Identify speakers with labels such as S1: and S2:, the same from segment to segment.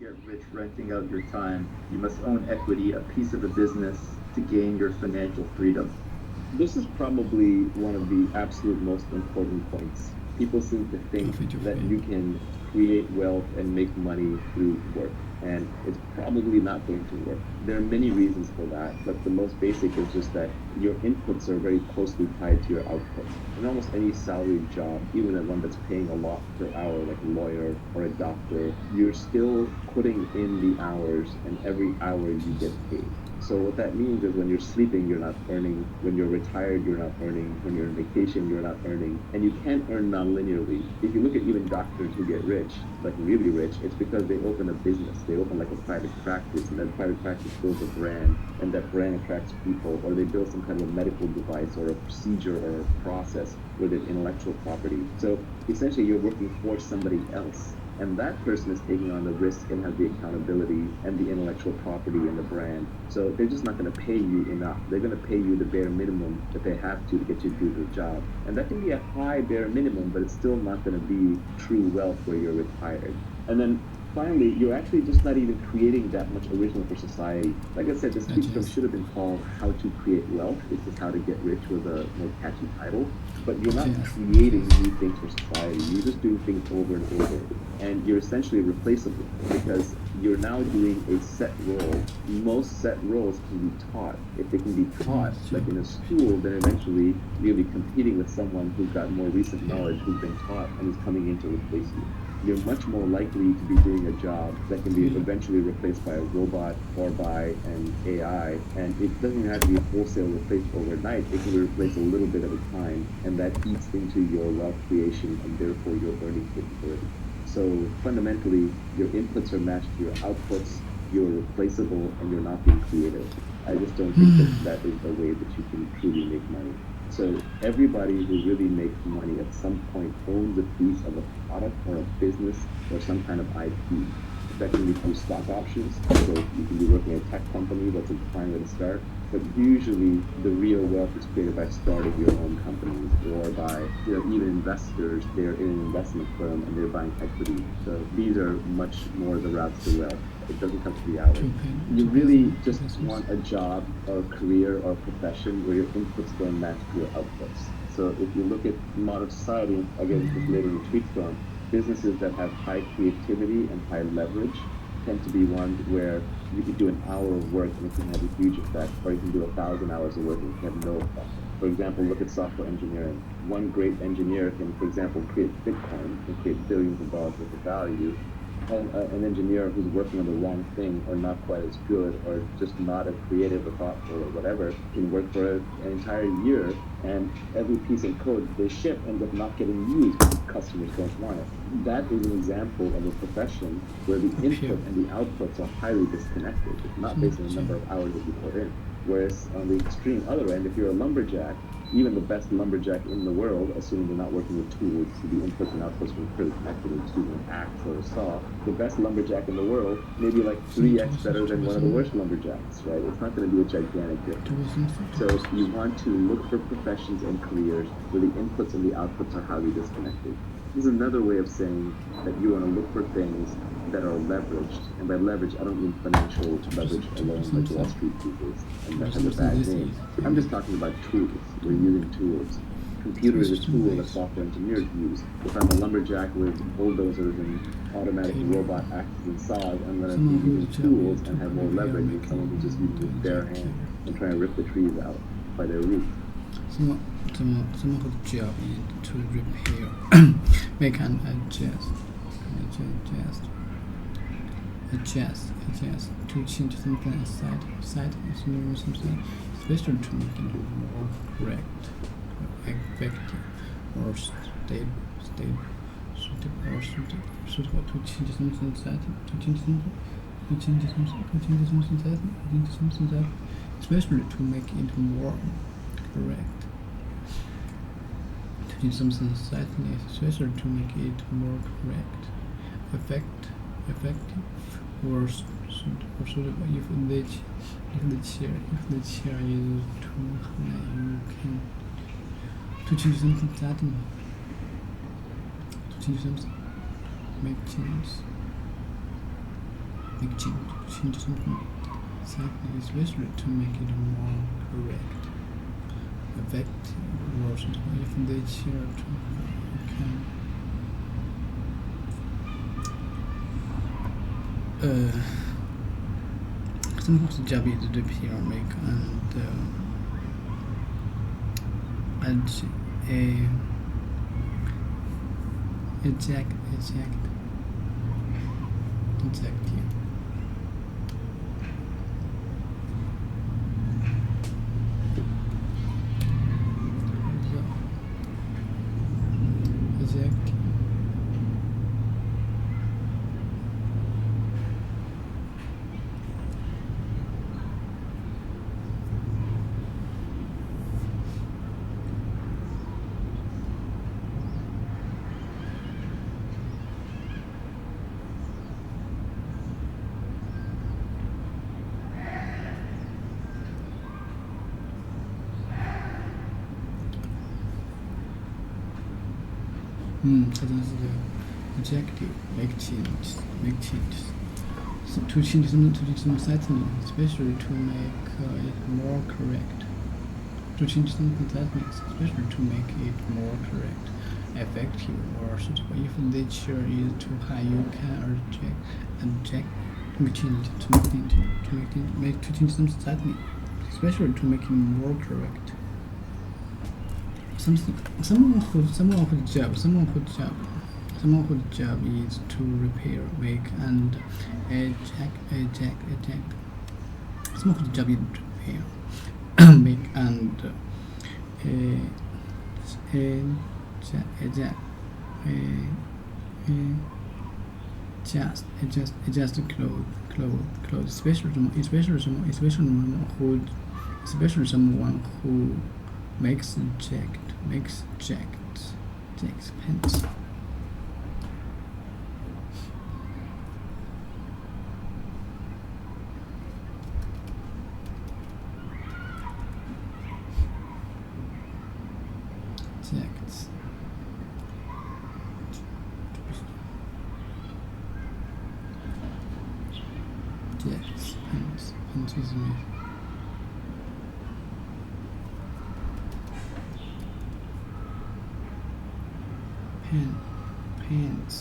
S1: get rich renting out your time. You must own equity, a piece of a business, to gain your financial freedom. This is probably one of the absolute most important points. People seem to think that you can create wealth and make money through work, and it's probably not going to work. There are many reasons for that, but the most basic is just that your inputs are very closely tied to your outputs. In almost any salaried job, even the one that's paying a lot per hour, like a lawyer or a doctor, you're still putting in the hours, and every hour you get paid. So what that means is when you're sleeping, you're not earning. When you're retired, you're not earning. When you're on vacation, you're not earning. And you can't earn non-linearly. If you look at even doctors who get rich, like really rich, it's because they open a business. They open like a private practice, and that private practice builds a brand, and that brand attracts people, or they build some kind of a medical device or a procedure or a process with an intellectual property. So essentially, you're working for somebody else. And that person is taking on the risk and has the accountability and the intellectual property and the brand. So they're just not going to pay you enough. They're going to pay you the bare minimum that they have to get you to do the job. And that can be a high bare minimum, but it's still not going to be true wealth where you're retired. And then finally, you're actually just not even creating that much original for society. Like I said, this speech should have been called How to Create Wealth. It's just How to Get Rich with a more catchy title. But you're not creating new things for society. You're just doing things over and over. And you're essentially replaceable because you're now doing a set role. Most set roles can be taught. If they can be taught, like in a school, then eventually you'll be competing with someone who's got more recent knowledge, who's been taught, and is coming in to replace you. You're much more likely to be doing a job that can be eventually replaced by a robot or by an AI. And it doesn't have to be wholesale replaced overnight. It can be replaced a little bit at a time, and that eats into your wealth creation and therefore your earning capability. So fundamentally, your inputs are matched to your outputs, you're replaceable, and you're not being creative. I just don't think that is a way that you can truly make money. So everybody who really makes money at some point owns a piece of a product or a business or some kind of IP. That can be through stock options. So you can be working at a tech company, that's a fine way to start. But usually the real wealth is created by starting your own companies or by, even investors. They're in an investment firm and they're buying equity. So these are much more the routes to wealth. It doesn't come to the hours. You really just want a job or a career or a profession where your inputs don't match your outputs. So if you look at modern society, again, just later in the tweet storm, businesses that have high creativity and high leverage tend to be ones where you could do an hour of work and it can have a huge effect, or you can do 1,000 hours of work and it can have no effect. For example, look at software engineering. One great engineer can, for example, create Bitcoin and create billions of dollars worth of value. And an engineer who's working on the wrong thing or not quite as good or just not as creative or thoughtful or whatever can work for an entire year, and every piece of code they ship ends up not getting used because customers don't want it. That is an example of a profession where the input and the outputs are highly disconnected. It's not based on the number of hours that you put in. Whereas on the extreme other end, if you're a lumberjack, even the best lumberjack in the world, assuming they're not working with tools, so the inputs and outputs are pretty connected, it's using an axe or a saw, the best lumberjack in the world may be like 3x better than one of the worst lumberjacks, right? It's not going to be a gigantic difference. So you want to look for professions and careers where the inputs and the outputs are highly disconnected. This is another way of saying that you want to look for things that are leveraged. And by leverage, I don't mean financial leverage alone, like Wall Street uses, and that has a bad name. I'm just talking about tools. We're using tools. Computer is a tool that software engineers use. If I'm a lumberjack with bulldozers and automatic robot axes and saws, I'm going to be using tools and have more leverage than someone who's just using his bare hands and trying to rip the trees out by their roots.
S2: Some of the job is to repair, make an adjust, to change something aside, something special to make it more correct, effective, or suitable, to change something that, especially to make it more correct. To change something slightly, especially to make it more correct, effective, or suitable. If the chair is too high, you can to change something suddenly. To change something, make change. make change something slightly, especially to make it more correct, effective words. If they cheer to sometimes the job is to appear, make and eject here. Eject. That is the objective. Make changes. So to change some slightly, especially to make it more correct. To change something slightly, especially to make it more correct, effective, or suitable. If the cheer is too high, you can adjust change to change some slightly, especially to make it more correct. Someone whose job is to repair, make, and eject. Someone whose job is to repair, make, and adjust clothes, especially someone who makes jackets, pants. Jackets. Jackets, pants is me. Pants.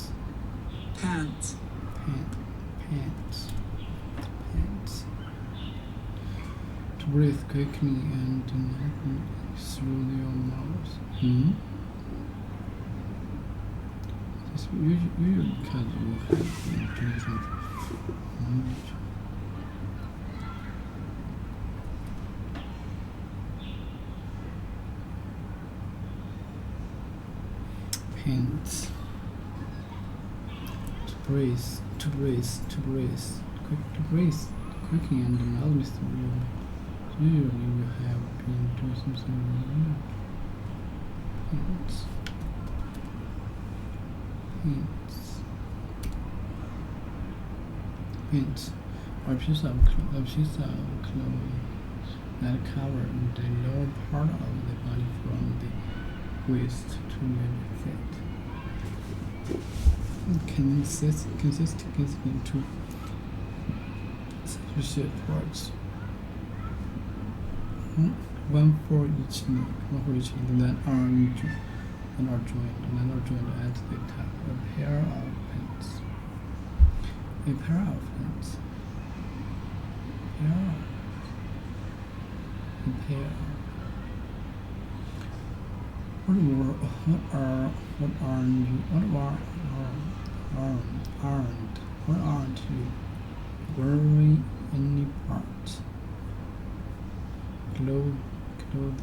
S2: To breathe quickly and through your mouth. This usually because you have been doing something. Pants. To breathe quickly and loudly through your mouth. Usually you have been doing something. Pants. Or a piece of cloth that cover the lower part of the body from the waist to the feet. Consisting to short parts. One for each knee, then are joined at the top. A pair of pants. What aren't you wearing any part? Clothes,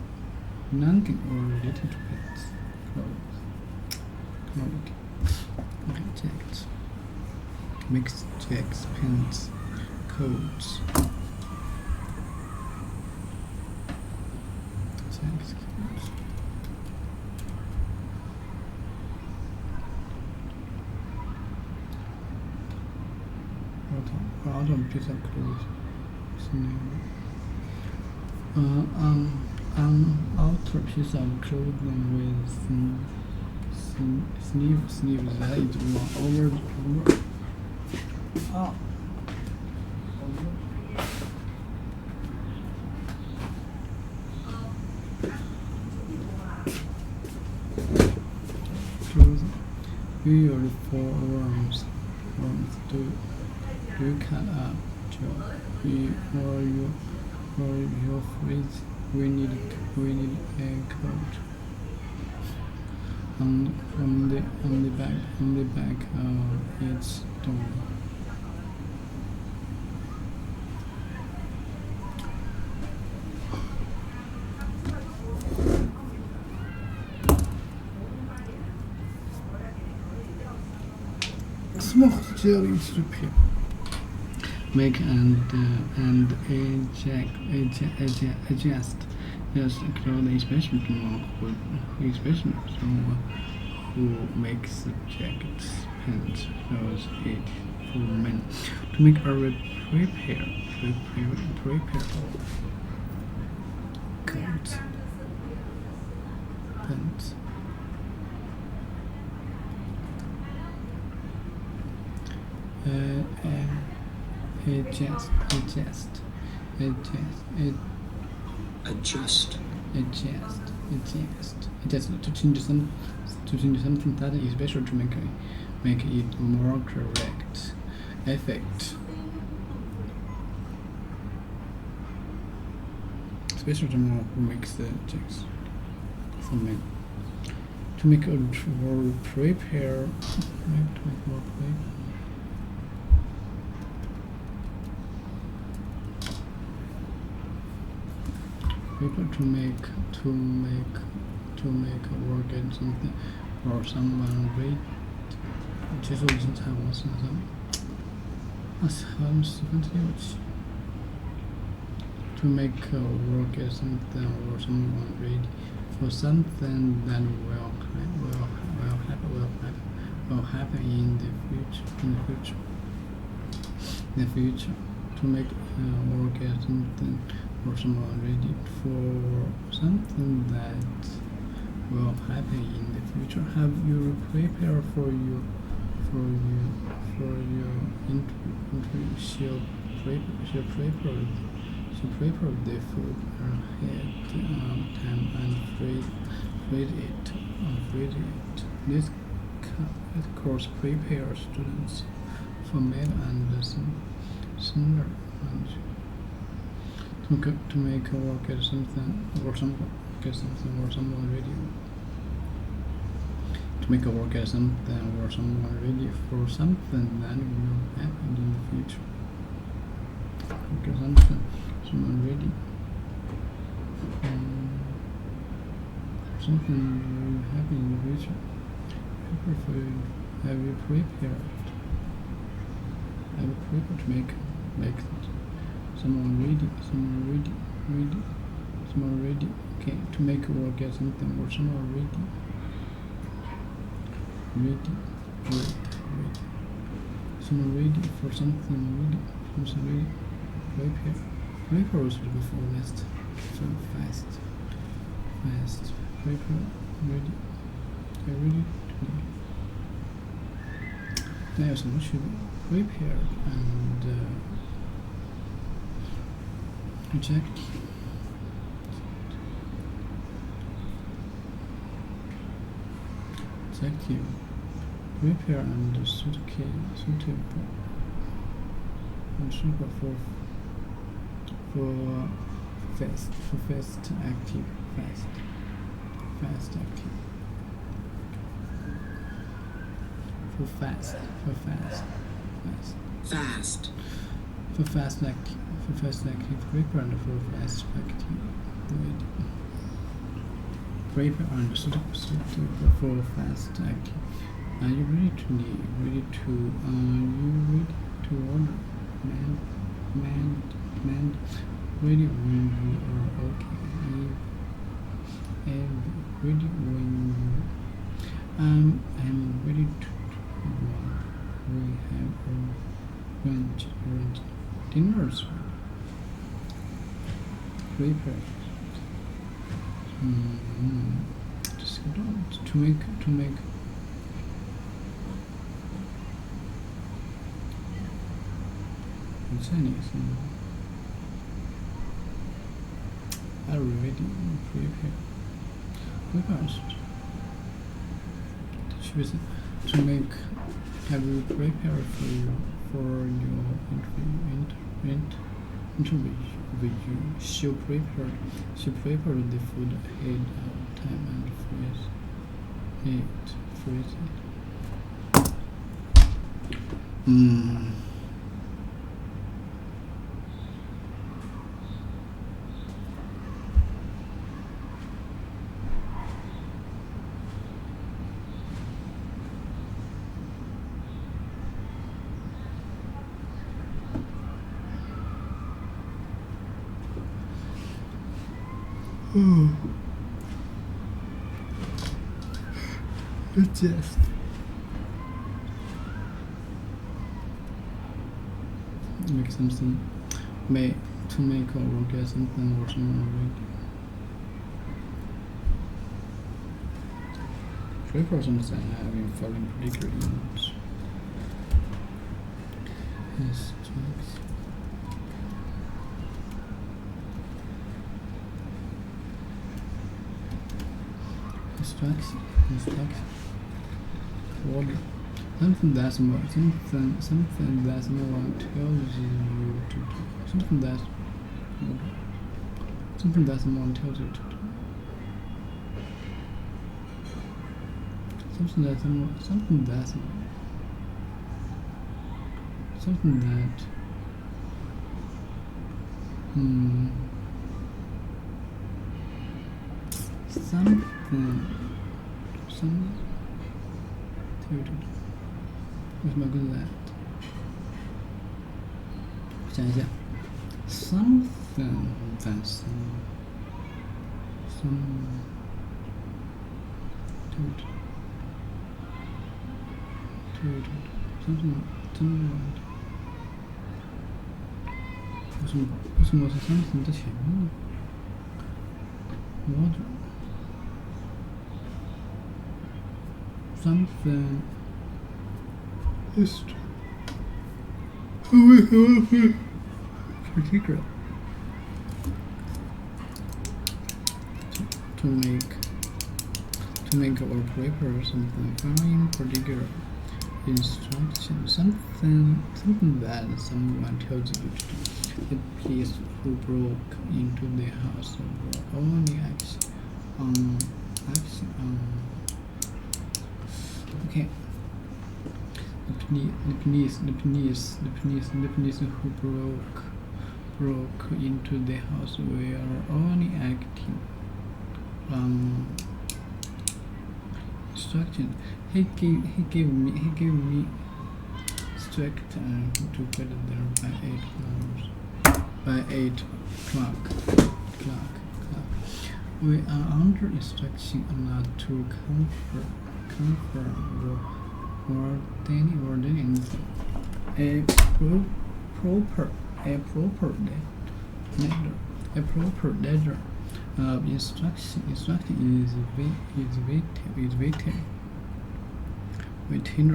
S2: nothing or related to pants. Clothing. Okay, jackets. Mixed jackets, pants, coats. Jackets, coats. Out of piece of clothes. Outer piece of clothing with sleeves that is worn over Choose usually for worms. Do you cut up or your freeze? We need a coat on the back of its door. Small jellies repair. Make and adjust. Just clothes, especially someone who makes jackets, pants, clothes, it for men. To make a prepare coats, pants. Adjust to change something that is special to make it more correct. Effect. Special to more who makes the checks. For men. To make a more prepare. People to make work and something or someone read. 其实我已经在网上20分之6期。To make work at something or someone read for something that will happen in the future. To make work at something or someone ready for something that will happen in the future. Have you prepared for your interview? She prepared the food ahead time and freeze it. This course prepares students for math and similar. To make a work at something or someone ready. To make a work at something or someone ready for something that will happen in the future. Okay, someone ready. Something will happen in the future. Have you prepared? To make someone ready. Okay, to make a work at something or someone ready. Someone ready for something ready. Prepare was before next. So fast. Prepare ready. Ready to make. 那有什么区别 ？Prepare and reject. Executive. Prepare and suitable for fast active. For fast active. Prepare and for fast active. Prepare and suitable for fast active. Are you ready to order? Man, ready when you are okay. Ready when you. I'm ready to work. We have arranged dinners. Prepare. Just to make. Chinese. Already prepare. Choose to make. Have you prepared for your interview? She prepared the food ahead of time and freeze it. Just make something to make or get something or someone already. Three persons and having fallen particularly much. Yes, instruction. Order. Something that someone tells you to do. Something that someone tells you to do. Something that someone tells you to do. Something that为什么要跟 that？ 想一下 ，something that some为什么是 something 在前面呢 ？What something is particular to make or prepare something very in particular instruction something that someone tells you to do. The police who broke into the house were only okay. The police who broke into the house were only acting instructions. He gave me strict time to get there by 8 o'clock. We are under instruction not to confirm or anything. A proper letter of instruction is vital. Return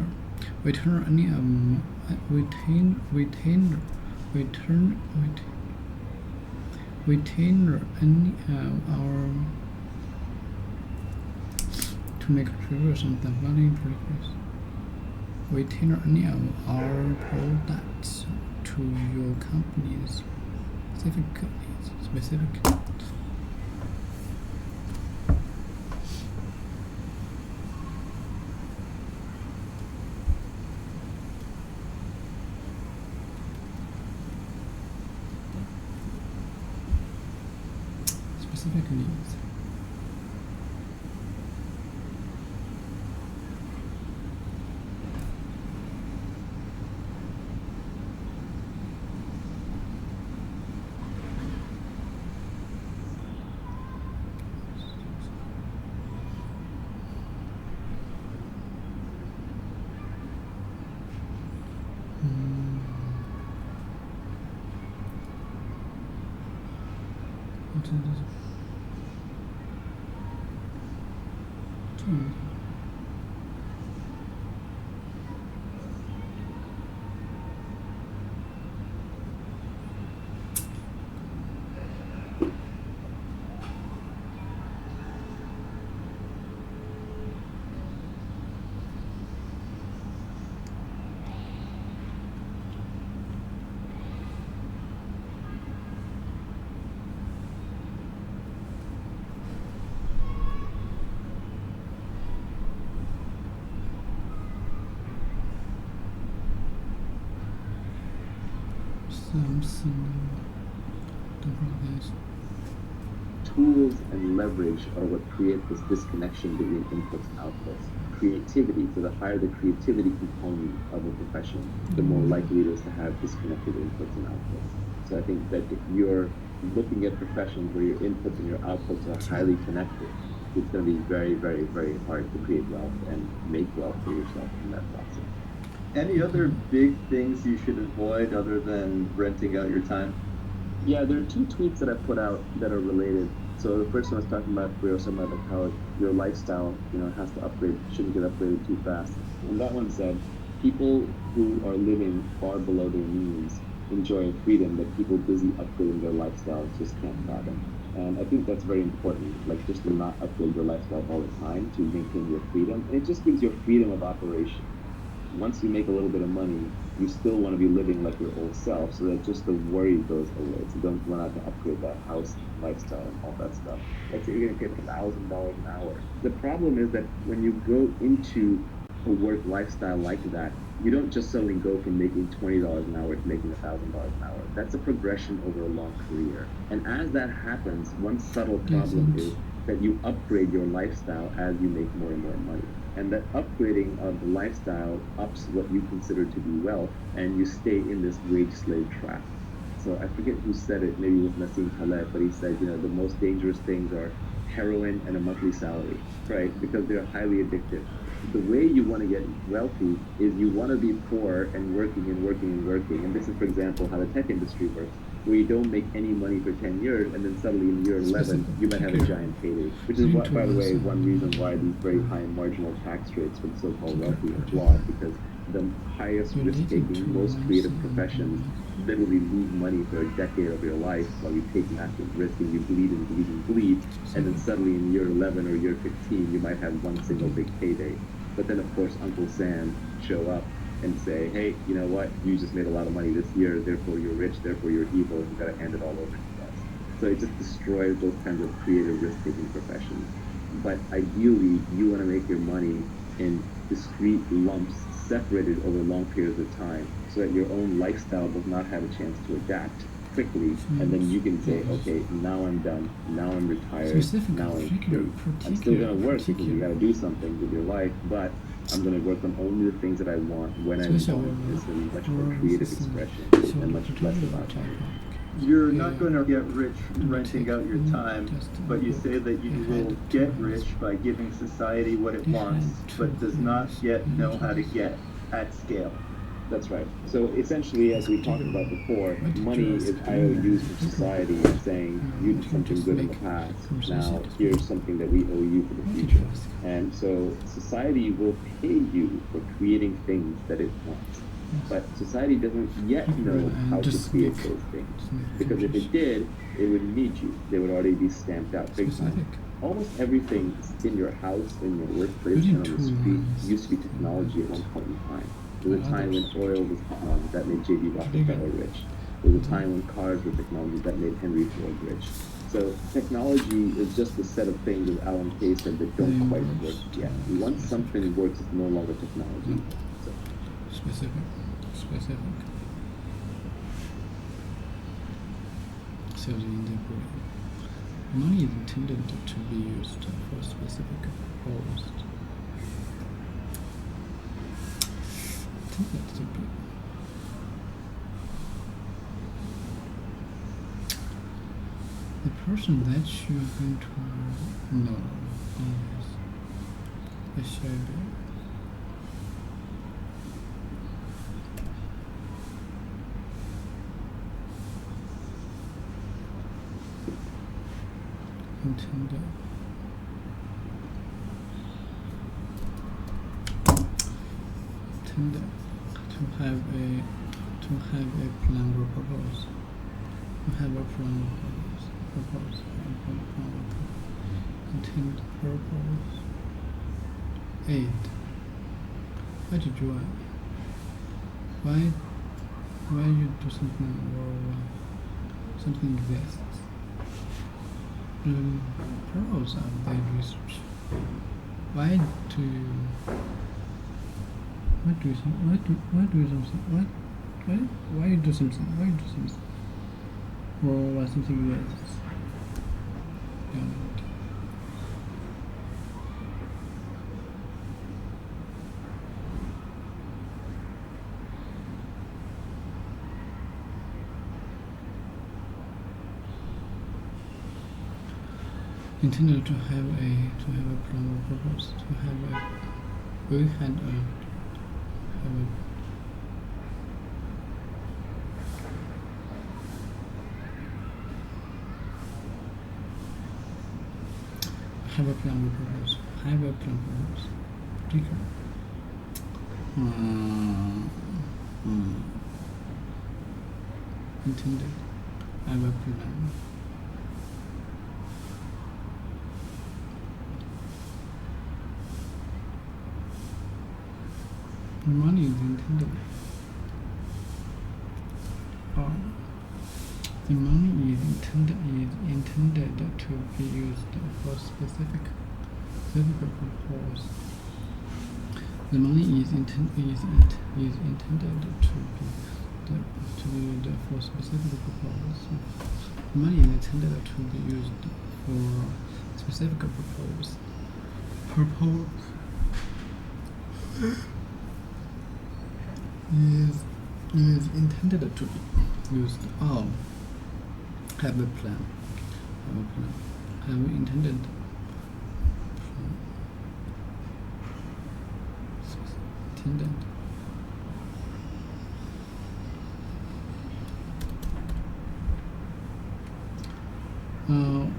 S2: any our to make sure something very progress. Return any of our products to your company's specific. Specific needs. What is this?
S1: Tools and leverage are what create this disconnection between inputs and outputs. Creativity, so the higher the creativity component of a profession, the more likely it is to have disconnected inputs and outputs. So I think that if you're looking at professions where your inputs and your outputs are highly connected, it's going to be very, very, very hard to create wealth and make wealth for yourself in that process.
S3: Any other big things you should avoid other than renting out your time?
S1: Yeah, there are 2 tweets that I put out that are related. So the first one I was talking about, we were talking about how your lifestyle, has to upgrade, shouldn't get upgraded too fast. And that one said, people who are living far below their means enjoy freedom that people busy upgrading their lifestyle just can't fathom. And I think that's very important, like just to not upgrade your lifestyle all the time to maintain your freedom. And it just gives you freedom of operation. Once you make a little bit of money, you still want to be living like your old self, so that just the worry goes away. So don't run out to upgrade that house, lifestyle, and all that stuff. Let's say you're going to get $1,000 an hour. The problem is that when you go into a work lifestyle like that, you don't just suddenly go from making $20 an hour to making $1,000 an hour. That's a progression over a long career. And as that happens, one subtle problem is that you upgrade your lifestyle as you make more and more money. And that upgrading of the lifestyle ups what you consider to be wealth, and you stay in this wage slave trap. So I forget who said it, maybe it was Nassim Taleb, but he said, the most dangerous things are heroin and a monthly salary, right? Because they're highly addictive. The way you want to get wealthy is you want to be poor and working and working and working. And this is, for example, how the tech industry works, where you don't make any money for 10 years, and then suddenly in year 11, you might have a giant payday. Which is, by the way, one reason why these very high marginal tax rates for the so-called wealthy are flawed, because the highest risk-taking, most creative professions literally lose money for a decade of your life while you take massive risk and you bleed and bleed and bleed, and then suddenly in year 11 or year 15, you might have one single big payday. But then, of course, Uncle Sam show up and say, hey, you know what, you just made a lot of money this year, therefore you're rich, therefore you're evil, and you've got to hand it all over to us. So it just destroys those kinds of creative risk-taking professions. But ideally, you want to make your money in discrete lumps separated over long periods of time so that your own lifestyle does not have a chance to adapt quickly, and then you can say, okay, now I'm done, now I'm retired, now I'm free. I'm still going to work because you got to do something with your life, but I'm going to work on only the things that I want when I want. It's going to be much more creative expression and much less about it.
S3: You're not going to get rich renting out your time, but you say that you will get rich by giving society what it wants, but does not yet know how to get at scale.
S1: That's right. So essentially, as we talked about before, money is IOUs from society saying you did something good in the past. Now here's something that we owe you for the future. And so society will pay you for creating things that it wants. But society doesn't yet know how to create those things. Because if it did, it would need you. They would already be stamped out big time. Almost everything in your house, in your workplace, and on the street used to be technology at one point in time. There was a time when oil was technology that made J.B. Rockefeller rich. There was a time when cars were technology that made Henry Ford rich. So technology is just a set of things, as Alan Kay said, that don't quite work yet. Once something works, it's no longer technology. So.
S2: Specific. So money is intended to be used for a specific purpose. I think that's a bit. The person that you're going to know is a shadow. Intended. To have a plan or purpose. To have a plan or purpose. Intended purpose. 8. Why did you why you do something or something exists? Purpose of that research. Why do you Why you do something? Why you do something? Or why something else? Intended to have a plan or purpose, to have a we had have a plan or purpose, have a plan or purpose, particular. Intended, have a plan. Money is intended. The money is intended to be used for specific purpose. The money is intended to be used for specific purpose. The money is intended to be used for specific purpose. Is intended to be used. Have a plan. Have intended.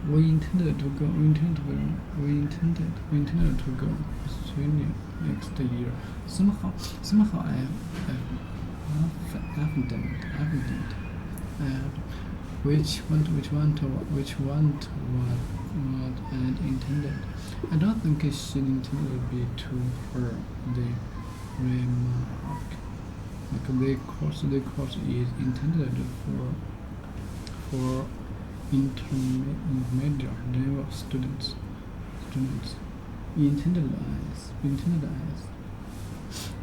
S2: We intended to go. We intended to go to Australia next year. Somehow I haven't done it. Which one was and intended. I don't think it should intended be to her the remark. Like the course is intended for intermediate level students. Intended as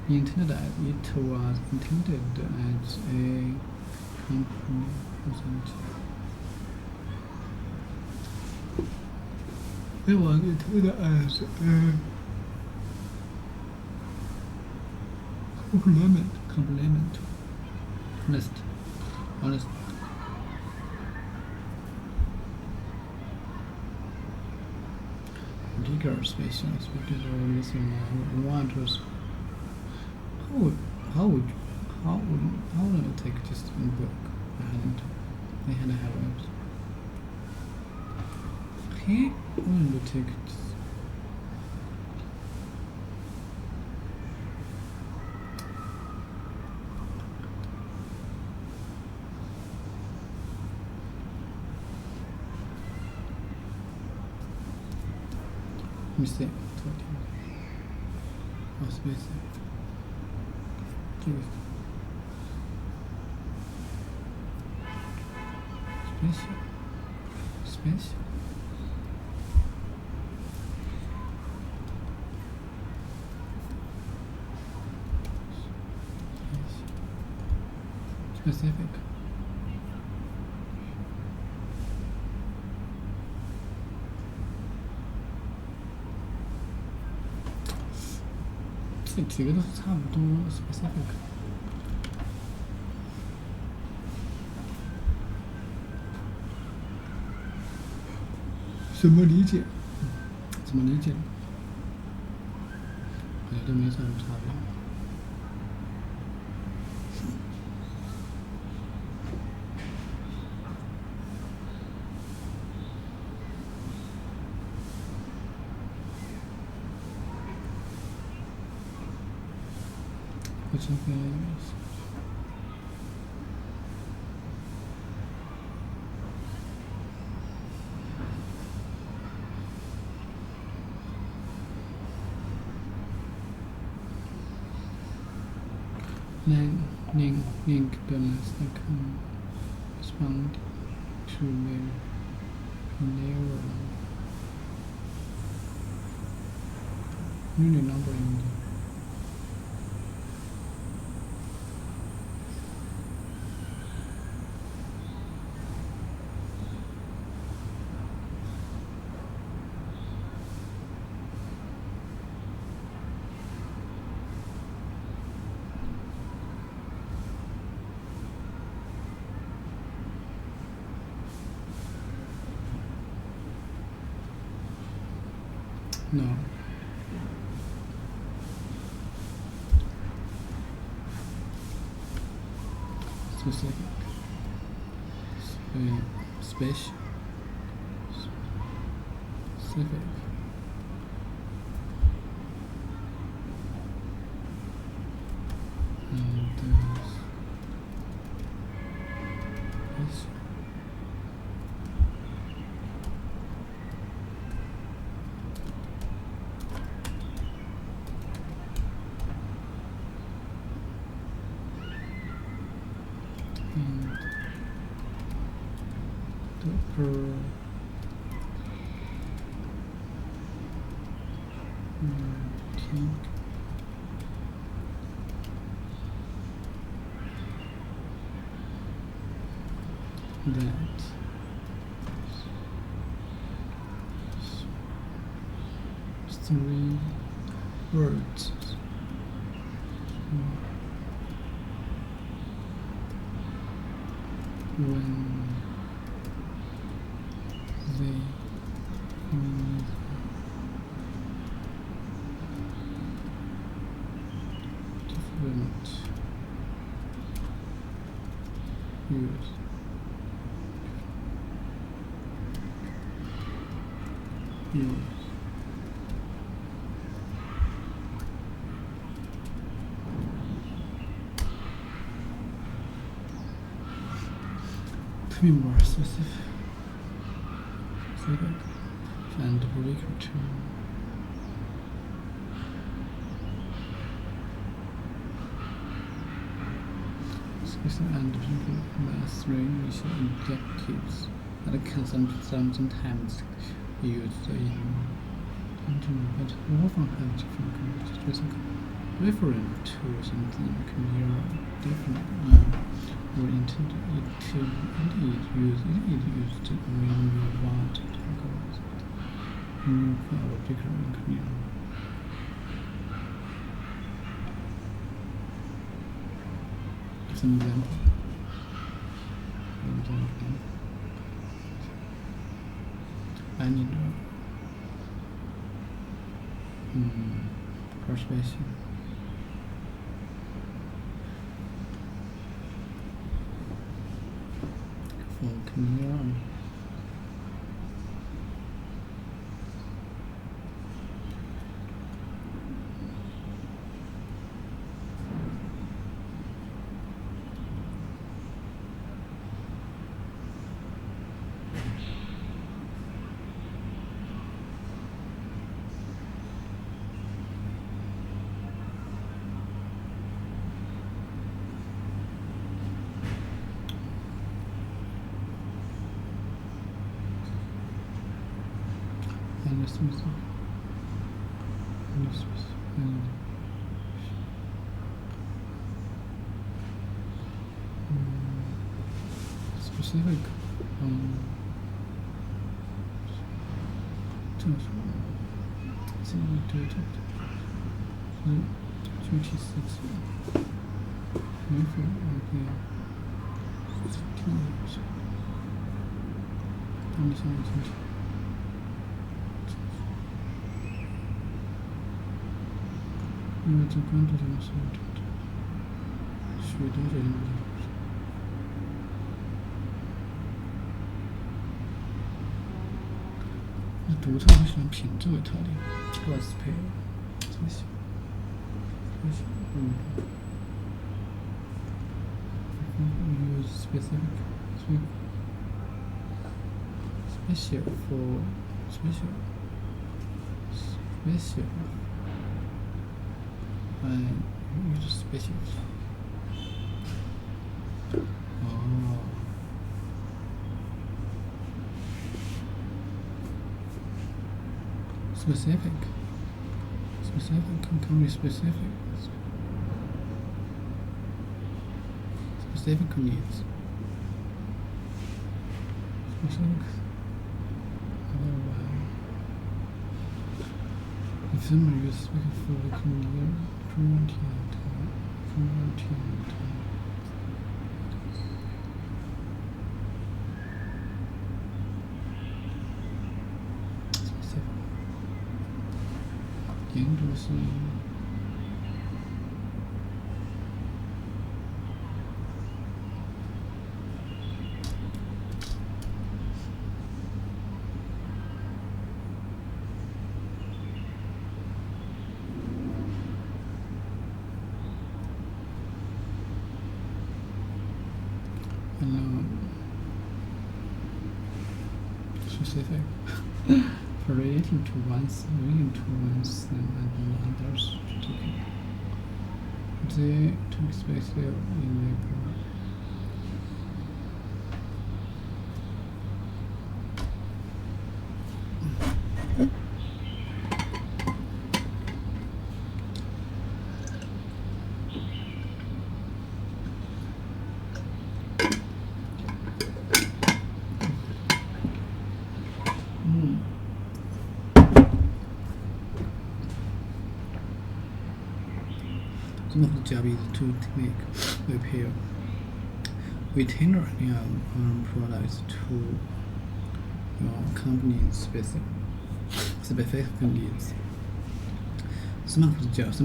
S2: it was intended as a company. It was intended as a complement. Honest. Particular special expected or missing one was how would I take just one book and I had to have it. He wanted to take it. Mistake. Space. Space. Specific.这几个都是差不多 specific。怎么理解？好像都没什么差别。Which is link balance that can respond to the neural unit number in the No. Specific. Special. Specific. And this. And the that three words when they mean different use. To be more specific and return specific and mass range objectives that can sometimes be used in but often have different specific referring to something clear, different, or intended. It is used when you want to talk about something or particular and clear. Some example. I need persuasion. For clear. Specific 这个是这个对这个具体事情没法听一下当你想不清楚因为这关注这个是许多人独特会喜欢品质为特点 ，plus pay， 这么写，use specific for special and use special。哦。Specific can be specific needs specific if someone uses speaking for community 研读是。Specific relating to one's and others the to specific in the Some of the job is to make repair retainer products to your company's specific needs. Some of the job is to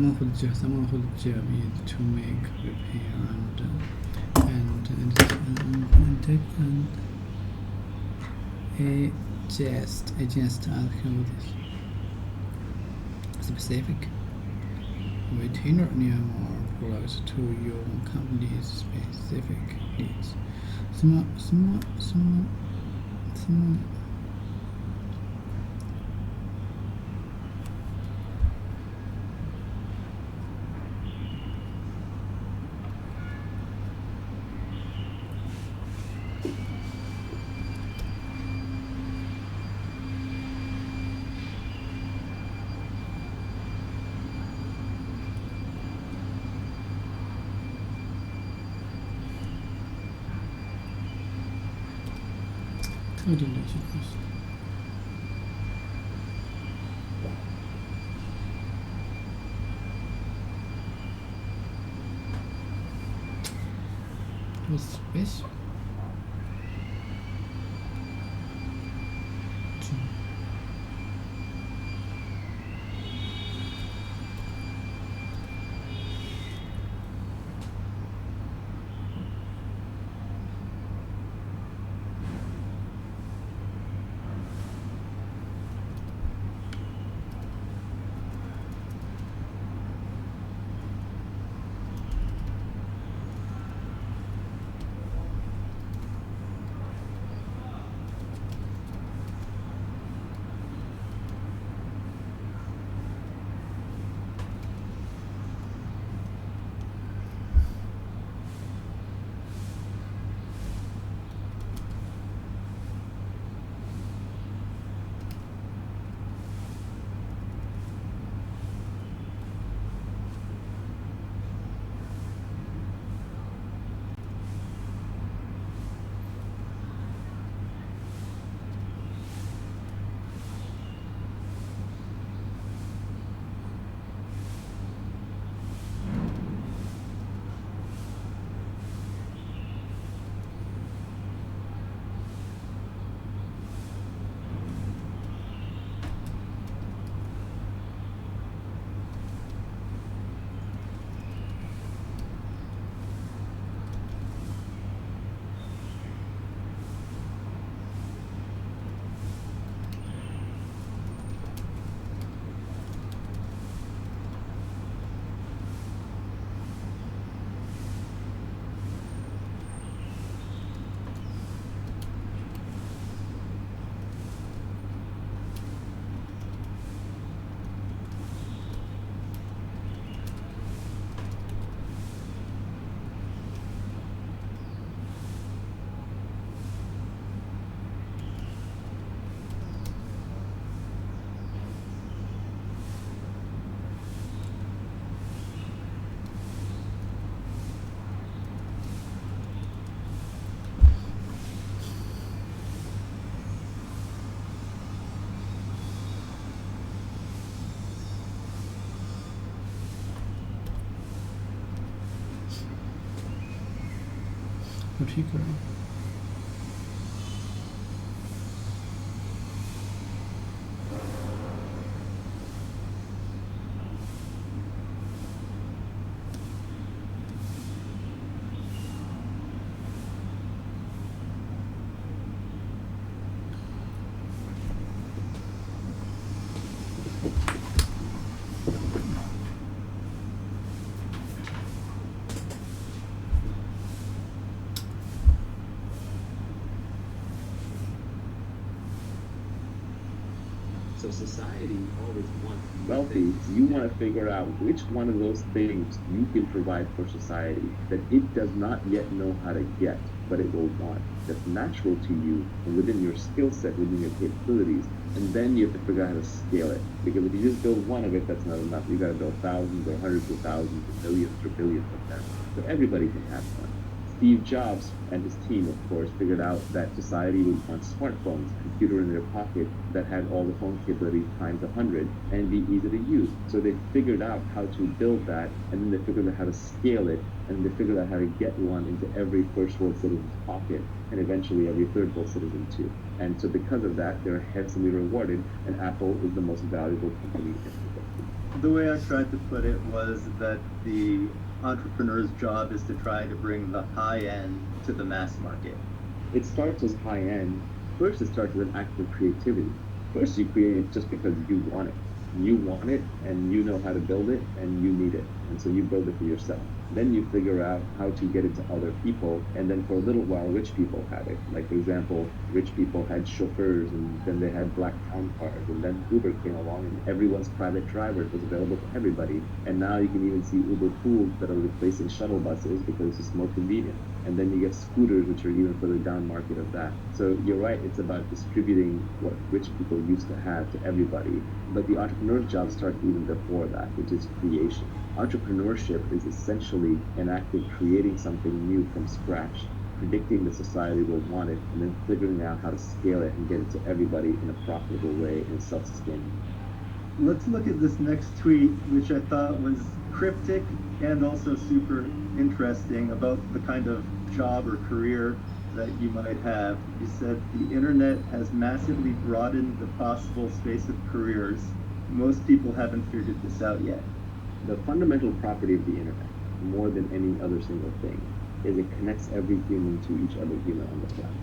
S2: make repair and adjust specific retainer products to your company's specific needs. Some 特定的一些东西。Special. Particular.
S4: So society always wants
S1: wealthy, you want to figure out which one of those things you can provide for society that it does not yet know how to get, but it will want. That's natural to you and within your skill set, within your capabilities. And then you have to figure out how to scale it. Because if you just build one of it, that's not enough. You got to build thousands or hundreds of thousands or millions or billions of them. So everybody can have one. Steve Jobs and his team, of course, figured out that society would want smartphones, computer in their pocket that had all the phone capabilities times 100 and be easy to use. So they figured out how to build that, and then they figured out how to scale it, and they figured out how to get one into every first world citizen's pocket, and eventually every third world citizen too. And so because of that, they're handsomely rewarded, and Apple is the most valuable company in the world.
S3: The way I tried to put it was that the entrepreneur's job is to try to bring the high end to the mass market.
S1: It starts as high end. First, it starts with an act of creativity. First, you create it just because you want it. You want it, and you know how to build it, and you need it. And so you build it for yourself. Then you figure out how to get it to other people, and then for a little while, rich people had it. Like, for example, rich people had chauffeurs, and then they had black town cars, and then Uber came along, and everyone's private driver was available to everybody. And now you can even see Uber pools that are replacing shuttle buses because it's just more convenient. And then you get scooters, which are even further down market of that. So you're right, it's about distributing what rich people used to have to everybody. But the entrepreneur's job starts even before that, which is creation. Entrepreneurship is essentially an act of creating something new from scratch, predicting that society will want it, and then figuring out how to scale it and get it to everybody in a profitable way and self-sustaining.
S3: Let's look at this next tweet, which I thought was cryptic and also super interesting about the kind of job or career that you might have. You said the internet has massively broadened the possible space of careers. Most people haven't figured this out yet.
S1: The fundamental property of the internet, more than any other single thing, is it connects every human to each other human on the planet.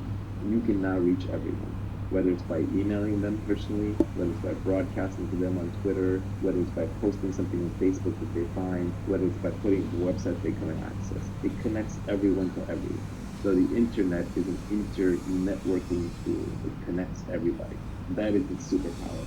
S1: You can now reach everyone, whether it's by emailing them personally, whether it's by broadcasting to them on Twitter, whether it's by posting something on Facebook that they find, whether it's by putting a website they come and access. It connects everyone to everyone. So the internet is an inter-networking tool. It connects everybody. That is its superpower.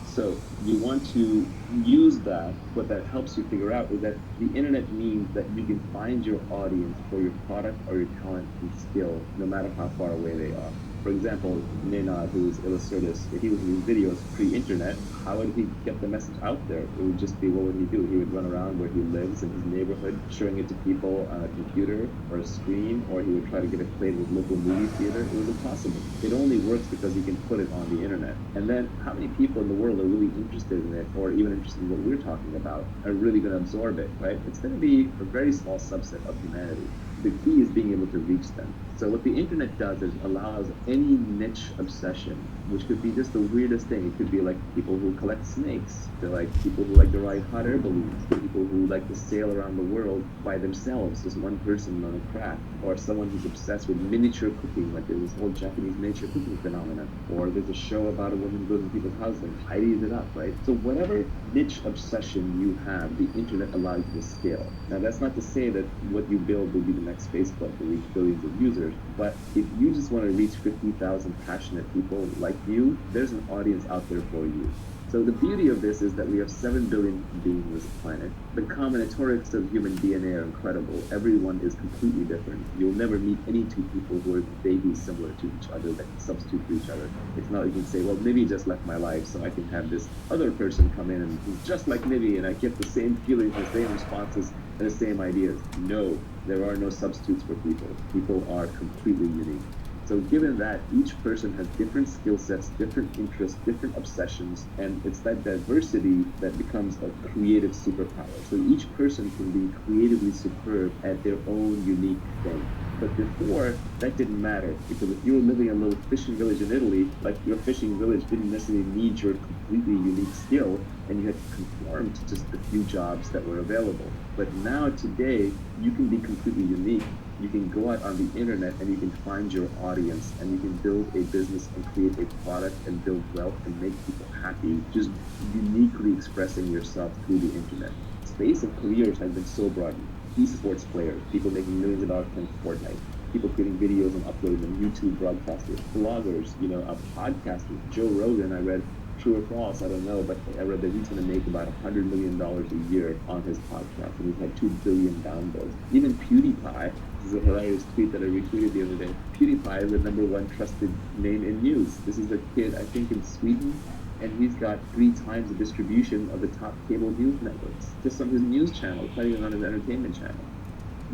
S1: So you want to use that. What that helps you figure out is that the internet means that you can find your audience for your product or your talent and skill, no matter how far away they are. For example, Nenad, who is Illustratus, if he was doing videos pre-internet, how would he get the message out there? It would just be, what would he do? He would run around where he lives in his neighborhood, showing it to people on a computer or a screen, or he would try to get it played with local movie theater. It was impossible. It only works because he can put it on the internet. And then how many people in the world are really interested in it, or even interested in what we're talking about, are really going to absorb it, right? It's going to be a very small subset of humanity. The key is being able to reach them. So what the internet does is allows any niche obsession, which could be just the weirdest thing. It could be like people who collect snakes, to like people who like to ride hot air balloons, to people who like to sail around the world by themselves, just one person on a craft, or someone who's obsessed with miniature cooking, like there's this whole Japanese miniature cooking phenomenon, or there's a show about a woman who goes to people's houses and tidies it up, right? So whatever niche obsession you have, the internet allows you to scale. Now that's not to say that what you build will be the next Facebook to reach billions of users, but if you just want to reach 50,000 passionate people like you, there's an audience out there for you. So the beauty of this is that we have 7 billion beings on this planet. The combinatorics of human DNA are incredible. Everyone is completely different. You'll never meet any two people who are vaguely similar to each other that can substitute for each other. It's not like you can say, well, Nivi just left my life, so I can have this other person come in and who's just like Nivi, and I get the same feelings, the same responses, and the same ideas. No, there are no substitutes for people. People are completely unique. So given that each person has different skill sets, different interests, different obsessions, and it's that diversity that becomes a creative superpower. So each person can be creatively superb at their own unique thing. But before, that didn't matter, because if you were living in a little fishing village in Italy, like your fishing village didn't necessarily need your completely unique skill, and you had to conform to just the few jobs that were available. But now, today, you can be completely unique. You can go out on the internet and you can find your audience, and you can build a business and create a product and build wealth and make people happy, just uniquely expressing yourself through the internet. Space of careers has been so broadened. Esports players, people making millions of dollars playing Fortnite, people creating videos and uploading them, YouTube broadcasters, bloggers, podcasters. Joe Rogan, I read, true or false, I don't know, but I read that he's going to make about $100 million a year on his podcast, and he's had 2 billion downloads. Even PewDiePie, this is a hilarious tweet that I retweeted the other day. PewDiePie is the #1 trusted name in news. This is a kid, I think, in Sweden, and he's got 3 times the distribution of the top cable news networks, just on his news channel, not even on his entertainment channel.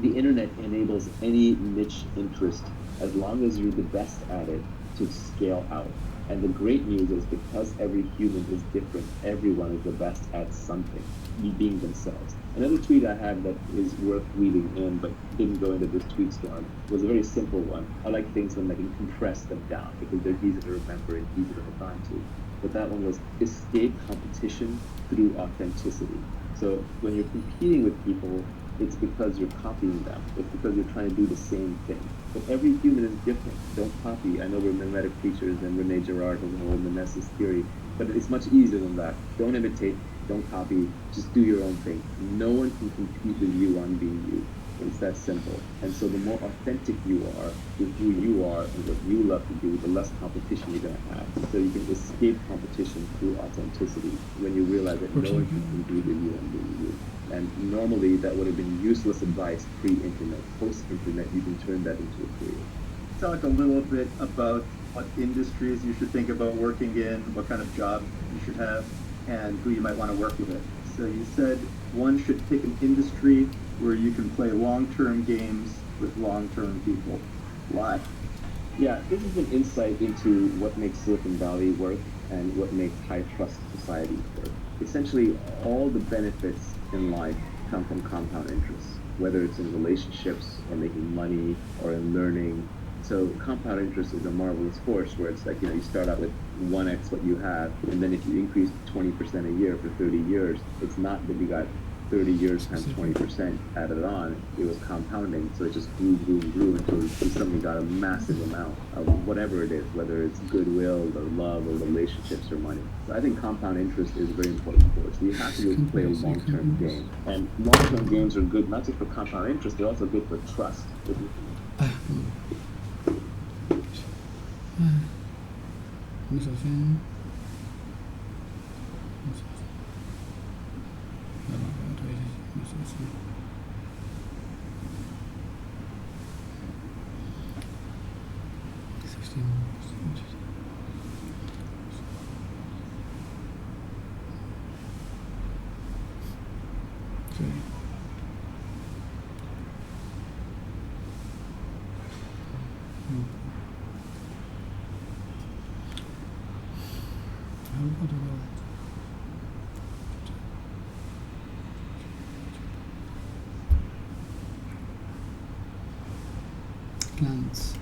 S1: The internet enables any niche interest, as long as you're the best at it, to scale out. And the great news is, because every human is different, everyone is the best at something, being themselves. Another tweet I have that is worth reading in, but didn't go into this tweet storm, was a very simple one. I like things when I can compress them down, because they're easy to remember and easy to hold on to. But that one was, escape competition through authenticity. So when you're competing with people, it's because you're copying them. It's because you're trying to do the same thing. But every human is different. Don't copy. I know we're mimetic creatures, and Rene Girard has an old mimesis theory, but it's much easier than that. Don't imitate. Don't copy. Just do your own thing. No one can compete with you on being you. It's that simple. And so the more authentic you are with who you are and what you love to do, the less competition you're going to have. So you can escape competition through authenticity when you realize that no one can compete with you on being you. And normally that would have been useless advice pre-internet. Post-internet, you can turn that into a career.
S3: Talk a little bit about what industries you should think about working in, what kind of job you should have, and who you might want to work with. So you said one should pick an industry where you can play long-term games with long-term people. Why?
S1: Yeah, this is an insight into what makes Silicon Valley work and what makes high-trust societies work. Essentially, all the benefits in life come from compound interest, whether it's in relationships or making money or in learning. So compound interest is a marvelous force where it's like, you start out with 1x what you have, and then if you increase 20% a year for 30 years, it's not that you got 30 years times 20% added on. It was compounding, so it just grew until you suddenly got a massive amount of whatever it is, whether it's goodwill or love or relationships or money. So I think compound interest is very important for us. So you have to play a long-term game. And long-term games are good not just for compound interest, they're also good for trust.
S2: Plants.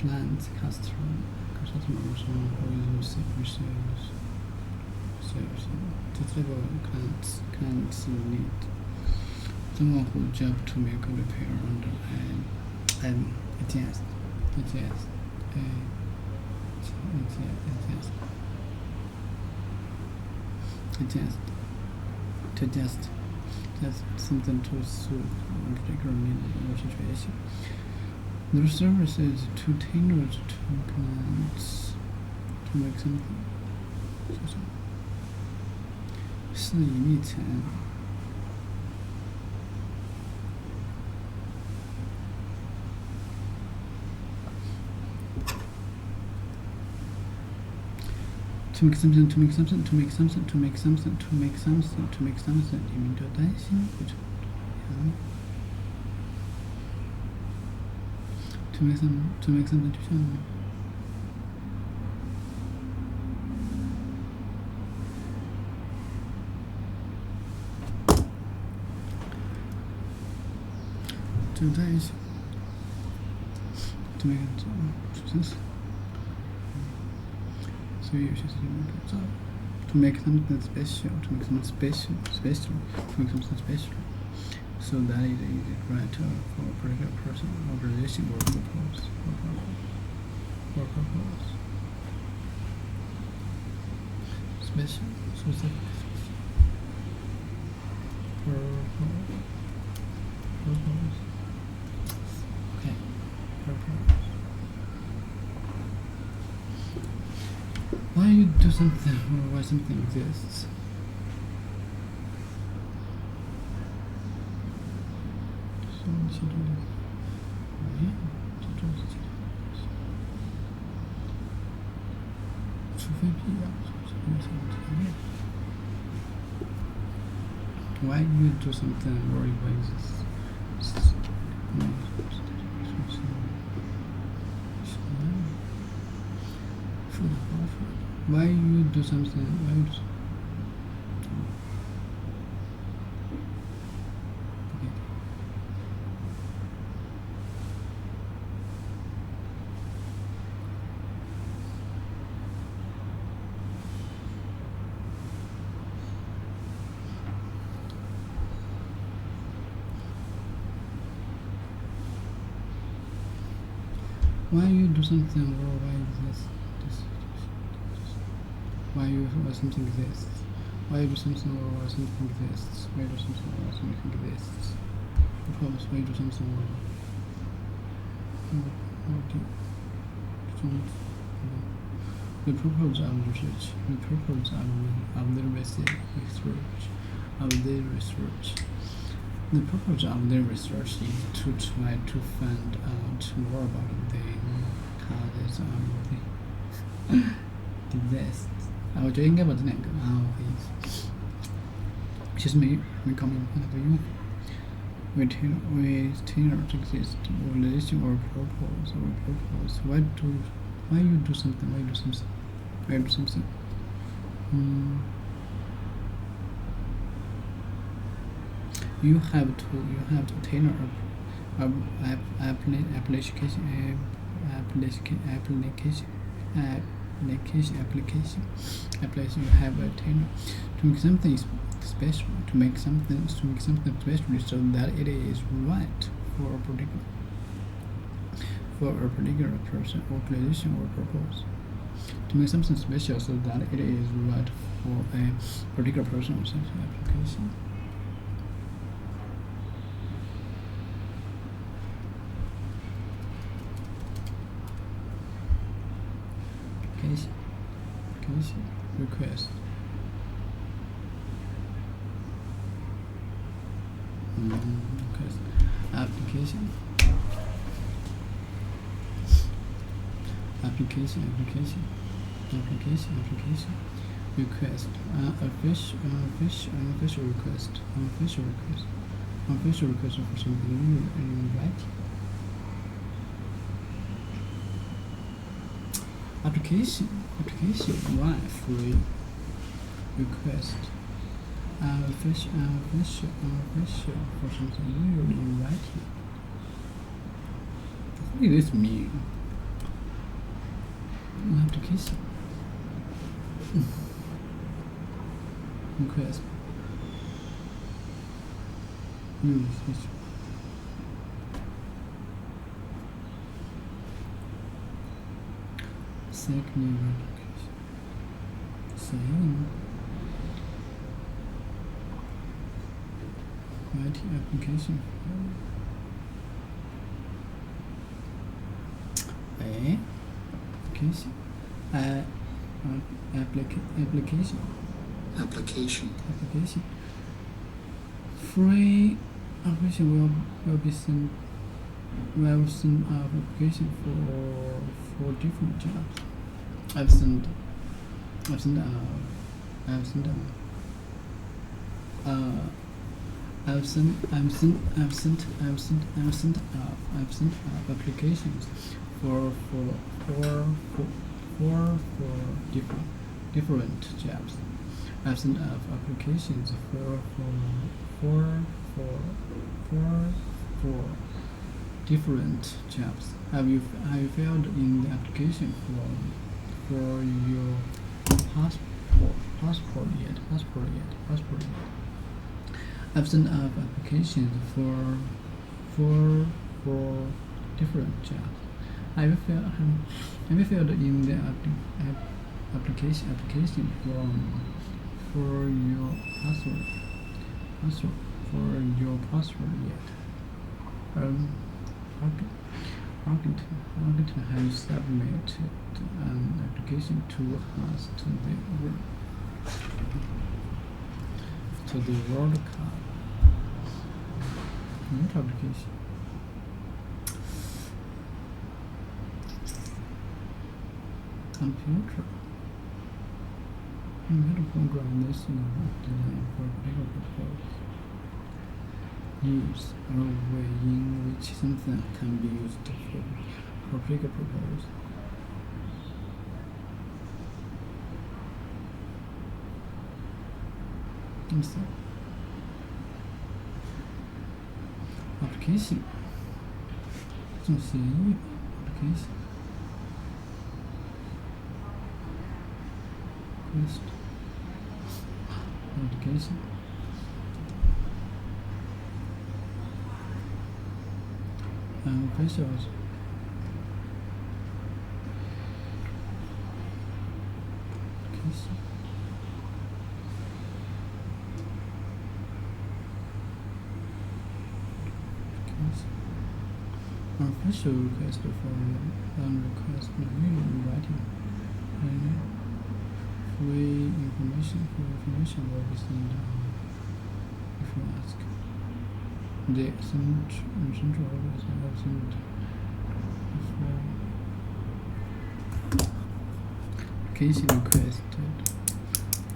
S2: Clients, customers, sales. Clients need someone whose job to make a repair and adjust. Just something to suit a particular need or situation. Their service is too tailored to clients to make something. 是以密层。To make something,你们就担心不成？To make something 就像。就在一起。这么一个真是，所以有些事情不知道。To make something special, to make something special, to make something special, so that it is right for a particular person, organization, or purpose. Special, specific, purpose. Okay, purpose. Why you do something or why something exists? So you should do this. Yeah, to do this. 除非必要，why you do something or why exists? Why you do something? Why you do something? Okay. Why you do something or why this? Why something exists? Why you do something or why something exists? Why you do something or why something exists? Purpose. Why you do something or the purpose of research. The purpose of the research. The purpose of the research is to try to find out more about the causes of the disease. 我觉得应该把这两个其实没搞明白那个用法。Retainers exist relation or purpose. Why you do something? Why you do something? Why you do something? You have to tailor application. You have a tailor to make something special. To make something special so that it is right for a particular person, organization, or purpose. To make something special so that it is right for a particular person or application. Application. Request. Request. Application. Request. Unofficial request. Unofficial request for something in writing. Application. Why free? Request. Unofficial for something new in writing. What does this mean? Application. Request. Second application. Same. Writing application. Application. Free application will be sent. Will send application for different jobs. I've sent applications for different jobs. I've sent applications for different jobs. Have you filled in the application for your passport yet? I've sent up applications for different jobs. Have you filled in the application for your password yet? Argentina has submitted an application to host the World Cup. New application. Computer. Computer program listening design for particular purpose. Use a way in which something can be used for particular purpose. Insert. Application. 这种协议 application. Request. Application. Officials. Application. Official request for request writing free information will be sent if you ask. The central office will send application requested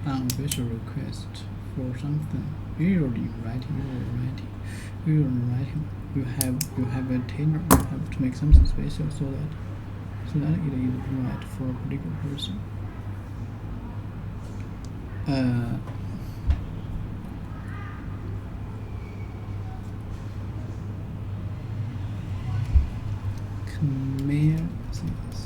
S2: official request for something usually in writing. You have a tailor. You have to make something special so that it is right for a particular person. Khmer singers.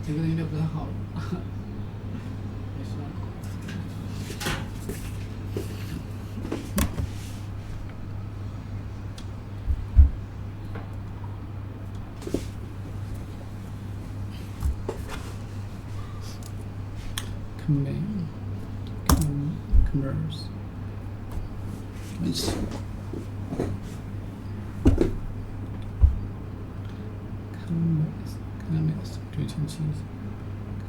S2: 这个有点不太好了，没事。Commerce. Commerce. 对称器。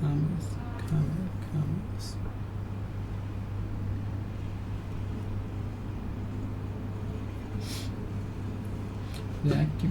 S2: Commerce. The active.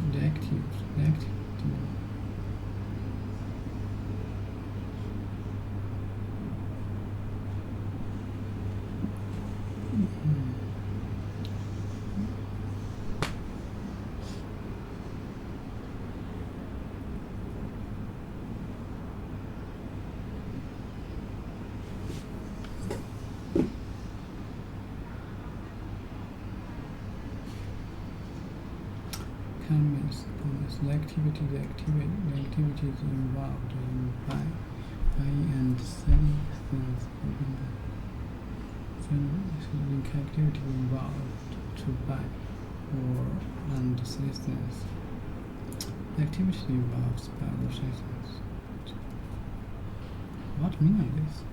S2: The activity is involved in buying and selling things. The activity involved to buy or and sell things. The activity involves buy or sell things. What meaning is this?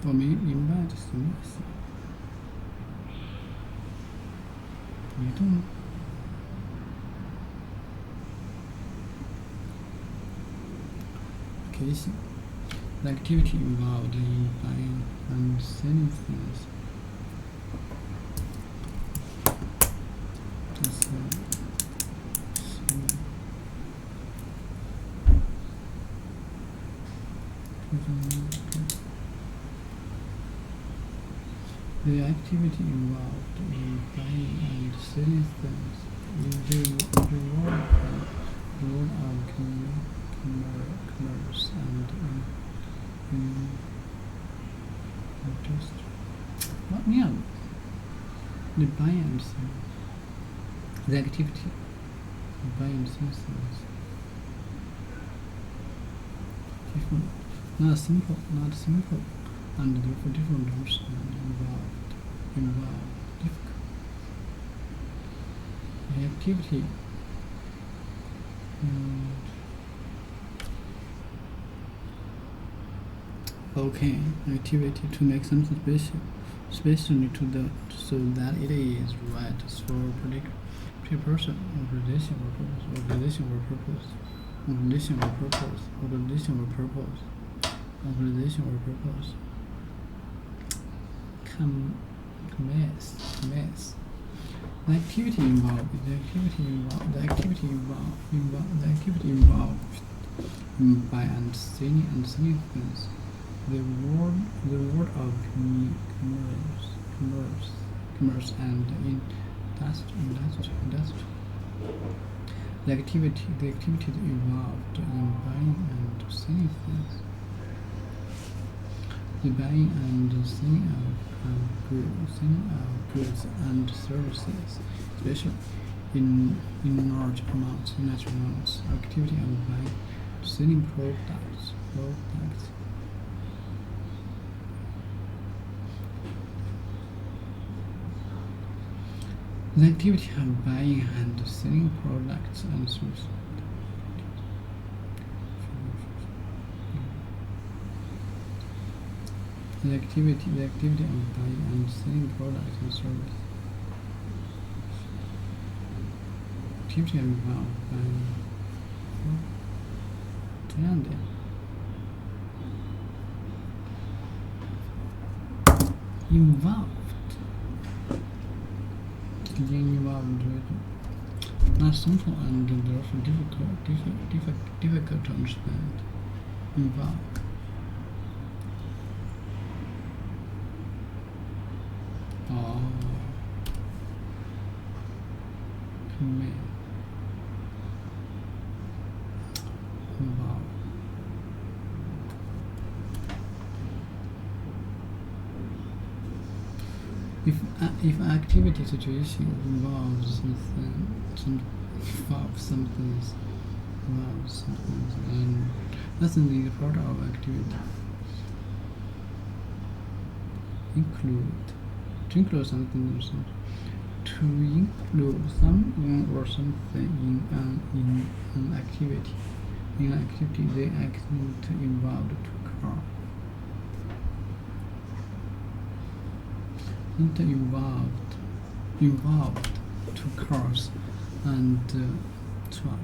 S2: 我没明白这什么意思。移动。Occasion. The activity involved in buying and selling things. The activity involved in buying and selling things in the world of commerce and industry. What mean? The buying and selling. The activity of buying and selling things. Different. Not simple, and therefore different words and involved difficult. The activity activity to make something special, especially so that it is right for a person, organization or purpose. Commence. The activity involved in buy and selling things. The world of commerce and industry. The activity involved in buying and selling things. The buying and selling of goods and services, especially in large amounts. Activity of buying, selling products. The activity of buying and selling products and services. The activity of buying and selling products and services. Activity involved buying. 这样的。Involved. Not simple and therefore difficult to understand. Involved. If activity situation involves something, and that's the part of activity. To include something or something. To include someone or something in an activity. In an activity, the activity involved to occur. Involved to cars and truck.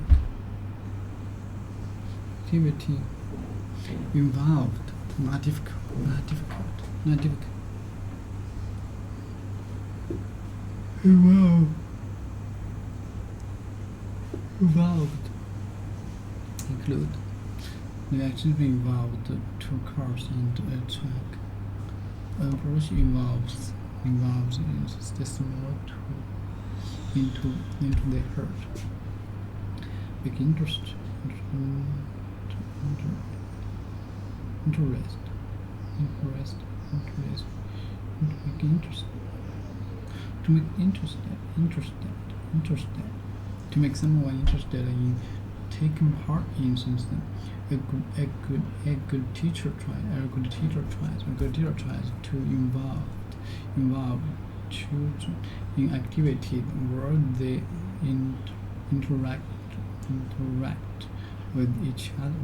S2: Activity involved, not difficult. Involved. Involved include the activity involved 2 cars and a truck. Approach involves is the small into the herd. Big interest. To make interested. To make someone interested in taking part in something. A good teacher tries to involve children in activities where they interact with each other.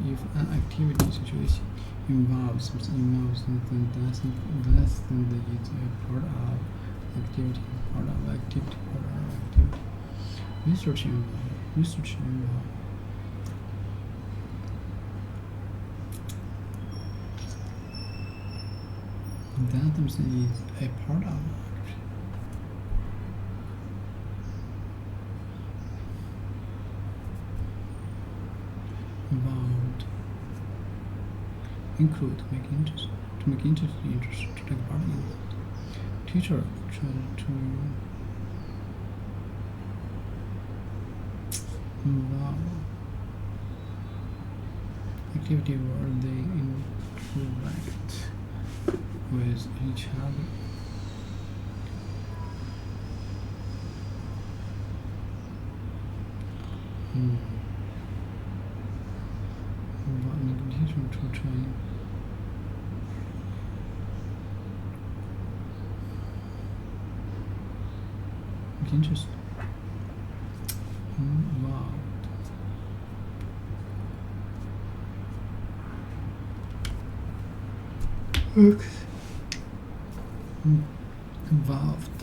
S2: If an activity situation involves something that's a part of activity. Research involved. That something is a part of involved. Include, to make interest, to take part in. Teacher try to involve activity where they interact with each other. Involving the teacher to try interest involved. Involved.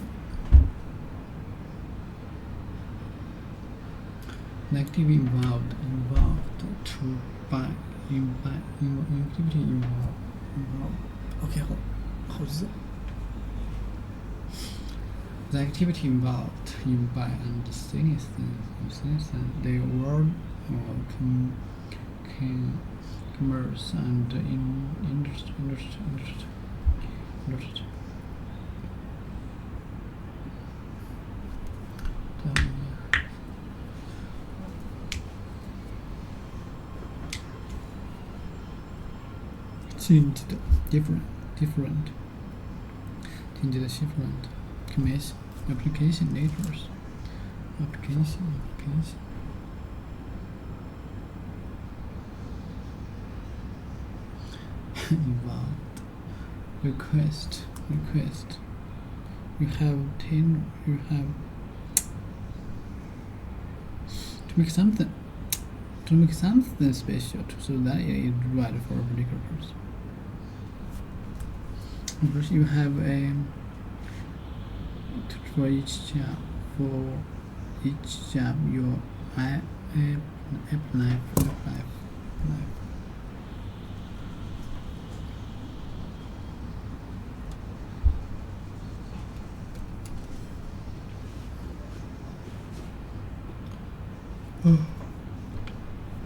S2: An activity involved to buy activity involved. Okay, 好字。The activity involved in buy and selling the world commerce and industry. Changed, different. Changed, different. Commission, application, letters. Application. Involved. Request. You have to make something special so that it is right for a particular person. First, you have for each job your apply.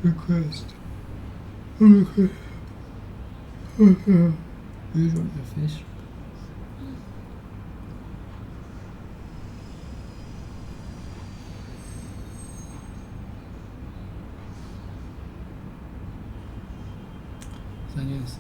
S2: Request. Usual fish. Yes.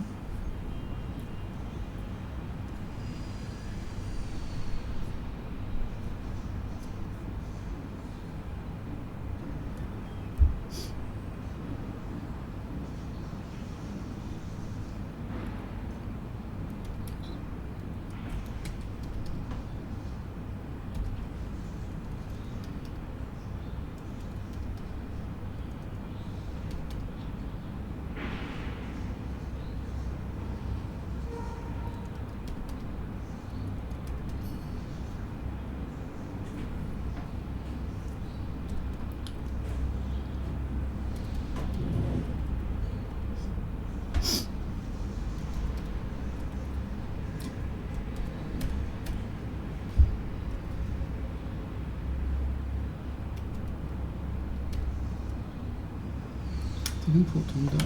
S2: 很普通的。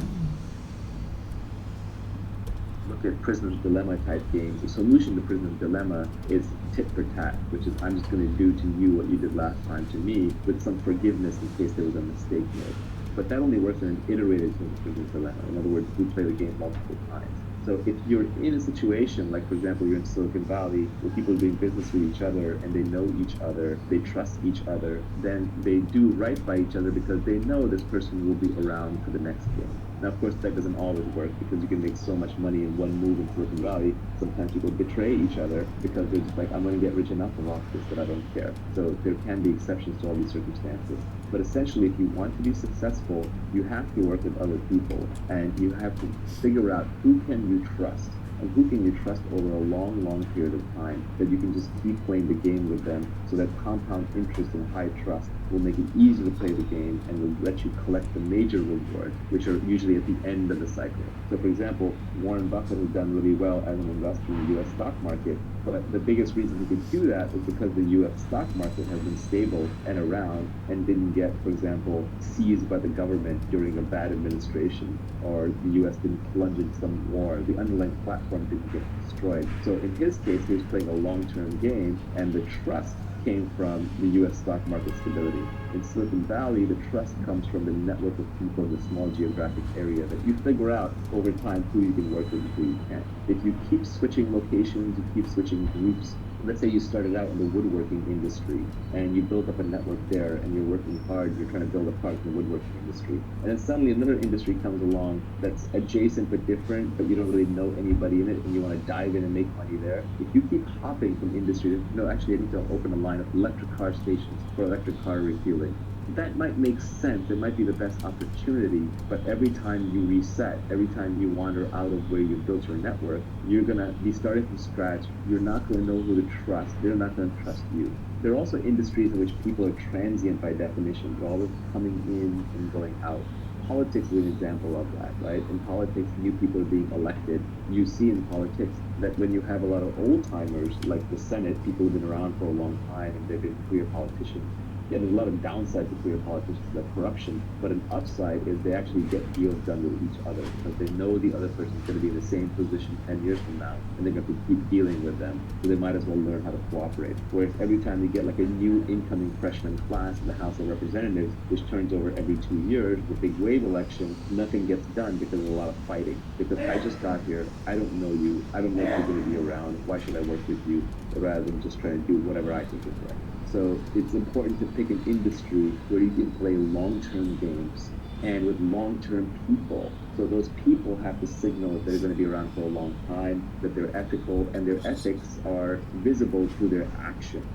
S1: Look at prisoner's dilemma type games. The solution to prisoner's dilemma is tit for tat, which is I'm just going to do to you what you did last time to me with some forgiveness in case there was a mistake made. But that only works in an iterated prisoner's dilemma. In other words, we play the game multiple times. So if you're in a situation, like for example, you're in Silicon Valley, where people are doing business with each other and they know each other, they trust each other, then they do right by each other because they know this person will be around for the next game. Now, of course, that doesn't always work because you can make so much money in one move in Silicon Valley. Sometimes people betray each other because they're just like, I'm going to get rich enough off this that I don't care. So there can be exceptions to all these circumstances. But essentially, if you want to be successful, you have to work with other people and you have to figure out who can you trust and who can you trust over a long, long period of time that you can just keep playing the game with them so that compound interest and high trust will make it easier to play the game and will let you collect the major rewards, which are usually at the end of the cycle. So for example, Warren Buffett has done really well as an investor in the U.S. stock market, but the biggest reason he could do that is because the U.S. stock market has been stable and around and didn't get, for example, seized by the government during a bad administration, or the U.S. didn't plunge into some war. The underlying platform didn't get destroyed. So in his case, he was playing a long-term game, and the trust came from the U.S. stock market stability. In Silicon Valley, the trust comes from the network of people in the small geographic area that you figure out over time who you can work with and who you can't. If you keep switching locations, you keep switching groups. Let's say you started out in the woodworking industry and you build up a network there and you're working hard, you're trying to build a product in the woodworking industry. And then suddenly another industry comes along that's adjacent but different, but you don't really know anybody in it and you want to dive in and make money there. If you keep hopping from industry to, no, actually I need to open a line of electric car stations for electric car refueling. That might make sense. It might be the best opportunity, but every time you reset, every time you wander out of where you've built your network, you're going to be starting from scratch. You're not going to know who to trust. They're not going to trust you. There are also industries in which people are transient by definition. They're always coming in and going out. Politics is an example of that, right? In politics, new people are being elected. You see in politics that when you have a lot of old-timers, like the Senate, people who've been around for a long time and they've been career politicians, yeah, there's a lot of downside to career politicians, like corruption, but an upside is they actually get deals done with each other because they know the other person's going to be in the same position 10 years from now, and they're going to keep dealing with them, so they might as well learn how to cooperate. Whereas every time you get like a new incoming freshman class in the House of Representatives, which turns over every 2 years, the big wave election, nothing gets done because there's a lot of fighting. Because I just got here, I don't know you, I don't know if you're going to be around, why should I work with you, rather than just trying to do whatever I think is right. So it's important to pick an industry where you can play long-term games and with long-term people. So those people have to signal that they're going to be around for a long time, that they're ethical, and their ethics are visible through their action.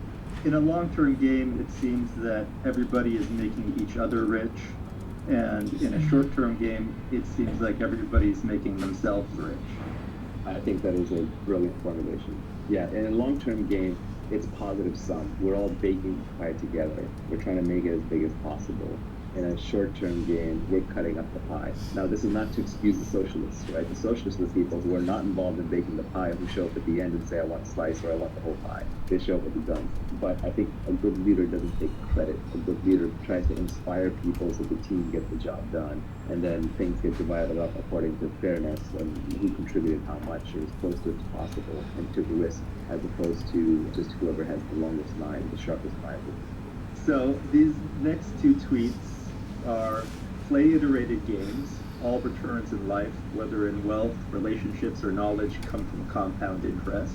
S3: In a long-term game, it seems that everybody is making each other rich. And in a short-term game, it seems like everybody's making themselves rich.
S1: I think that is a brilliant formulation. Yeah, in a long-term game, it's positive sum. We're all baking the pie together. We're trying to make it as big as possible. In a short-term game, we're cutting up the pie. Now, this is not to excuse the socialists, right? The socialists are the people who are not involved in baking the pie, who show up at the end and say, I want a slice or I want the whole pie. They show up with the guns. But I think a good leader doesn't take credit. A good leader tries to inspire people so the team gets the job done. And then things get divided up according to fairness and who contributed how much or as close to it as possible and took risk, as opposed to just whoever has the longest mind, the sharpest mind.
S3: So these next two tweets are play iterated games. All returns in life, whether in wealth, relationships, or knowledge, come from compound interest.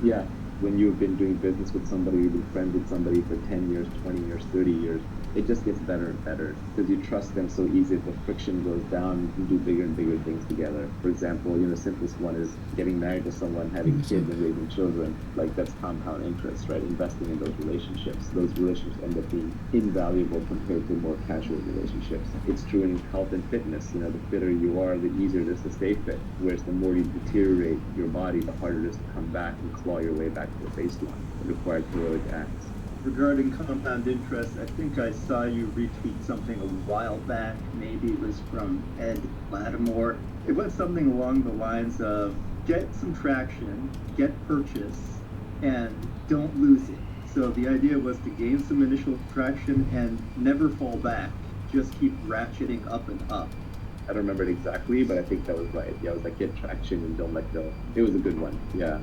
S1: Yeah, when you've been doing business with somebody, you've been friends with somebody for 10 years, 20 years, 30 years, it just gets better and better because you trust them so easy that the friction goes down. You can do bigger and bigger things together. For example, the simplest one is getting married to someone, having kids and raising children. Like, that's compound interest, right? Investing in those relationships. Those relationships end up being invaluable compared to more casual relationships. It's true in health and fitness. The fitter you are, the easier it is to stay fit. Whereas the more you deteriorate your body, the harder it is to come back and claw your way back to the baseline. It requires heroic acts.
S3: Regarding compound interest, I think I saw you retweet something a while back. Maybe it was from Ed Lattimore. It was something along the lines of get some traction, get purchase, and don't lose it. So the idea was to gain some initial traction and never fall back. Just keep ratcheting up and up.
S1: I don't remember it exactly, but I think that was right. Yeah, it was like get traction and don't let go. It was a good one. Yeah.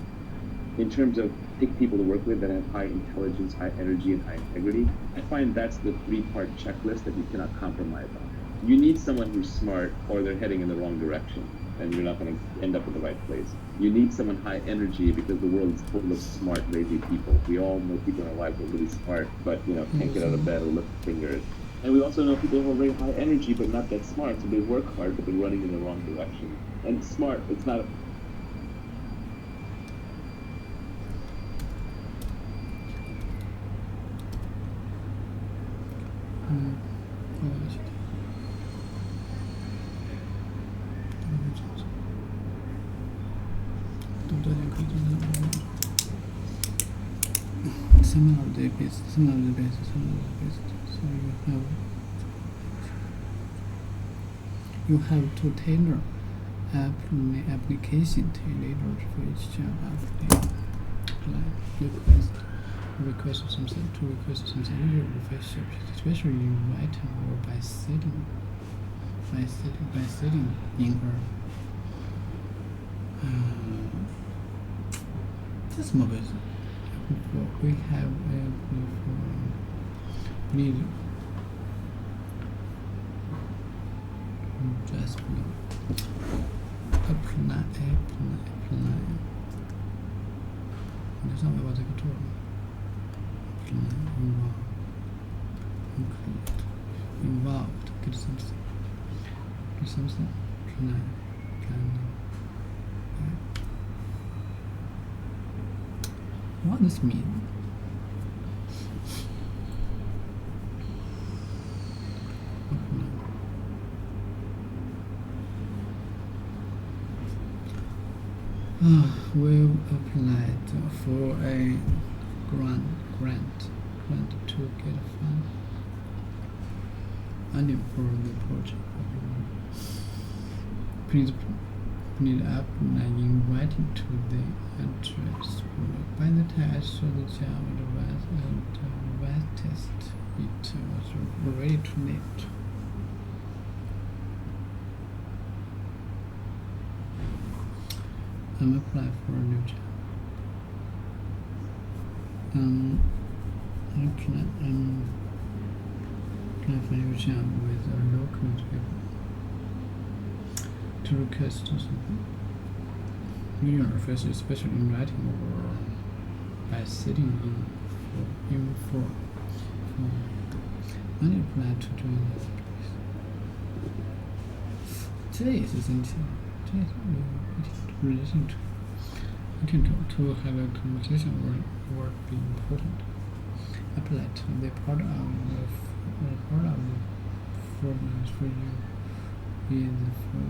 S1: In terms of pick people to work with that have high intelligence, high energy, and high integrity, I find that's the 3-part checklist that you cannot compromise on. You need someone who's smart, or they're heading in the wrong direction, and you're not going to end up in the right place. You need someone high energy because the world is full of smart, lazy people. We all know people in our lives who are really smart, but can't get out of bed or lift fingers. And we also know people who are very high energy but not that smart, so they work hard but they're running in the wrong direction. And smart, it's not.
S2: Some of the best. So you have to tailor application tailored for each job after request something usually refresh, especially in writing or by sitting in her. That's more better. We have need just apply. 你上面把这个做了。Involved. Get something. Plan. What does this mean? We applied for a grant to get fund funding for the project. Please apply in writing to the address. By the time I saw the job test, it was already too late. I'm applying for a new job. I'm applying for a new job with a local people to request something. Reading or refreshing, especially in writing or by sitting in for. I apply to join this place. Today is essential. Today is relation to. To have a conversation would be important. Apply to the part of the formula for you is for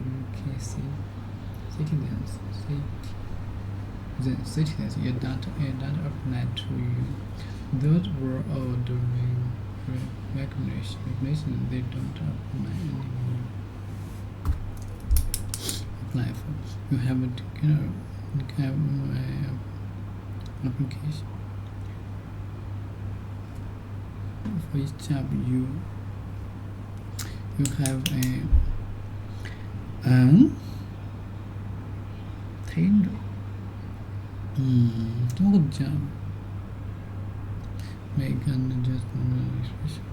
S2: UKC citizens. The citizens you don't apply to you. Those were all doing recognition. They don't apply anymore. Apply for. You have an application for each job. You have tender. 这么个讲 make an adjustment expression.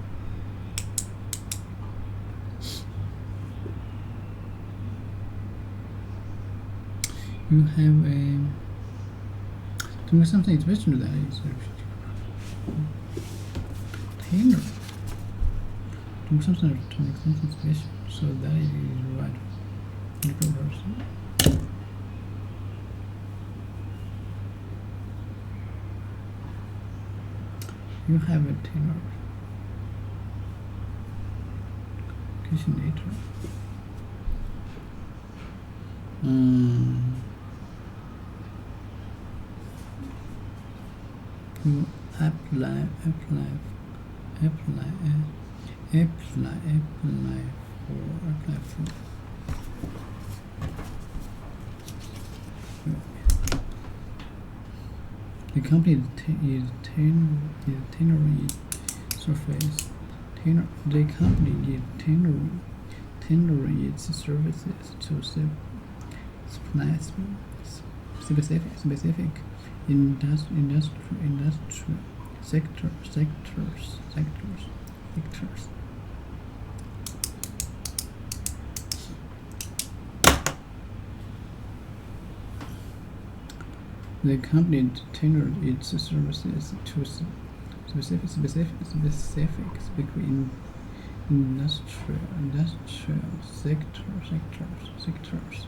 S2: You have to make something special to that is tailor. To make something special, so that is right. You have a tailor. Later. You apply for. The company is tailoring surface. The company is tailoring its services to supply specific industrial sectors. The company tailored its services to specific industrial sectors.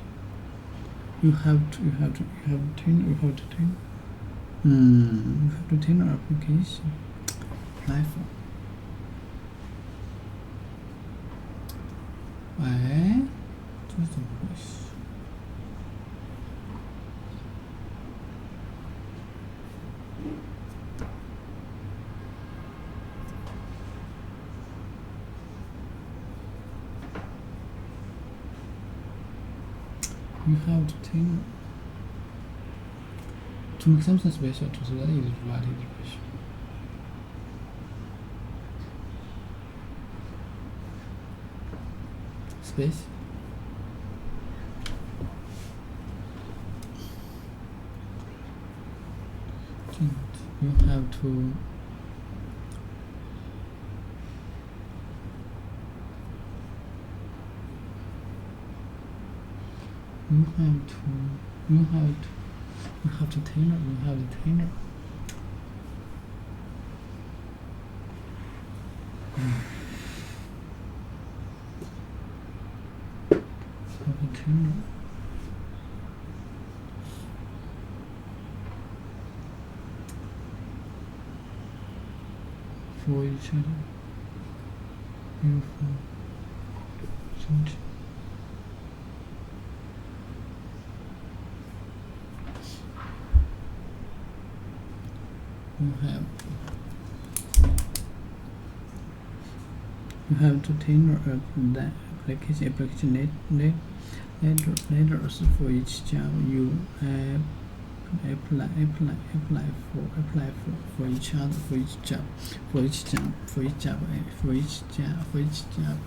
S2: You have to tailor application platform. 哎，这是怎么回事？You have to tailor to make something special to that is what is special. Space. You have to tailor. For each other. Beautiful. Something. You have to tailor the application letters for each job you apply for each job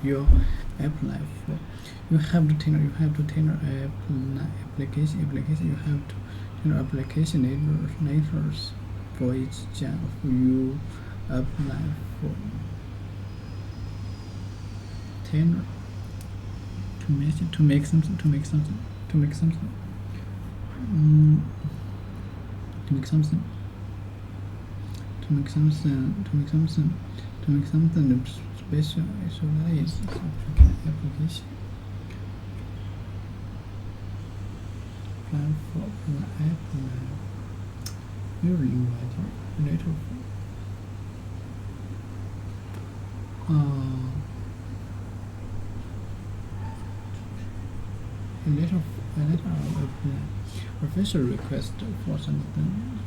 S2: you apply for. You have to tailor application. You have to tailor application letters for each job you apply for. Tailor to make something. Special. So that is application. Plan for apply. Very later. A letter of official request for something.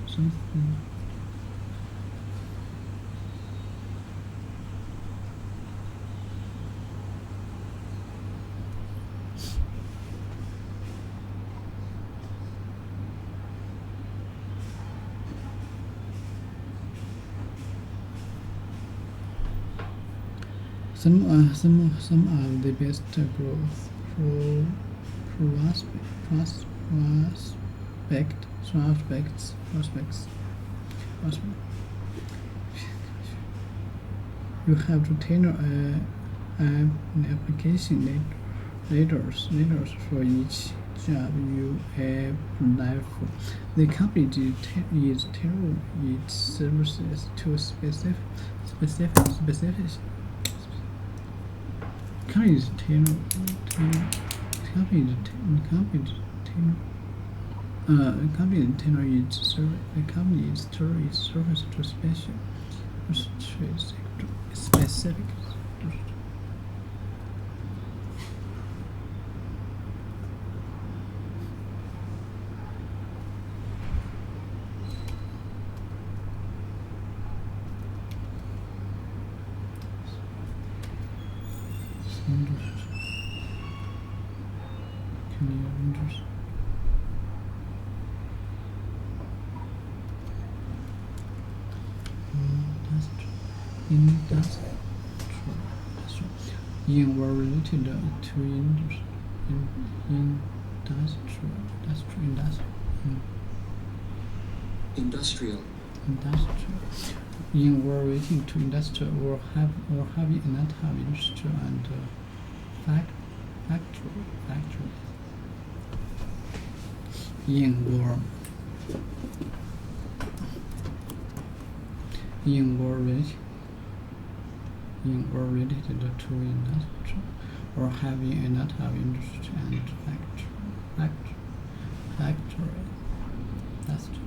S2: Some are the best growth prospects. You have to tailor an application letters for each job you apply for. The company is tailoring its services to specific. Company is tailoring its service to specific. were related to
S5: Industrial.
S2: In were relating to industrial or having and not have industrial and factory. In were related to industrial or having and not have industry and factory. That's true.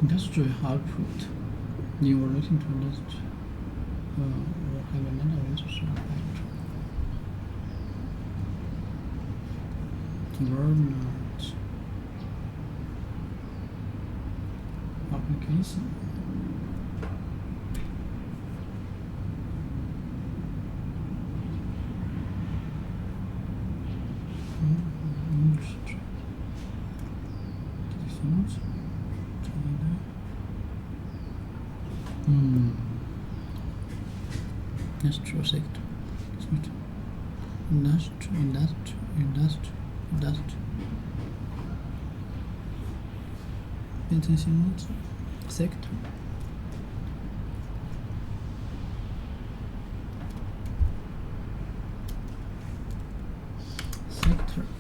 S2: Industrial output in relation to industry or have another industrial factory. Verb knowledge. Application. Industry. Industrial sector. Industry. 变成形容词 sector.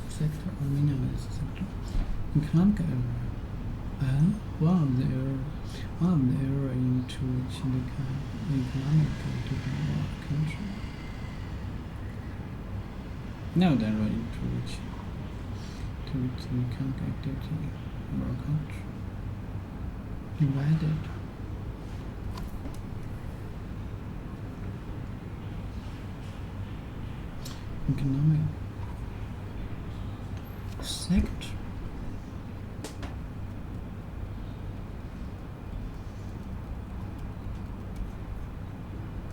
S2: Sector or meaning is sector. Economic area. One of the area into which the economic activity of a country. Now the area into which the economic activity of a country. Divided. Economic sector.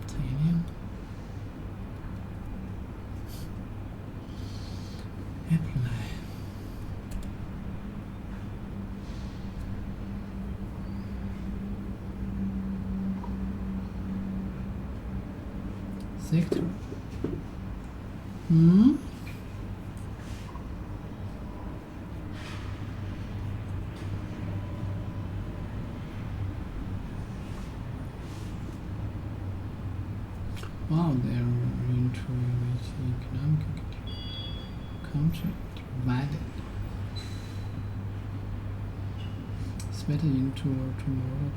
S2: Titanium. Apply. Sector. Wow, they are into which economic country divided. Split into or tomorrow.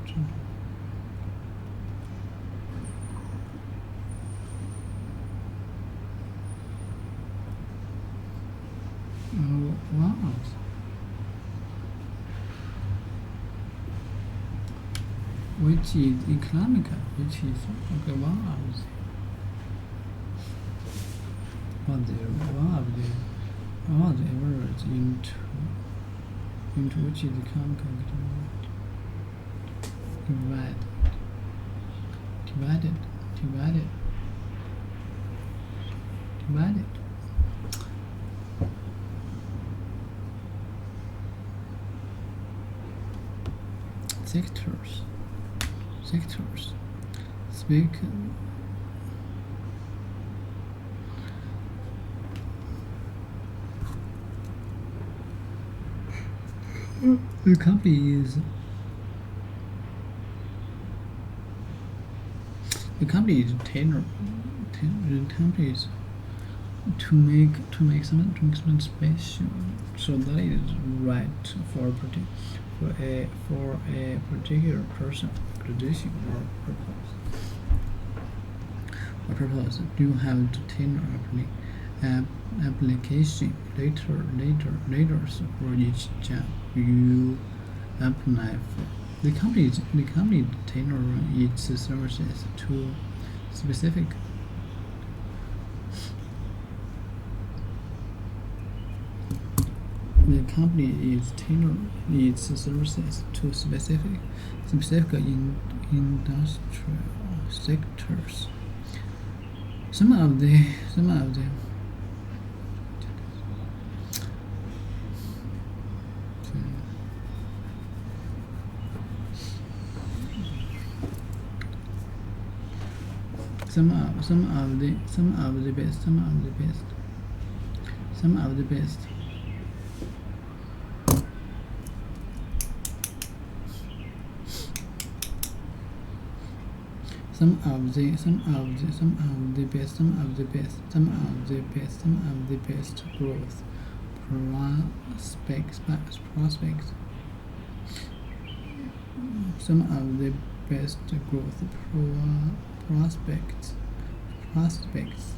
S2: Wow. Which is economical, which is okay. One of the areas into which is economical divided. Sectors. Speak. The company is tailor. The company is to make something special, so that is right for a particular person, condition or purpose. You have to tailor application later for each job you apply for. The company tailor its services to specific. The company is tailoring its services to specific industrial sectors. Some of the Some of the best. Some of the best. Some of the best. Some of the best. Some of the best. Some of the best. Some of the best. Some of the best growth prospects. Some of the best growth prospects. Prospects.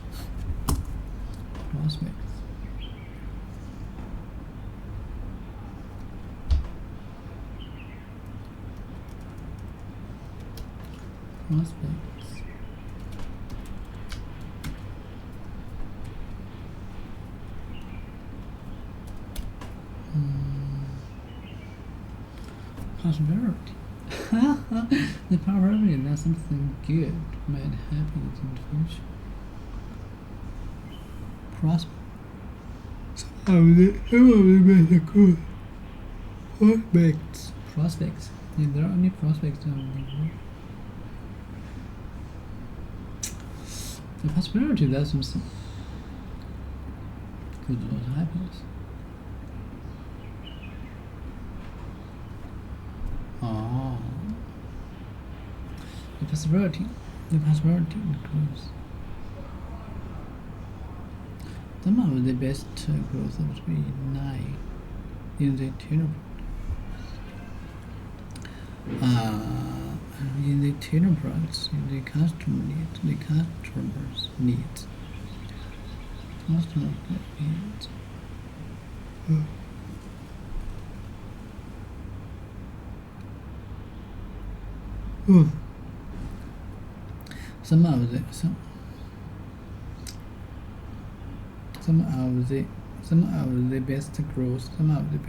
S2: Possibility. The probability that something good might happen in the future. Prospects. If there are any prospects on the world. The possibility that something good will happen. Oh. The possibility includes some of the best growth would be 9 in the tenor products, in the customer's needs. Some of the best growth, some of the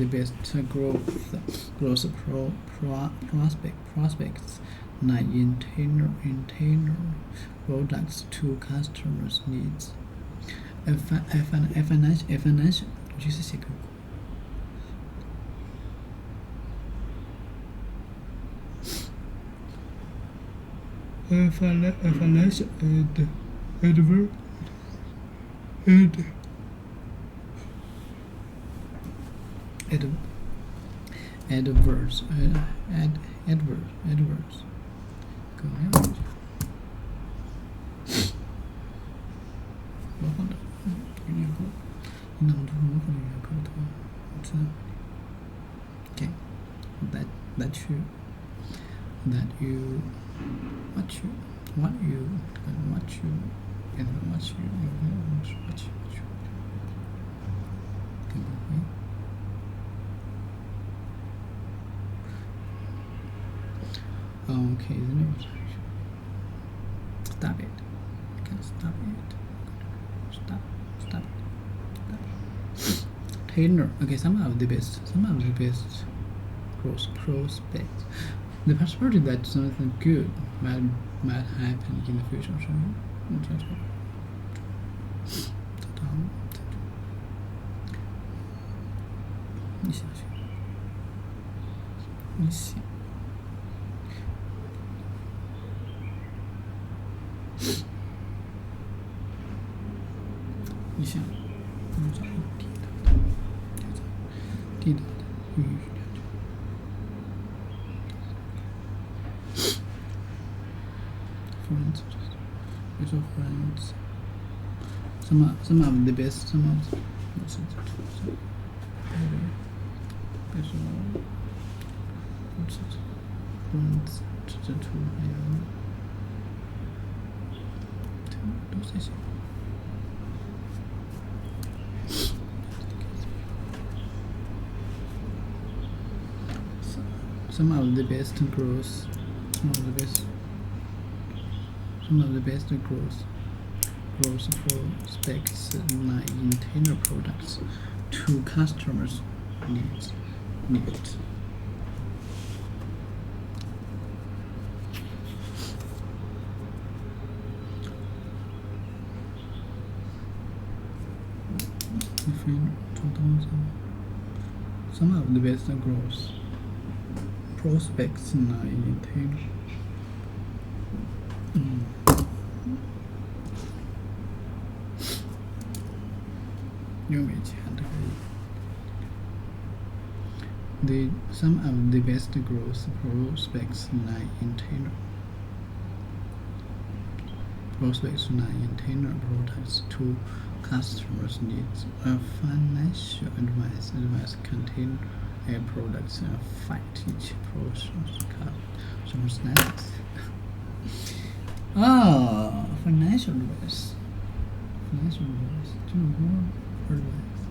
S2: best growth prospects 9 in tenor products to customers' needs. A financial 这是写个financial adverse 各样模仿的语言沟你能做模仿语言沟通我知道 okay that you and what you okay then stop it. Okay, stop it. Tenor. Okay, some of the best growth prospects. The possibility that something good might happen in the future. Friends. Some of the best. Some of the Friends. Some of the best growth. Some of the best growth prospects 9 in tenor products to customers' needs. Some of the best growth prospects 呢 intend 用以前的可以 some of the best growth prospects lie in China. Prospects lie in China products to customers' needs. A financial advice contain a products fight each customer's needs. Financial advice. Financial advice. 这种多 advice.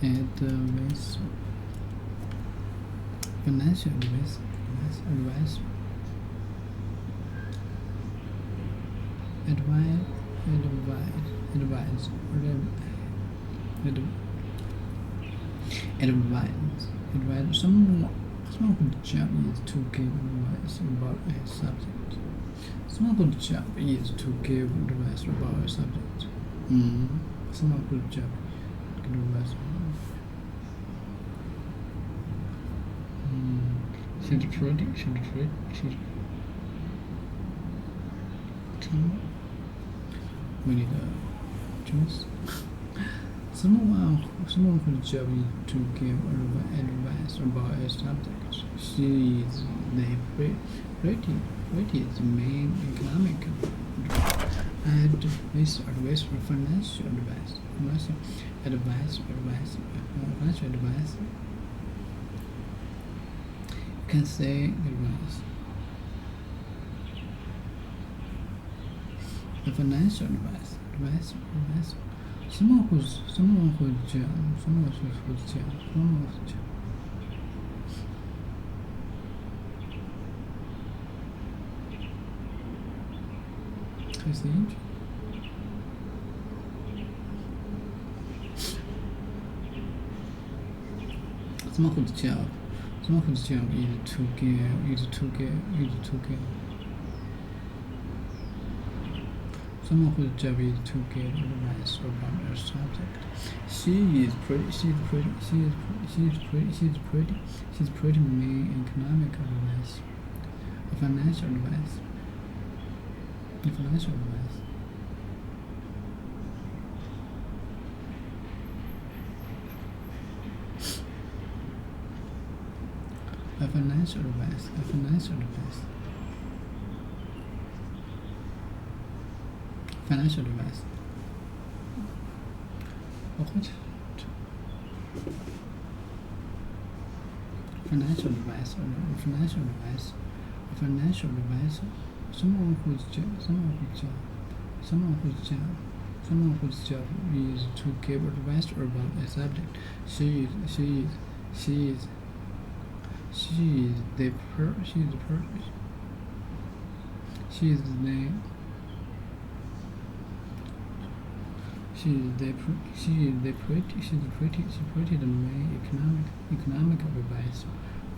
S2: Advice. Financial advice. Advice. Someone whose job is to give advice about a subject. Someone whose job is to give advice about a subject. Someone whose job to give advice. She's pretty. We need a choice. Someone whose job is to give advice about a subject. She is the prettiest main economic advice for financial advice. Financial advice. You can say advice. The financial advice. Someone whose job. Is the engine. Someone whose job is to give. Someone whose job is to give advice about a subject. She's pretty main economic advice. Financial advice. A financial advice. Financial advice. What? Financial advice. Someone whose job is to give advice about a subject. She is the pretty. The main economic advice. A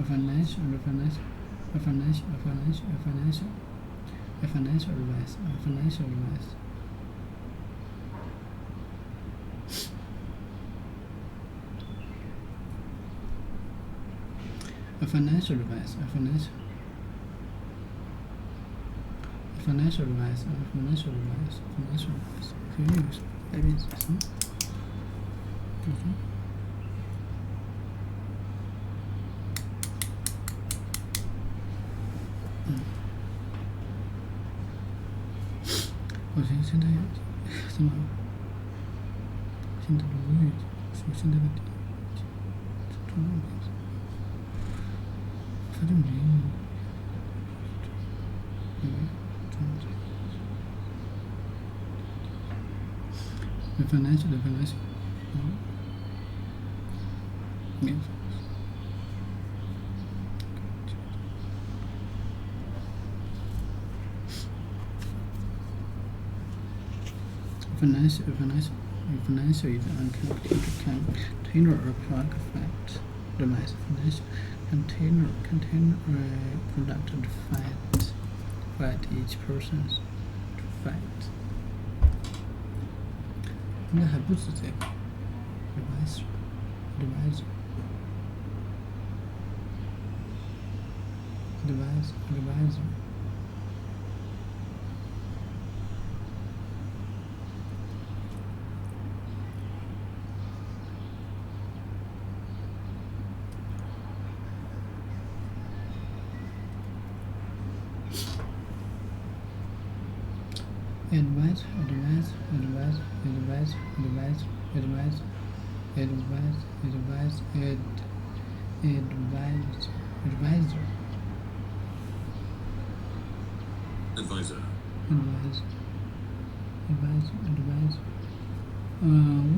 S2: financial advice. Can you use evidence?我现在什么？现在的母语是现在的中文名字，反正没有。The financial. Yes. Financial is a container or product. Device. Financial container product to fight each person's to fight. 应该还不止这个 advice advisor, advisor. Advise,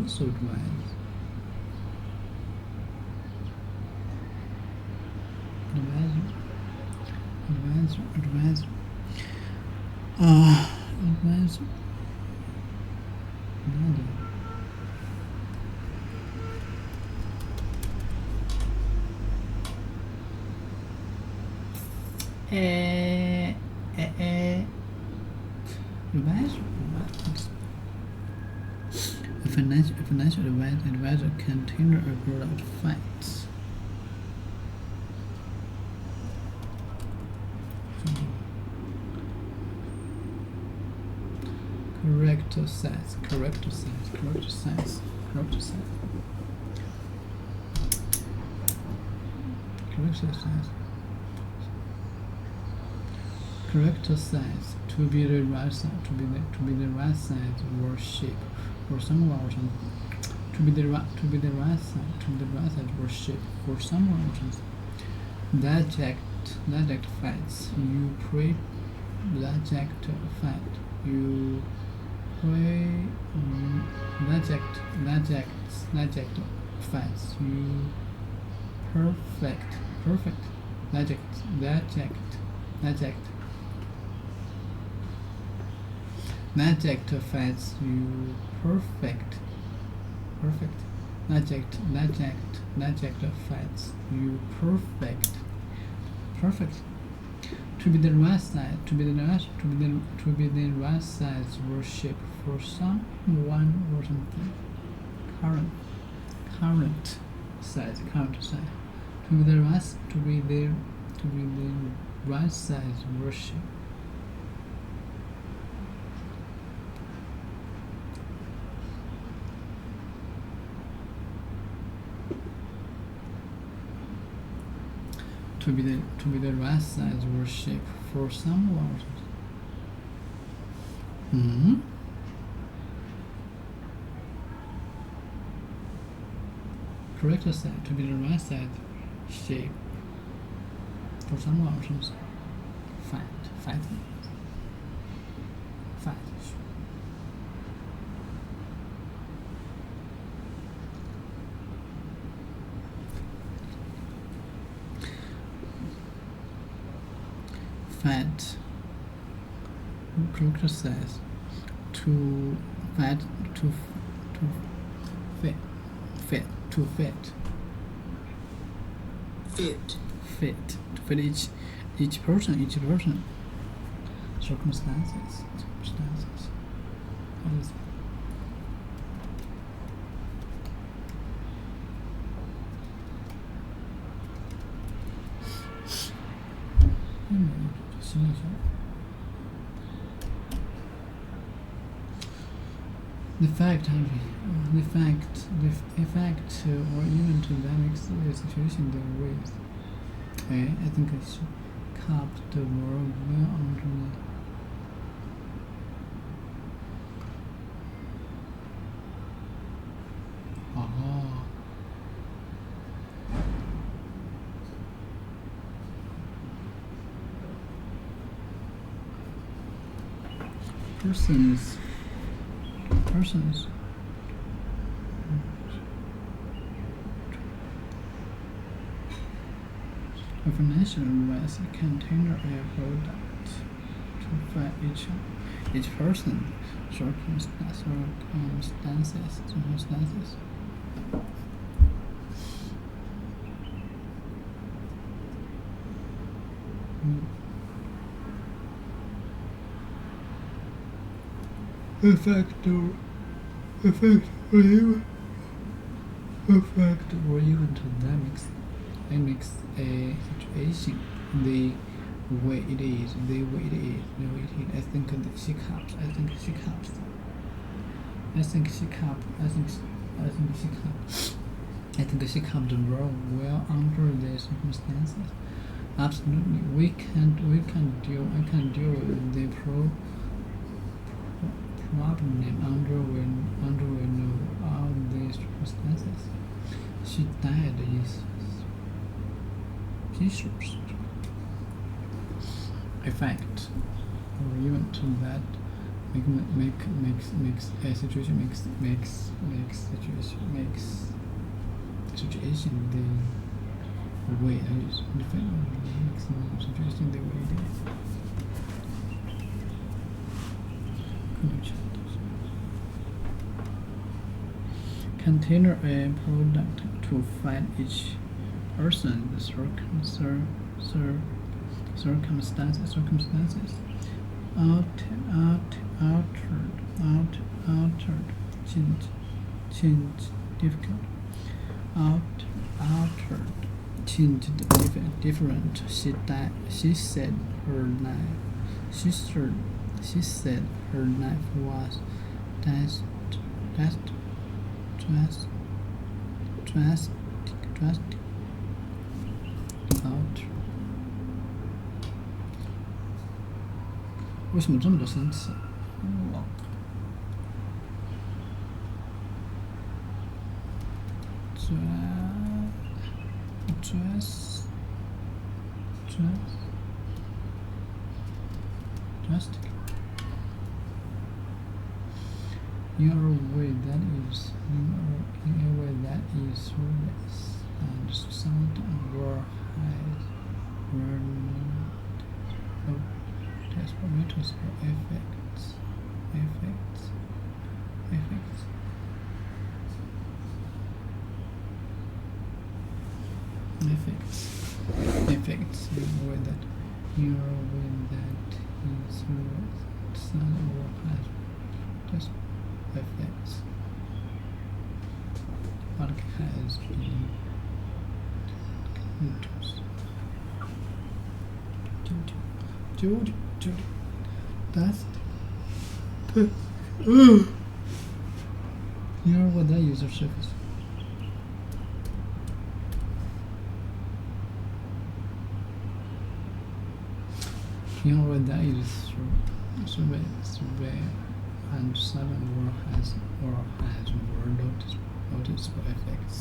S2: what's advise? Advisor. Advisor. Advisor. A financial advisor can tender a product facts. Correct size. Correct size. To be the right size. To be the right size or shape for someone or something. To be the right size or shape for someone or something. That jacket fits you. That jacket fits you. That jacket fits you perfect. That jacket fits you perfect. That jacket fits you perfect. To be the right size. To be the right size or shape for someone or something. Current size. To be the right size or shape. To be the right size or shape for someone. Correct size. To be the right size, shape for someone or something. Fat. Correct size. To fit each person. Circumstances. How is it? The fact or even to that makes the situation they're with. I think I should cap the world well under me. Persons. A financial advisor can tailor a product to fit each person circumstances. Effect perfect or even dynamics. It makes a situation the way it is, the way it is, the way it is. I think that she comes. I think she comes. I think she comes. I think she comes. I think she comes well under the circumstances. Absolutely, we can deal. I can deal with the problem under we know all the circumstances. She died is Jesus. Effect, or even to that, makes a situation situation the way it is. Makes the situation the way it is. Container a product to fit each person's circumstances. Altered, change, difficult. Altered, changed, different. She said her life. She said her life was drastic. 为什么这么多生词？drastic. In a way that is serious and sound or has no transformators or effects. Effects in a way that is sound or has just effects. What has been Judy, that's here with the user service. Here with the user survey and 7 has more noticeable effects.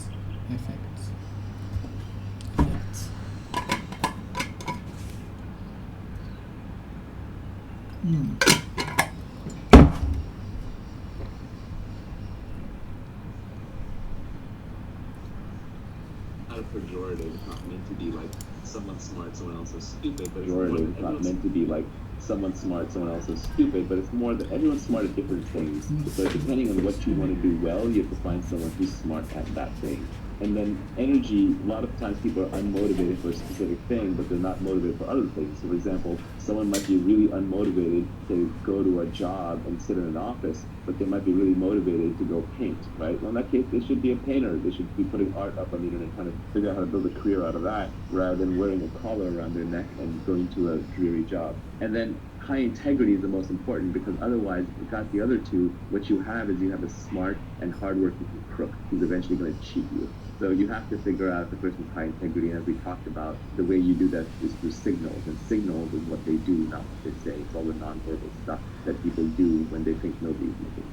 S4: Not a pejorative, it's not meant to be like someone smart, someone else is stupid, but it's
S1: Pejorative, it's not meant to be like someone smart, someone else is stupid, but it's more that everyone's smart at different things. So depending on what you want to do well, you have to find someone who's smart at that thing. And then energy, a lot of times people are unmotivated for a specific thing, but they're not motivated for other things. So for example, someone might be really unmotivated to go to a job and sit in an office, but they might be really motivated to go paint, right? Well, in that case, they should be a painter. They should be putting art up on the internet, trying to figure out how to build a career out of that, rather than wearing a collar around their neck and going to a dreary job. And then high integrity is the most important, because otherwise, if you got the other two, what you have is you have a smart and hardworking crook who's eventually going to cheat you. So you have to figure out if the person's high integrity, and as we talked about, the way you do that is through signals, and signals is what they do, not what they say. It's all the nonverbal stuff that people do when they think nobody's looking.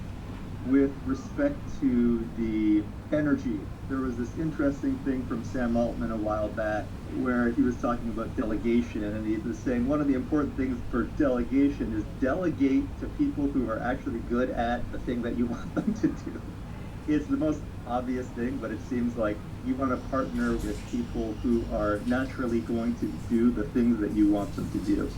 S3: With respect to the energy, there was this interesting thing from Sam Altman a while back where he was talking about delegation, and he was saying one of the important things for delegation is delegate to people who are actually good at the thing that you want them to do. It's the most obvious thing, but it seems like you want to partner with people who are naturally going to do the things that you want them to do.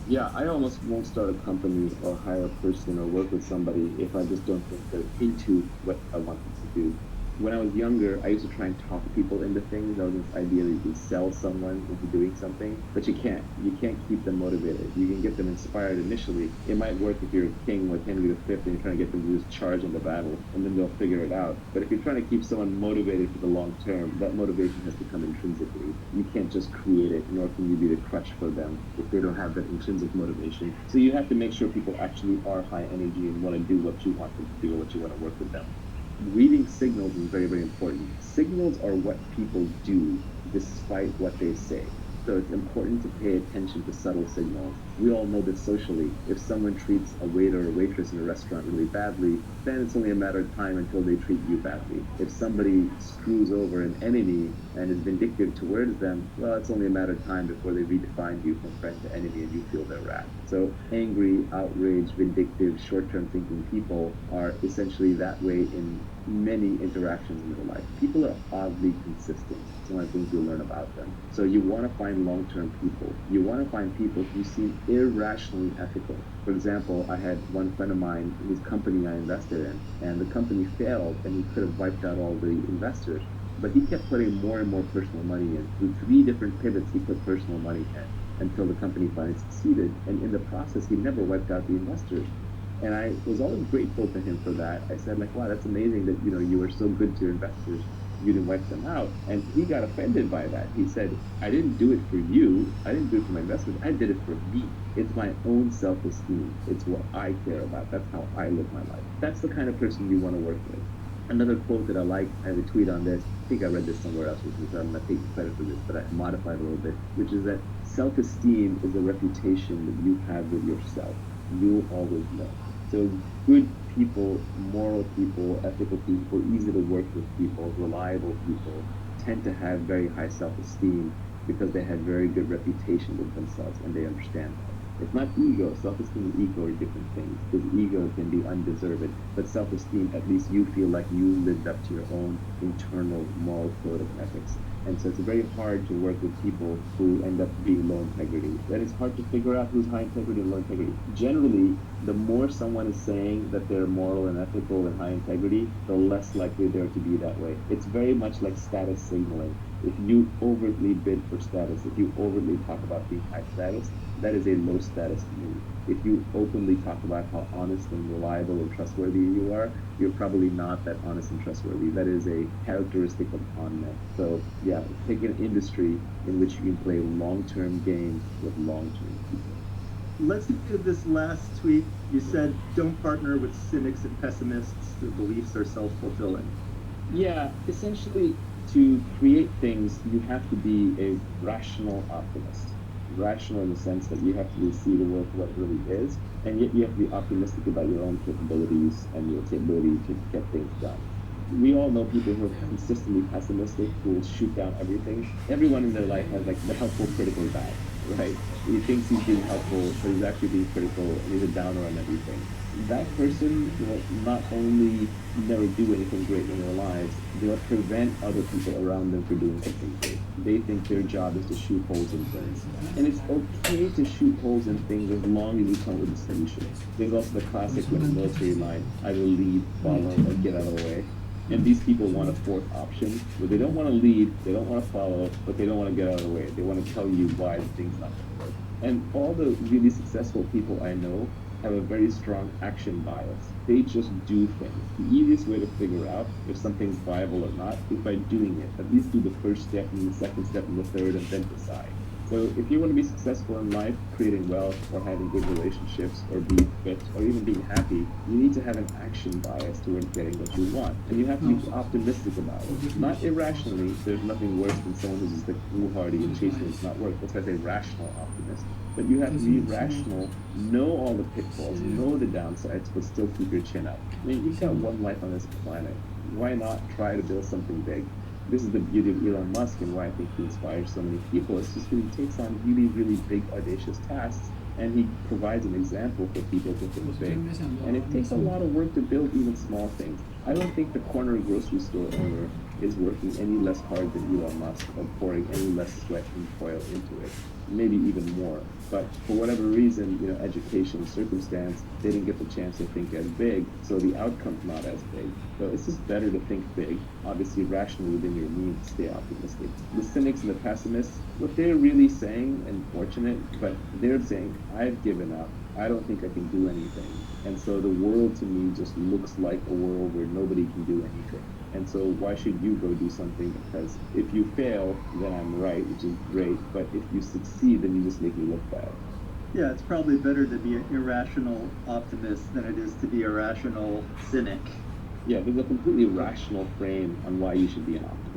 S1: Yeah, I almost won't start a company or hire a person or work with somebody if I just don't think they're into what I want them to do. when I was younger, I used to try and talk people into things. That was this idea that you can sell someone into doing something, but you can't. You can't keep them motivated. You can get them inspired initially. It might work if you're a king like Henry V and you're trying to get them to just charge into battle, and then they'll figure it out. But if you're trying to keep someone motivated for the long term, that motivation has to come intrinsically. You can't just create it, nor can you be the crutch for them if they don't have that intrinsic motivation. So you have to make sure people actually are high energy and want to do what you want them to do, what you want to work with them. Reading signals is very, very important. Signals are what people do despite what they say. So it's important to pay attention to subtle signals. We all know this socially. If someone treats a waiter or waitress in a restaurant really badly, then it's only a matter of time until they treat you badly. If somebody screws over an enemy and is vindictive towards them, well, it's only a matter of time before they redefine you from friend to enemy and you feel their wrath. So angry, outraged, vindictive, short-term thinking people are essentially that way in many interactions in their life. People are oddly consistent. It's one of the things you learn about them. So you want to find long-term people. You want to find people who seem irrationally ethical. For example, I had one friend of mine whose company I invested in, and the company failed, and he could have wiped out all the investors. But he kept putting more and more personal money in. Through 3 different pivots, he put personal money in until the company finally succeeded. And in the process, he never wiped out the investors. And I was always grateful to him for that. I said, like, wow, that's amazing that, you were so good to your investors. You didn't wipe them out. And he got offended by that. He said, I didn't do it for you. I didn't do it for my investors. I did it for me. It's my own self-esteem. It's what I care about. That's how I live my life. That's the kind of person you want to work with. Another quote that I like, I have a tweet on this. I think I read this somewhere else, so I'm not taking credit for this, but I modified a little bit, which is that self-esteem is a reputation that you have with yourself. You'll always know. So good people, moral people, ethical people, easy to work with people, reliable people tend to have very high self-esteem because they have very good reputation with themselves and they understand that. It's not ego. Self-esteem and ego are different things because ego can be undeserved, but self-esteem, at least you feel like you lived up to your own internal moral code of ethics. And so it's very hard to work with people who end up being low integrity. Then it's hard to figure out who's high integrity and low integrity. Generally, the more someone is saying that they're moral and ethical and high integrity, the less likely they're to be that way. It's very much like status signaling. If you overtly bid for status, if you overtly talk about being high status, that is a low status move. If you openly talk about how honest and reliable and trustworthy you are, you're probably not that honest and trustworthy. That is a characteristic of con men. So yeah, take an industry in which you can play long-term games with long-term people.
S3: Let's do this last tweet. You said, don't partner with cynics and pessimists. Their beliefs are self-fulfilling.
S1: Yeah, essentially, to create things, you have to be a rational optimist. Rational in the sense that you have to see the world for what it really is, and yet you have to be optimistic about your own capabilities and your ability to get things done. We all know people who are consistently pessimistic, who will shoot down everything. Everyone in their life has like the helpful critical guy, right? He thinks he's being helpful, but he's actually being critical, and he's a downer on everything. That person will not only never do anything great in their lives, they'll prevent other people around them from doing something great. They think their job is to shoot holes in things. And it's okay to shoot holes in things as long as you come with a solution. There's also the classic military line, either lead, follow, or get out of the way. And these people want a fourth option where they don't want to lead, they don't want to follow, but they don't want to get out of the way. They want to tell you why the thing's not going to work. And all the really successful people I know have a very strong action bias. They just do things. The easiest way to figure out if something's viable or not is by doing it. At least do the first step and the second step and the third and then decide. So if you want to be successful in life, creating wealth or having good relationships or being fit or even being happy, you need to have an action bias towards getting what you want. And you have to be optimistic about it. Not irrationally. There's nothing worse than someone who's just like foolhardy and chasing what's not work. That's why I say rational optimist. But you have to be rational, know all the pitfalls, know the downsides, but still keep your chin up. I mean, you've got one life on this planet. Why not try to build something big? This is the beauty of Elon Musk and why I think he inspires so many people. It's just that he takes on really, really big, audacious tasks, and he provides an example for people to think big. And it takes a lot of work to build even small things. I don't think the corner grocery store owner is working any less hard than Elon Musk or pouring any less sweat and toil into it. Maybe even more. But for whatever reason, education, circumstance, they didn't get the chance to think as big, so the outcome's not as big. So it's just better to think big, obviously rationally within your means, stay optimistic. The cynics and the pessimists, what they're really saying, and fortunate, but they're saying, I've given up. I don't think I can do anything. And so the world to me just looks like a world where nobody can do anything. And so why should you go do something? Because if you fail, then I'm right, which is great. But if you succeed, then you just make me look bad.
S3: Yeah, it's probably better to be an irrational optimist than it is to be a rational cynic.
S1: Yeah, there's a completely rational frame on why you should be an optimist.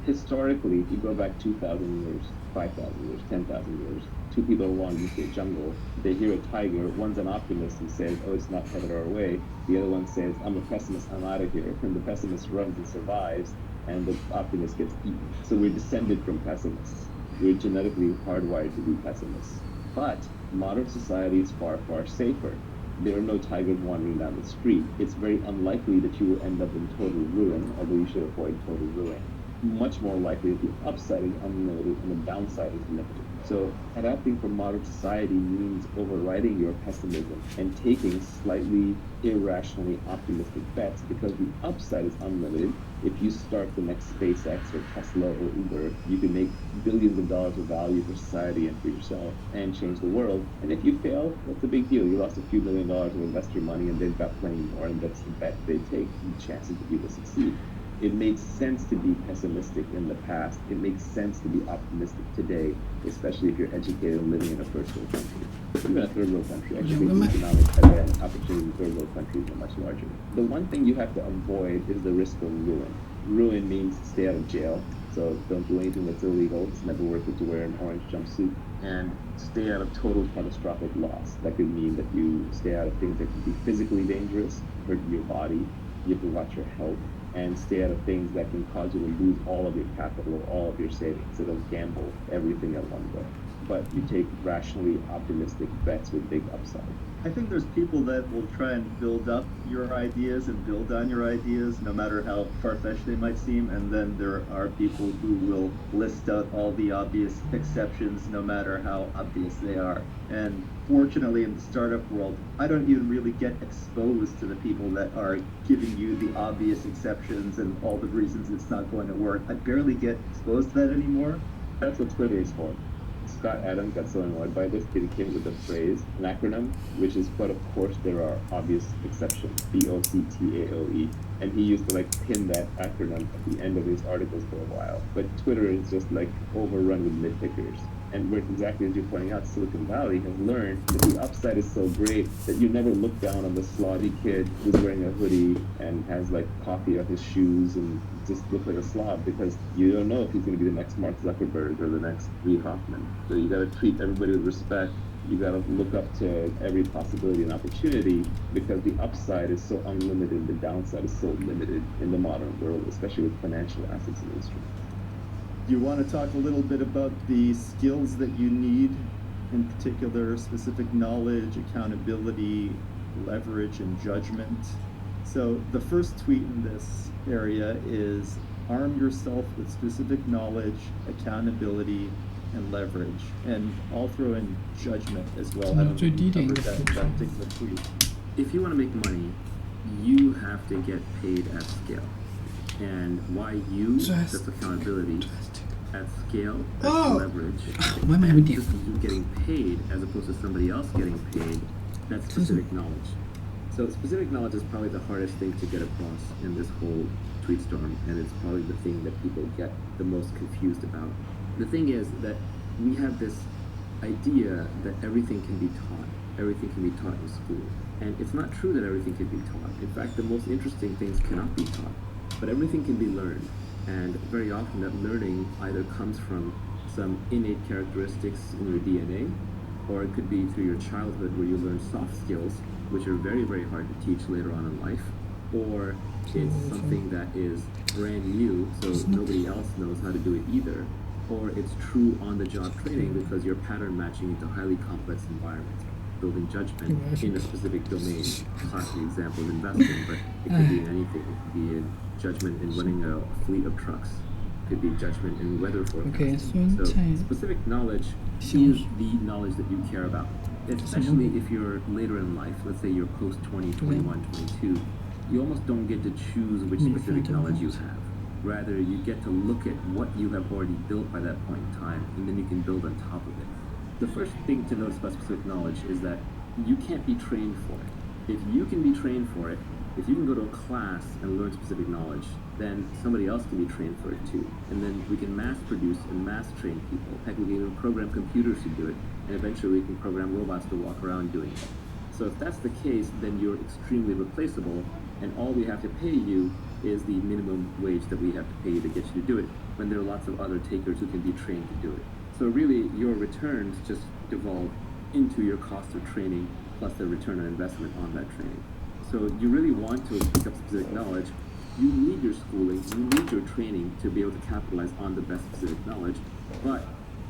S1: Historically, if you go back 2,000 years, 5,000 years, 10,000 years, two people are walking through a jungle, they hear a tiger, one's an optimist and says, oh, it's not headed our way. The other one says, I'm a pessimist, I'm out of here. And the pessimist runs and survives, and the optimist gets eaten. So we're descended from pessimists. We're genetically hardwired to be pessimists. But modern society is far, far safer. There are no tigers wandering down the street. It's very unlikely that you will end up in total ruin, although you should avoid total ruin. Much more likely that the upside is unlimited and the downside is limited. So adapting for modern society means overriding your pessimism and taking slightly irrationally optimistic bets, because the upside is unlimited. If you start the next SpaceX or Tesla or Uber, you can make billions of dollars of value for society and for yourself and change the world. And if you fail, that's a big deal. You lost a few $1 million of investor money and they've got plenty more, and that's the bet they take, the chances that you will succeed. It made sense to be pessimistic in the past. It makes sense to be optimistic today, especially if you're educated and living in a first world country. Even a third world country, actually, the economic opportunity in third world countries are much larger. The one thing you have to avoid is the risk of ruin. Ruin means stay out of jail, so don't do anything that's illegal. It's never worth it to wear an orange jumpsuit. And stay out of total catastrophic loss. That could mean that you stay out of things that can be physically dangerous, hurt your body. You have to watch your health, and stay out of things that can cause you to lose all of your capital, all of your savings. So don't gamble everything at one go. But you take rationally optimistic bets with big upside.
S3: I think there's people that will try and build up your ideas and build on your ideas, no matter how far-fetched they might seem. And then there are people who will list out all the obvious exceptions, no matter how obvious they are. And fortunately, in the startup world, I don't even really get exposed to the people that are giving you the obvious exceptions and all the reasons it's not going to work. I barely get exposed to that anymore.
S1: That's what Twitter is for. Scott Adams got so annoyed by this that he came with a phrase, an acronym, which is, but of course there are obvious exceptions, BOCTAOE. And he used to pin that acronym at the end of his articles for a while. But Twitter is just overrun with nitpickers. And exactly as you're pointing out, Silicon Valley has learned that the upside is so great that you never look down on the slobby kid who's wearing a hoodie and has coffee on his shoes and just look like a slob, because you don't know if he's going to be the next Mark Zuckerberg or the next Reid Hoffman. So you got to treat everybody with respect. You got to look up to every possibility and opportunity, because the upside is so unlimited, the downside is so limited in the modern world, especially with financial assets and instruments.
S3: You want to talk a little bit about the skills that you need, in particular specific knowledge, accountability, leverage, and judgment. So the first tweet in this area is arm yourself with specific knowledge, accountability, and leverage. And I'll throw in judgment as well. I don't think you covered that particular tweet.
S5: If you want to make money, you have to get paid at scale. And why you, that's accountability, at scale, that's leverage, and just you getting paid as opposed to somebody else getting paid, that's specific knowledge. So specific knowledge is probably the hardest thing to get across in this whole tweet storm, and it's probably the thing that people get the most confused about. The thing is that we have this idea that everything can be taught, everything can be taught in school. And it's not true that everything can be taught. In fact, the most interesting things cannot be taught. But everything can be learned, and very often that learning either comes from some innate characteristics in your DNA, or it could be through your childhood where you learn soft skills, which are very, very hard to teach later on in life, or it's something that is brand new, so nobody else knows how to do it either, or it's true on-the-job training because you're pattern matching into highly complex environments. building judgment in a specific domain. Classic example of investing, but it could be in anything. It could be in judgment in running a fleet of trucks. It could be judgment in weather forecasting. So specific knowledge is the knowledge that you care about. Especially if you're later in life, let's say you're post 20, 21, 22, you almost don't get to choose which specific knowledge you have. Rather, you get to look at what you have already built by that point in time, and then you can build on top of it. The first thing to notice about specific knowledge is that you can't be trained for it. If you can be trained for it, if you can go to a class and learn specific knowledge, then somebody else can be trained for it too. And then we can mass produce and mass train people. Heck, we can even program computers to do it, and eventually we can program robots to walk around doing it. So if that's the case, then you're extremely replaceable, and all we have to pay you is the minimum wage that we have to pay you to get you to do it, when there are lots of other takers who can be trained to do it. So really, your returns just devolve into your cost of training plus the return on investment on that training. So you really want to pick up specific knowledge. You need your schooling, you need your training to be able to capitalize on the best specific knowledge, but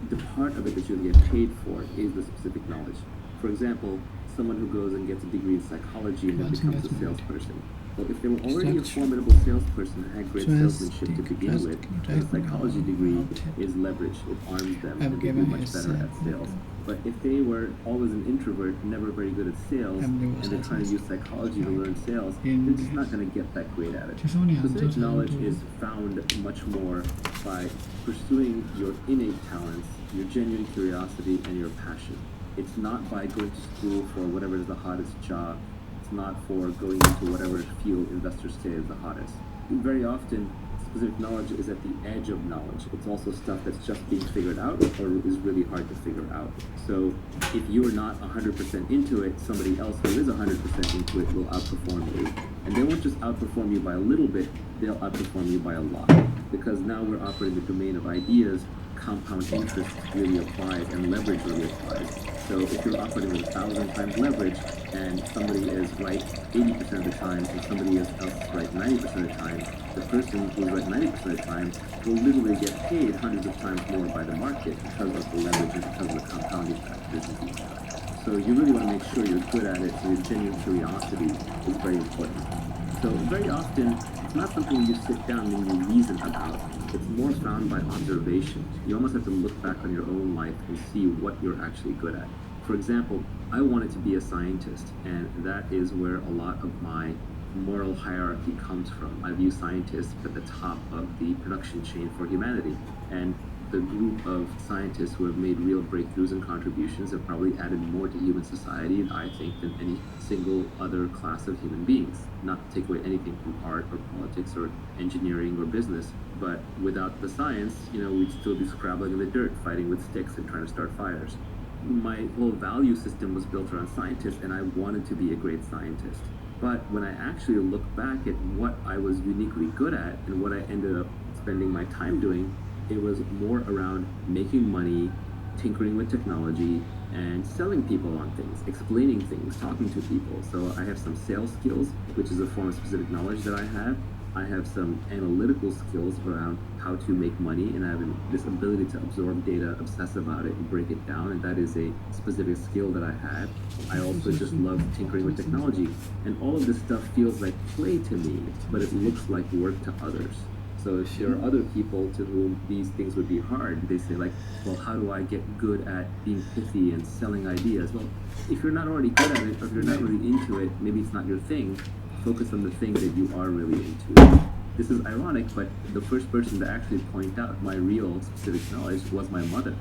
S5: the part of it that you'll get paid for is the specific knowledge. For example, someone who goes and gets a degree in psychology and then becomes a salesperson. Well, if they were already a formidable salesperson and had great salesmanship to begin with, then a psychology degree is leverage. It arms them and they do much better at sales. But if they were always an introvert, never very good at sales, and they're trying to use psychology to learn sales, they're just not going to get that great at it. Specific knowledge is found much more by pursuing your innate talents, your genuine curiosity, and your passion. It's not by going to school for whatever is the hottest job. It's not for going into whatever field investors say is the hottest. Very often, specific knowledge is at the edge of knowledge. It's also stuff that's just being figured out or is really hard to figure out. So if you're not 100% into it, somebody else who is 100% into it will outperform you. And they won't just outperform you by a little bit, they'll outperform you by a lot. Because now we're operating the domain of ideas, compound interest really applies and leverage really applies. So if you're operating with 1,000 times leverage and somebody is right 80% of the time and somebody else is right 90% of the time, the person who's right 90% of the time will literally get paid hundreds of times more by the market because of the leverage and because of the compounding factors and things. So you really want to make sure you're good at it, so your genuine curiosity is very important. So very often, it's not something you sit down and you reason about. It's more found by observation. You almost have to look back on your own life and see what you're actually good at. For example, I wanted to be a scientist, and that is where a lot of my moral hierarchy comes from. I view scientists at the top of the production chain for humanity. And the group of scientists who have made real breakthroughs and contributions have probably added more to human society, I think, than any single other class of human beings. Not to take away anything from art or politics or engineering or business, but without the science, we'd still be scrabbling in the dirt, fighting with sticks and trying to start fires. My whole value system was built around scientists, and I wanted to be a great scientist. But when I actually look back at what I was uniquely good at and what I ended up spending my time doing, it was more around making money, tinkering with technology, and selling people on things, explaining things, talking to people. So I have some sales skills, which is a form of specific knowledge that I have. I have some analytical skills around how to make money, and I have this ability to absorb data, obsess about it, and break it down, and that is a specific skill that I have. I also just love tinkering with technology, and all of this stuff feels like play to me, but it looks like work to others. So if there are other people to whom these things would be hard, they say like, well, how do I get good at being pithy and selling ideas? Well, if you're not already good at it, or if you're not really into it, maybe it's not your thing. Focus on the thing that you are really into. This is ironic, but the first person to actually point out my real specific knowledge was my mother.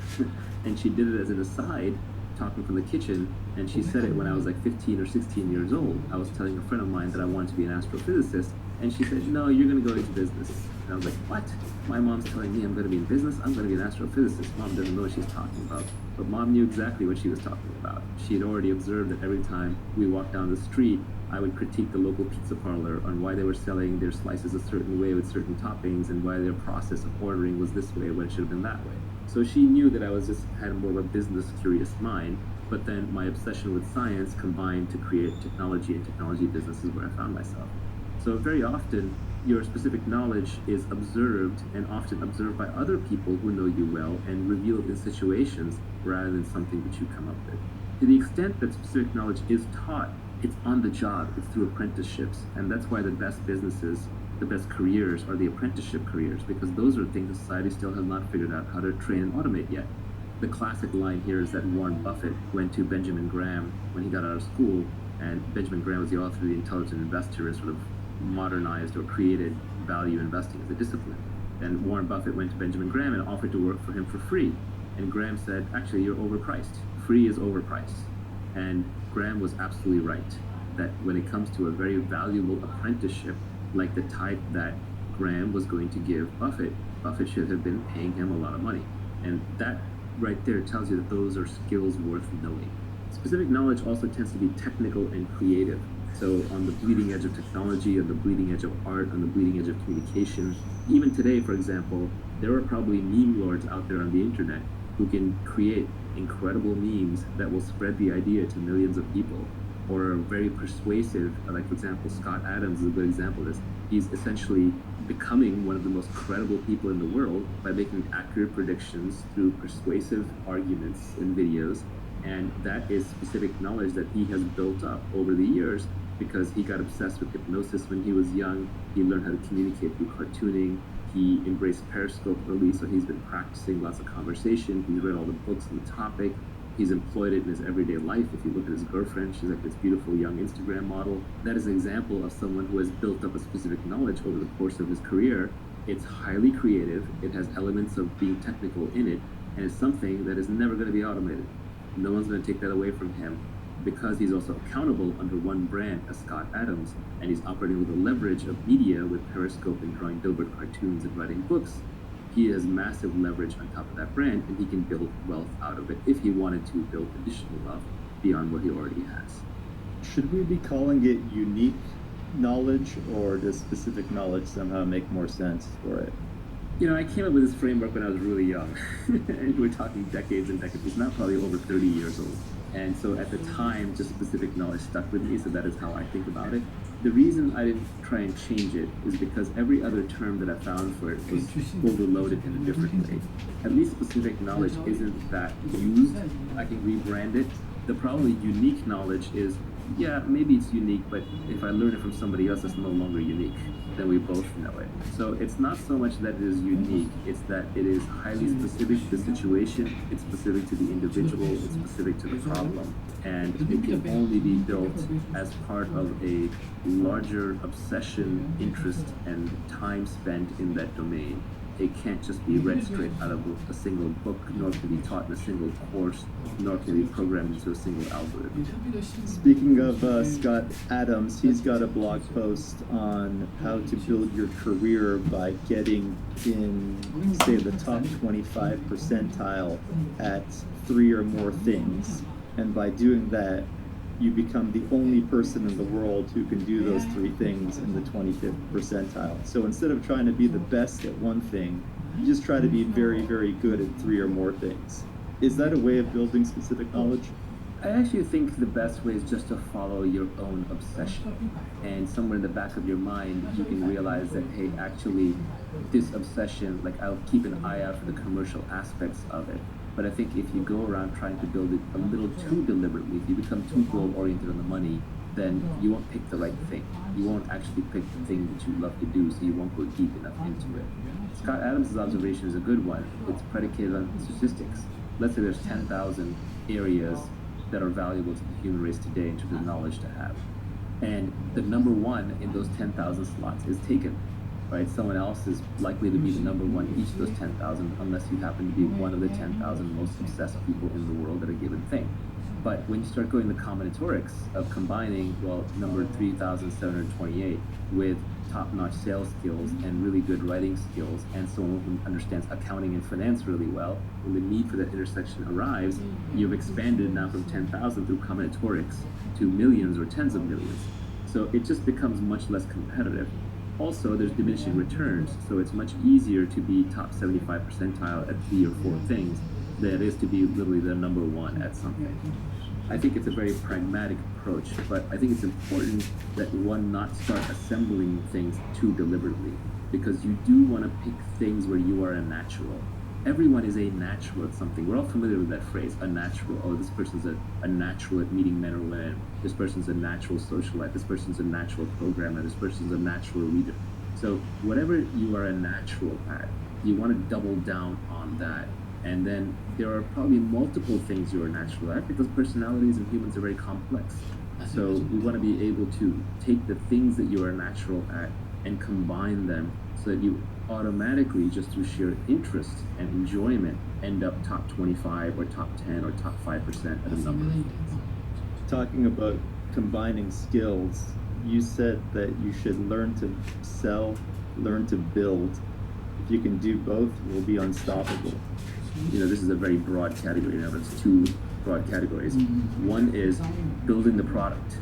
S5: And she did it as an aside, talking from the kitchen, and she said it when I was like 15 or 16 years old. I was telling a friend of mine that I wanted to be an astrophysicist, and she said, no, you're going to go into business. And I was like, what? My mom's telling me I'm going to be in business? I'm going to be an astrophysicist. Mom doesn't know what she's talking about. But Mom knew exactly what she was talking about. She had already observed that every time we walked down the street, I would critique the local pizza parlor on why they were selling their slices a certain way with certain toppings and why their process of ordering was this way when it should have been that way. So she knew that I had more of a business curious mind, but then my obsession with science combined to create technology and technology businesses where I found myself. So very often, your specific knowledge is observed and often observed by other people who know you well and revealed in situations rather than something that you come up with. To the extent that specific knowledge is taught, it's on the job, it's through apprenticeships, and that's why the best businesses, the best careers are the apprenticeship careers, because those are things that society still has not figured out how to train and automate yet. The classic line here is that Warren Buffett went to Benjamin Graham when he got out of school, and Benjamin Graham was the author of The Intelligent Investor and sort of modernized or created value investing as a discipline. And Warren Buffett went to Benjamin Graham and offered to work for him for free. And Graham said, actually, you're overpriced. Free is overpriced. And Graham was absolutely right, that when it comes to a very valuable apprenticeship, like the type that Graham was going to give Buffett, Buffett should have been paying him a lot of money. And that right there tells you that those are skills worth knowing. Specific knowledge also tends to be technical and creative. So on the bleeding edge of technology, on the bleeding edge of art, on the bleeding edge of communication. Even today, for example, there are probably meme lords out there on the internet who can create incredible memes that will spread the idea to millions of people, or are very persuasive. Like, for example, Scott Adams is a good example of this. He's essentially becoming one of the most credible people in the world by making accurate predictions through persuasive arguments in videos. And that is specific knowledge that he has built up over the years because he got obsessed with hypnosis when he was young. He learned how to communicate through cartooning. He embraced Periscope early, so he's been practicing lots of conversation. He's read all the books on the topic. He's employed it in his everyday life. If you look at his girlfriend, she's like this beautiful young Instagram model. That is an example of someone who has built up a specific knowledge over the course of his career. It's highly creative. It has elements of being technical in it, and it's something that is never going to be automated. No one's going to take that away from him, because he's also accountable under one brand as Scott Adams, and he's operating with the leverage of media with Periscope and drawing billboard cartoons and writing books. He has massive leverage on top of that brand, and he can build wealth out of it if he wanted to build additional wealth beyond what he already has.
S3: Should we be calling it unique knowledge, or does specific knowledge somehow make more sense for it?
S5: You know, I came up with this framework when I was really young, and we're talking decades and decades. It's now probably over 30 years old. And so at the time, just specific knowledge stuck with me, so that is how I think about it. The reason I didn't try and change it is because every other term that I found for it was overloaded in a different way. At least specific knowledge isn't that used. I can rebrand it. The probably unique knowledge is, yeah, maybe it's unique, but if I learn it from somebody else, it's no longer unique. Then we both know it. So it's not so much that it is unique, it's that it is highly specific to the situation, it's specific to the individual, it's specific to the problem, and it can only be built as part of a larger obsession, interest, and time spent in that domain. It can't just be read straight out of a single book, nor can be taught in a single course, nor can be programmed into a single algorithm.
S3: Speaking of Scott Adams, he's got a blog post on how to build your career by getting in, say, the top 25 percentile at 3 or more things. And by doing that, you become the only person in the world who can do those 3 things in the 25th percentile. So instead of trying to be the best at one thing, you just try to be very, very good at 3 or more things. Is that a way of building specific knowledge?
S5: I actually think the best way is just to follow your own obsession. And somewhere in the back of your mind, you can realize that, hey, actually, this obsession, like, I'll keep an eye out for the commercial aspects of it. But I think if you go around trying to build it a little too deliberately, if you become too goal-oriented on the money, then you won't pick the right thing. You won't actually pick the thing that you love to do, so you won't go deep enough into it. Scott Adams' observation is a good one. It's predicated on statistics. Let's say there's 10,000 areas that are valuable to the human race today in terms of knowledge to have. And the number one in those 10,000 slots is taken. Right? Someone else is likely to be the number one in each of those 10,000 unless you happen to be one of the 10,000 most obsessed people in the world at a given thing. But when you start going the combinatorics of combining, well, number 3,728 with top-notch sales skills and really good writing skills and someone who understands accounting and finance really well, when the need for that intersection arrives, you've expanded now from 10,000 through combinatorics to millions or tens of millions. So it just becomes much less competitive. Also, there's diminishing returns, so it's much easier to be top 75 percentile at 3 or 4 things than it is to be literally the number one at something. I think it's a very pragmatic approach, but I think it's important that one not start assembling things too deliberately, because you do want to pick things where you are a natural. everyone is a natural at something. We're all familiar with that phrase, a natural. Oh, this person's a natural at meeting men or women. This person's a natural socialite. This person's a natural programmer. This person's a natural reader. So whatever you are a natural at, you want to double down on that. And then there are probably multiple things you're natural at, because personalities and humans are very complex. So we want to be able to take the things that you are natural at and combine them so that you automatically, just through sheer interest and enjoyment, end up top 25 or top 10 or top 5% at a number of things.
S3: Talking about combining skills, you said that you should learn to sell, learn to build. If you can do both, you'll be unstoppable.
S5: This is a very broad category. Now, there's two broad categories. One is building the product,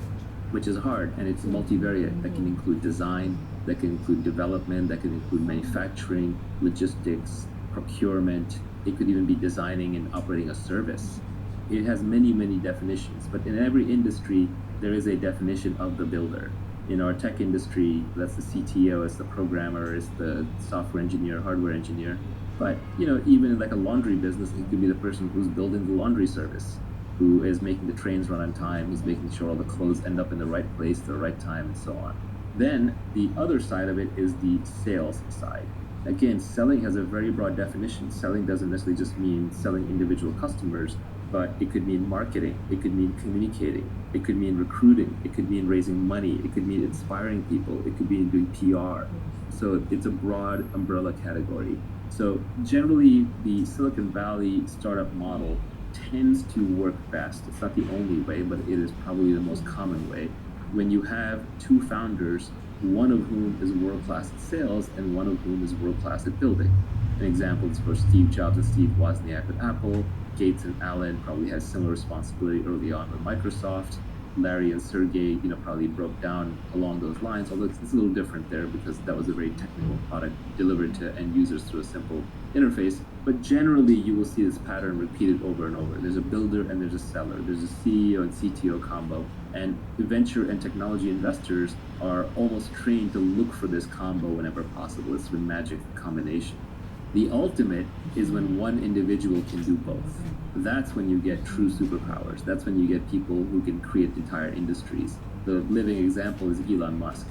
S5: which is hard, and it's multivariate. That can include design, that can include development, that can include manufacturing, logistics, procurement. It could even be designing and operating a service. It has many, many definitions, but in every industry, there is a definition of the builder. In our tech industry, that's the CTO, it's the programmer, it's the software engineer, hardware engineer. But, even in like a laundry business, it could be the person who's building the laundry service, who is making the trains run on time, who's making sure all the clothes end up in the right place at the right time, and so on. Then the other side of it is the sales side. Again, selling has a very broad definition. Selling doesn't necessarily just mean selling individual customers, but it could mean marketing, it could mean communicating, it could mean recruiting, it could mean raising money, it could mean inspiring people, it could mean doing PR. So it's a broad umbrella category. So generally, the Silicon Valley startup model tends to work best. It's not the only way, but it is probably the most common way. When you have two founders, one of whom is world-class at sales and one of whom is world-class at building. An example is for Steve Jobs and Steve Wozniak with Apple. Gates and Allen probably had similar responsibility early on with Microsoft. Larry and Sergey, probably broke down along those lines, although it's a little different there because that was a very technical product delivered to end users through a simple interface. But generally, you will see this pattern repeated over and over. There's a builder and there's a seller. There's a CEO and CTO combo. And venture and technology investors are almost trained to look for this combo whenever possible. It's the magic combination. The ultimate is when one individual can do both. That's when you get true superpowers. That's when you get people who can create entire industries. The living example is Elon Musk.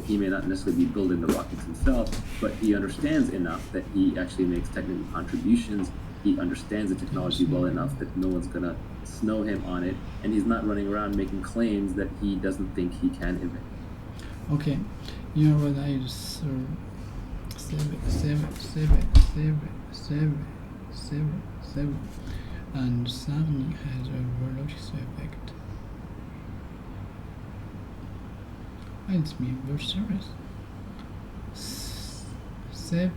S5: He may not necessarily be building the rockets himself, but he understands enough that he actually makes technical contributions. He understands the technology well enough that no one's gonna snow him on it, and he's not running around making claims that he doesn't think he can invent.
S2: Okay, what I just seven, and suddenly has a velocity effect. It's me very serious. Severe.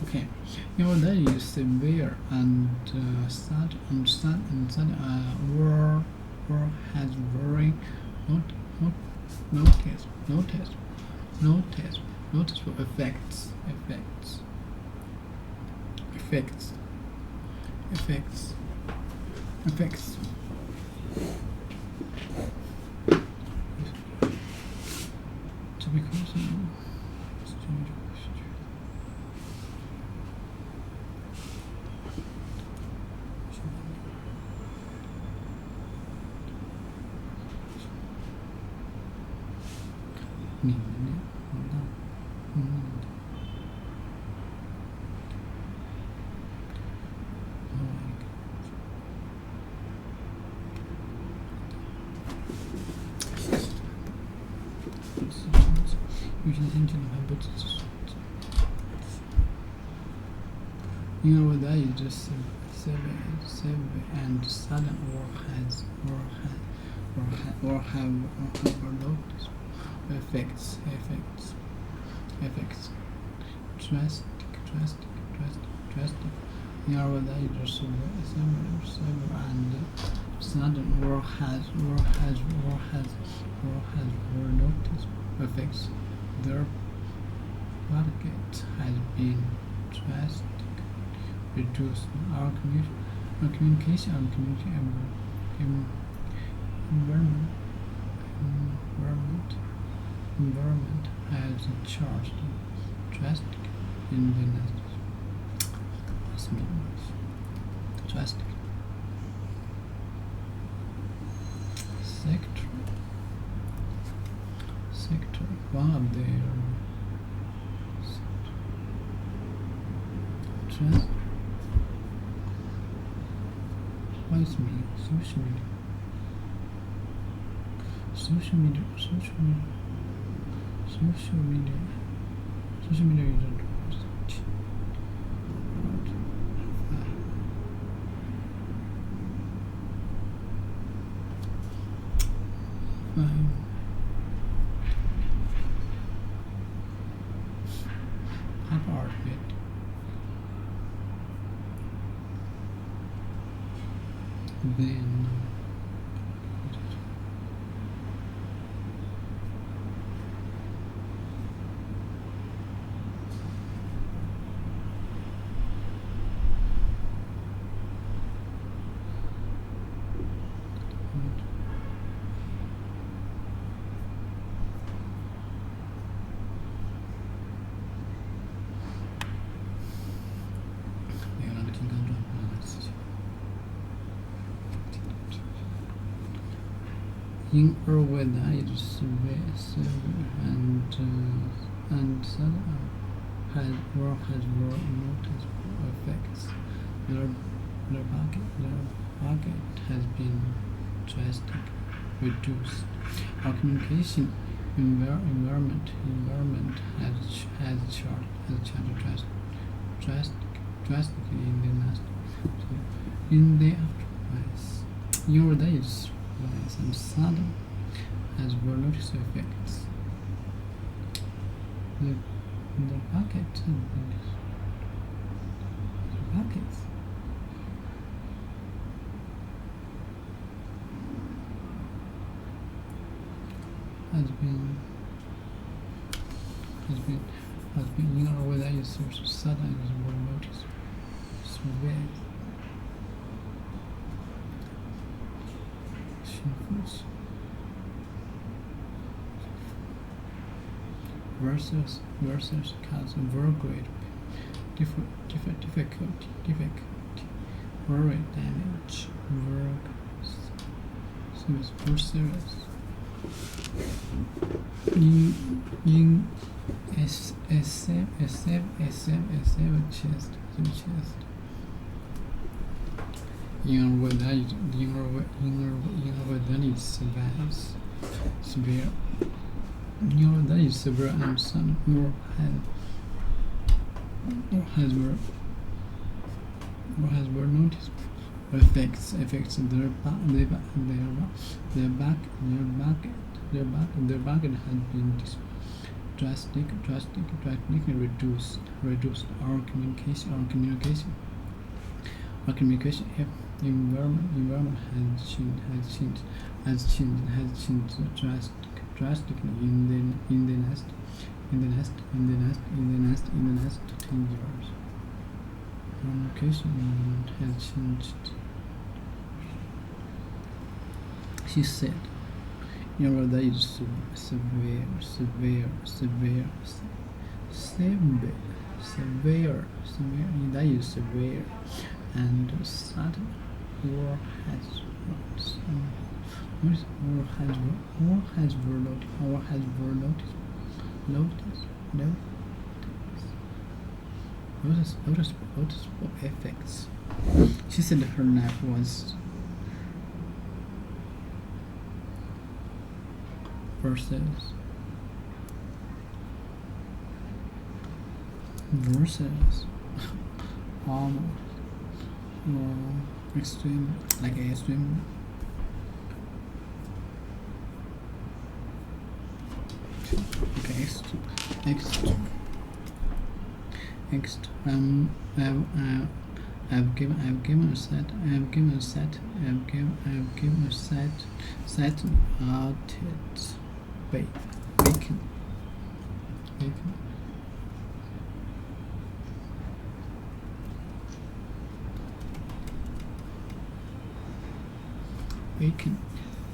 S2: Okay, that is severe and sudden. War has very noticeable effects. That is just severe and sudden or have overlooked effects. Drastic. That is just severe and sudden or has overlooked effects. Their target has been drastic. Reduce our communication environment has charged drastic in the next. This means drastic. Sector. One of their drastic. What is mean? Social media. Social media is a part of it. Then in or whether it is severe and has noticeable effects. Their bucket has been drastically reduced. Our communication environment has changed drastically in the last. So in the aftermath, your days rise and sudden has were noticeable effects. The buckets has been in or whether it's sudden is were noticeable. Versus cause very great difficulty, very damage, very serious. In chest. In whether severe. That is severe and some more has were noticed effects their bucket has been drastically reduced. Our communication environment has changed drastically in the last 10 years. Communication has changed. She said, that is severe, that is severe and sudden war has noticeable effects. She said her life was versus almost more extreme, like a extreme. Okay, I've given a set artists bacon.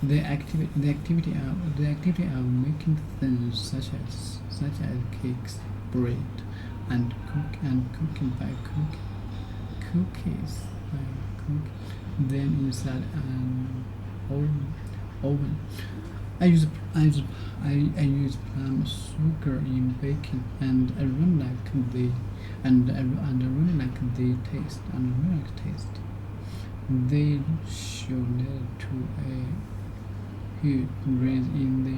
S2: The activity of making things such such as cakes, bread, and cooking by cookies by cooking them inside an oven. I use plum sugar in baking, and I really like the taste. They should lead to a huge rise in the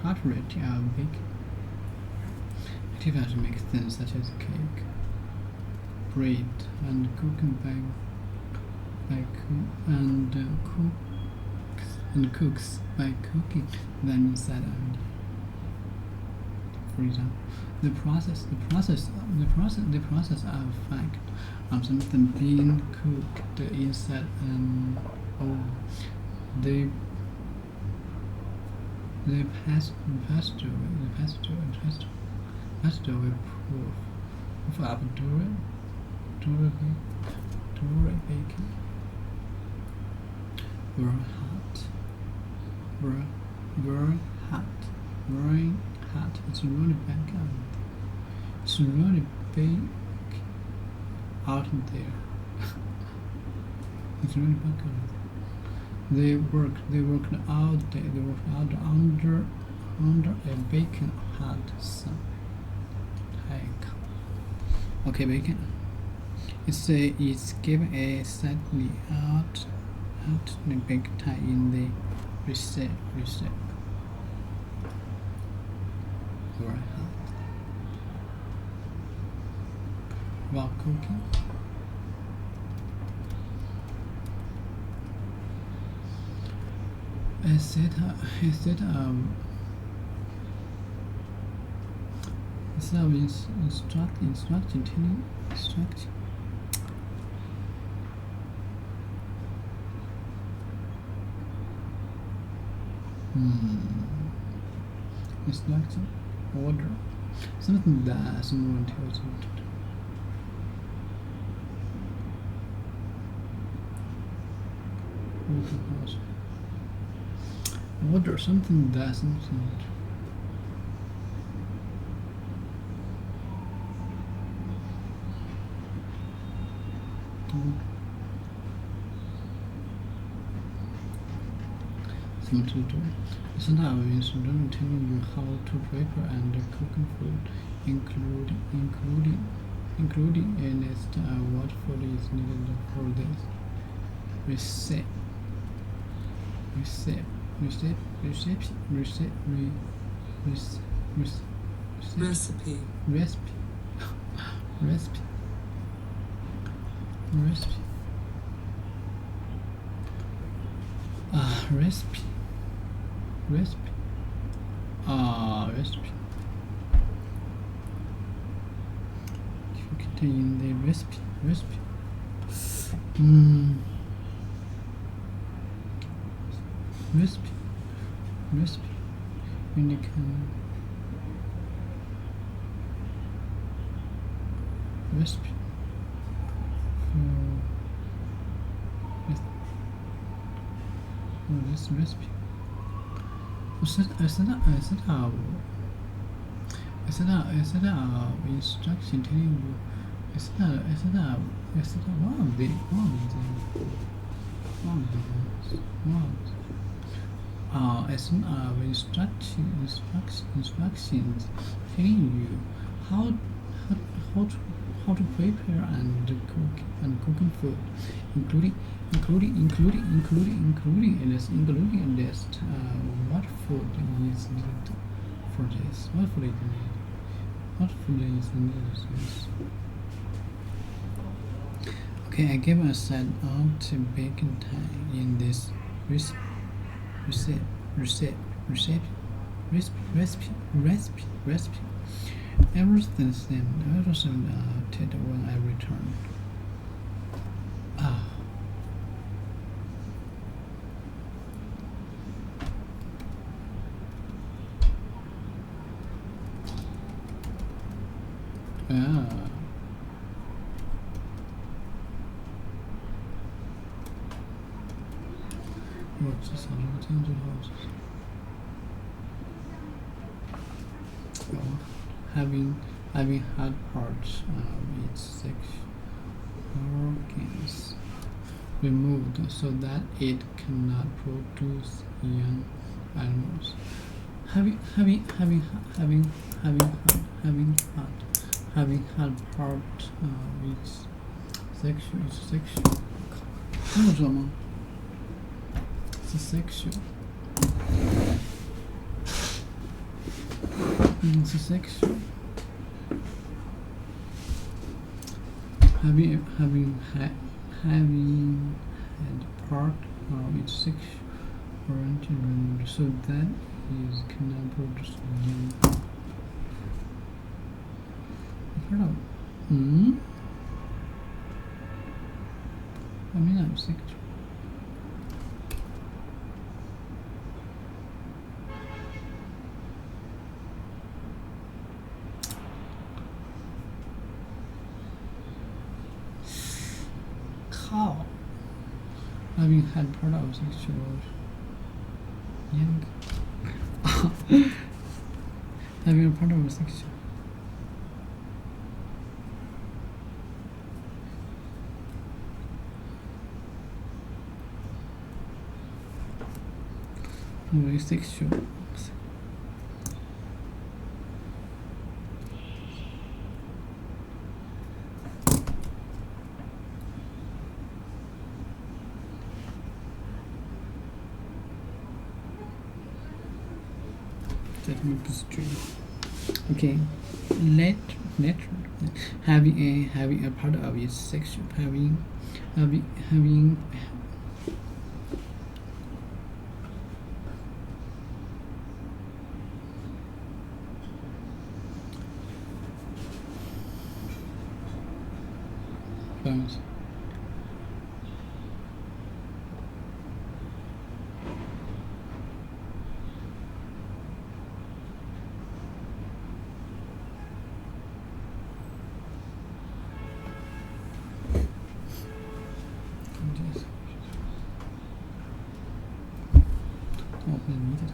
S2: heart rate of baking. Activities make things such as cake, bread, and cooking cooks by cooking them inside oven. For example, the process of fact of something being cooked inside an oven. The pastry will proof up during baking. Very hot. It's really back out. It's really big out there. It's really back out. They worked all day. They worked out under a baking hot sun. Okay, bacon. It's given a slightly out baked time in the recipe. Very hot. While cooking. Instead of instruction. Instruction, order, something that's more intelligent. Order, something that's intelligent. Something to do. Isn't our instruction telling you how to prepare and cooking food, including a list of what food is needed for this recipe. Contain the recipe. When you can recipe for this recipe. I set out instruction telling you. I set out one of the instructions telling you how to prepare and cooking food, including a list what food is needed for this. What food is needed. Okay, I give a set out baking time in this recipe. Everything said when I returned. having hard parts of its sexual organs removed so that it cannot produce young animals. Having hard part of its sexual. 听得懂吗？是 sexual。是 sexual。having had part of its sexual organ removed so that it cannot produce young. I mean, I'm sexual. Cow. Having had part of sexual young. Having a part of sexual. Very sexual. That would be true. Okay. Having a part of its sexual having bones. Oh, we need it.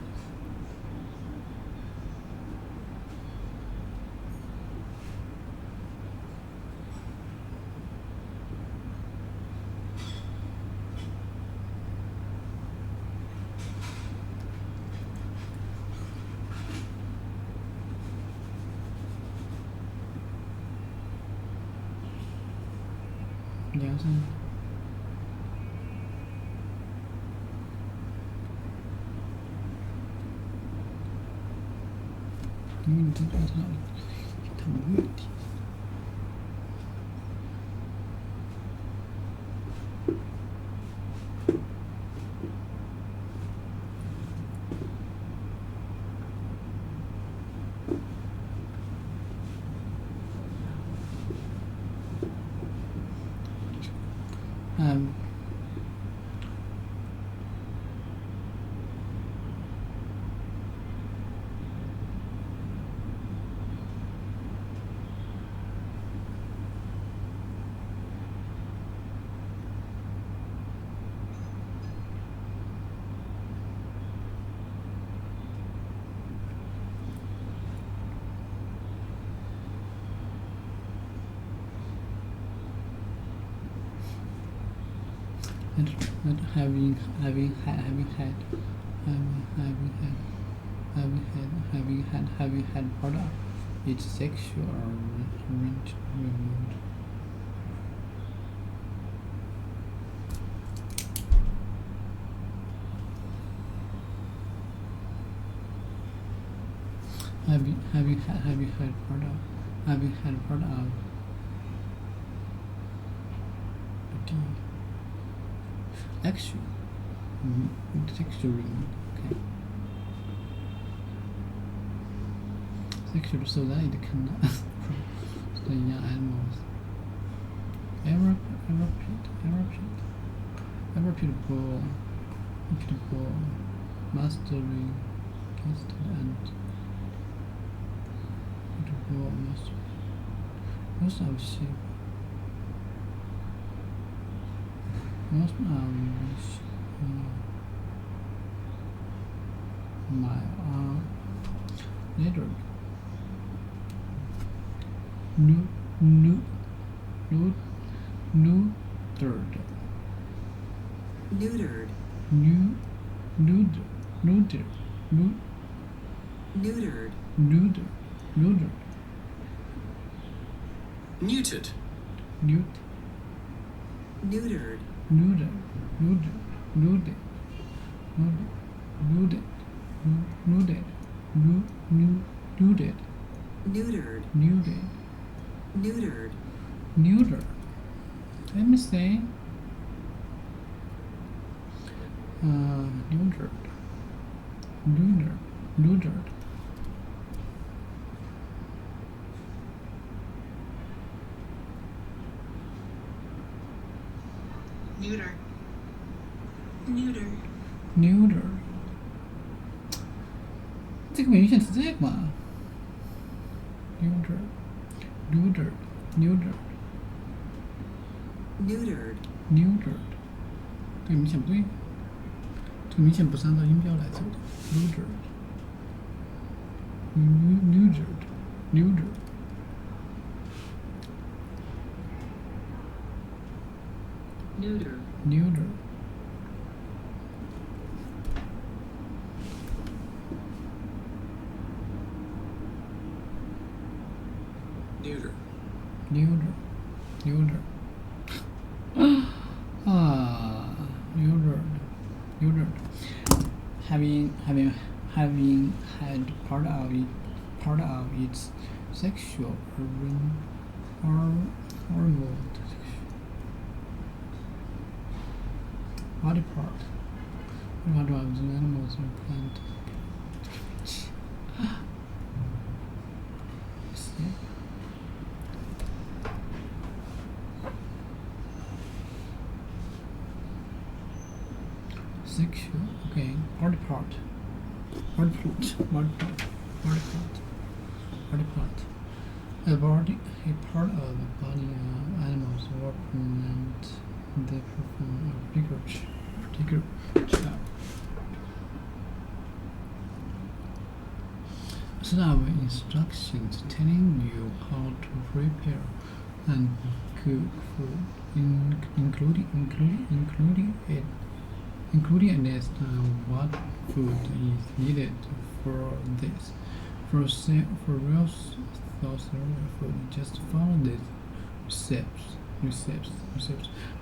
S2: Yes.这个它没问题。Not having had part of its sexual range removed. Having had part of actual sexual removed. Okay. Sexual so that it cannot the young animals. Reputable mastering casted and reputable master. Most of sheep. Most of my network neutered, neutered,
S6: neutered,
S2: neutered, neutered,
S6: neutered,
S2: neutered, neutered,
S6: neutered,
S2: neutered,
S6: neutered,
S2: neutered, neutered, neutered, neutered, neutered,
S6: neutered,
S2: neutered,
S6: neutered,
S2: neutered. Let me say, neutered, neutered, neutered.
S6: neuter, neuter,
S2: neuter. 这个明显是这个嘛 neuter, neuter, neuter,
S6: neutered,
S2: neutered. 这个明显不对，这个明显不是按照音标来走的 neutered, neutered, neutered.
S6: neuter,
S2: neuter,
S6: neuter,
S2: neuter, neuter. Neutered, neutered. Having had part of its sexual hormone body part. What drives animals or plant? See? Sexual, okay, body part, body part, body part, body part, body part. A part of the body of animals or plant, they perform a particular job. A set of instructions telling you how to prepare and cook food, including a list of what food is needed for this. For real cereal food, just follow these recepts.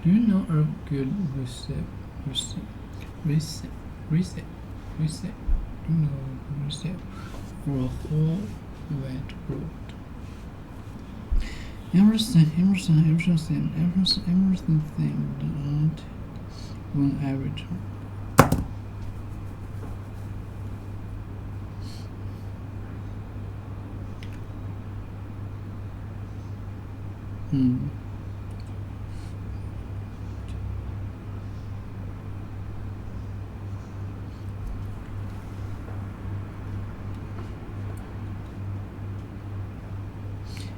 S2: Do you know a good recipe? Do you know a good recipe for a whole wheat bread? Everything themed on average.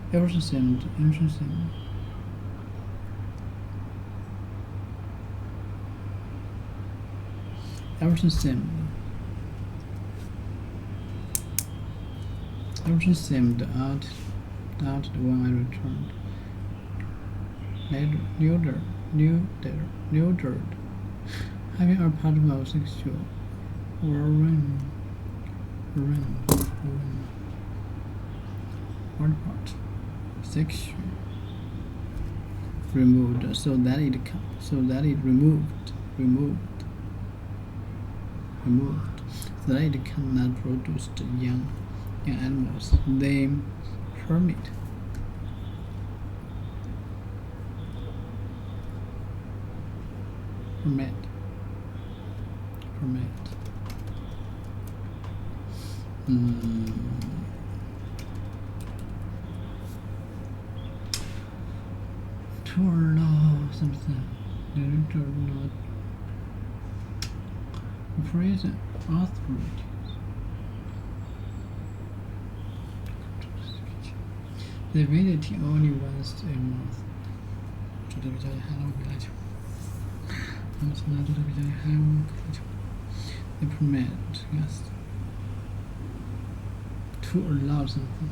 S2: Everything. Everything seemed out when I returned. Neutered. Having a part of sexual one part sexual removed so that it removed so that it cannot produce the young animals. They permit to allow something to not prison authorities. They visit only once a month. 这个比较厉害了，我回来就。我现在这个比较厉害，我回来就。They permit us to allow something.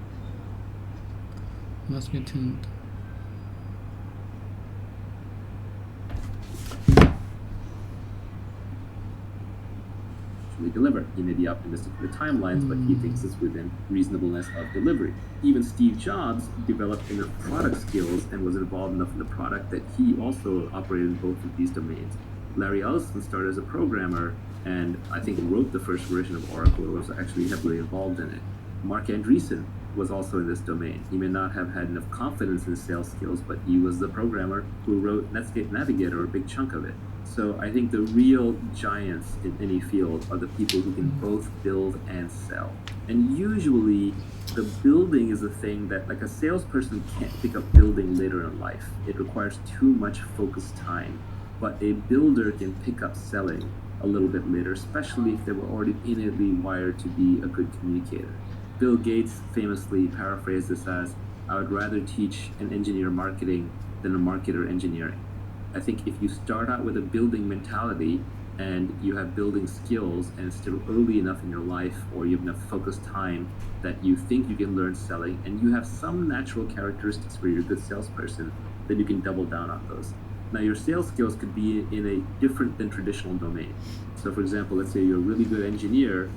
S2: must be tuned.
S5: Deliver. He may be optimistic for the timelines, but he thinks it's within reasonableness of delivery. Even Steve Jobs developed enough product skills and was involved enough in the product that he also operated in both of these domains. Larry Ellison started as a programmer and I think wrote the first version of Oracle, or was actually heavily involved in it. Mark Andreessen was also in this domain. He may not have had enough confidence in his sales skills, but he was the programmer who wrote Netscape Navigator, a big chunk of it. So I think the real giants in any field are the people who can both build and sell. And usually the building is a thing that, like, a salesperson can't pick up building later in life. It requires too much focused time. But a builder can pick up selling a little bit later, especially if they were already innately wired to be a good communicator. Bill Gates famously paraphrased this as, "I would rather teach an engineer marketing than a marketer engineering." I think if you start out with a building mentality and you have building skills and it's still early enough in your life, or you have enough focused time that you think you can learn selling, and you have some natural characteristics where you're a good salesperson, then you can double down on those. Now, your sales skills could be in a different than traditional domain. So for example, let's say you're a really good engineer,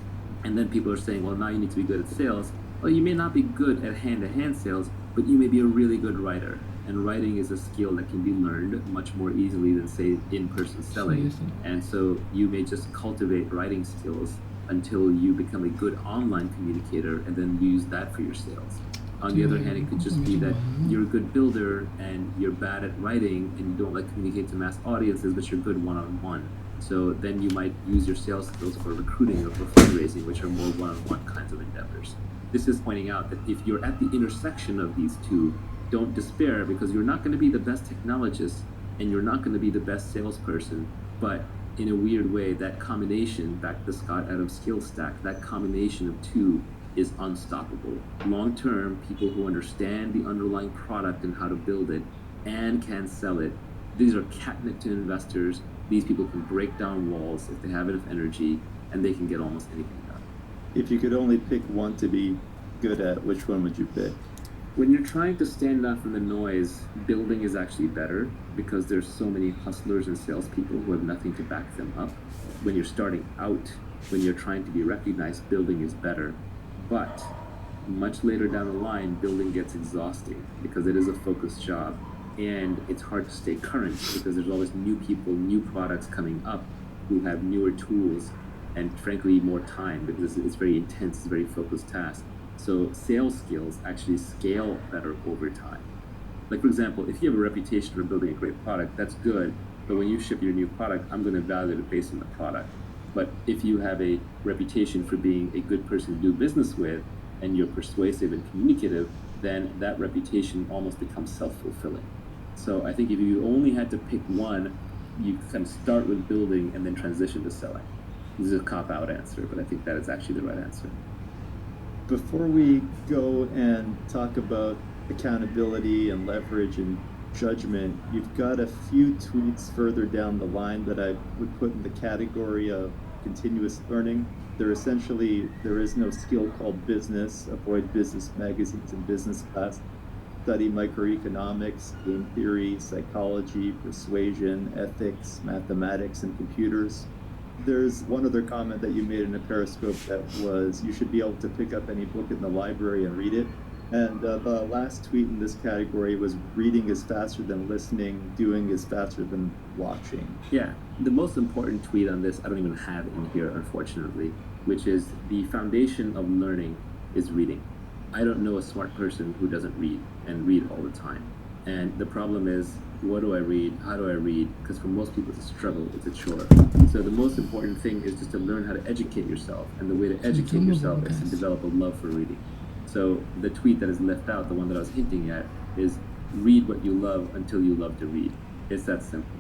S5: and then people are saying, well, now you need to be good at sales. Well, you may not be good at hand-to-hand sales, but you may be a really good writer. And writing is a skill that can be learned much more easily than, say, in-person selling. And so you may just cultivate writing skills until you become a good online communicator and then use that for your sales. On the other hand, it could just be that you're a good builder and you're bad at writing and you don't like communicate to mass audiences, but you're good one-on-one. So then you might use your sales skills for recruiting or for fundraising, which are more one-on-one kinds of endeavors. This is pointing out that if you're at the intersection of these two, don't despair, because you're not going to be the best technologist and you're not going to be the best salesperson, but in a weird way, that combination, back to the Scott Adams skill stack, that combination of two is unstoppable. Long term, people who understand the underlying product and how to build it and can sell it, these are catnip to investors. These people can break down walls if they have enough energy, and they can get almost anything done.
S3: If you could only pick one to be good at, which one would you pick?
S5: When you're trying to stand out from the noise, building is actually better because there's so many hustlers and salespeople who have nothing to back them up. When you're starting out, when you're trying to be recognized, building is better. But much later down the line, building gets exhausting because it is a focused job. And it's hard to stay current because there's always new people, new products coming up who have newer tools and frankly more time, because it's very intense, it's a very focused task. So sales skills actually scale better over time. Like, for example, if you have a reputation for building a great product, that's good. But when you ship your new product, I'm going to evaluate it based on the product. But if you have a reputation for being a good person to do business with, and you're persuasive and communicative, then that reputation almost becomes self-fulfilling. So I think if you only had to pick one, you kind of start with building and then transition to selling. This is a cop-out answer, but I think that is actually the right answer.
S3: Before we go and talk about accountability and leverage and judgment, you've got a few tweets further down the line that I would put in the category of continuous learning. There is no skill called business. Avoid business magazines and business class. Study microeconomics, game theory, psychology, persuasion, ethics, mathematics, and computers. There's one other comment that you made in a Periscope that was, you should be able to pick up any book in the library and read it. And the last tweet in this category was, reading is faster than listening, doing is faster than watching.
S5: Yeah, the most important tweet on this, I don't even have in here, unfortunately, which is, the foundation of learning is reading. I don't know a smart person who doesn't read and read all the time. And the problem is, what do I read? How do I read? Because for most people, it's a struggle, it's a chore. So the most important thing is just to learn how to educate yourself. And the way to educate yourself is to develop a love for reading. So the tweet that is left out, the one that I was hinting at, is read what you love until you love to read. It's that simple.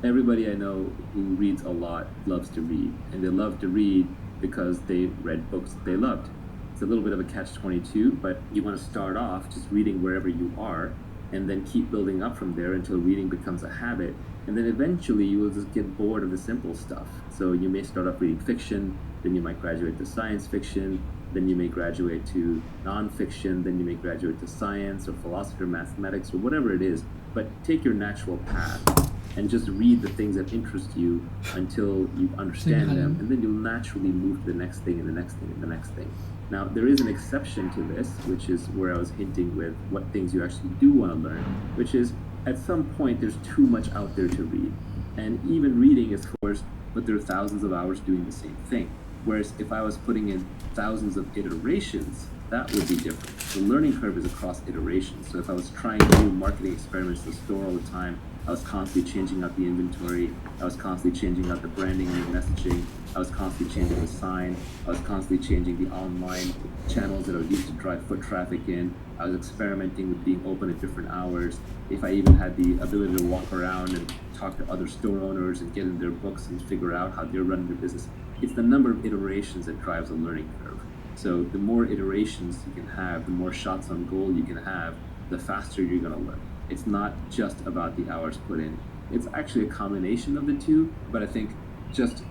S5: Everybody I know who reads a lot loves to read. And they love to read because they read books that they loved. It's a little bit of a catch-22, but you want to start off just reading wherever you are, and then keep building up from there until reading becomes a habit. And then eventually you will just get bored of the simple stuff. So you may start off reading fiction, then you might graduate to science fiction, then you may graduate to nonfiction, then you may graduate to science or philosophy or mathematics or whatever it is. But take your natural path and just read the things that interest you until you understand them, and then you'll naturally move to the next thing and the next thing and the next thing. Now, there is an exception to this, which is where I was hinting with what things you actually do want to learn, which is at some point there's too much out there to read. And even reading is forced, but there are thousands of hours doing the same thing. Whereas if I was putting in thousands of iterations, that would be different. The learning curve is across iterations. So if I was trying new marketing experiments in the store all the time, I was constantly changing out the inventory, I was constantly changing out the branding and the messaging, I was constantly changing the sign, I was constantly changing the online channels that I would use to drive foot traffic in, I was experimenting with being open at different hours. If I even had the ability to walk around and talk to other store owners and get in their books and figure out how they're running their business, it's the number of iterations that drives a learning curve. So the more iterations you can have, the more shots on goal you can have, the faster you're going to learn. It's not just about the hours put in. It's actually a combination of the two, but I think just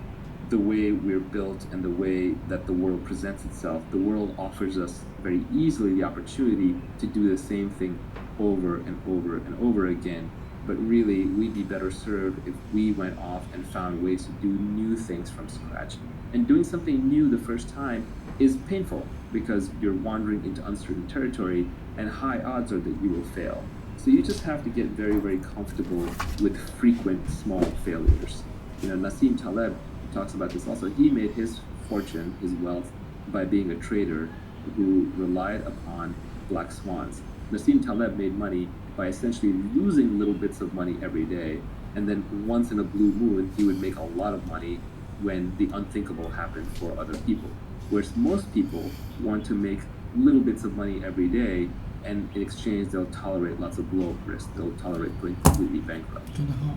S5: the way we're built and the way that the world presents itself, the world offers us very easily the opportunity to do the same thing over and over and over again. But really, we'd be better served if we went off and found ways to do new things from scratch. And doing something new the first time is painful because you're wandering into uncertain territory and high odds are that you will fail. So you just have to get very, very comfortable with frequent small failures. You know, Nassim Taleb talks about this also. He made his fortune, his wealth, by being a trader who relied upon black swans. Nassim Taleb made money by essentially losing little bits of money every day, and then once in a blue moon, he would make a lot of money when the unthinkable happened for other people. Whereas most people want to make little bits of money every day, and in exchange, they'll tolerate lots of blow-up risk. They'll tolerate going completely bankrupt.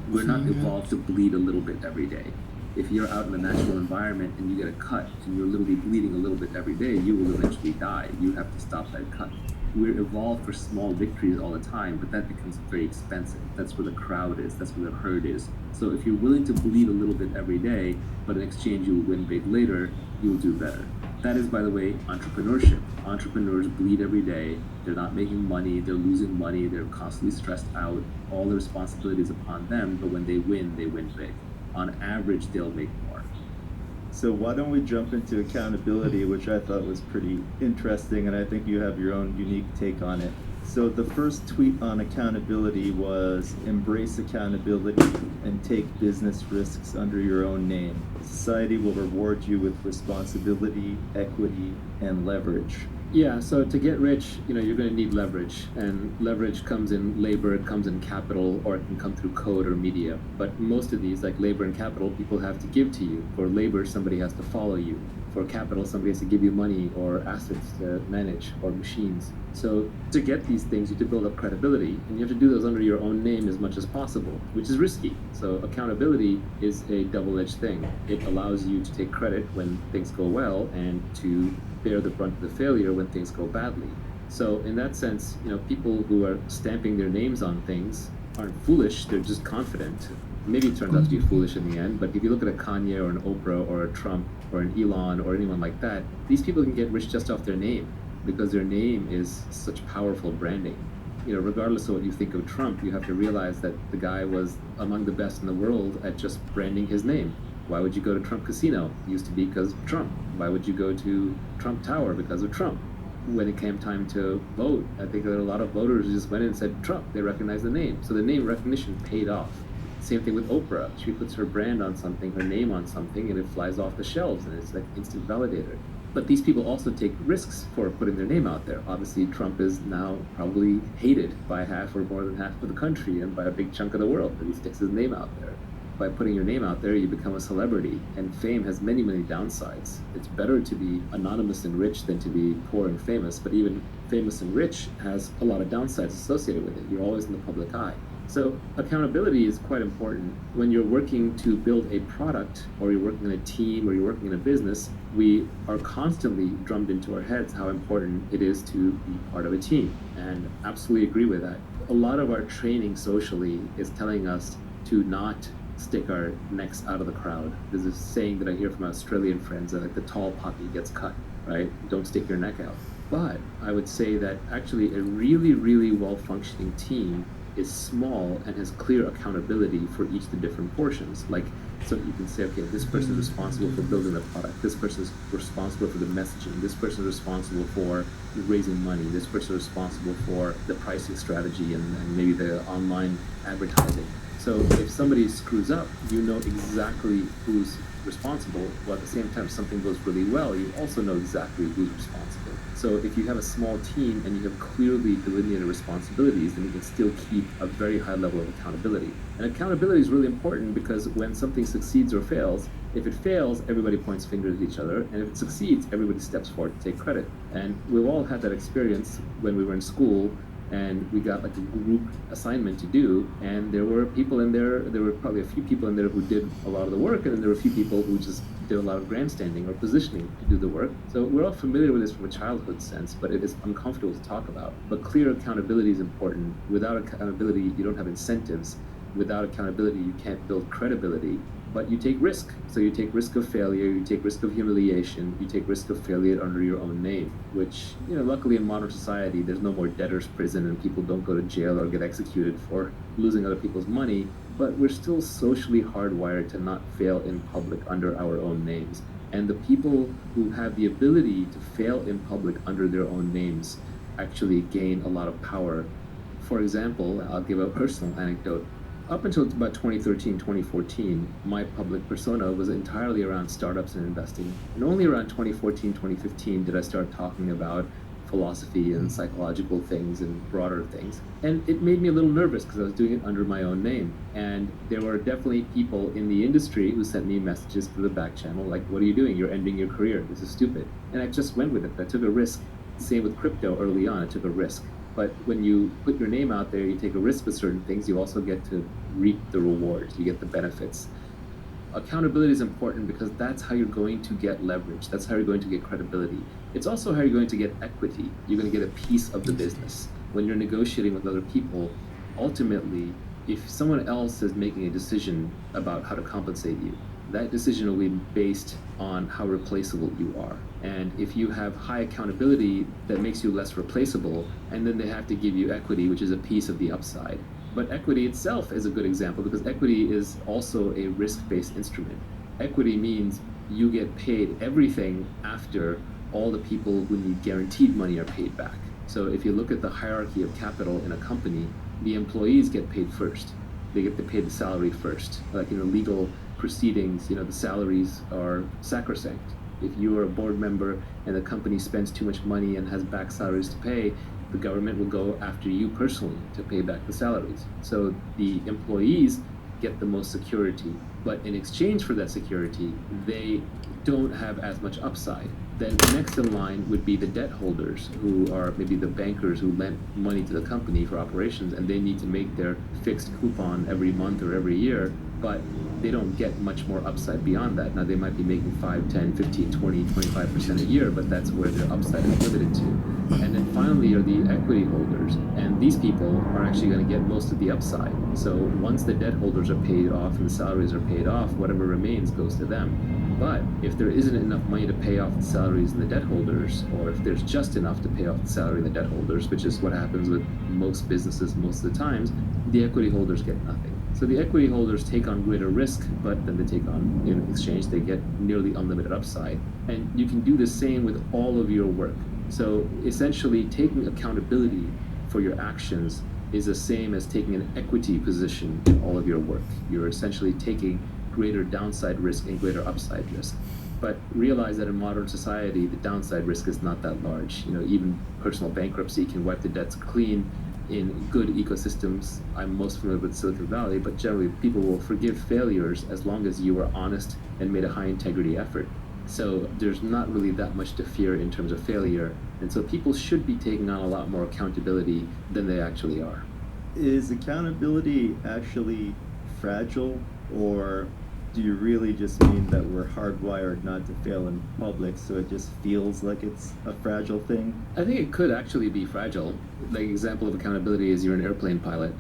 S5: We're not evolved to bleed a little bit every day. If you're out in a natural environment and you get a cut and you're literally bleeding a little bit every day, you will eventually die. You have to stop that cut. We're evolved for small victories all the time, but that becomes very expensive. That's where the crowd is. That's where the herd is. So if you're willing to bleed a little bit every day, but in exchange you'll win big later, you'll do better. That is, by the way, entrepreneurship. Entrepreneurs bleed every day. They're not making money. They're losing money. They're constantly stressed out. All the responsibility is upon them, but when they win big. On average, they'll make more.
S3: So why don't we jump into accountability, which I thought was pretty interesting, and I think you have your own unique take on it. So the first tweet on accountability was, embrace accountability and take business risks under your own name. Society will reward you with responsibility, equity, and leverage.
S5: Yeah, so to get rich, you're going to need leverage, and leverage comes in labor, it comes in capital, or it can come through code or media. But most of these, like labor and capital, people have to give to you. For labor, somebody has to follow you. For capital, somebody has to give you money or assets to manage or machines. So to get these things, you have to build up credibility, and you have to do those under your own name as much as possible, which is risky. So accountability is a double-edged thing. It allows you to take credit when things go well and to bear the brunt of the failure when things go badly. So in that sense, people who are stamping their names on things aren't foolish, they're just confident. Maybe it turns out to be foolish in the end, but if you look at a Kanye or an Oprah or a Trump or an Elon or anyone like that, these people can get rich just off their name because their name is such powerful branding. Regardless of what you think of Trump, you have to realize that the guy was among the best in the world at just branding his name. Why would you go to Trump Casino? It used to be because of Trump. Why would you go to Trump Tower? Because of Trump. When it came time to vote, I think there were a lot of voters who just went in and said Trump. They recognized the name. So the name recognition paid off. Same thing with Oprah. She puts her brand on something, her name on something, and it flies off the shelves, and it's like instant validator. But these people also take risks for putting their name out there. Obviously, Trump is now probably hated by half or more than half of the country and by a big chunk of the world, but he sticks his name out there. By putting your name out there, you become a celebrity, and fame has many, many downsides. It's better to be anonymous and rich than to be poor and famous, but even famous and rich has a lot of downsides associated with it. You're always in the public eye. So accountability is quite important. When you're working to build a product, or you're working in a team, or you're working in a business, we are constantly drummed into our heads how important it is to be part of a team, and absolutely agree with that. A lot of our training socially is telling us to not stick our necks out of the crowd. There's this saying that I hear from Australian friends that like the tall poppy gets cut, right? Don't stick your neck out. But I would say that actually a really, really well-functioning team is small and has clear accountability for each of the different portions. Like, so you can say, okay, this person is responsible for building the product, this person is responsible for the messaging, this person is responsible for raising money, this person is responsible for the pricing strategy and maybe the online advertising. So if somebody screws up, you know exactly who's responsible, while at the same time something goes really well, you also know exactly who's responsible. So if you have a small team and you have clearly delineated responsibilities, then you can still keep a very high level of accountability. And accountability is really important because when something succeeds or fails, if it fails, everybody points fingers at each other, and if it succeeds, everybody steps forward to take credit. And we've all had that experience when we were in school and we got like a group assignment to do, and there were people in there were probably a few people in there who did a lot of the work, and then there were a few people who just did a lot of grandstanding or positioning to do the work. So we're all familiar with this from a childhood sense, but it is uncomfortable to talk about. But clear accountability is important. Without accountability, you don't have incentives. Without accountability, you can't build credibility. But you take risk. So you take risk of failure, you take risk of humiliation, you take risk of failure under your own name, which, you know, luckily in modern society, there's no more debtor's prison and people don't go to jail or get executed for losing other people's money, but we're still socially hardwired to not fail in public under our own names. And the people who have the ability to fail in public under their own names actually gain a lot of power. For example, I'll give a personal anecdote. Up until about 2013, 2014, my public persona was entirely around startups and investing. And only around 2014, 2015 did I start talking about philosophy and psychological things and broader things. And it made me a little nervous because I was doing it under my own name. And there were definitely people in the industry who sent me messages through the back channel like, what are you doing? You're ending your career. This is stupid. And I just went with it. I took a risk. Same with crypto early on. I took a risk. But when you put your name out there, you take a risk with certain things, you also get to reap the rewards, you get the benefits. Accountability is important because that's how you're going to get leverage. That's how you're going to get credibility. It's also how you're going to get equity. You're going to get a piece of the business. When you're negotiating with other people, ultimately, if someone else is making a decision about how to compensate you, that decision will be based on how replaceable you are. And if you have high accountability, that makes you less replaceable, and then they have to give you equity, which is a piece of the upside. But equity itself is a good example because equity is also a risk-based instrument. Equity means you get paid everything after all the people who need guaranteed money are paid back. So if you look at the hierarchy of capital in a company, the employees get paid first. They get to pay the salary first. Like in the legal proceedings, you know, the salaries are sacrosanct. If you are a board member and the company spends too much money and has back salaries to pay, the government will go after you personally to pay back the salaries. So the employees get the most security, but in exchange for that security, they don't have as much upside. Then next in line would be the debt holders, who are maybe the bankers who lent money to the company for operations, and they need to make their fixed coupon every month or every year, but they don't get much more upside beyond that. Now they might be making 5, 10, 15, 20, 25% a year, but that's where their upside is limited to. And then finally are the equity holders, and these people are actually going to get most of the upside. So once the debt holders are paid off and the salaries are paid off, whatever remains goes to them. But if there isn't enough money to pay off the salaries and the debt holders, or if there's just enough to pay off the salary and the debt holders, which is what happens with most businesses most of the times, the equity holders get nothing. So the equity holders take on greater risk, but then they take on, in exchange, they get nearly unlimited upside. And you can do the same with all of your work. So essentially, taking accountability for your actions is the same as taking an equity position in all of your work. You're essentially taking greater downside risk and greater upside risk. But realize that in modern society, the downside risk is not that large. You know, even personal bankruptcy can wipe the debts clean in good ecosystems. I'm most familiar with Silicon Valley, but generally people will forgive failures as long as you were honest and made a high integrity effort. So there's not really that much to fear in terms of failure. And so people should be taking on a lot more accountability than they actually are.
S3: Is accountability actually fragile, or do you really just mean that we're hardwired not to fail in public, so it just feels like it's a fragile thing?
S5: I think it could actually be fragile. Like, example of accountability is you're an airplane pilot.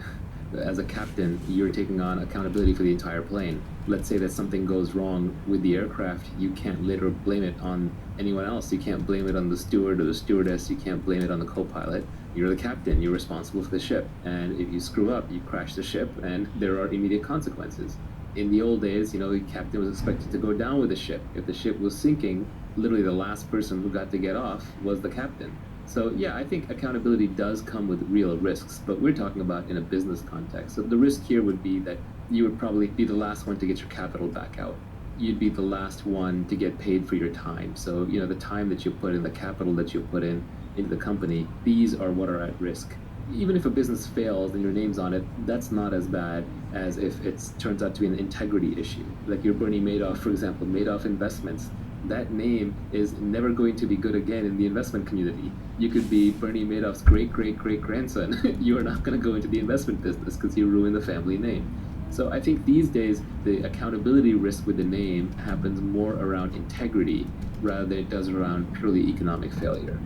S5: As a captain, you're taking on accountability for the entire plane. Let's say that something goes wrong with the aircraft, you can't later blame it on anyone else. You can't blame it on the steward or the stewardess. You can't blame it on the co-pilot. You're the captain. You're responsible for the ship. And if you screw up, you crash the ship, and there are immediate consequences. In the old days, the captain was expected to go down with the ship. If the ship was sinking, literally the last person who got to get off was the captain. So yeah, I think accountability does come with real risks, but we're talking about in a business context. So the risk here would be that you would probably be the last one to get your capital back out. You'd be the last one to get paid for your time. So, the time that you put in, the capital that you put in into the company, these are what are at risk. Even if a business fails and your name's on it, that's not as bad as if it turns out to be an integrity issue. Like your Bernie Madoff, for example, Madoff Investments. That name is never going to be good again in the investment community. You could be Bernie Madoff's great-great-great-grandson. You are not going to go into the investment business because you ruin the family name. So I think these days, the accountability risk with the name happens more around integrity rather than it does around purely economic failure.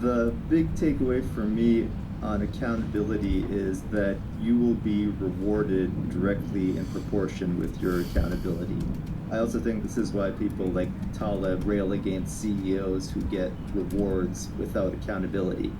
S3: The big takeaway for me on accountability is that you will be rewarded directly in proportion with your accountability. I also think this is why people like Taleb rail against CEOs who get rewards without accountability.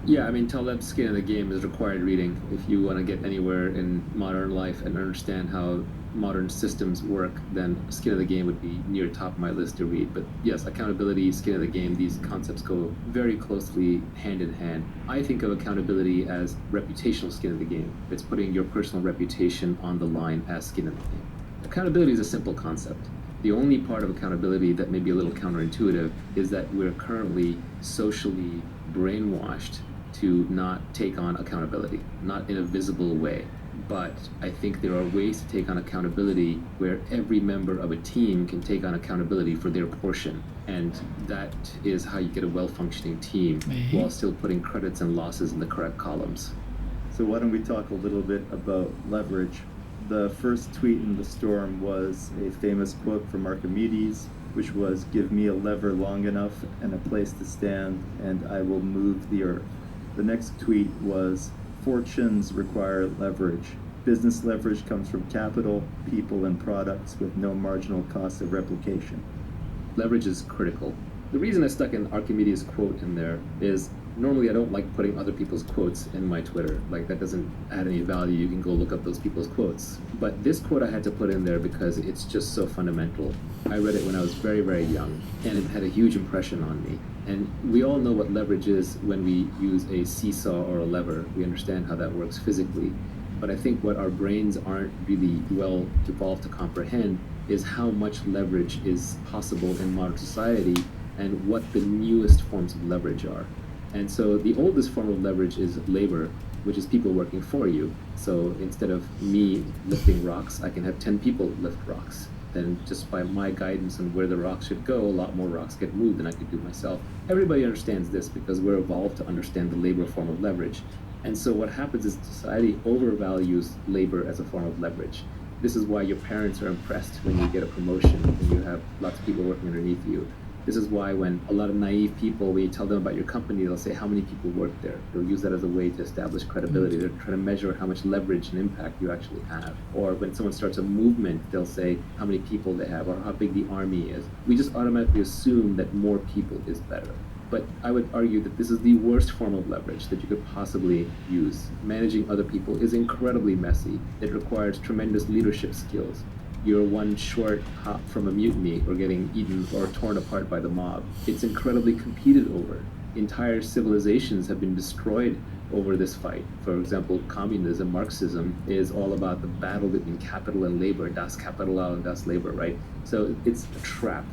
S5: Yeah, Taleb's Skin in the Game is required reading if you want to get anywhere in modern life and understand how modern systems work. Then Skin in the Game would be near top of my list to read. But yes, accountability, Skin in the Game, these concepts go very closely hand in hand. I think of accountability as reputational skin in the game. It's putting your personal reputation on the line as skin in the game. Accountability is a simple concept. The only part of accountability that may be a little counterintuitive is that we're currently socially brainwashed to not take on accountability, not in a visible way. But I think there are ways to take on accountability where every member of a team can take on accountability for their portion. And that is how you get a well-functioning team while still putting credits and losses in the correct columns.
S3: So why don't we talk a little bit about leverage? The first tweet in the storm was a famous quote from Archimedes, which was, "Give me a lever long enough and a place to stand, and I will move the earth." The next tweet was, "Fortunes require leverage. Business leverage comes from capital, people, and products with no marginal cost of replication."
S5: Leverage is critical. The reason I stuck an Archimedes quote in there is normally I don't like putting other people's quotes in my Twitter. Like, that doesn't add any value. You can go look up those people's quotes. But this quote I had to put in there because it's just so fundamental. I read it when I was very, very young, and it had a huge impression on me. And we all know what leverage is when we use a seesaw or a lever. We understand how that works physically. But I think what our brains aren't really well evolved to comprehend is how much leverage is possible in modern society and what the newest forms of leverage are. And so the oldest form of leverage is labor, which is people working for you. So instead of me lifting rocks, I can have 10 people lift rocks. Then just by my guidance on where the rocks should go, a lot more rocks get moved than I could do myself. Everybody understands this because we're evolved to understand the labor form of leverage. And so what happens is society overvalues labor as a form of leverage. This is why your parents are impressed when you get a promotion and you have lots of people working underneath you. This is why when a lot of naive people, when you tell them about your company, they'll say how many people work there. They'll use that as a way to establish credibility. They're trying to measure how much leverage and impact you actually have. Or when someone starts a movement, they'll say how many people they have or how big the army is. We just automatically assume that more people is better. But I would argue that this is the worst form of leverage that you could possibly use. Managing other people is incredibly messy. It requires tremendous leadership skills. You're one short hop from a mutiny or getting eaten or torn apart by the mob. It's incredibly competed over. Entire civilizations have been destroyed over this fight. For example, communism, Marxism, is all about the battle between capital and labor, das Kapital and das Labor, right? So it's a trap.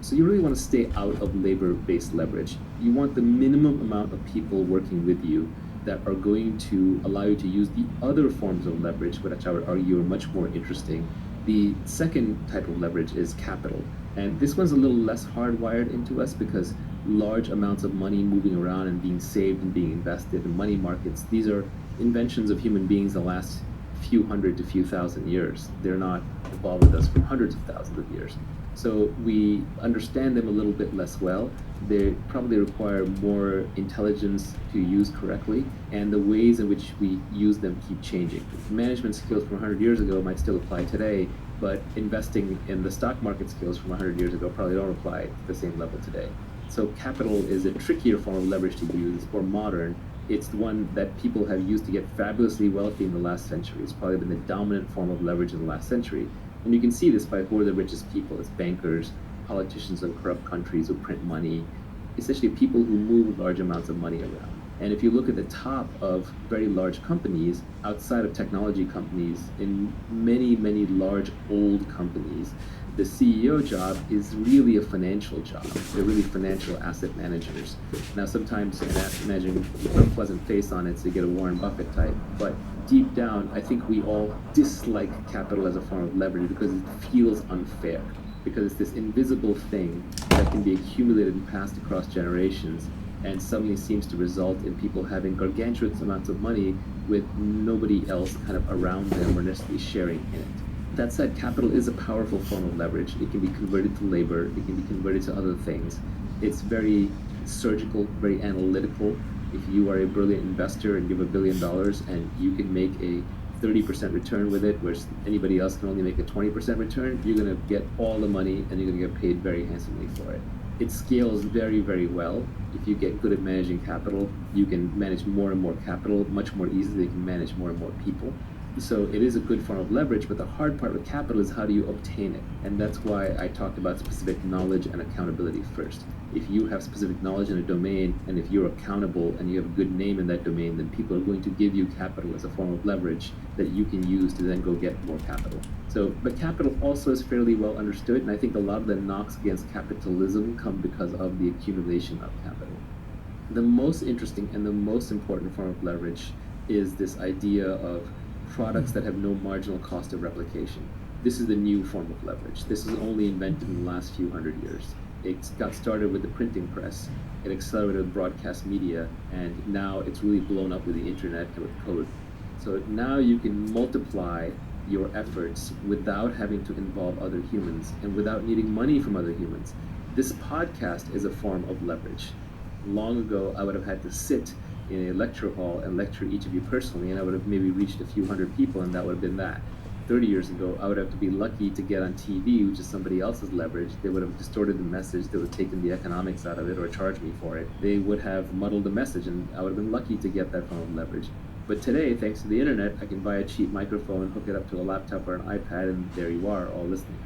S5: So you really want to stay out of labor-based leverage. You want the minimum amount of people working with you that are going to allow you to use the other forms of leverage, which I would argue are much more interesting. The second type of leverage is capital. And this one's a little less hardwired into us because large amounts of money moving around and being saved and being invested in money markets, these are inventions of human beings the last few hundred to few thousand years. They're not evolved with us for hundreds of thousands of years. So we understand them a little bit less well. They probably require more intelligence to use correctly, and the ways in which we use them keep changing. Management skills from 100 years ago might still apply today, but investing in the stock market skills from 100 years ago probably don't apply to the same level today. So capital is a trickier form of leverage to use. It's more modern. It's the one that people have used to get fabulously wealthy in the last century. It's probably been the dominant form of leverage in the last century. And you can see this by who are the richest people. It's bankers, politicians of corrupt countries who print money, essentially people who move large amounts of money around. And if you look at the top of very large companies, outside of technology companies, in many, many large old companies, the CEO job is really a financial job. They're really financial asset managers. Now, sometimes an asset manager can put a pleasant face on it so you get a Warren Buffett type, but deep down, I think we all dislike capital as a form of leverage because it feels unfair, because it's this invisible thing that can be accumulated and passed across generations and suddenly seems to result in people having gargantuan amounts of money with nobody else kind of around them or necessarily sharing in it. That said, capital is a powerful form of leverage. It can be converted to labor. It can be converted to other things. It's very surgical, very analytical. If you are a brilliant investor and you have $1 billion and you can make a 30% return with it, whereas anybody else can only make a 20% return, you're going to get all the money and you're going to get paid very handsomely for it. It scales very, very well. If you get good at managing capital, you can manage more and more capital much more easily. You can manage more and more people. So it is a good form of leverage, but the hard part with capital is how do you obtain it? And that's why I talked about specific knowledge and accountability first. If you have specific knowledge in a domain, and if you're accountable and you have a good name in that domain, then people are going to give you capital as a form of leverage that you can use to then go get more capital. So, but capital also is fairly well understood, and I think a lot of the knocks against capitalism come because of the accumulation of capital. The most interesting and the most important form of leverage is this idea of products that have no marginal cost of replication. This is the new form of leverage. This is only invented in the last few hundred years. It got started with the printing press, it accelerated with broadcast media, and now it's really blown up with the internet and with code. So now you can multiply your efforts without having to involve other humans and without needing money from other humans. This podcast is a form of leverage. Long ago, I would have had to sit in a lecture hall and lecture each of you personally, and I would have maybe reached a few hundred people, and that would have been that. 30 years ago, I would have to be lucky to get on TV, which is somebody else's leverage. They would have distorted the message, they would have taken the economics out of it or charged me for it. They would have muddled the message, and I would have been lucky to get that form of leverage. But today, thanks to the internet, I can buy a cheap microphone, hook it up to a laptop or an iPad, and there you are, all listening.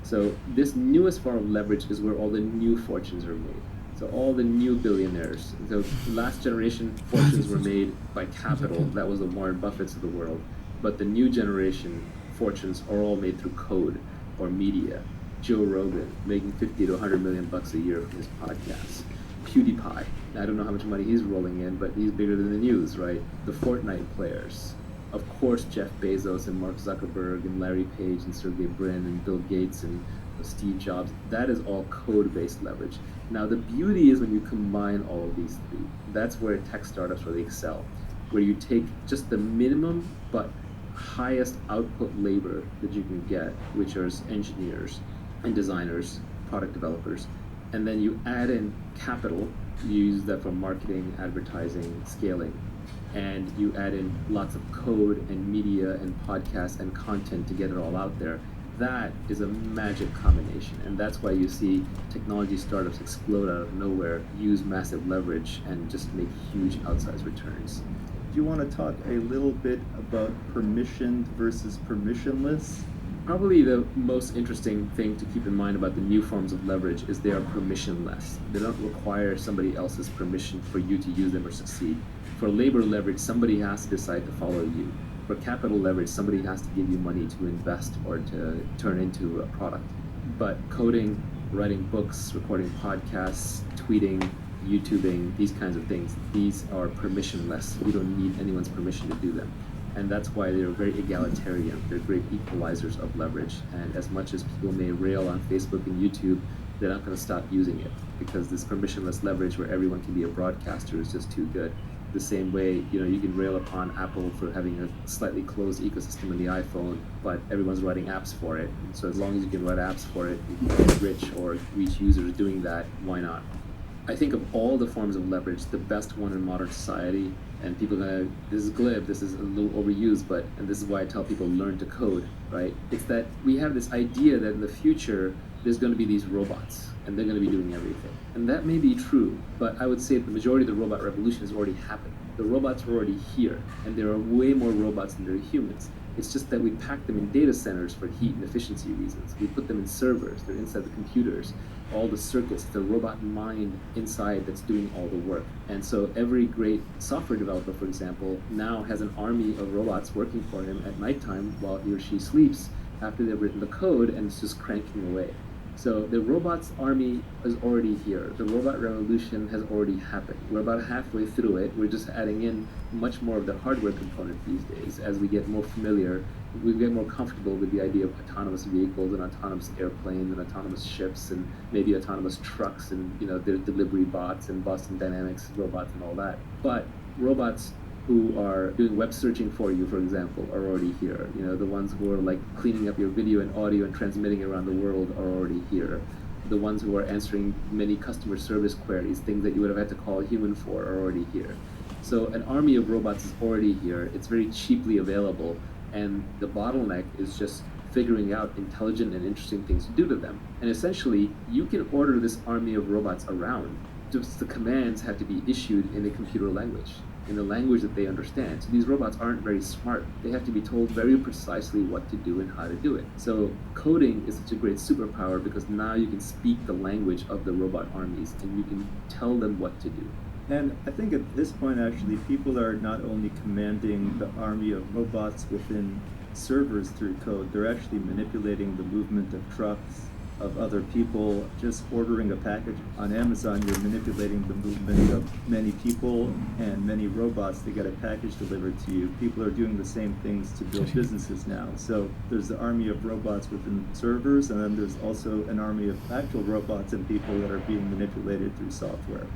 S5: So this newest form of leverage is where all the new fortunes are made. So all the new billionaires, the last generation fortunes were made by capital. That was the Warren Buffetts of the world. But the new generation fortunes are all made through code or media. Joe Rogan making 50 to 100 million bucks a year from his podcasts. PewDiePie, I don't know how much money he's rolling in, but he's bigger than the news, right? The Fortnite players. Of course, Jeff Bezos and Mark Zuckerberg and Larry Page and Sergey Brin and Bill Gates and Steve Jobs. That is all code-based leverage. Now, the beauty is when you combine all of these three. That's where tech startups really excel, where you take just the minimum but highest output labor that you can get, which are engineers and designers, product developers, and then you add in capital. You use that for marketing, advertising, scaling, and you add in lots of code and media and podcasts and content to get it all out there. That is a magic combination, and that's why you see technology startups explode out of nowhere, use massive leverage, and just make huge outsized returns.
S3: Do you want to talk a little bit about permissioned versus permissionless?
S5: Probably the most interesting thing to keep in mind about the new forms of leverage is they are permissionless. They don't require somebody else's permission for you to use them or succeed. For labor leverage, somebody has to decide to follow you. For capital leverage, somebody has to give you money to invest or to turn into a product. But coding, writing books, recording podcasts, tweeting, YouTubing, these kinds of things, these are permissionless. You don't need anyone's permission to do them. And that's why they're very egalitarian. They're great equalizers of leverage. And as much as people may rail on Facebook and YouTube, they're not going to stop using it because this permissionless leverage where everyone can be a broadcaster is just too good. The same way, you can rail upon Apple for having a slightly closed ecosystem in the iPhone, but everyone's writing apps for it. So as long as you can write apps for it, you can get rich or reach users doing that, why not? I think of all the forms of leverage, the best one in modern society, and people are gonna, this is glib, this is a little overused, and this is why I tell people learn to code, right? It's that we have this idea that in the future, there's gonna be these robots, and they're gonna be doing everything. And that may be true, but I would say the majority of the robot revolution has already happened. The robots are already here, and there are way more robots than there are humans. It's just that we pack them in data centers for heat and efficiency reasons. We put them in servers, they're inside the computers, all the circuits, the robot mind inside that's doing all the work. And so every great software developer, for example, now has an army of robots working for him at nighttime while he or she sleeps after they've written the code, and it's just cranking away. So the robots army is already here. The robot revolution has already happened. We're about halfway through it. We're just adding in much more of the hardware component these days. As we get more familiar, we get more comfortable with the idea of autonomous vehicles and autonomous airplanes and autonomous ships and maybe autonomous trucks and their delivery bots and Boston Dynamics robots and all that. But robots who are doing web searching for you, for example, are already here. The ones who are like cleaning up your video and audio and transmitting it around the world are already here. The ones who are answering many customer service queries, things that you would have had to call a human for, are already here. So an army of robots is already here. It's very cheaply available, and the bottleneck is just figuring out intelligent and interesting things to do to them. And essentially, you can order this army of robots around. Just the commands have to be issued in a computer language, in the language that they understand. So these robots aren't very smart. They have to be told very precisely what to do and how to do it. So coding is such a great superpower because now you can speak the language of the robot armies and you can tell them what to do.
S3: And I think at this point, actually, people are not only commanding the army of robots within servers through code, they're actually manipulating the movement of trucks, of other people. Just ordering a package on Amazon, you're manipulating the movement of many people and many robots to get a package delivered to you. People are doing the same things to build businesses now. So there's the army of robots within servers, and then there's also an army of actual robots and people that are being manipulated through software.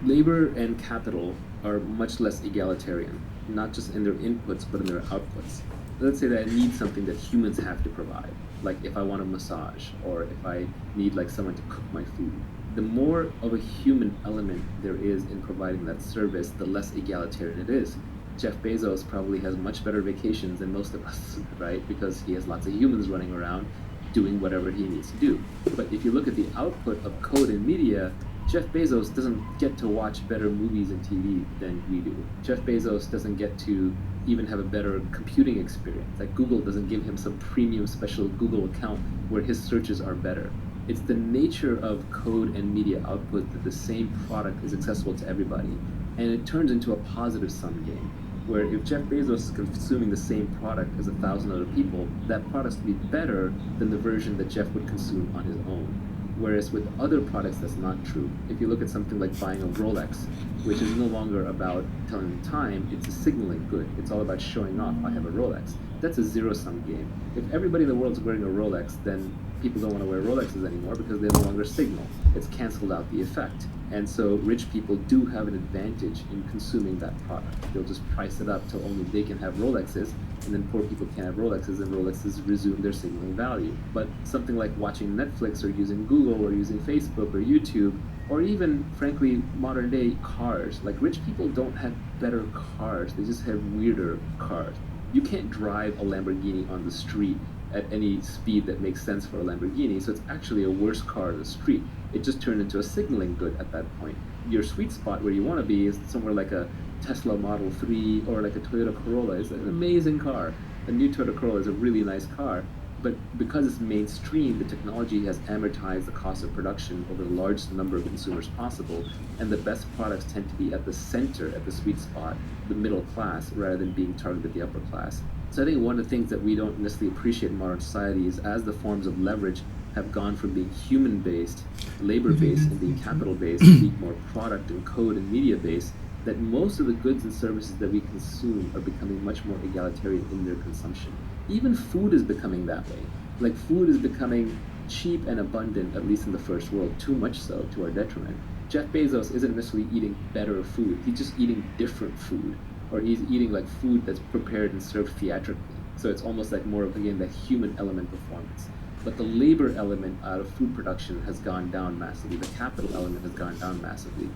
S5: Labor and capital are much less egalitarian, not just in their inputs, but in their outputs. Let's say that I need something that humans have to provide, like if I want a massage, or if I need like someone to cook my food. The more of a human element there is in providing that service, the less egalitarian it is. Jeff Bezos probably has much better vacations than most of us, right? Because he has lots of humans running around doing whatever he needs to do. But if you look at the output of code and media, Jeff Bezos doesn't get to watch better movies and TV than we do. Jeff Bezos doesn't get to even have a better computing experience. Like Google doesn't give him some premium special Google account where his searches are better. It's the nature of code and media output that the same product is accessible to everybody. And it turns into a positive sum game, where if Jeff Bezos is consuming the same product as 1,000 other people, that product's to be better than the version that Jeff would consume on his own. Whereas with other products, that's not true. If you look at something like buying a Rolex, which is no longer about telling the time, it's a signaling good. It's all about showing off, I have a Rolex. That's a zero-sum game. If everybody in the world is wearing a Rolex, then people don't want to wear Rolexes anymore because they no longer signal. It's canceled out the effect. And so rich people do have an advantage in consuming that product. They'll just price it up till only they can have Rolexes, and then poor people can't have Rolexes, and Rolexes resume their signaling value. But something like watching Netflix or using Google or using Facebook or YouTube, or even, frankly, modern day cars. Like rich people don't have better cars, they just have weirder cars. You can't drive a Lamborghini on the street at any speed that makes sense for a Lamborghini, so it's actually a worse car on the street. It just turned into a signaling good at that point. Your sweet spot where you want to be is somewhere like a Tesla Model 3 or like a Toyota Corolla. It's an amazing car. A new Toyota Corolla is a really nice car, but because it's mainstream, the technology has amortized the cost of production over the largest number of consumers possible, and the best products tend to be at the center, at the sweet spot, the middle class, rather than being targeted at the upper class. So I think one of the things that we don't necessarily appreciate in modern society is as the forms of leverage have gone from being human-based, labor-based, and being capital-based, to being more product and code and media-based, that most of the goods and services that we consume are becoming much more egalitarian in their consumption. Even food is becoming that way. Like food is becoming cheap and abundant, at least in the first world, too much so to our detriment. Jeff Bezos isn't necessarily eating better food. He's just eating different food, or he's eating like food that's prepared and served theatrically. So it's almost like more of, again, that human element performance. But the labor element out of food production has gone down massively. The capital element has gone down massively.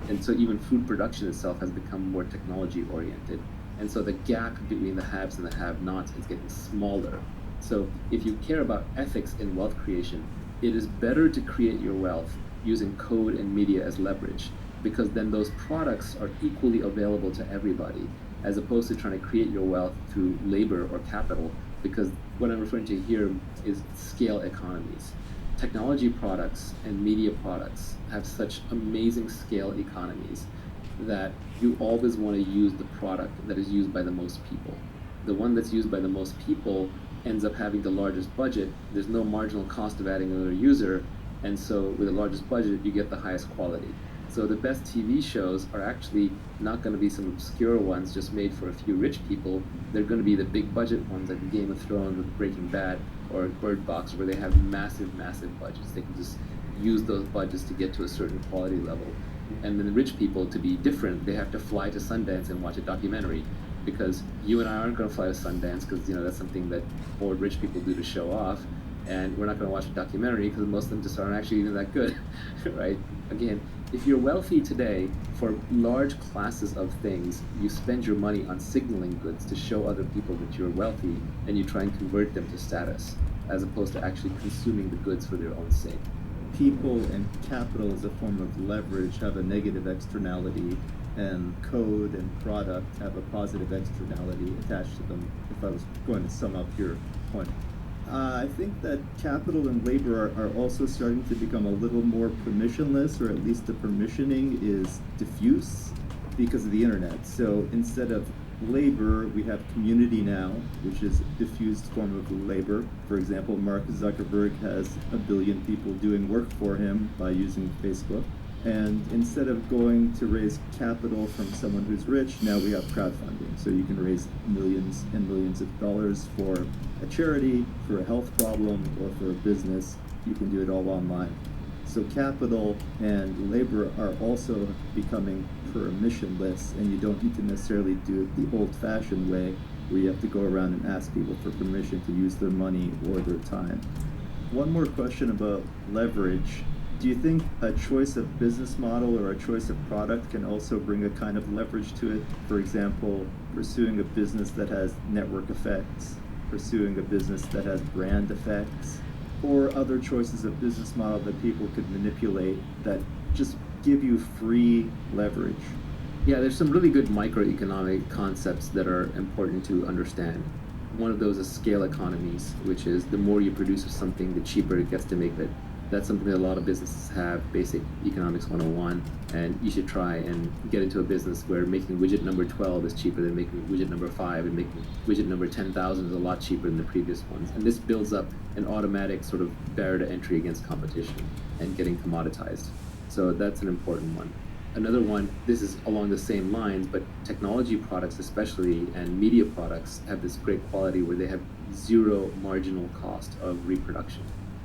S5: And so even food production itself has become more technology oriented. And so the gap between the haves and the have-nots is getting smaller. So if you care about ethics in wealth creation, it is better to create your wealth using code and media as leverage, because then those products are equally available to everybody, as opposed to trying to create your wealth through labor or capital, because what I'm referring to here is scale economies. Technology products and media products have such amazing scale economies that you always want to use the product that is used by the most people. The one that's used by the most people ends up having the largest budget. There's no marginal cost of adding another user, and so with the largest budget, you get the highest quality. So the best TV shows are actually not going to be some obscure ones just made for a few rich people. They're going to be the big budget ones like the Game of Thrones or Breaking Bad or Bird Box, where they have massive, massive budgets. They can just use those budgets to get to a certain quality level. And then the rich people, to be different, they have to fly to Sundance and watch a documentary, because you and I aren't going to fly to Sundance because, you know, that's something that bored rich people do to show off. And we're not going to watch a documentary because most of them just aren't actually even that good, right? Again, if you're wealthy today, for large classes of things, you spend your money on signaling goods to show other people that you're wealthy, and you try and convert them to status, as opposed to actually consuming the goods for their own sake.
S3: People and capital as a form of leverage have a negative externality, and code and product have a positive externality attached to them, if I was going to sum up your point. I think that capital and labor are also starting to become a little more permissionless, or at least the permissioning is diffuse because of the internet. So instead of labor, we have community now, which is a diffused form of labor. For example, Mark Zuckerberg has 1 billion people doing work for him by using Facebook. And instead of going to raise capital from someone who's rich, now we have crowdfunding. So you can raise millions and millions of dollars for a charity, for a health problem, or for a business. You can do it all online. So capital and labor are also becoming permissionless, and you don't need to necessarily do it the old-fashioned way, where you have to go around and ask people for permission to use their money or their time. One more question about leverage. Do you think a choice of business model or a choice of product can also bring a kind of leverage to it? For example, pursuing a business that has network effects, pursuing a business that has brand effects, or other choices of business model that people could manipulate that just give you free leverage?
S5: Yeah, there's some really good microeconomic concepts that are important to understand. One of those is scale economies, which is the more you produce of something, the cheaper it gets to make it. That's something that a lot of businesses have, basic economics 101, and you should try and get into a business where making widget number 12 is cheaper than making widget number 5, and making widget number 10,000 is a lot cheaper than the previous ones. And this builds up an automatic sort of barrier to entry against competition and getting commoditized. So that's an important one. Another one, this is along the same lines, but technology products especially and media products have this great quality where they have zero marginal cost of reproduction.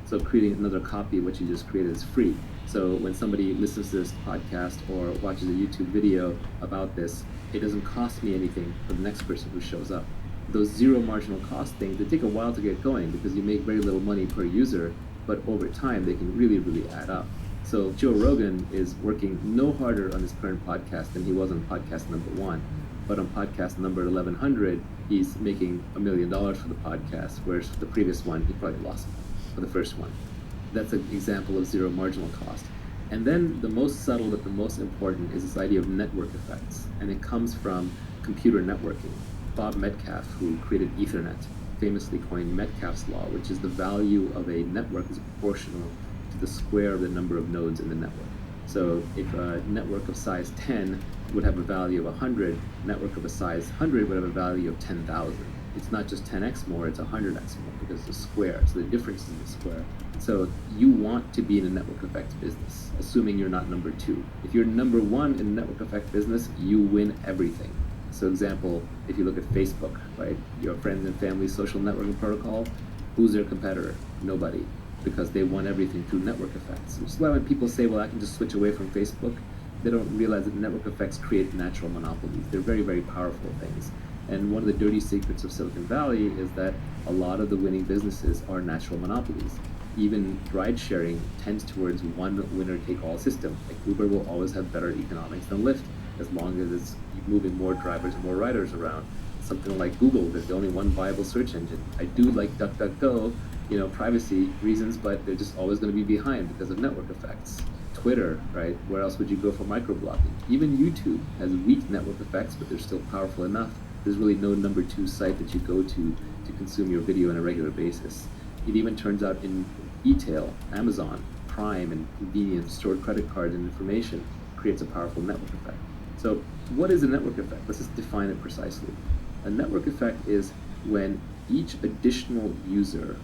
S5: So creating another copy of what you just created is free. So when somebody listens to this podcast or watches a YouTube video about this, it doesn't cost me anything for the next person who shows up. Those zero marginal cost things, they take a while to get going because you make very little money per user, but over time they can really, really add up. So Joe Rogan is working no harder on his current podcast than he was on podcast number 1. But on podcast number 1100, he's making $1 million for the podcast, whereas for the previous one, he probably lost for the first one. That's an example of zero marginal cost. And then the most subtle but the most important is this idea of network effects. And it comes from computer networking. Bob Metcalfe, who created Ethernet, famously coined Metcalfe's law, which is the value of a network is proportional to the square of the number of nodes in the network. So if a network of size 10 would have a value of 100, a network of a size 100 would have a value of 10,000. It's not just 10x more, it's 100x more because it's a square, so the difference is in the square. So you want to be in a network effects business, assuming you're not number 2. If you're number 1 in a network effect business, you win everything. So example, if you look at Facebook, right? Your friends and family social networking protocol, who's their competitor? Nobody. because they want everything through network effects. Which is why when people say, well, I can just switch away from Facebook, they don't realize that network effects create natural monopolies. They're very, very powerful things. And one of the dirty secrets of Silicon Valley is that a lot of the winning businesses are natural monopolies. Even ride sharing tends towards one winner-take-all system. Like Uber will always have better economics than Lyft, as long as it's moving more drivers and more riders around. Something like Google, there's only one viable search engine. I do like DuckDuckGo, privacy reasons, but they're just always going to be behind because of network effects. Twitter, right? Where else would you go for microblogging? Even YouTube has weak network effects, but they're still powerful enough. There's really no number two site that you go to consume your video on a regular basis. It even turns out in e-tail, Amazon, Prime, and convenience, stored credit cards and information creates a powerful network effect. So what is a network effect? Let's just define it precisely. A network effect is when each additional user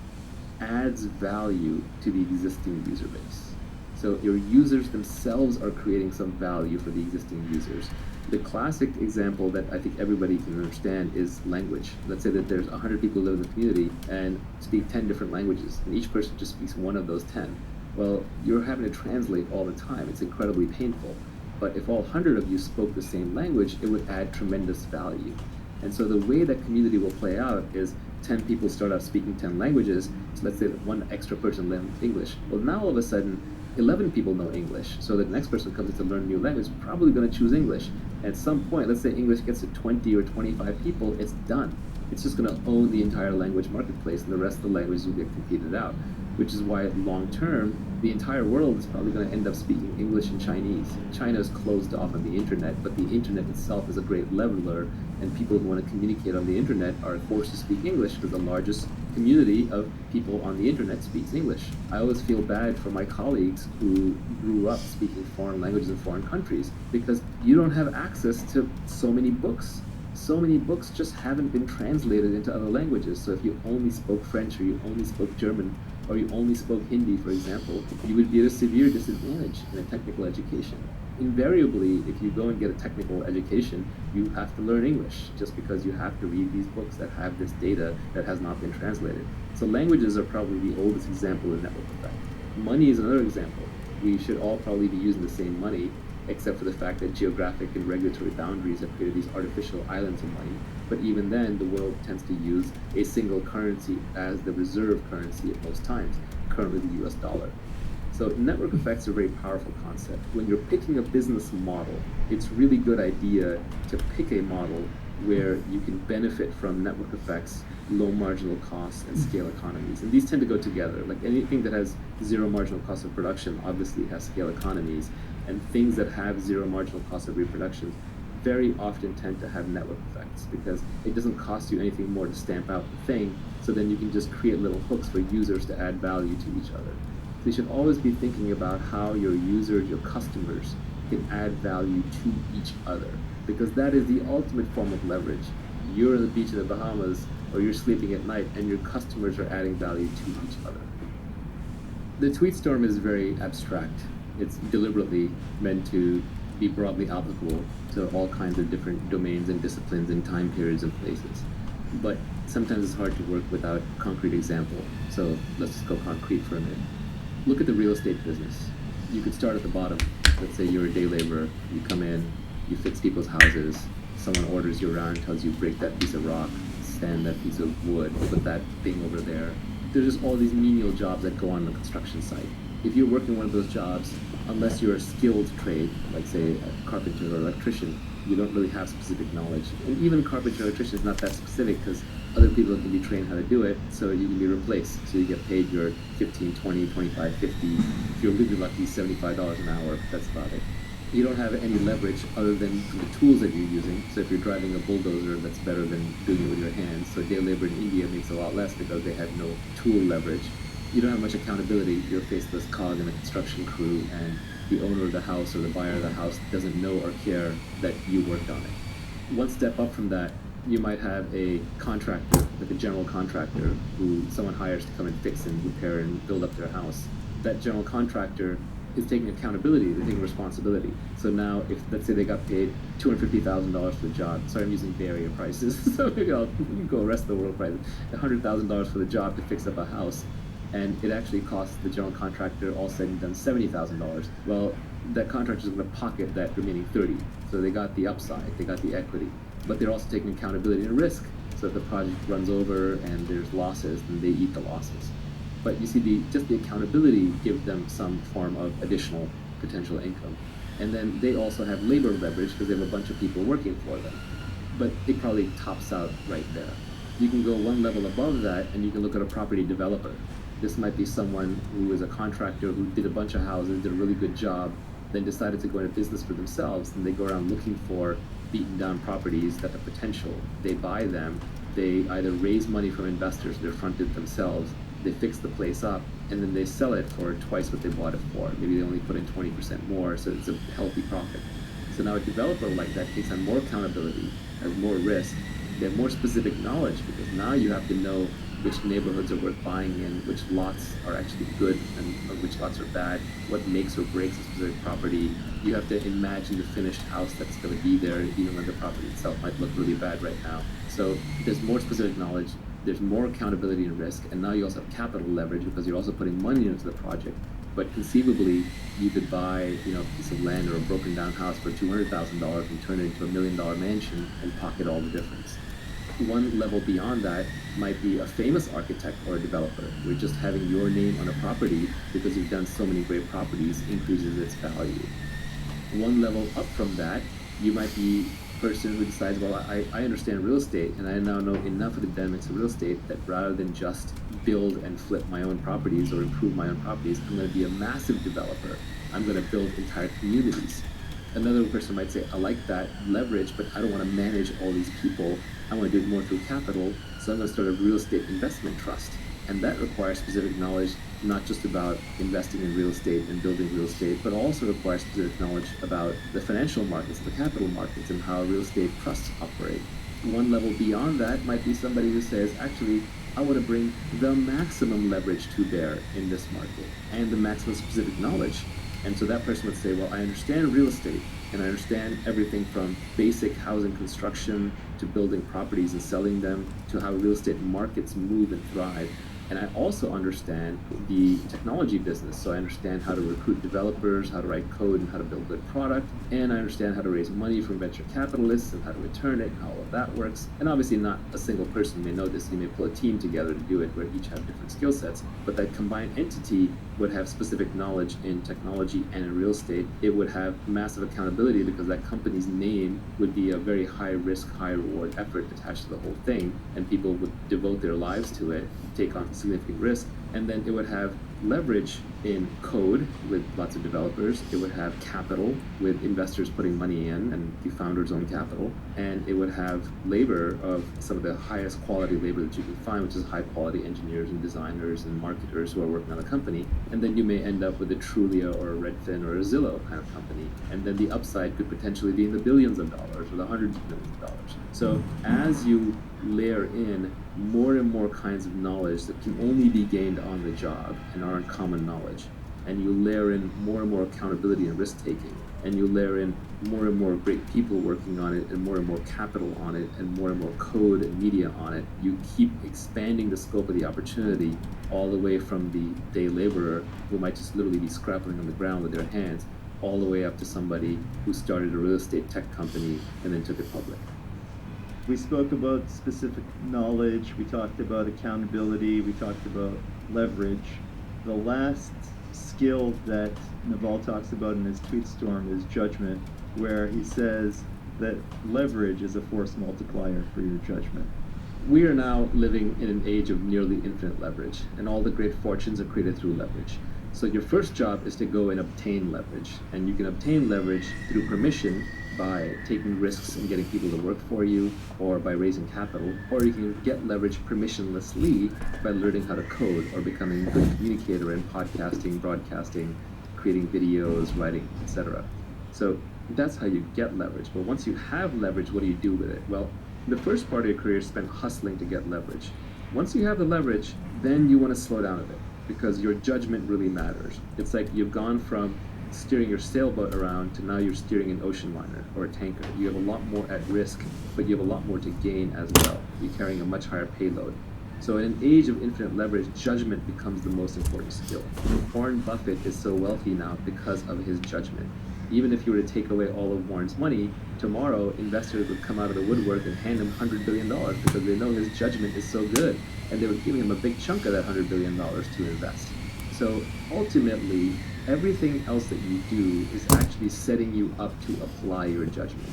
S5: adds value to the existing user base. So your users themselves are creating some value for the existing users. The classic example that I think everybody can understand is language. Let's say that there's 100 people who live in the community and speak 10 different languages, and each person just speaks one of those 10. Well, you're having to translate all the time. It's incredibly painful. But if all 100 of you spoke the same language, it would add tremendous value. And so the way that community will play out is 10 people start out speaking 10 languages. So let's say that one extra person learns English. Well, now all of a sudden, 11 people know English. So the next person comes in to learn a new language is probably going to choose English. At some point, let's say English gets to 20 or 25 people, it's done. It's just going to own the entire language marketplace, and the rest of the languages will get competed out. Which is why long term, the entire world is probably going to end up speaking English and Chinese. China is closed off on the internet, but the internet itself is a great leveler, and people who want to communicate on the internet are forced to speak English because the largest community of people on the internet speaks English. I always feel bad for my colleagues who grew up speaking foreign languages in foreign countries because you don't have access to so many books. So many books just haven't been translated into other languages. So if you only spoke French or you only spoke German or you only spoke Hindi, for example, you would be at a severe disadvantage in a technical education. Invariably, if you go and get a technical education, you have to learn English just because you have to read these books that have this data that has not been translated. So languages are probably the oldest example of network effect. Money is another example. We should all probably be using the same money, except for the fact that geographic and regulatory boundaries have created these artificial islands of money. But even then, the world tends to use a single currency as the reserve currency at most times, currently the US dollar. So network effects are a very powerful concept. When you're picking a business model, it's a really good idea to pick a model where you can benefit from network effects, low marginal costs, and scale economies. And these tend to go together. Like anything that has zero marginal cost of production obviously has scale economies, and things that have zero marginal cost of reproduction very often tend to have network effects because it doesn't cost you anything more to stamp out the thing, so then you can just create little hooks for users to add value to each other. So you should always be thinking about how your users, your customers, can add value to each other, because that is the ultimate form of leverage. You're on the beach in the Bahamas, or you're sleeping at night, and your customers are adding value to each other. The tweet storm is very abstract. It's deliberately meant to be broadly applicable to all kinds of different domains and disciplines and time periods and places. But sometimes it's hard to work without concrete example. So let's just go concrete for a minute. Look at the real estate business. You could start at the bottom. Let's say you're a day laborer. You come in, you fix people's houses. Someone orders you around, tells you break that piece of rock, stand that piece of wood, put that thing over there. There's just all these menial jobs that go on the construction site. If you're working one of those jobs, unless you're a skilled trade, like say a carpenter or electrician, you don't really have specific knowledge. And even carpenter or electrician is not that specific because other people can be trained how to do it, so you can be replaced. So you get paid your 15, 20, 25, 50, if you're really lucky, $75 an hour, that's about it. You don't have any leverage other than the tools that you're using. So if you're driving a bulldozer, that's better than doing it with your hands. So day labor in India makes a lot less because they have no tool leverage. You don't have much accountability. You're a faceless cog in a construction crew, and the owner of the house or the buyer of the house doesn't know or care that you worked on it. One step up from that, you might have a contractor, like a general contractor, who someone hires to come and fix and repair and build up their house. That general contractor is taking accountability, they're taking responsibility. So now, if let's say they got paid $250,000 for the job, sorry, I'm using Bay Area prices, so maybe I'll go rest of the world prices, $100,000 for the job to fix up a house. and it actually costs the general contractor all said and done $70,000. Well, that contractor is going to pocket that remaining 30. So they got the upside, they got the equity, but they're also taking accountability and risk. So if the project runs over and there's losses, then they eat the losses. But you see, just the accountability gives them some form of additional potential income. And then they also have labor leverage because they have a bunch of people working for them. But it probably tops out right there. You can go one level above that and you can look at a property developer. This might be someone who is a contractor who did a bunch of houses, did a really good job, then decided to go into business for themselves, and they go around looking for beaten down properties that have potential. They buy them, they either raise money from investors, they're fronted themselves, they fix the place up, and then they sell it for twice what they bought it for. Maybe they only put in 20% more, so it's a healthy profit. So now a developer like that takes on more accountability, has more risk, they have more specific knowledge, because now you have to know which neighborhoods are worth buying in, which lots are actually good and which lots are bad, what makes or breaks a specific property. You have to imagine the finished house that's going to be there, even when the property itself might look really bad right now. So there's more specific knowledge, there's more accountability and risk, and now you also have capital leverage because you're also putting money into the project. But conceivably, you could buy, a piece of land or a broken down house for $200,000 and turn it into $1 million mansion and pocket all the difference. One level beyond that might be a famous architect or a developer, where just having your name on a property because you've done so many great properties increases its value. One level up from that, you might be a person who decides, well, I understand real estate and I now know enough of the dynamics of real estate that rather than just build and flip my own properties or improve my own properties, I'm going to be a massive developer. I'm going to build entire communities. Another person might say, I like that leverage, but I don't want to manage all these people. I want to do it more through capital, so I'm going to start a real estate investment trust. And that requires specific knowledge, not just about investing in real estate and building real estate, but also requires specific knowledge about the financial markets, the capital markets, and how real estate trusts operate. One level beyond that might be somebody who says, actually, I want to bring the maximum leverage to bear in this market and the maximum specific knowledge. And so that person would say, well, I understand real estate, and I understand everything from basic housing construction to building properties and selling them to how real estate markets move and thrive. And I also understand the technology business. So I understand how to recruit developers, how to write code, and how to build good product. And I understand how to raise money from venture capitalists and how to return it and how all of that works. And obviously not a single person may know this. You may pull a team together to do it where each have different skill sets. But that combined entity would have specific knowledge in technology and in real estate. It would have massive accountability because that company's name would be a very high risk, high reward effort attached to the whole thing. And people would devote their lives to it, take on significant risk, and then it would have leverage in code with lots of developers. It would have capital with investors putting money in and the founder's own capital, and it would have labor of some of the highest quality labor that you can find, which is high quality engineers and designers and marketers who are working on the company. And then you may end up with a Trulia or a Redfin or a Zillow kind of company, and then the upside could potentially be in the billions of dollars or the hundreds of millions of dollars. So as you layer in more and more kinds of knowledge that can only be gained on the job and aren't common knowledge, and you layer in more and more accountability and risk taking, and you layer in more and more great people working on it and more capital on it and more code and media on it, you keep expanding the scope of the opportunity all the way from the day laborer who might just literally be scrapping on the ground with their hands all the way up to somebody who started a real estate tech company and then took it public.
S3: We spoke about specific knowledge, we talked about accountability, we talked about leverage. The last skill that Naval talks about in his tweet storm is judgment, where he says that leverage is a force multiplier for your judgment.
S5: We are now living in an age of nearly infinite leverage, and all the great fortunes are created through leverage. So your first job is to go and obtain leverage, and you can obtain leverage through permission by taking risks and getting people to work for you, or by raising capital, or you can get leverage permissionlessly by learning how to code or becoming a good communicator in podcasting, broadcasting, creating videos, writing, etc. So that's how you get leverage. But once you have leverage, what do you do with it? Well, the first part of your career is spent hustling to get leverage. Once you have the leverage, then you want to slow down a bit, because your judgment really matters. It's like you've gone from steering your sailboat around to now you're steering an ocean liner or a tanker. You have a lot more at risk, but you have a lot more to gain as well. You're carrying a much higher payload. So in an age of infinite leverage, judgment becomes the most important skill. Warren Buffett is so wealthy now because of his judgment. Even if you were to take away all of Warren's money, tomorrow investors would come out of the woodwork and hand him $100 billion because they know his judgment is so good, and they would give him a big chunk of that $100 billion to invest. So ultimately, everything else that you do is actually setting you up to apply your judgment.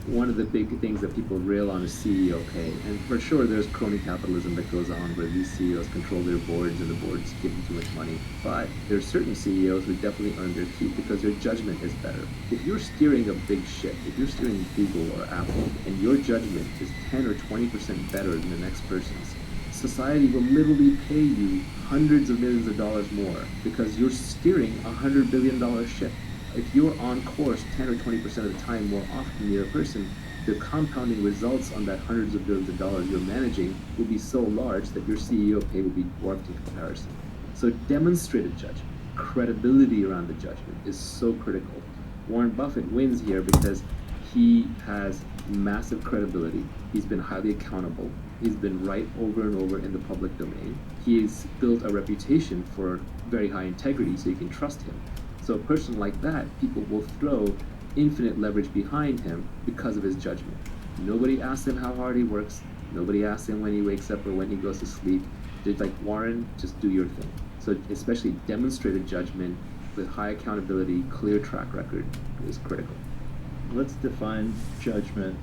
S5: One of the big things that people rail on is CEO pay, and for sure there's crony capitalism that goes on where these CEOs control their boards and the boards give them too much money. But there's certain CEOs who definitely earn their keep because their judgment is better. If you're steering a big ship, if you're steering Google or Apple, and your judgment is 10 or 20% better than the next person's, society will literally pay you hundreds of millions of dollars more because you're steering a $100 billion ship. If you're on course 10 or 20% of the time more often than the other person, the compounding results on that hundreds of billions of dollars you're managing will be so large that your CEO pay will be dwarfed in comparison. So demonstrated judgment, credibility around the judgment is so critical. Warren Buffett wins here because he has massive credibility. He's been highly accountable. He's been right over and over in the public domain. He's built a reputation for very high integrity, so you can trust him. So a person like that, people will throw infinite leverage behind him because of his judgment. Nobody asks him how hard he works. Nobody asks him when he wakes up or when he goes to sleep. Just like Warren, just do your thing. So especially demonstrated judgment with high accountability, clear track record is critical.
S3: Let's define judgment.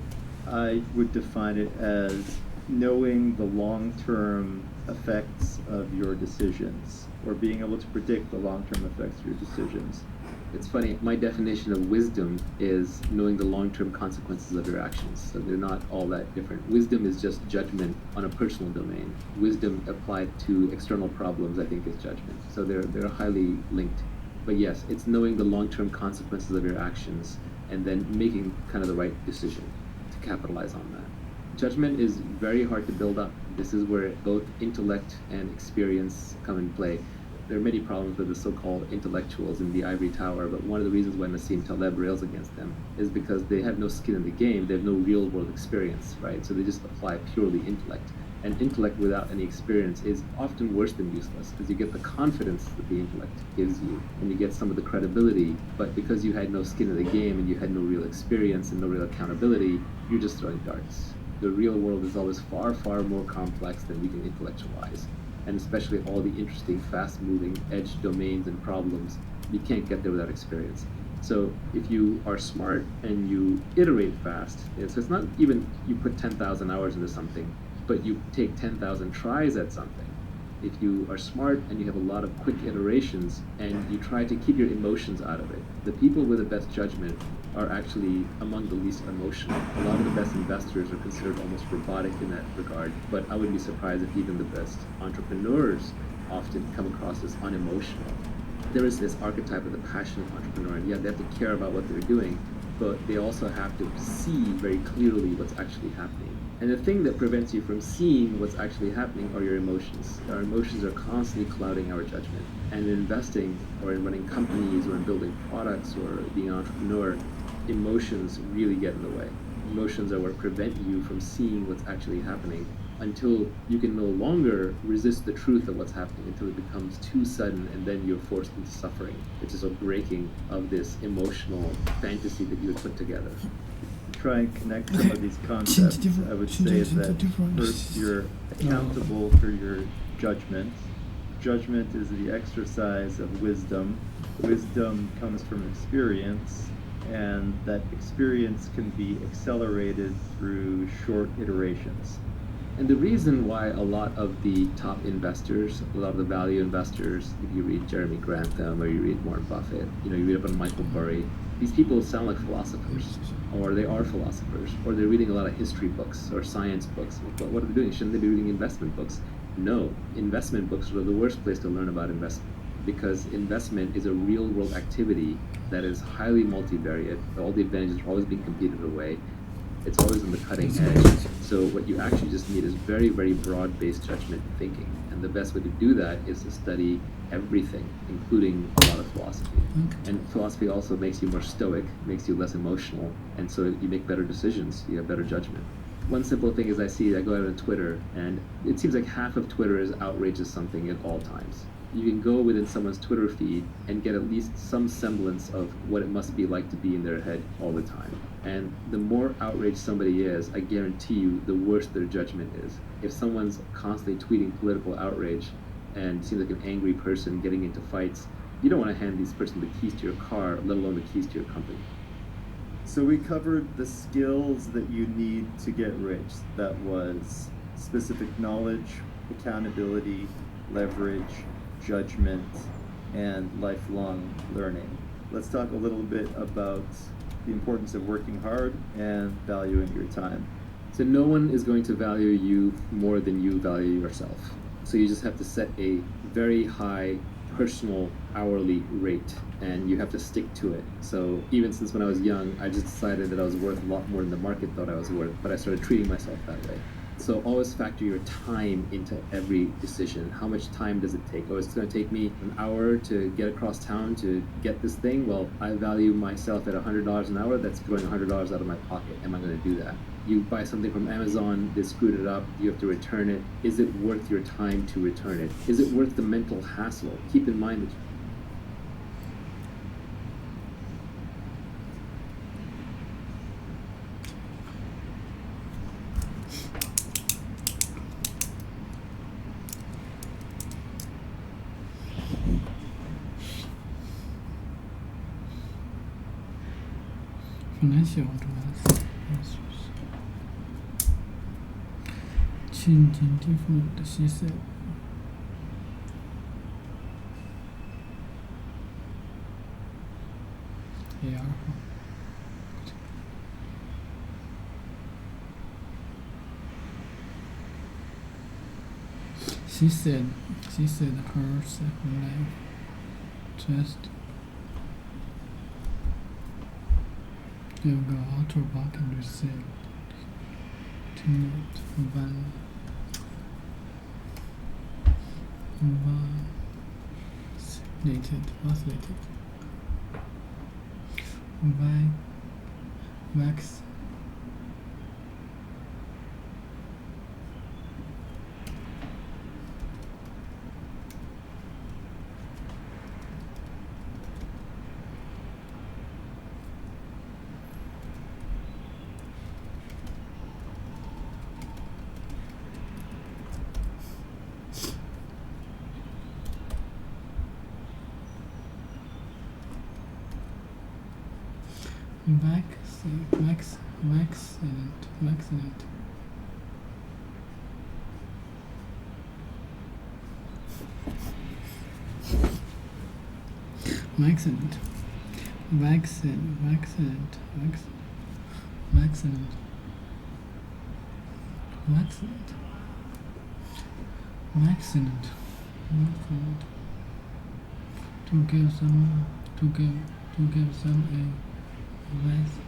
S3: I would define it as knowing the long-term effects of your decisions, or being able to predict the long-term effects of your decisions.
S5: It's funny, my definition of wisdom is knowing the long-term consequences of your actions. So they're not all that different. Wisdom is just judgment on a personal domain. Wisdom applied to external problems, I think, is judgment. So they're highly linked. But yes, it's knowing the long-term consequences of your actions and then making kind of the right decision to capitalize on that. Judgment is very hard to build up. This is where both intellect and experience come in play. There are many problems with the so-called intellectuals in the ivory tower, but one of the reasons why Nassim Taleb rails against them is because they have no skin in the game, they have no real-world experience, right? So they just apply purely intellect. And intellect without any experience is often worse than useless, because you get the confidence that the intellect gives you, and you get some of the credibility, but because you had no skin in the game and you had no real experience and no real accountability, you're just throwing darts. The real world is always far, far more complex than we can intellectualize. And especially all the interesting, fast-moving edge domains and problems, you can't get there without experience. So if you are smart and you iterate fast, so it's not even you put 10,000 hours into something, but you take 10,000 tries at something. If you are smart and you have a lot of quick iterations and you try to keep your emotions out of it, the people with the best judgment are actually among the least emotional. A lot of the best investors are considered almost robotic in that regard, but I wouldn't be surprised if even the best entrepreneurs often come across as unemotional. There is this archetype of the passionate entrepreneur, and yeah, they have to care about what they're doing, but they also have to see very clearly what's actually happening. And the thing that prevents you from seeing what's actually happening are your emotions. Our emotions are constantly clouding our judgment. And in investing, or in running companies, or in building products, or being an entrepreneur, emotions really get in the way. Emotions are what prevent you from seeing what's actually happening until you can no longer resist the truth of what's happening, until it becomes too sudden, and then you're forced into suffering, which is a breaking of this emotional fantasy that you had put together.
S3: Try and connect some of these concepts. I would say that first, you're accountable for your judgment. Judgment is the exercise of wisdom. Wisdom comes from experience, and that experience can be accelerated through short iterations.
S5: And the reason why a lot of the top investors, a lot of the value investors, if you read Jeremy Grantham or you read Warren Buffett, you read up on Michael Burry, these people sound like philosophers, or they are philosophers, or they're reading a lot of history books or science books. But what are they doing? Shouldn't they be reading investment books? No, investment books are the worst place to learn about investment, because investment is a real-world activity that is highly multivariate. All the advantages are always being competed away. It's always on the cutting edge. So what you actually just need is very, very broad-based judgment and thinking. And the best way to do that is to study everything, including a lot of philosophy. And philosophy also makes you more stoic, makes you less emotional, and so you make better decisions, you have better judgment. One simple thing is I go out on Twitter, and it seems like half of Twitter is outrageous something at all times. You can go within someone's Twitter feed and get at least some semblance of what it must be like to be in their head all the time. And the more outraged somebody is, I guarantee you, the worse their judgment is. If someone's constantly tweeting political outrage and seems like an angry person getting into fights, you don't want to hand this person the keys to your car, let alone the keys to your company.
S3: So we covered the skills that you need to get rich. That was specific knowledge, accountability, leverage, judgment, and lifelong learning. Let's talk a little bit about the importance of working hard and valuing your time.
S5: So no one is going to value you more than you value yourself. So you just have to set a very high personal hourly rate, and you have to stick to it. So even since when I was young, I just decided that I was worth a lot more than the market thought I was worth, but I started treating myself that way. So always factor your time into every decision. How much time does it take? Oh, it's going to take me an hour to get across town to get this thing. Well, I value myself at $100 an hour. That's throwing $100 out of my pocket. Am I going to do that? You buy something from Amazon, they screwed it up, you have to return it. Is it worth your time to return it? Is it worth the mental hassle? Keep in mind that
S2: financial advice. Changing different, she said. Yeah. She said her life just give the auto back and receive one translated wax to give some advice.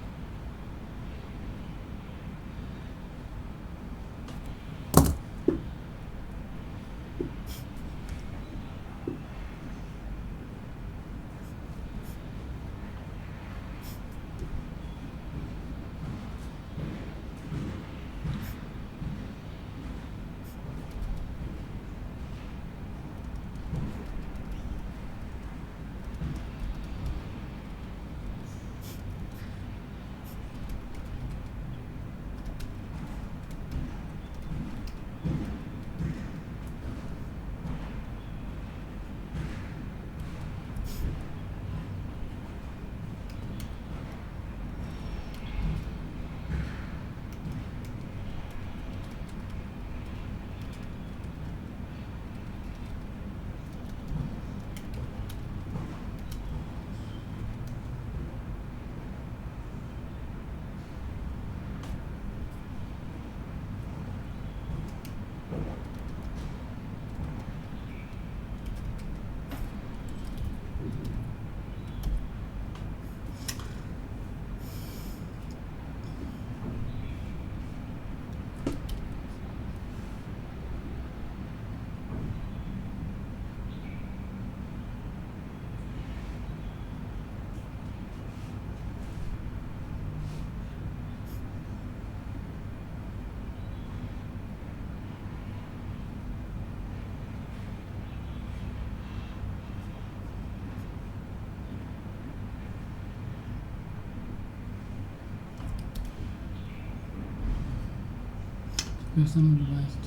S2: Give some advice.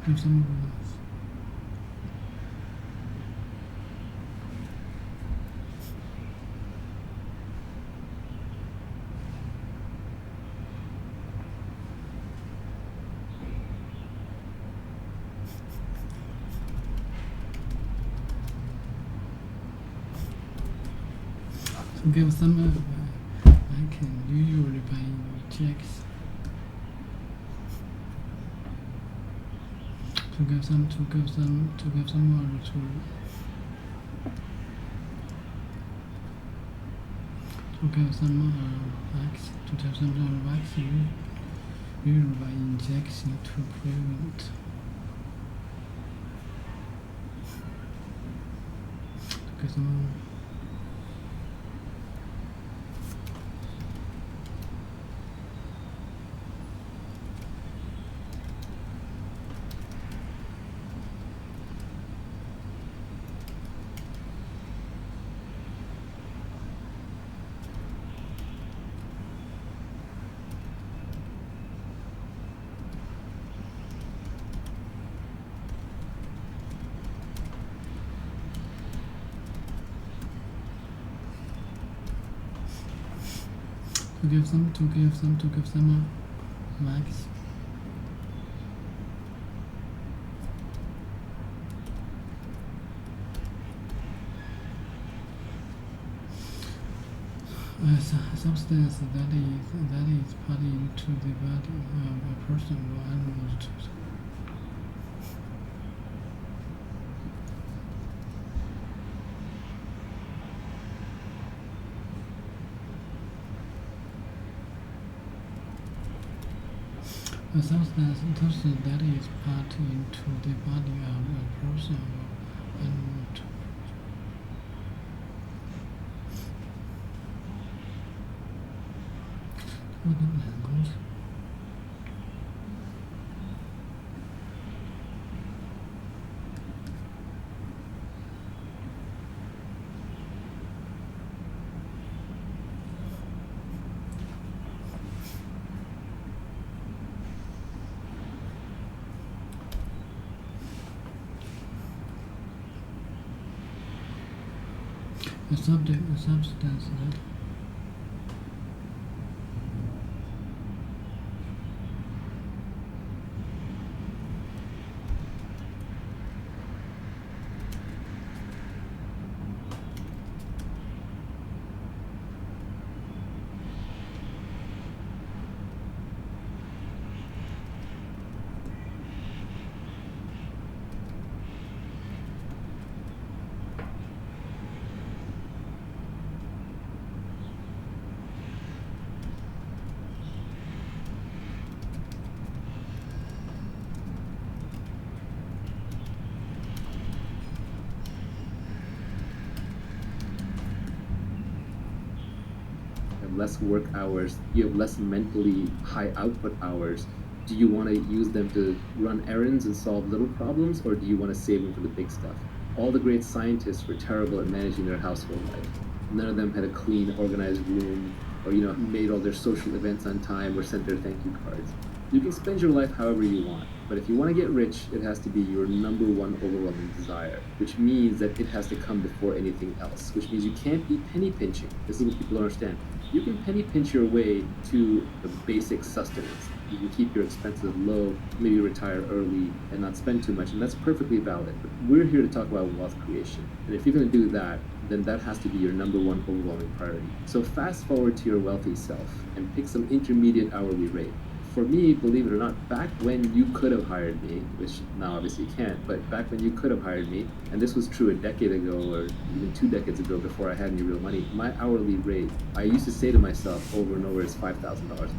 S2: Give some advice. To give some advice, I can usually buy checks. To give some order to give some advice, usually by injection to prevent. To give some. To give some likes. A substance that is put into the body of a person or animal to a substance that is put into the body of a person or animal to a substance that
S5: less work hours, you have less mentally high output hours. Do you want to use them to run errands and solve little problems, or do you want to save them for the big stuff? All the great scientists were terrible at managing their household life. None of them had a clean, organized room, or made all their social events on time or sent their thank you cards. You can spend your life however you want, but if you want to get rich, it has to be your number one overwhelming desire, which means that it has to come before anything else, which means you can't be penny pinching. This is what people don't understand. You can penny pinch your way to the basic sustenance. You can keep your expenses low, maybe retire early, and not spend too much, and that's perfectly valid. But we're here to talk about wealth creation, and if you're going to do that, then that has to be your number one overwhelming priority. So fast forward to your wealthy self and pick some intermediate hourly rate. For me, believe it or not, back when you could have hired me, which now obviously you can't, but back when you could have hired me, and this was true a decade ago or even 2 decades ago before I had any real money, my hourly rate, I used to say to myself over and over, is $5,000 an hour.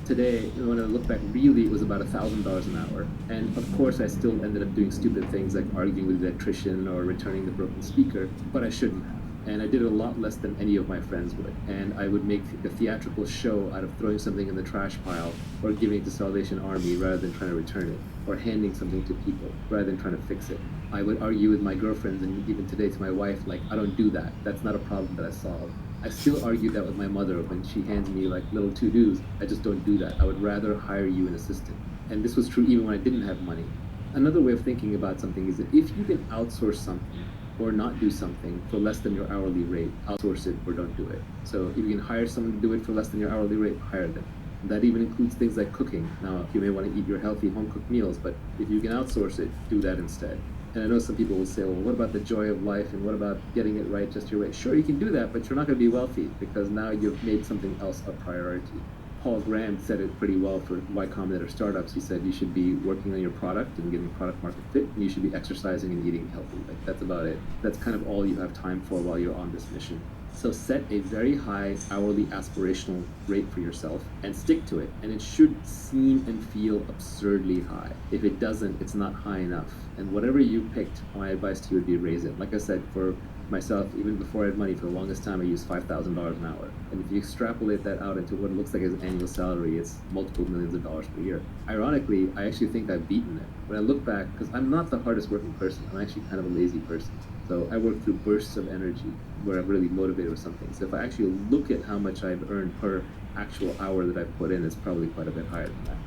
S5: Today, when I look back, really it was about $1,000 an hour. And of course, I still ended up doing stupid things like arguing with the electrician or returning the broken speaker, but I shouldn't have. And I did a lot less than any of my friends would. And I would make a theatrical show out of throwing something in the trash pile or giving it to Salvation Army rather than trying to return it, or handing something to people rather than trying to fix it. I would argue with my girlfriends and even today to my wife, like, I don't do that. That's not a problem that I solve. I still argue that with my mother when she hands me like little to-dos. I just don't do that. I would rather hire you an assistant. And this was true even when I didn't have money. Another way of thinking about something is that if you can outsource something or not do something for less than your hourly rate, outsource it or don't do it. So if you can hire someone to do it for less than your hourly rate, hire them. That even includes things like cooking. Now, you may want to eat your healthy home-cooked meals, but if you can outsource it, do that instead. And I know some people will say, well, what about the joy of life and what about getting it right just your way? Sure, you can do that, but you're not going to be wealthy because now you've made something else a priority. Paul Graham said it pretty well for Y Combinator startups. He said you should be working on your product and getting product market fit, and you should be exercising and eating healthy. Like, that's about it. That's kind of all you have time for while you're on this mission. So set a very high hourly aspirational rate for yourself and stick to it. And it should seem and feel absurdly high. If it doesn't, it's not high enough. And whatever you picked, my advice to you would be raise it. Like I said, for myself, even before I had money, for the longest time, I used $5,000 an hour. And if you extrapolate that out into what it looks like as an annual salary, it's multiple millions of dollars per year. Ironically, I actually think I've beaten it. When I look back, because I'm not the hardest working person, I'm actually kind of a lazy person. So I work through bursts of energy where I'm really motivated with something. So if I actually look at how much I've earned per actual hour that I've put in, it's probably quite a bit higher than that.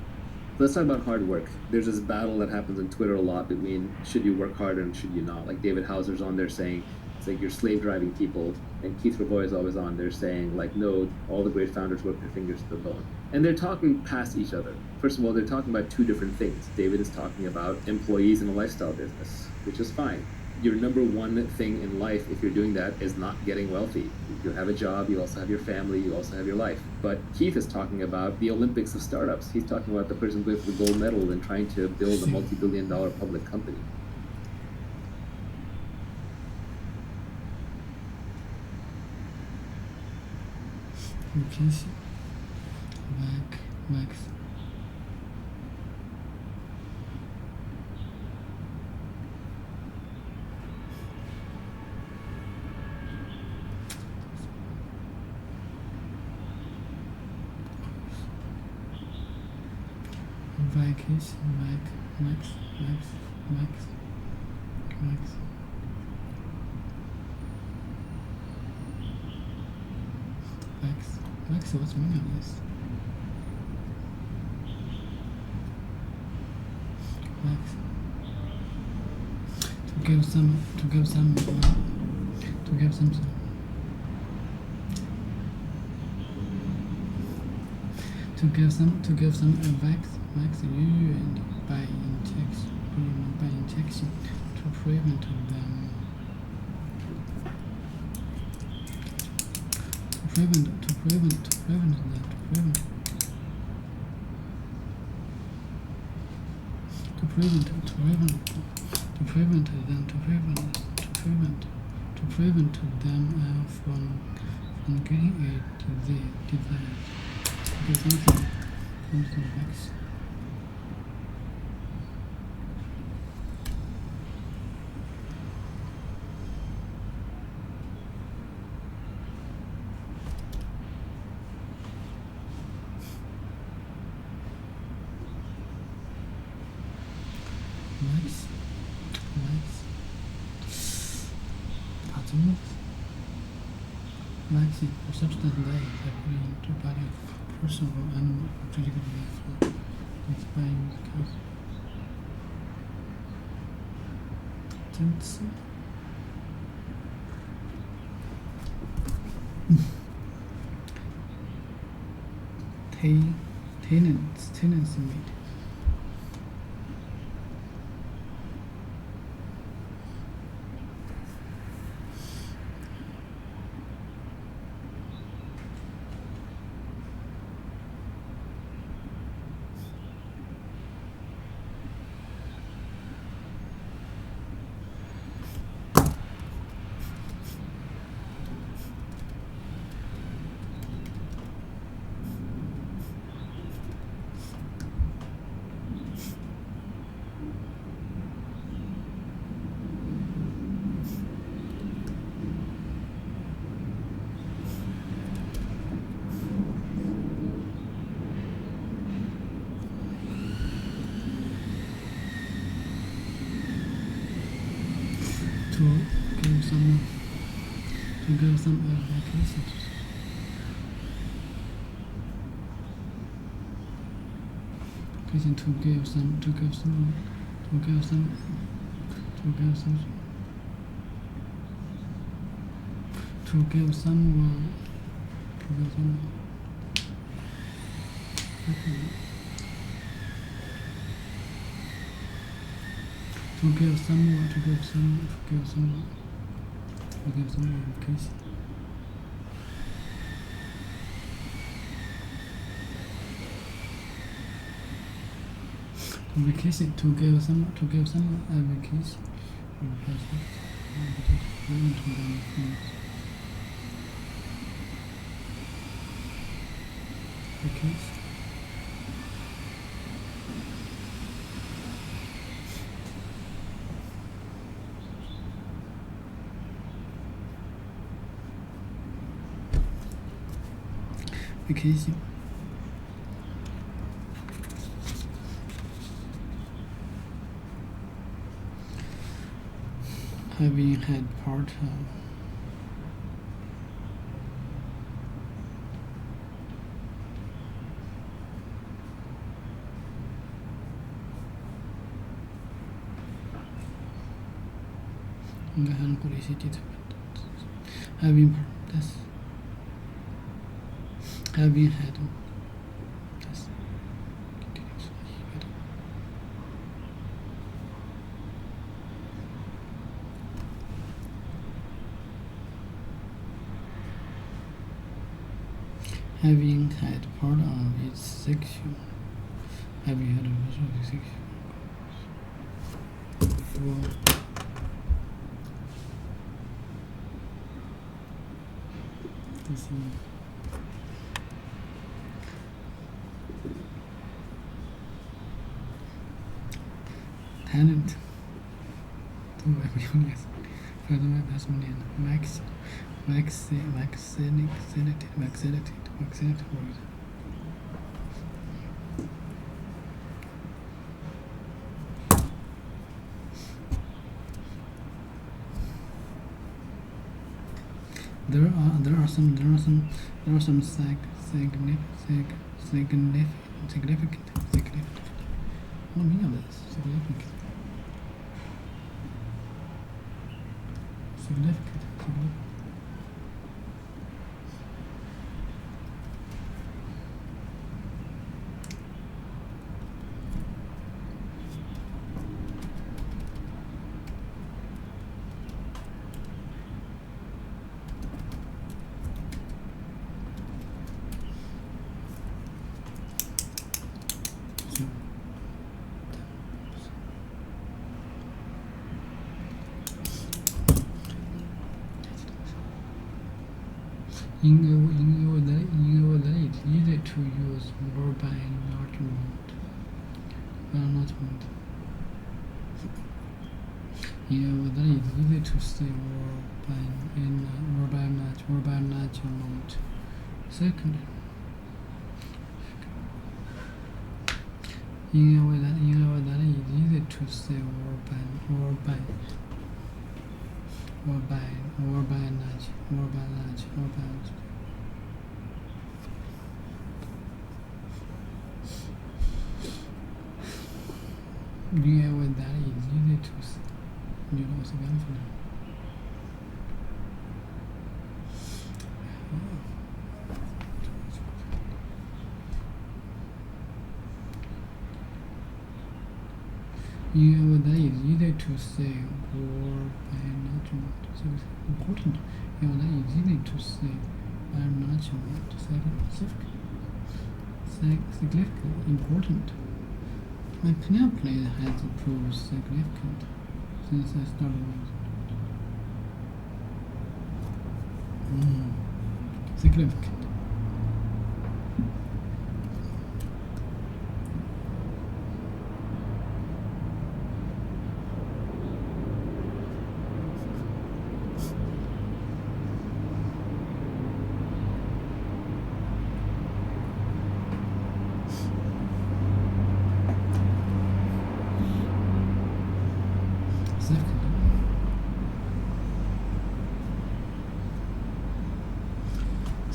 S5: Let's talk about hard work. There's this battle that happens on Twitter a lot between should you work hard and should you not. Like David Hauser's on there saying, it's like you're slave driving people, and Keith Rabois is always on there saying like, no, all the great founders work their fingers to the bone. And they're talking past each other. First of all, they're talking about two different things. David is talking about employees in a lifestyle business, which is fine. Your number one thing in life, if you're doing that, is not getting wealthy. You have a job, you also have your family, you also have your life. But Keith is talking about the Olympics of startups. He's talking about the person going for the gold medal and trying to build a multi-billion-dollar public company.
S2: Max. Vacation, Max. Max, what's the meaning of this? Max. To give some advice, Max, you and by injection to prevent them. To prevent them from getting a disease. Because something comes to Max. Maxi, for substance that appearing to body of person or animal particularly for inspiring because tenants made. To give some vacation Communication to give some to give some to give some to give some to give someone to give someone to give someone to give someone to give someone to give someone communication. Vacation to give someone a vacation. Vacation. Vacation. Having had part of having that's having had that's having had part of its section, having had a part of its section. Talent. To everyone, further investment vaccinated word. There are some significant. What do you mean of this? Significant. In your that it's easy to use verb enlargement. In that it's easy to say verb enlargement. Second, in a way that it's easy to say verb yeah, with that is easy to say. You know what's again for now. Yeah, with that is easy to say or by enlargement. So it's important. Yeah, that is easy to say by enlargement. Significant, important. My piano player has proved significant since I started music. Significant.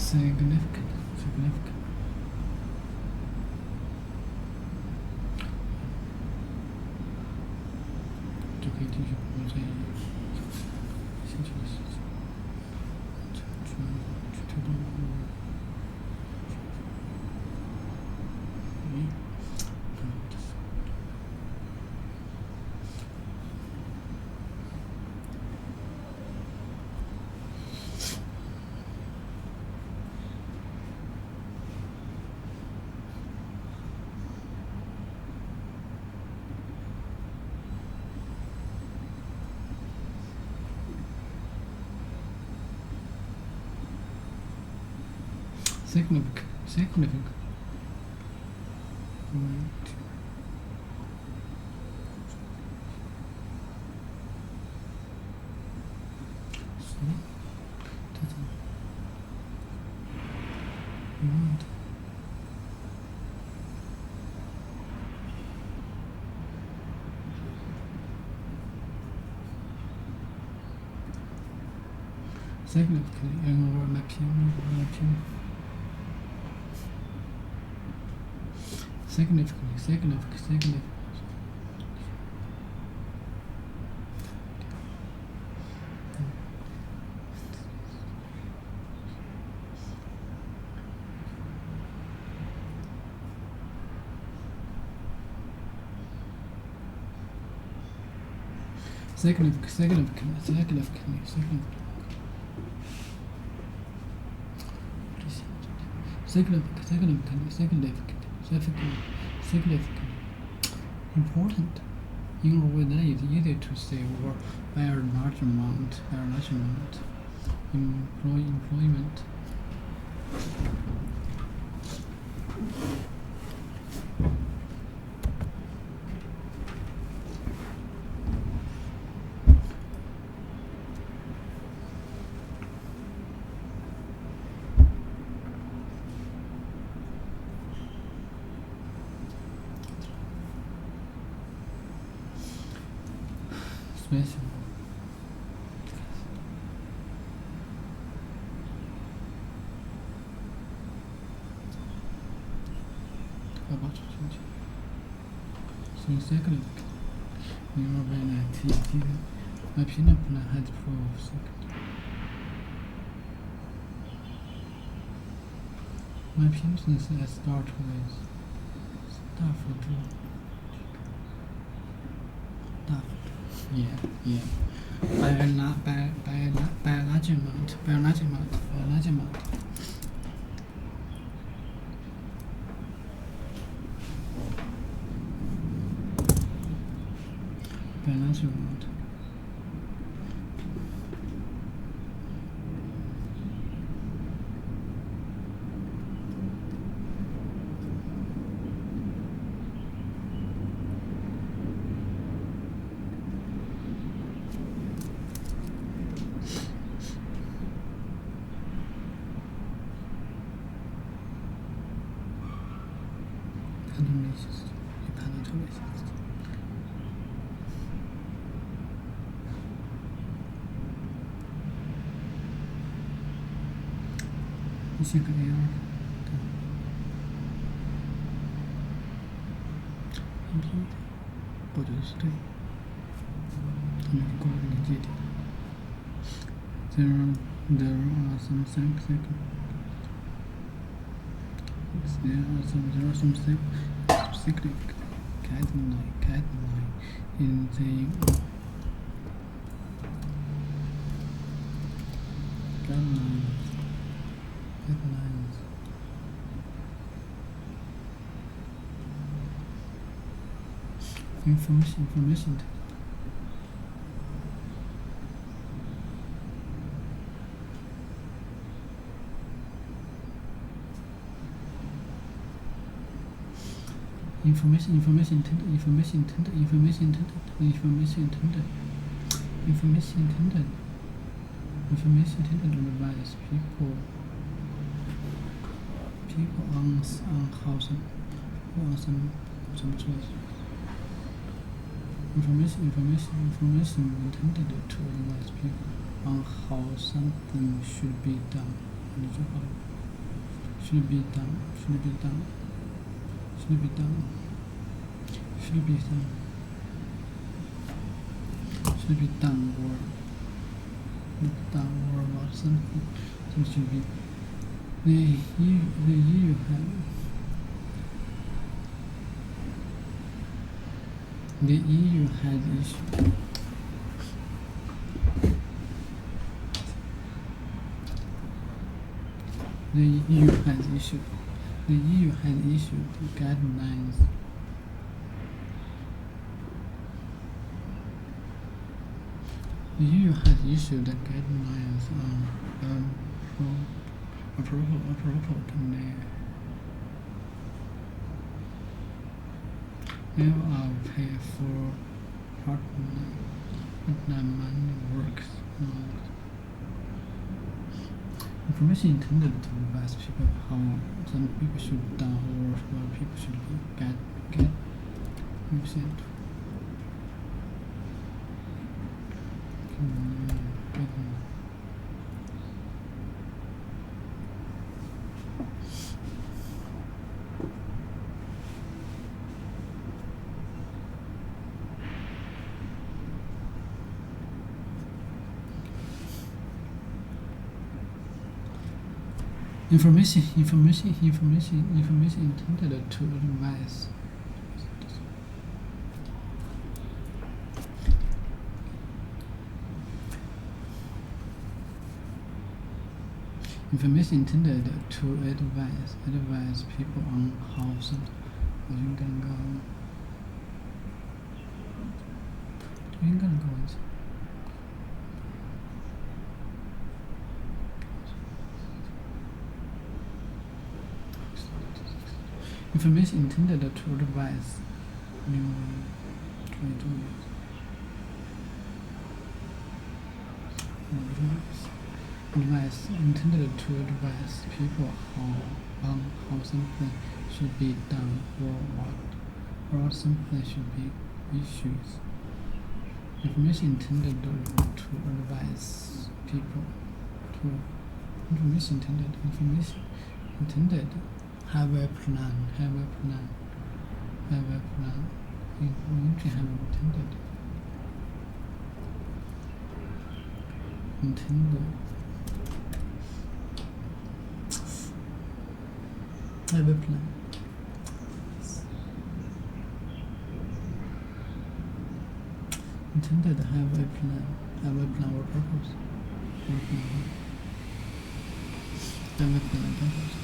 S2: Significant. significant. Significantly, 영어로 마피는 significant. Significant. Important. In a way that is easy to say or by a large amount. Employment. Special. How about you? So significant. You are very nice. My peanut butter has proof. My penis I start with stuff. Yeah. By a large amount.不就是对，他们过理解的。There are some significant. Guideline in the guidelines. Information. Information intended to advise people on how some choice. Information intended to advise people on how something should be done. Should be done or what something should be. The EU has issued guidelines. The EU has issued guidelines approval กันแน่ Now I'll pay for partner money works. Information intended to advise people how some people should down or what people should get used. Information intended to advise. Information intended to advise people on how some doing can go. Information intended to advise new advice intended to advise people how something should be done or something should be issued. Information intended to advise people information intended have a plan information intended have a plan. Intended have a plan or purpose. Have a plan and purpose.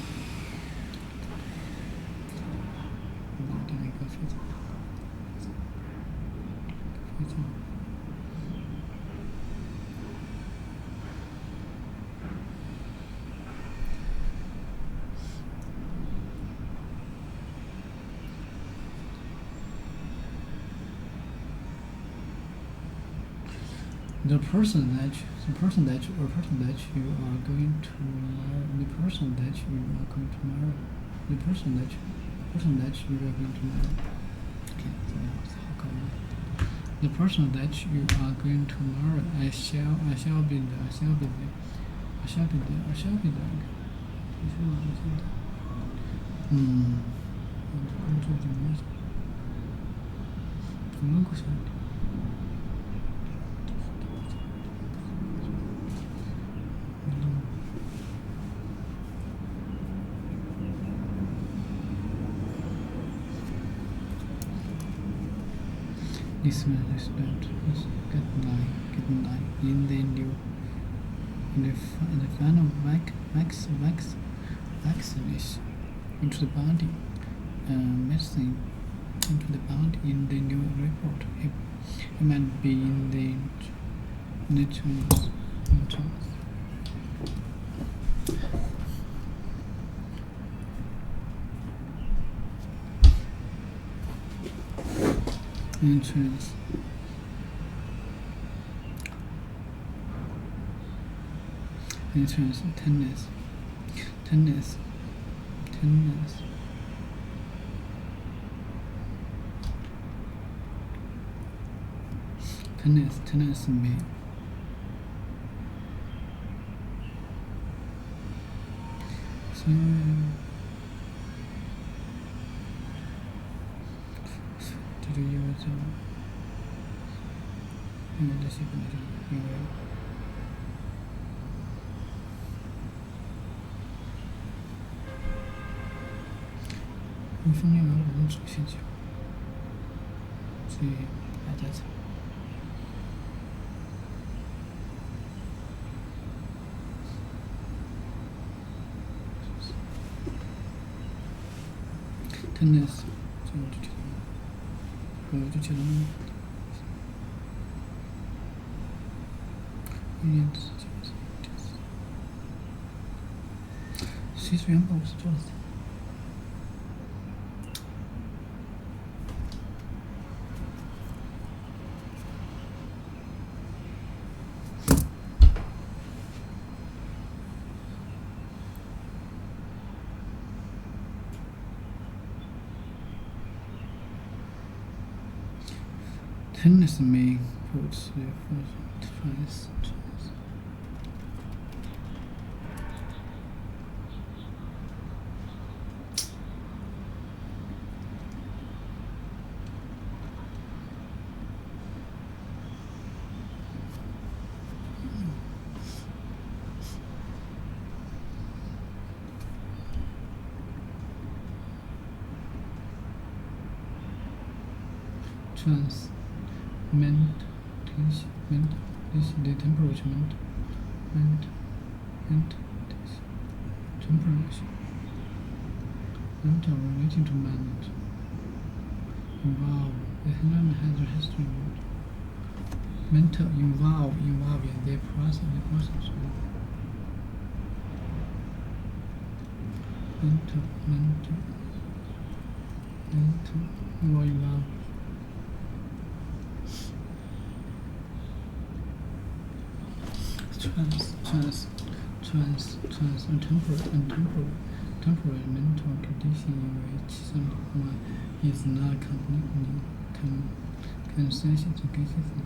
S2: The person that you are going to marry, the person that you are going to marry. Okay, the person that you are going to marry. I shall be there. This man is bad. Get in line. In the final vaccination into the body, medicine into the body in the new report. It might be in the entrance. Tennis. Me. So to do your风力我们主线球，所以大家猜。Tennis， 我就觉得，一年之前。其实原本我是做了。Tennis may put the first twice. The temperature mental relating to manage involve the human has a history mental involve in the process mental or involve temporary mental condition in which someone is not completely conscious of consciousness.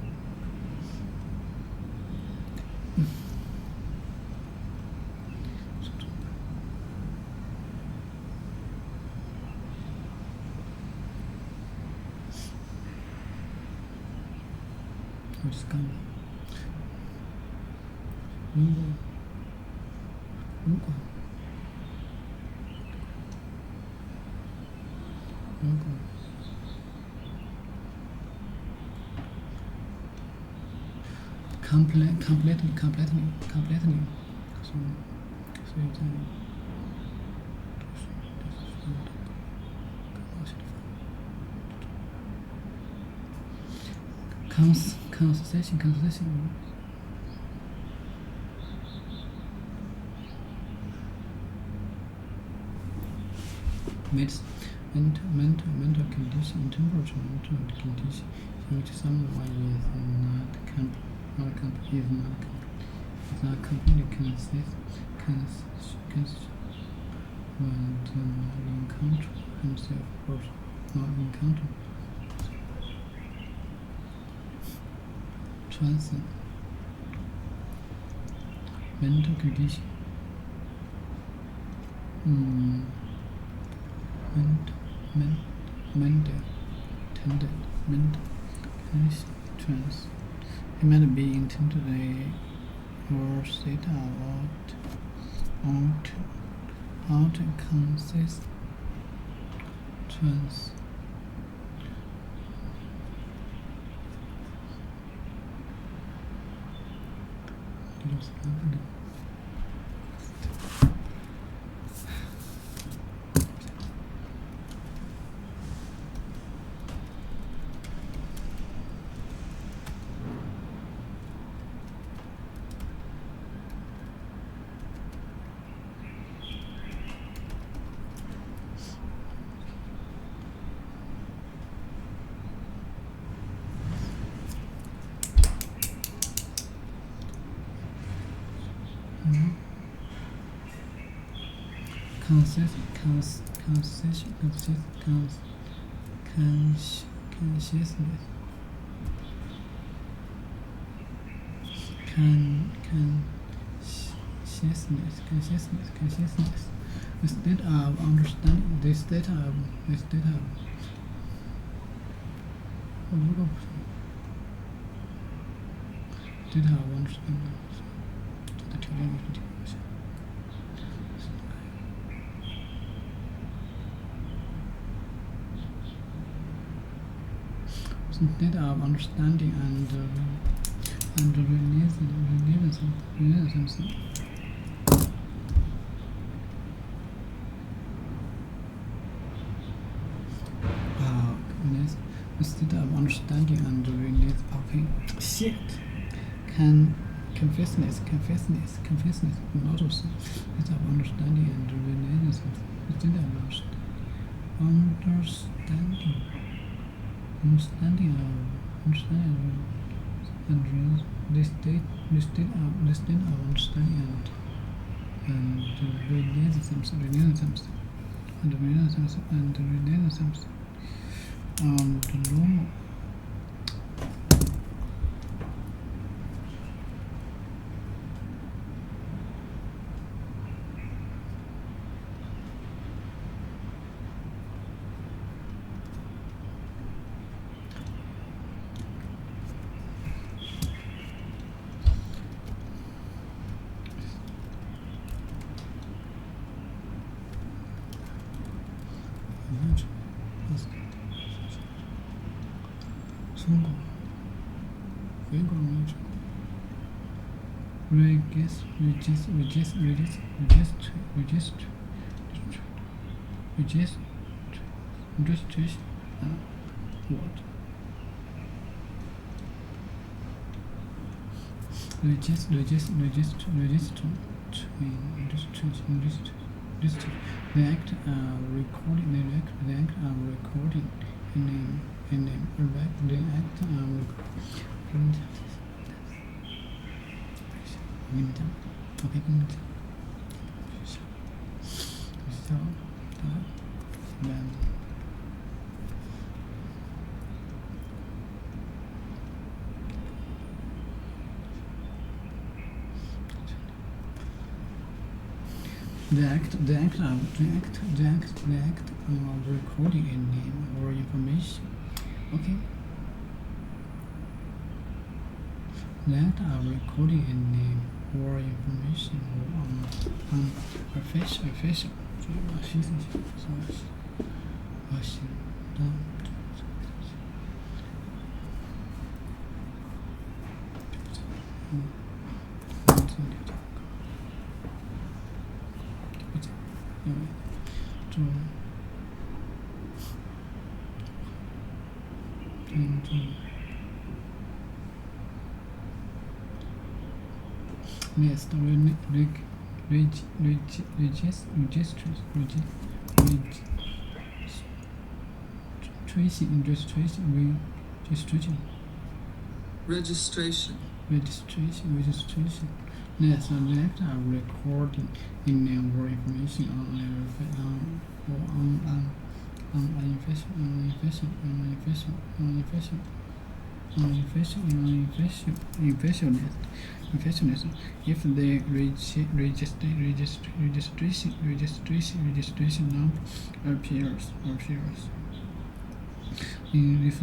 S2: What's coming?如果 completely 所以在concession mental condition, temperature mental condition in which someone is not completely conscious when encounter himself or not encounter transcend mental condition trans. It might be intended or state out conscious trans. Consciousness. The state of understanding. The state of understanding. State of understanding and releasing something. State of understanding and release. Okay, shit. Confessness, and also is of understanding and realizing instead of understanding and this state of understanding and realizing and normal. Registration. What? The act recording in the act okay, so then the act of recording a name or information. Okay. The act of recording a name or information official. Yes, the registration. Yes, the act of recording in name or information on Infectionist. If the registration number appears. If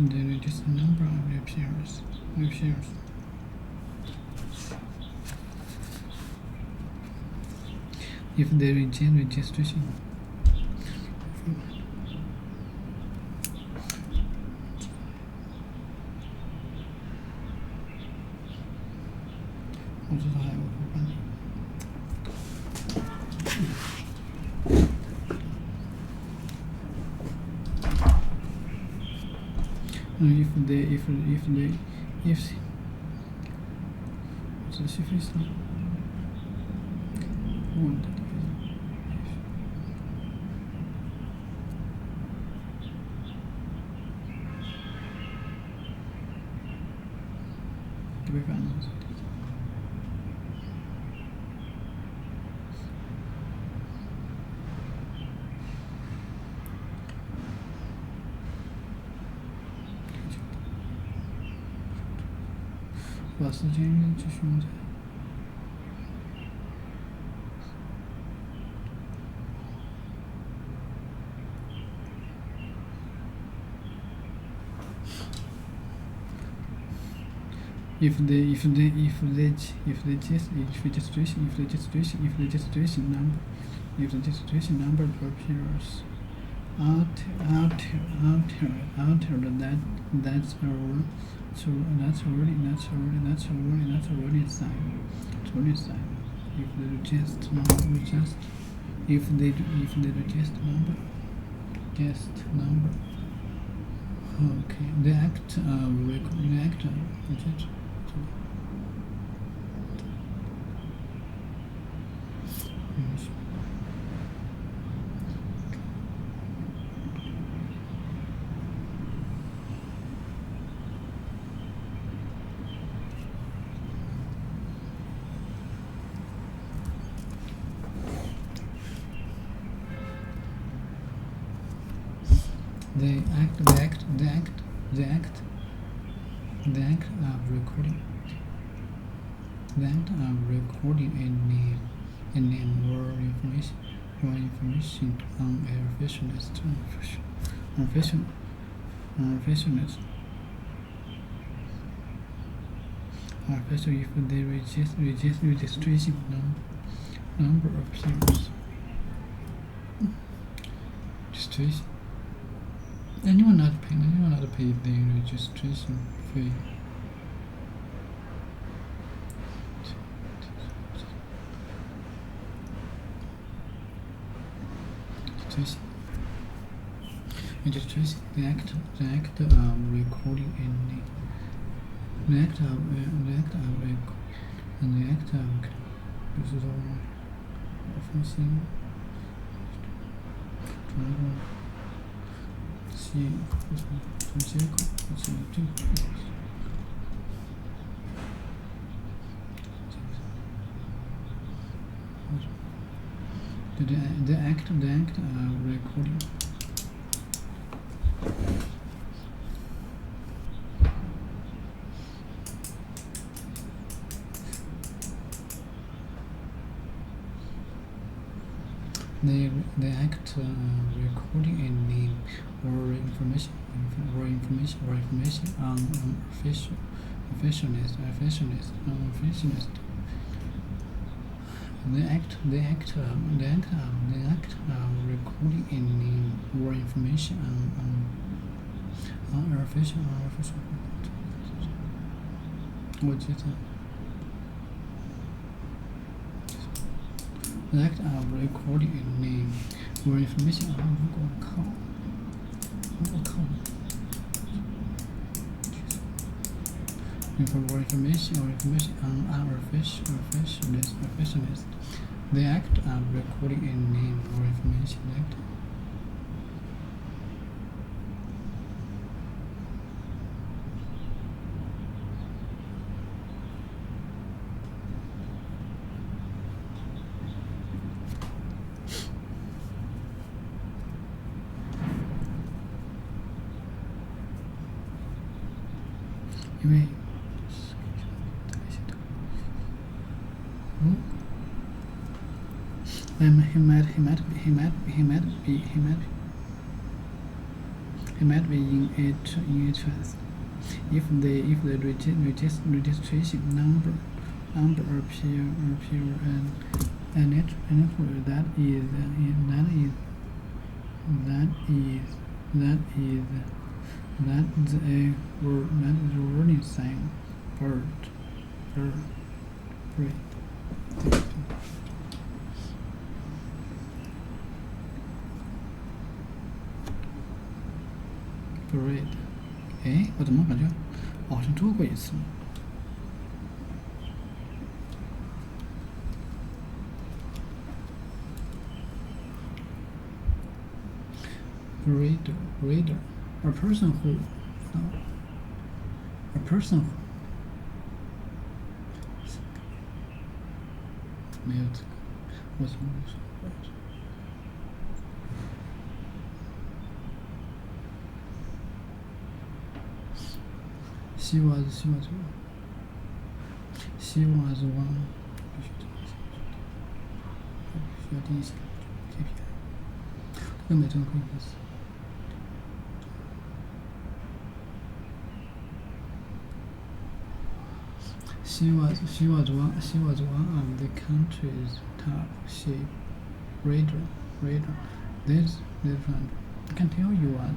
S2: the registration number appears. If the registration把时间继续用在If the registration number appears altered, that's already sign. If the register number, okay, the act The act of recording. The act of recording a name or information on a officialist official if the registration number appears. Registration. Anyone not pay the registration fee. Registration. The act of recording any. The act of this is all referencing. The act of recording. The act recording a name or information on officialist. The act of recording a name or information on official. What is it? The act of recording a name or information on information on our officialist. The act of recording a name or information. He might be in a trust if the registration number appear and that is a warning sign. Bird. Parade， 哎，我怎么感觉好像做过一次？Reader, a person who 没有这个，我怎么说？She was one. 需要定一下 KPI。这个没这个意思。She was one of the country's top ship raider. This different. I can tell you what.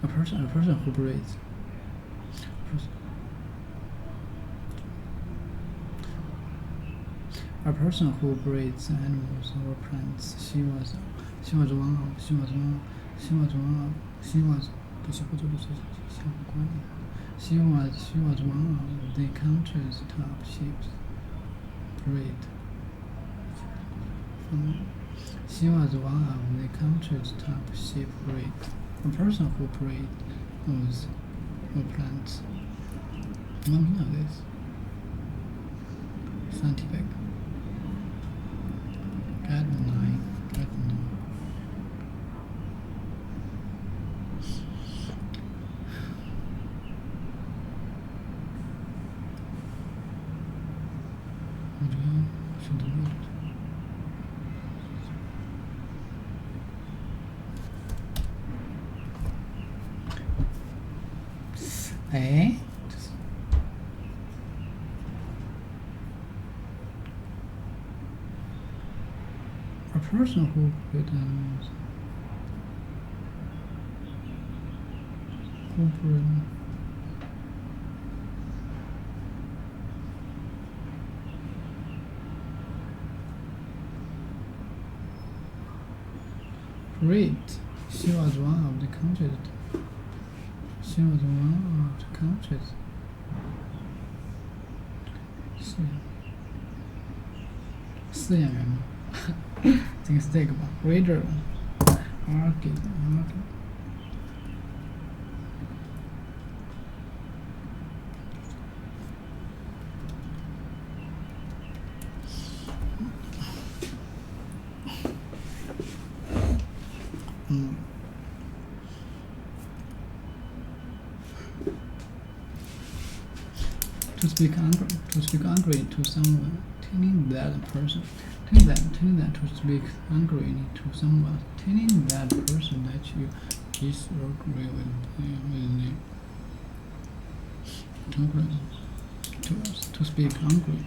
S2: A person who breeds. A person who breeds animals or plants. She was one of the country's top ships. Breed. She was one of the country's top ship breed. A person who breeds animals or plants. 能听到 this. scientific. Get nine. A person who could great. She was one of the countries. She was one of the countries.四演员吗？这个是这个吧 ？Reader, argue. ，to speak angry to someone, telling that person, telling that to speak angry to someone, telling that person that you disagree with them. To speak angry.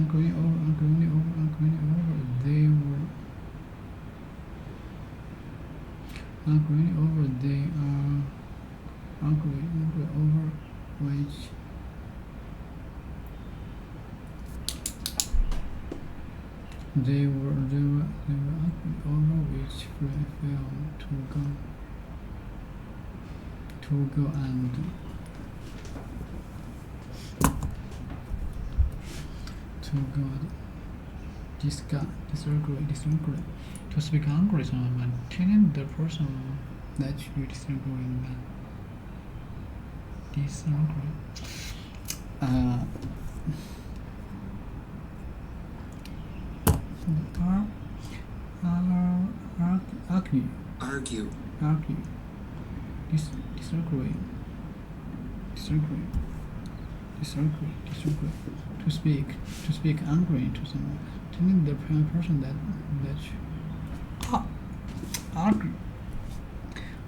S2: Angry over. They were angry over. They are angry over which they were angry over which film to go and disagree. To speak angry someone, telling the person that you disagree with them. Disagree. Argue. Disagree. To speak angry to someone, telling the person that you argue.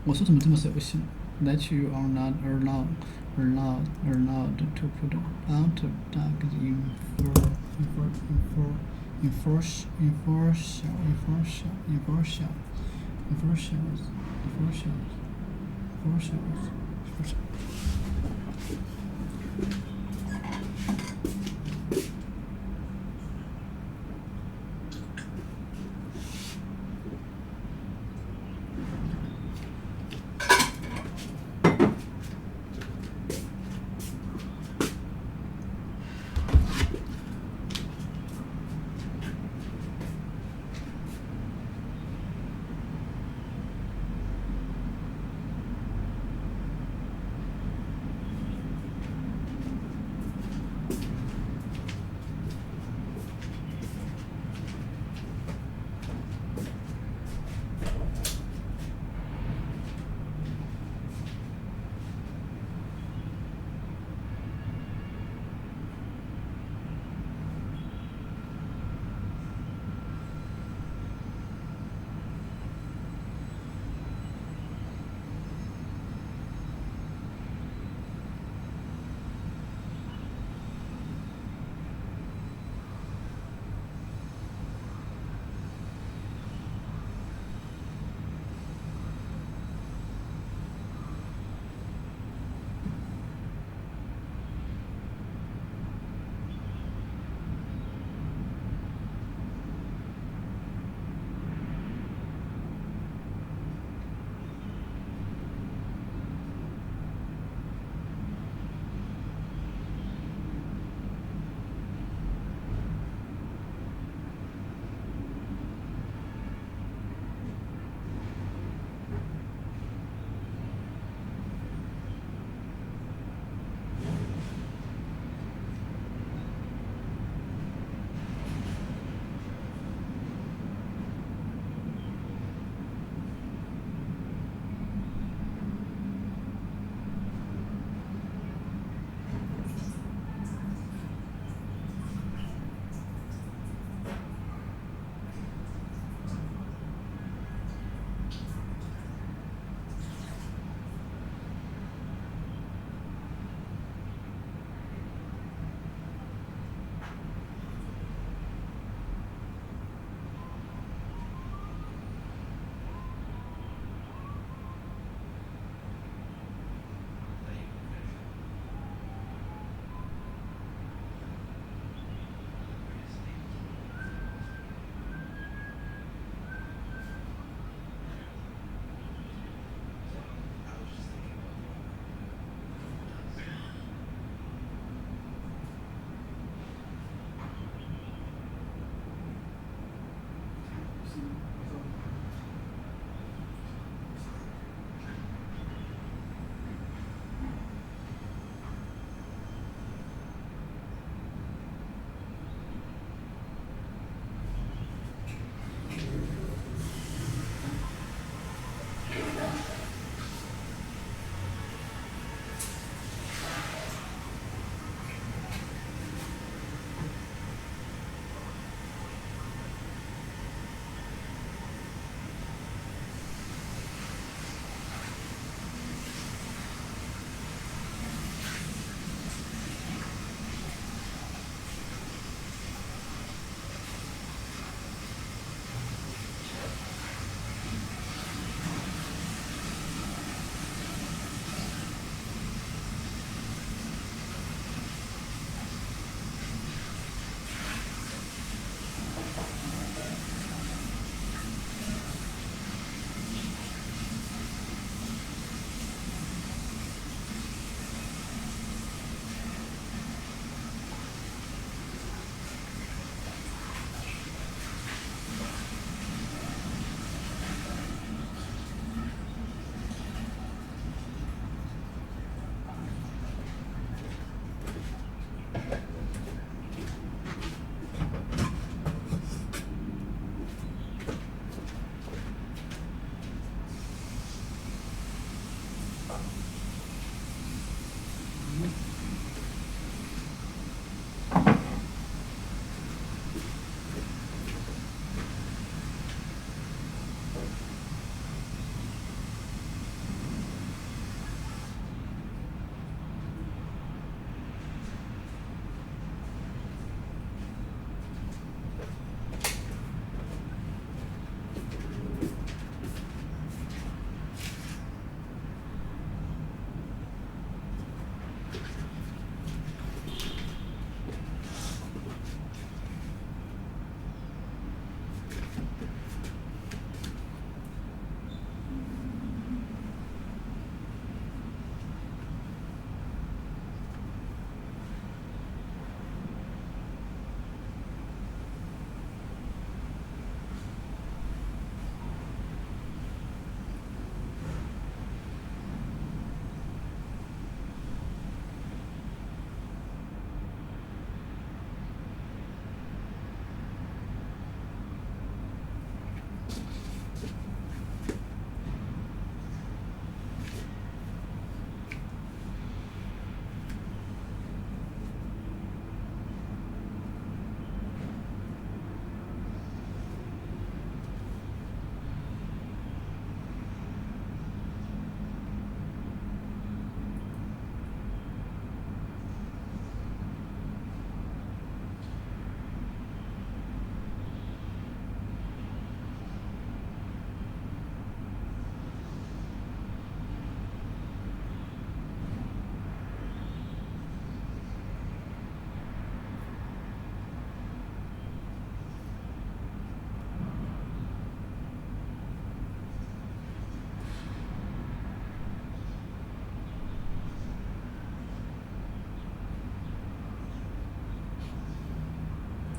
S2: 我说怎么这么熟悉 ？That you are not allowed to put out dogs enforcers.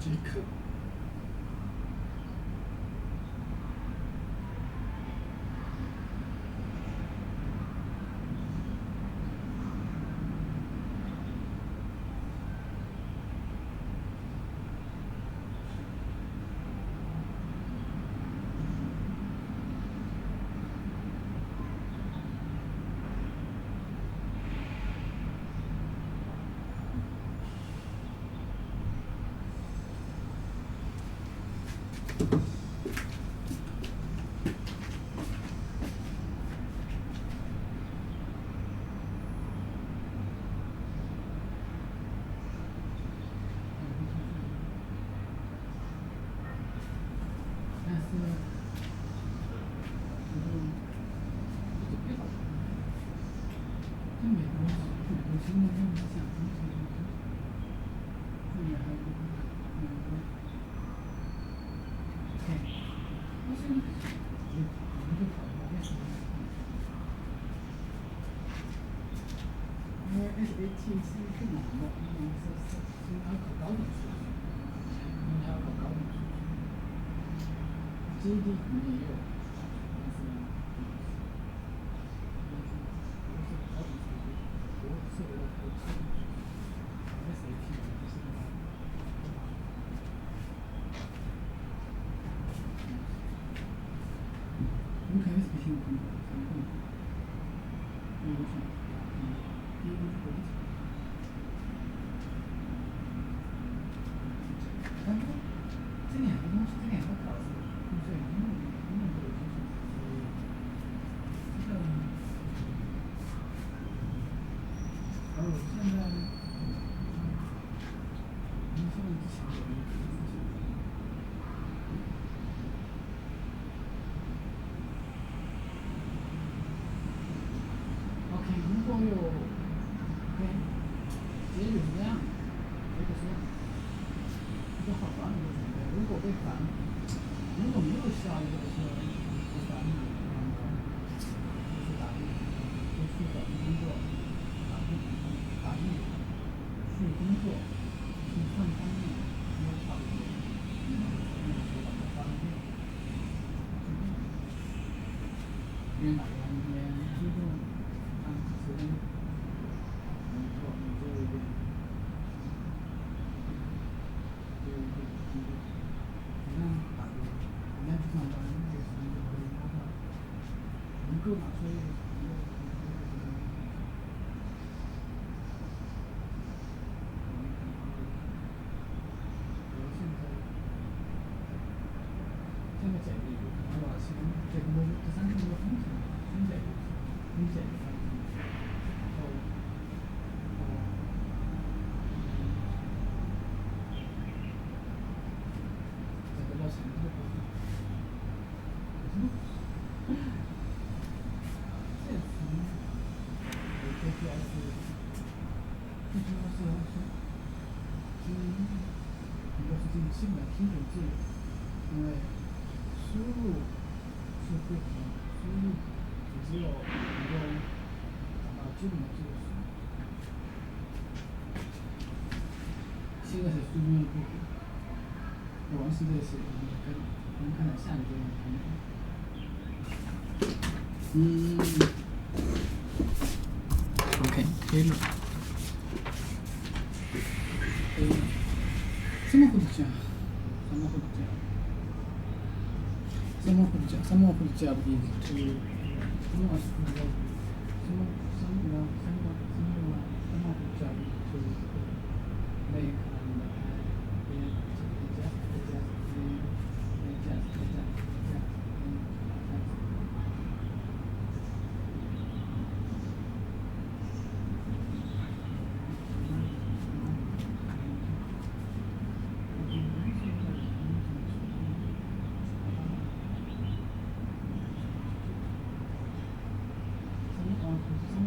S2: 这个。SAT 是更难的，因为是要考高等数学，因为还要考高等数学。GED 可能也有，但是呢，不是高等数学，不涉及到高等数学。SAT 不是那么。我们开始比挺困难，很困难。第一个是国际。这两个东西，这两个考试，就是英文这个就是这个，还有现在，之前有一个事情。OK， 如果有 OK， 结局是这样的，结局是这样的，一个好玩的过程。如果被烦，如果没有下一个是不烦你，就是打印，就去找工作，打印，去工作，去上班呢，应该差不多，就把它翻遍，因为哪个一边注重按时间，你做一遍，你去上班，这个时间就可以拉到，能够拿出一个现在简历，然后这个这三个风险，风险，然后这个叫什么？基本听懂字，因为输入是不可能，输入只有能够达到基本的这个水平。现在是最重要的部分。要完成这些，我们看看下一个OK， 可以了。什么会讲？什么会讲？不一定。什么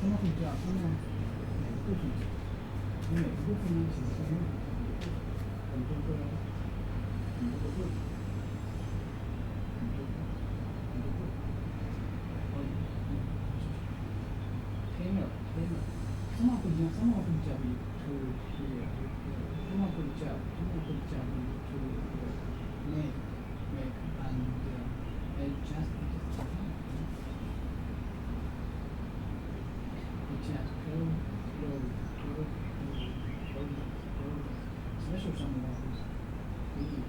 S2: someone whose job, someone 每个部分，你每个部分呢，其实是很多个部分。Someone could jump to here. Someone could jump to make and adjust. Adjust, close. Special someone who's really.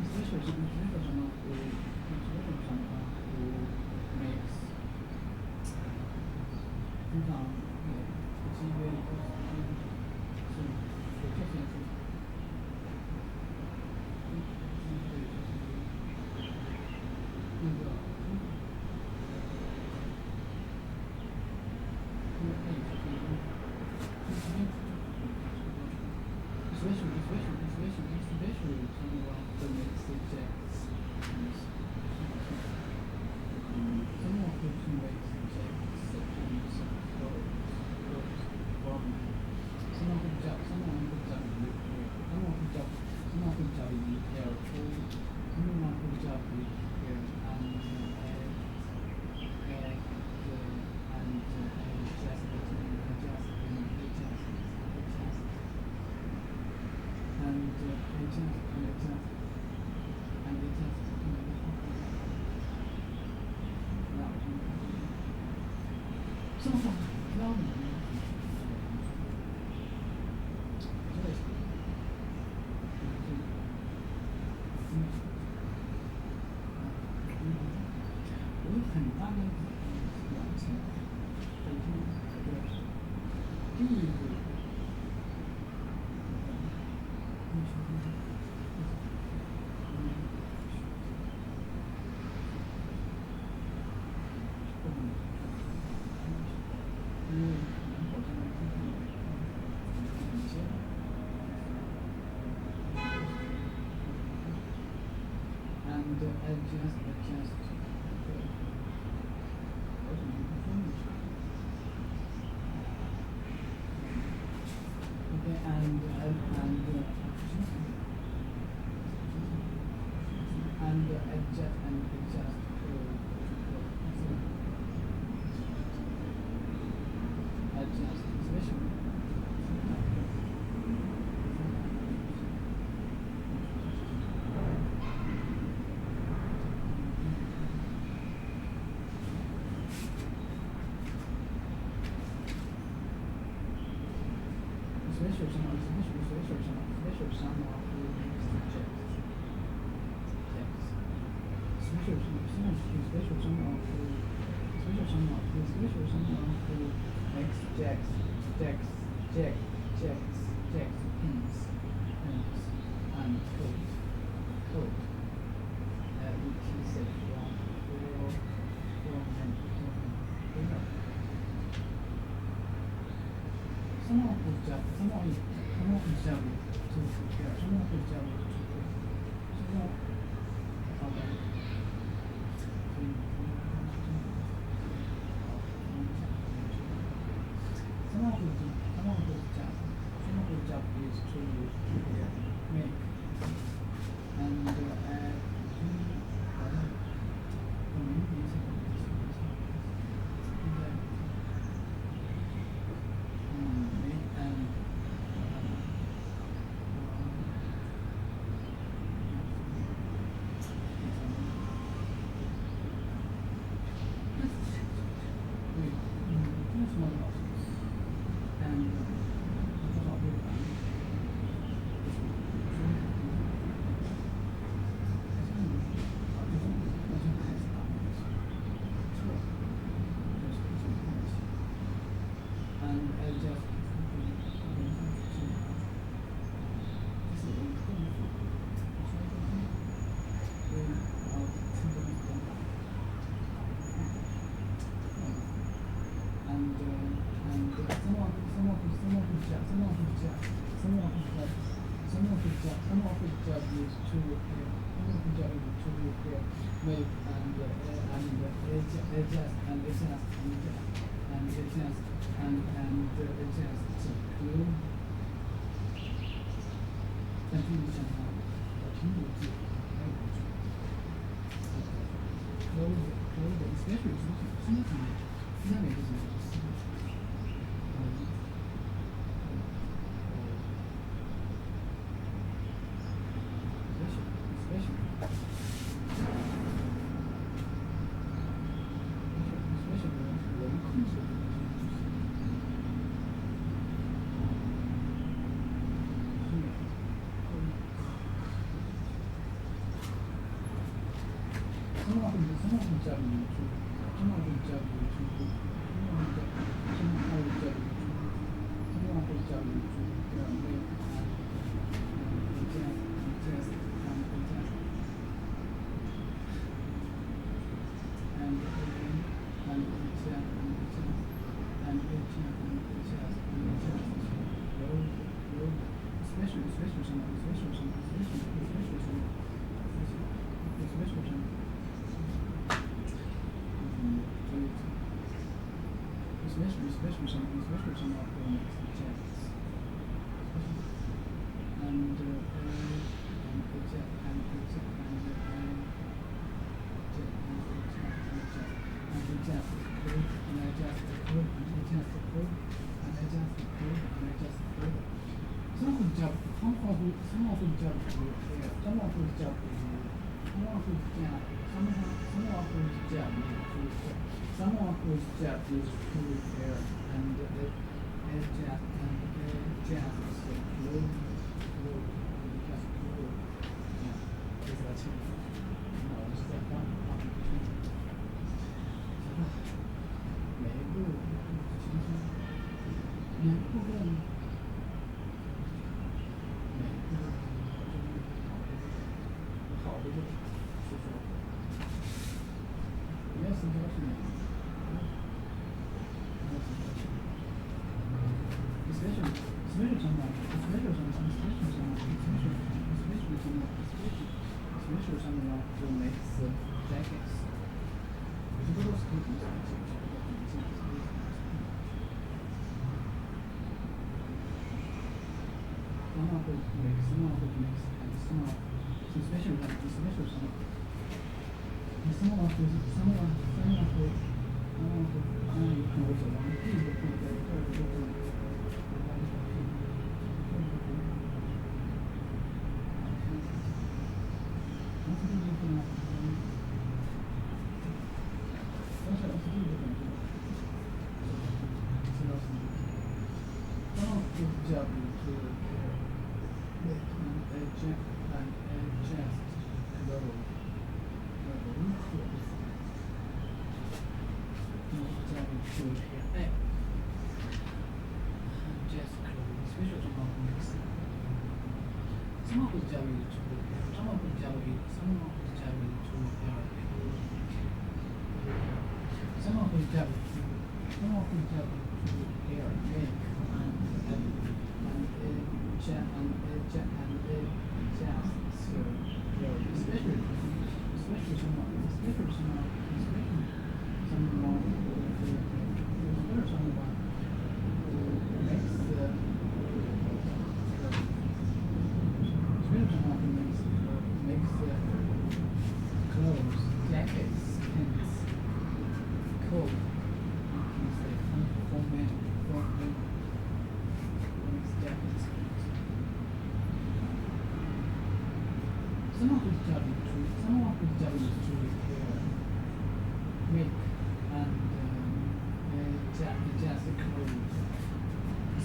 S2: Special someone who makes 经常不契约的是有这件事情。那个especially someone who makes rejects someone who makes rejects someone who jumps我有很大的两层，第一步。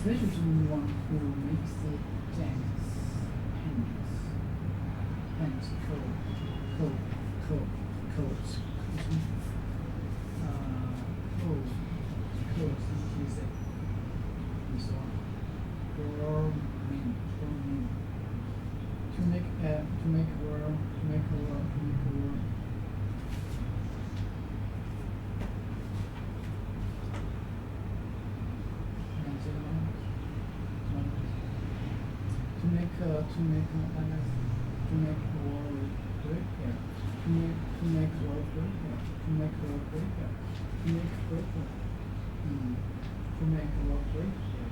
S2: Especially someone who makes the jackets, pants, coats, is it? And so on. For men. To make world. To make world repair. make work greater, to make work greater, to make greater, to make work greater,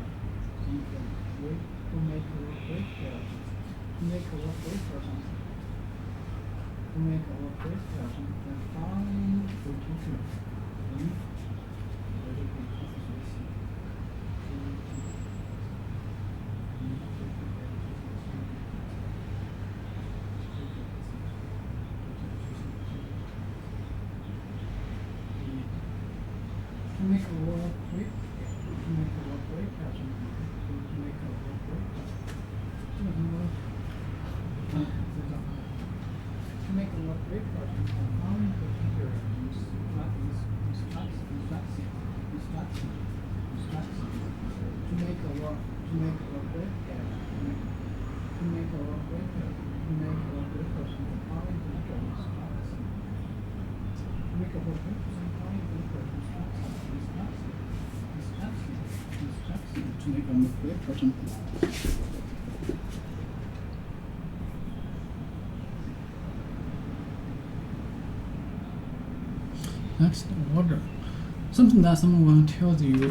S2: to make work greater, to make work greater something, to make work greater something, find the teacher, to make a work quick, to make a work quick, to make a work quick, to make a work quick, found the teacher instruction, to make a work quick, to make a work quick, to make a work quick, found the teacher instruction, to make a work quick, found the teacher instruction, to make a work quick or something. Next order. Something that someone tells you to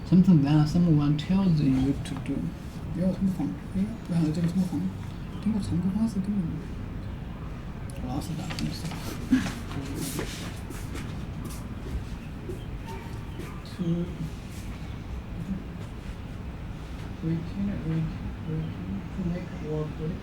S2: something that someone tells you to do. 不要这么放，不要这个这么放，听我唱歌方式根本老是的，真是。To make work great.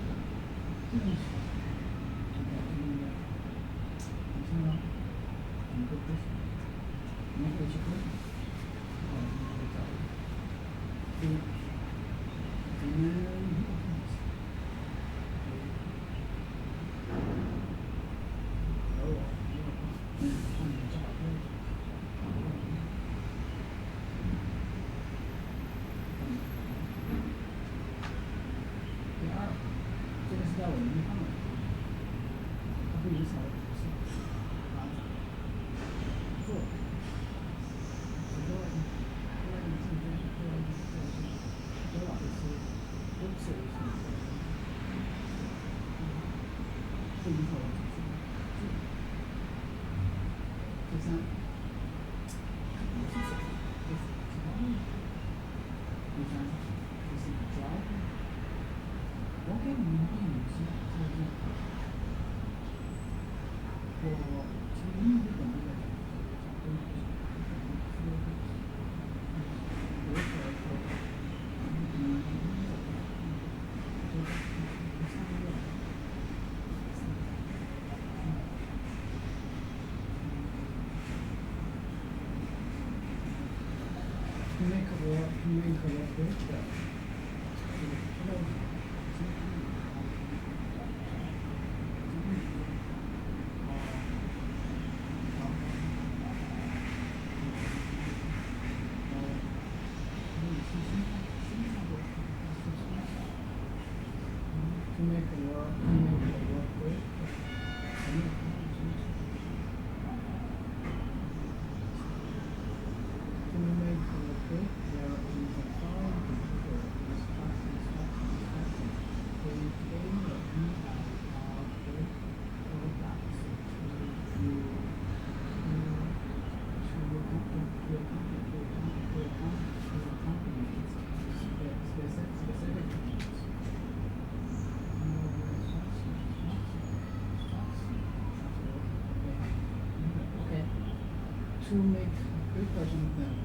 S2: To make good version of them,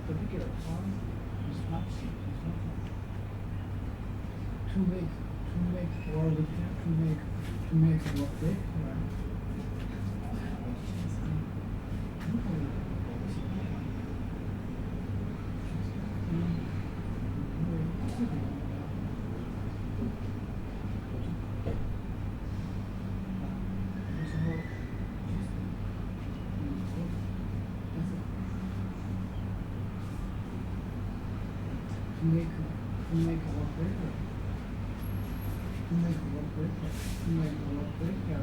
S2: particular instruction. To make work quick. To make work quicker,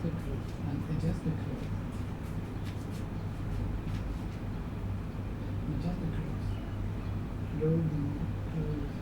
S2: the clothes and adjust the clothes. Adjust the clothes. Clothing, clothes.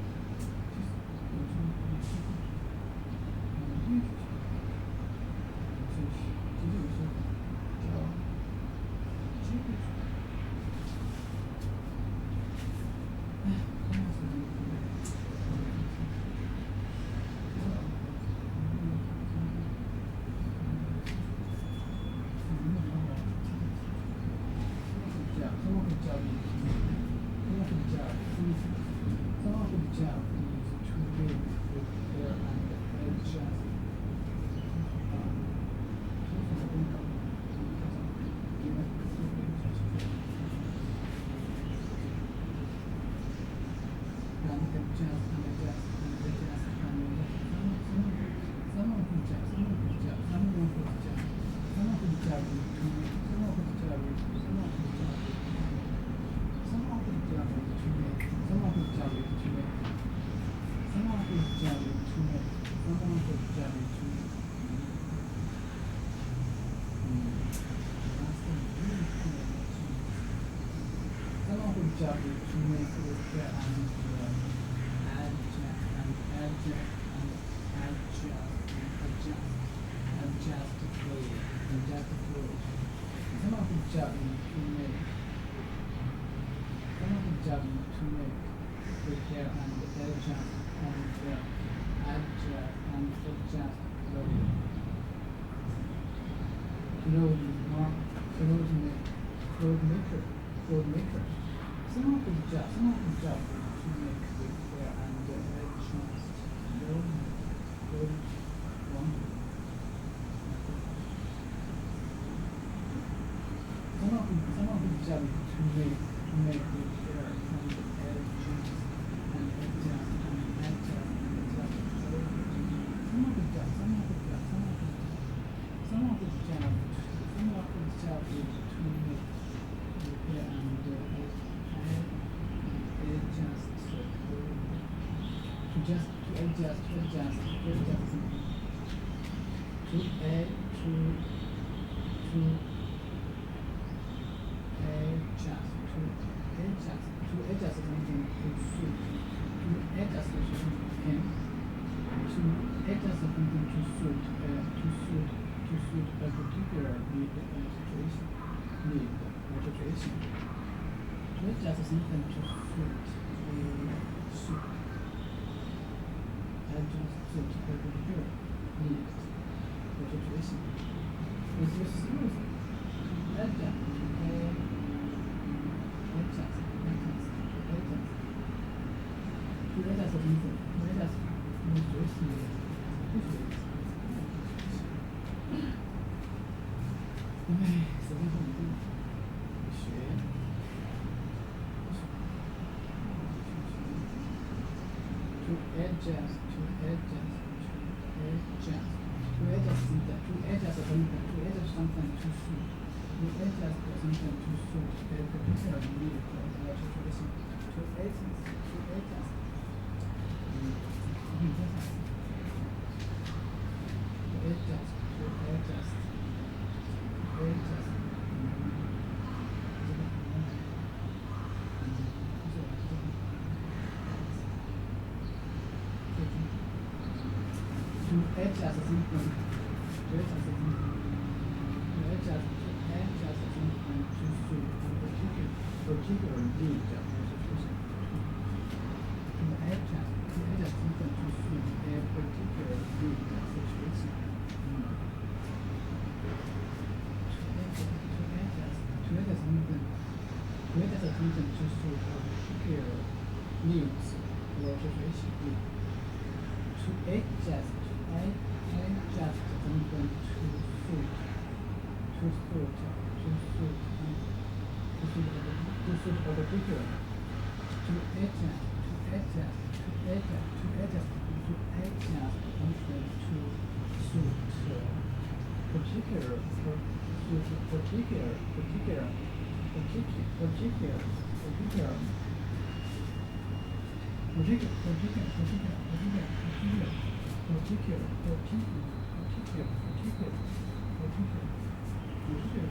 S2: 我是觉得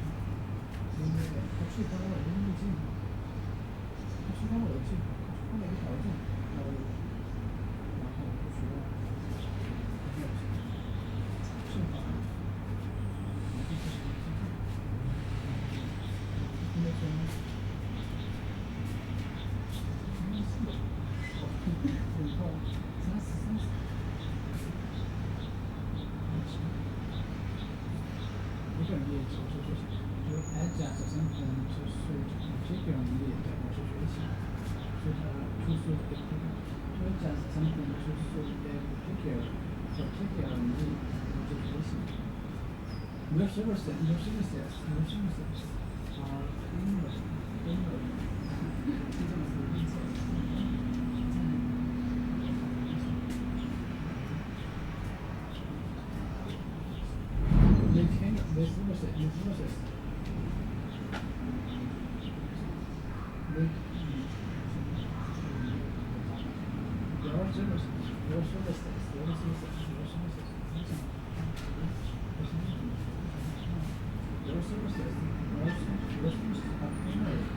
S2: 因为它触发了我的路径，它触发了我的计划，触发了一个条件，然后不需要正法，应该说，一个人也就是说，就 adjust something 就是这个人也表示学习，是他出书的一部分。就 adjust something 就是particular need 就是学习。Your services are maintain the services. Their services are tailored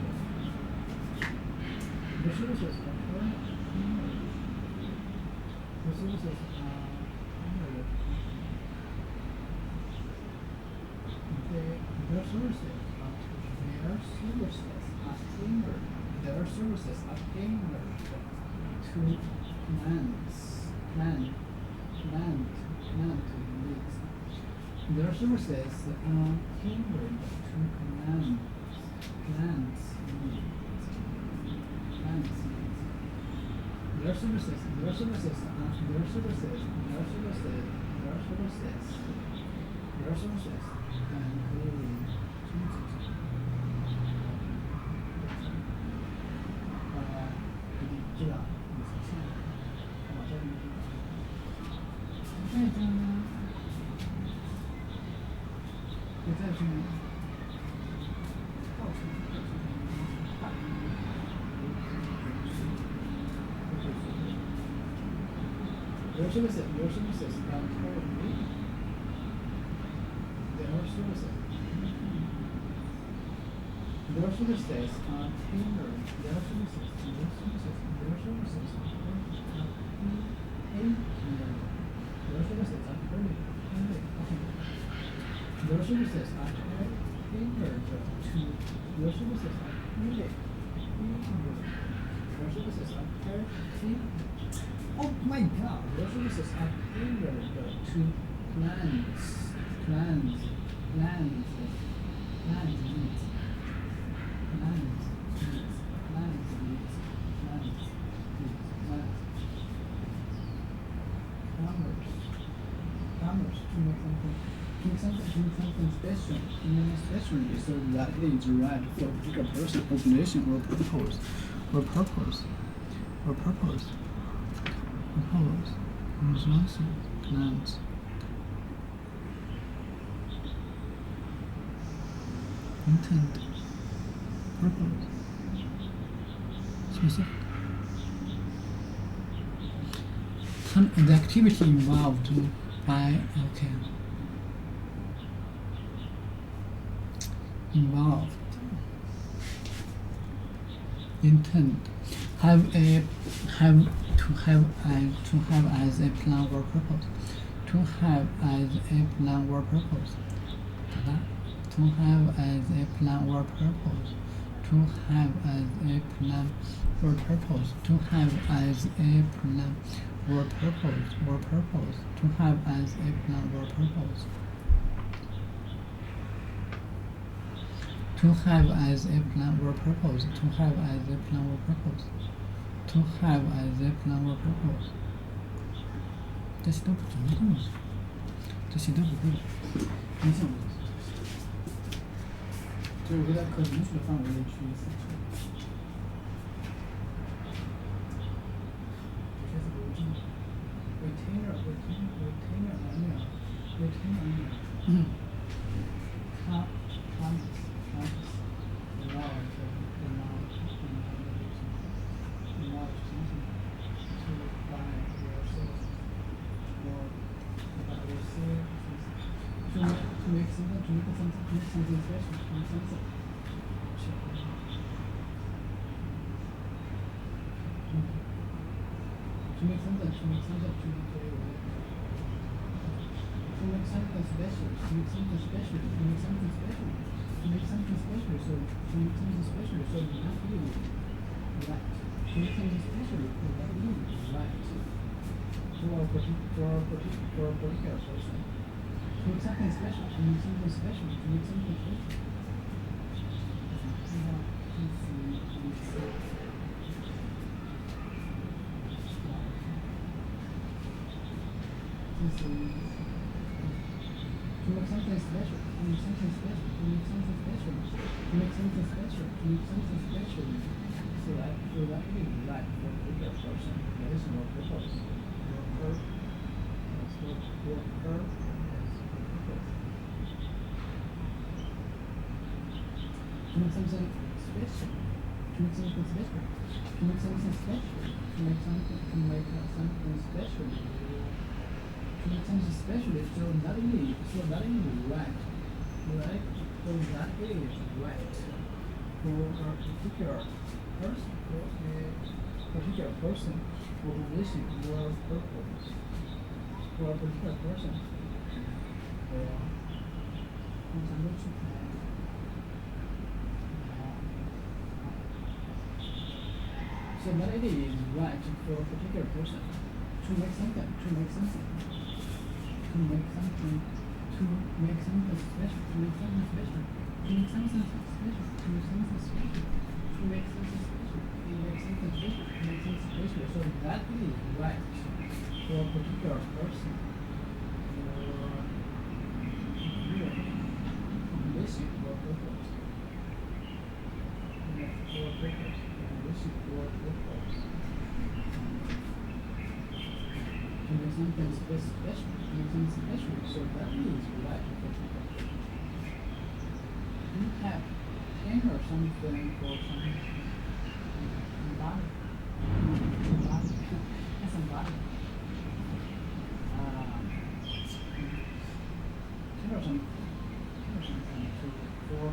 S2: to clients' needs. Their services are tailored to clients' needs. Their services知道，你是这样的，我这里再这样呢，就再这样，到处大Your services are tailored. Their services are Oh my God! Your services are tailored to clients' needs. Commerce to make something special. Special is likely derived for a particular person, population, or purpose. Resources, plans. Intent, purpose, specific. The activity involved by involved intent have as a plan or purpose. To have as a plan or purpose. To have as a plan or purpose. To have as a plan or purpose. To have as a plan or purpose. To have as a plan or purpose. To have as a plan or purpose. To have as a plan or purpose. To have as a plan or purpose. 这些都不准的东西，这些都不对。影响我，就是我在可允许的范围内去思考。这是不对的。Retainer， make something, to make something special, to make something. To make something, to make something, to make to make something special, to make something special, to make something special, to make something special, so to make something special, so not really right. To make something special, so not really right. For a particular person. To make something special, to make something special, to make something special. To make something special, to make something special, to make something special, to make something special, to make something special. So that really right for a particular person. There is no purpose. To make something special, to make something special, to make something special, to make something special. To make something special, so that is right, right? So that is right for a particular person, for relation, for purpose, for a particular person, so that it is right for a particular person to make something, to make something special, to make something special, to make something special, to make something special, to make something special, to make something special, to make something special, to make something special. So that is right for a particular person. Listen for purpose. For purpose. Listen for purpose. To make something special, to make something special, so that is right for people. You have 10 or something for somebody. Somebody. 10 or something. For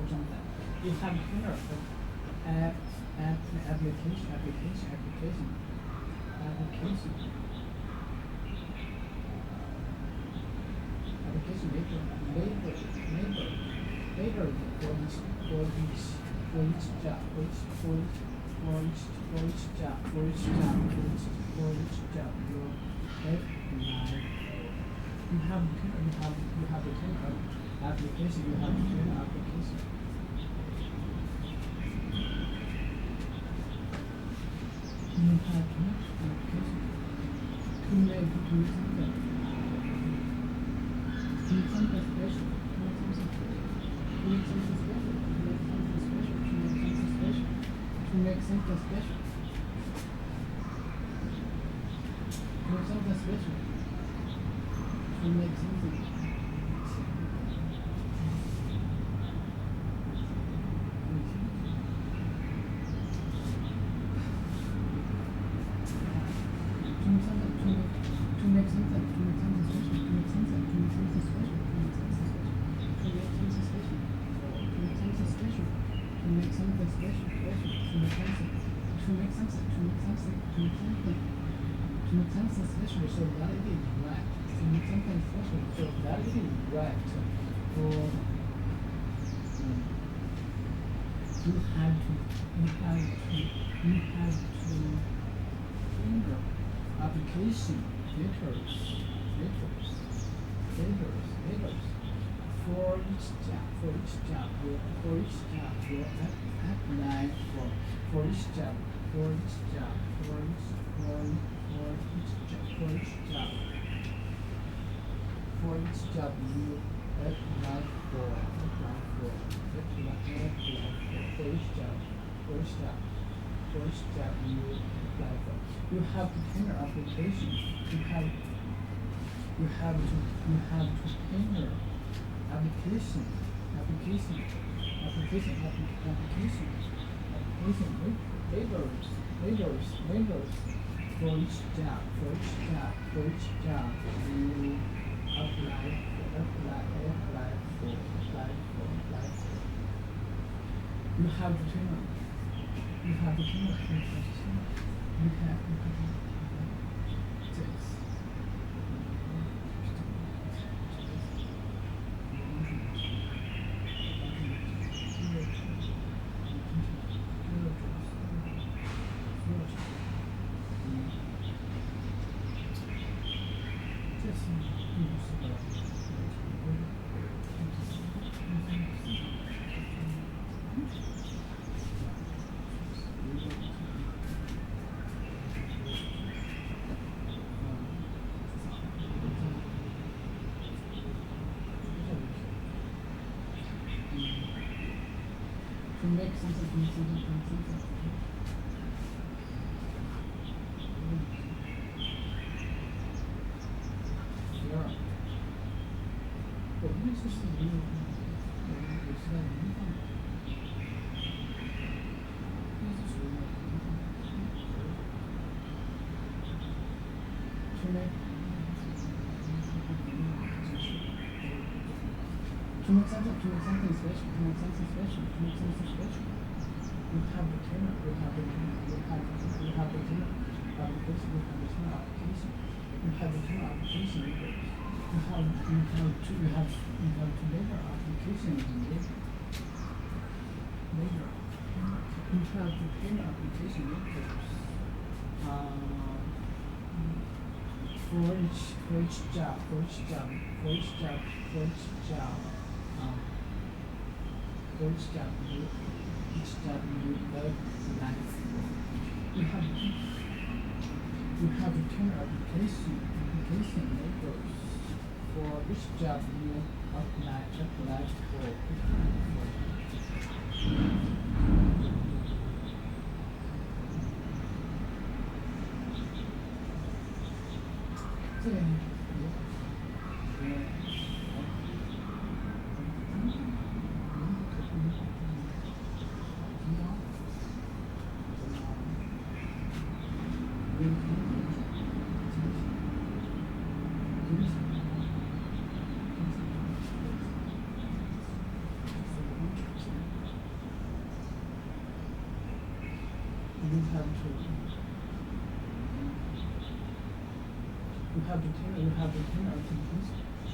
S2: something. You have 10 or application. Application later for each job. You have the 10 application. You have 10 application. You have 10 application to make something. To make something special. To make something special. To make something special. To make something special. To make something. Special, so that it is right. To make something special, so that it is right. For you have to finger application letters for each job you apply for each job you apply for each job you apply for. You have to tender application. You have to tender application labels for each job you apply You have to turn on. You have to turn on. You have this. To make something. Yeah. But what is this thing? To make something special, you have to turn up, you have to turn application, you have to turn application, you have to label application, you have to label application, label. You have to turn application labels. For each job, you work life. You have to turn application labels. For each job you apply for. You have to turn application. You have to turn application.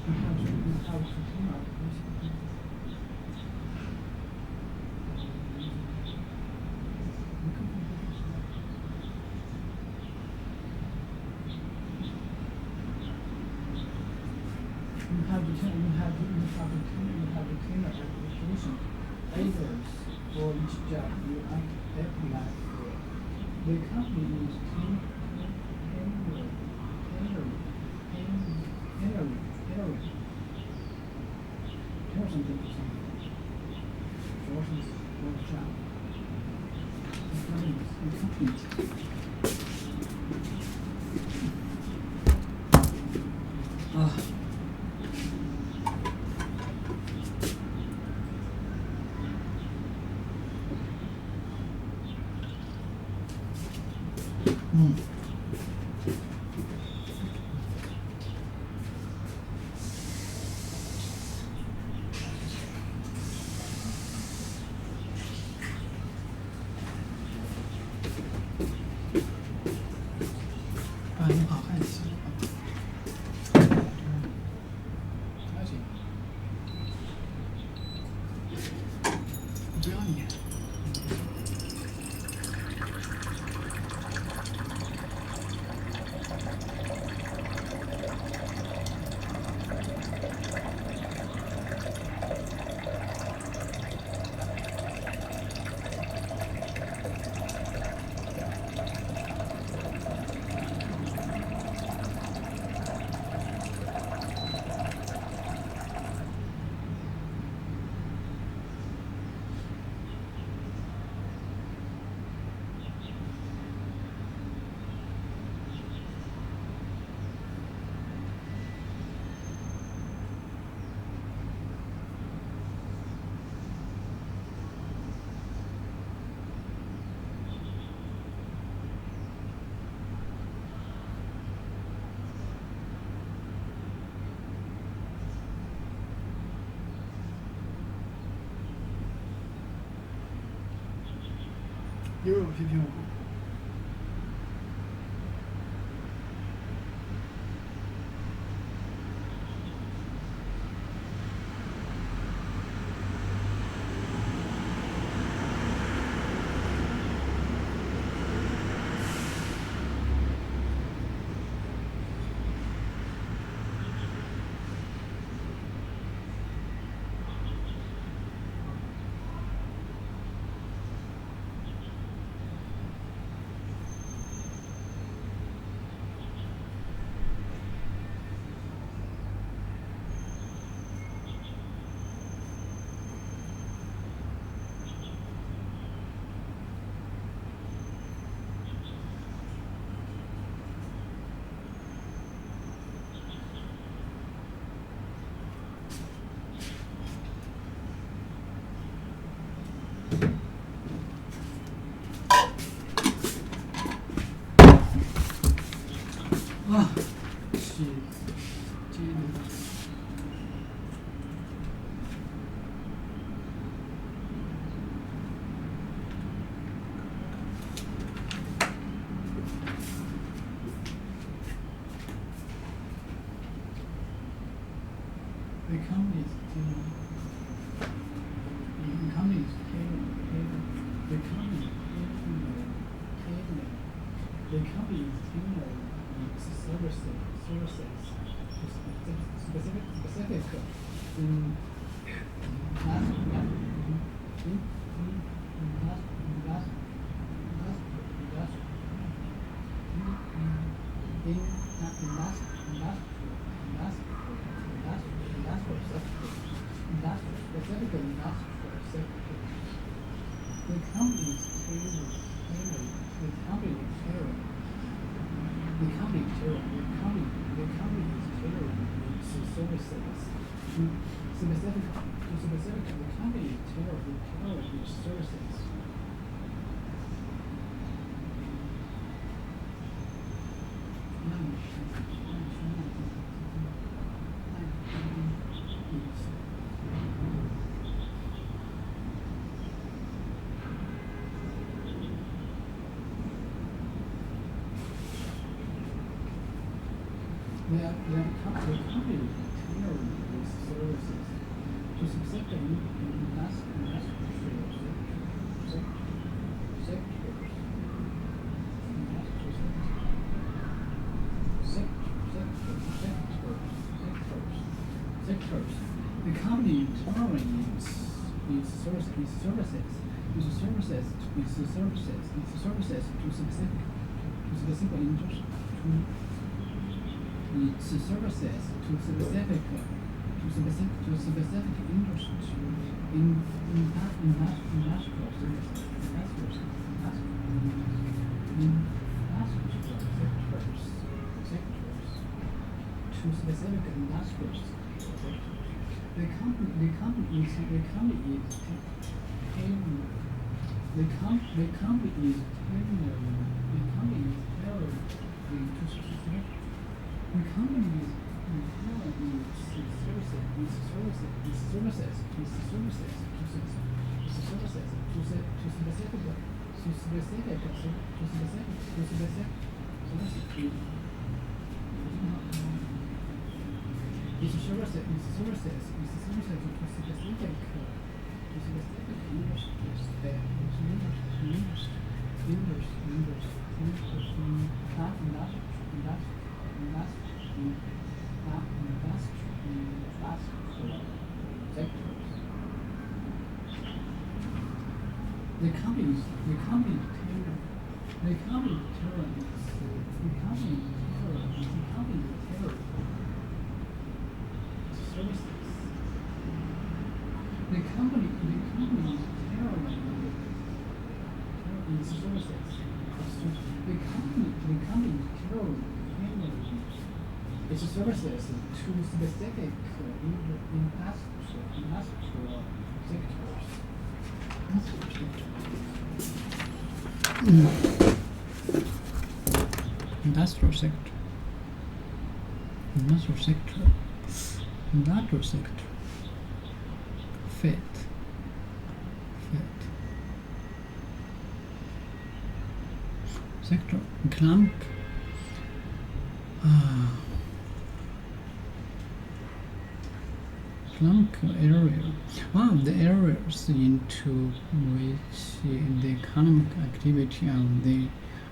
S2: You have to turn application labels for each job you apply for. The company is 又有批评我。啊，是，这个。The company is tailored. The company is tailored. The company is tailored. The company is tailored its services to specific The company tailored its services to specific industrial sectors. The company tailoring its services to specific industry. Its services to specific industries in industrial sectors to specific industrial sectors. The company is tailoring its services to specific industrial sectors. Industrial sector. Fit. sector, economic. Economic area. One of the areas into which the economic activity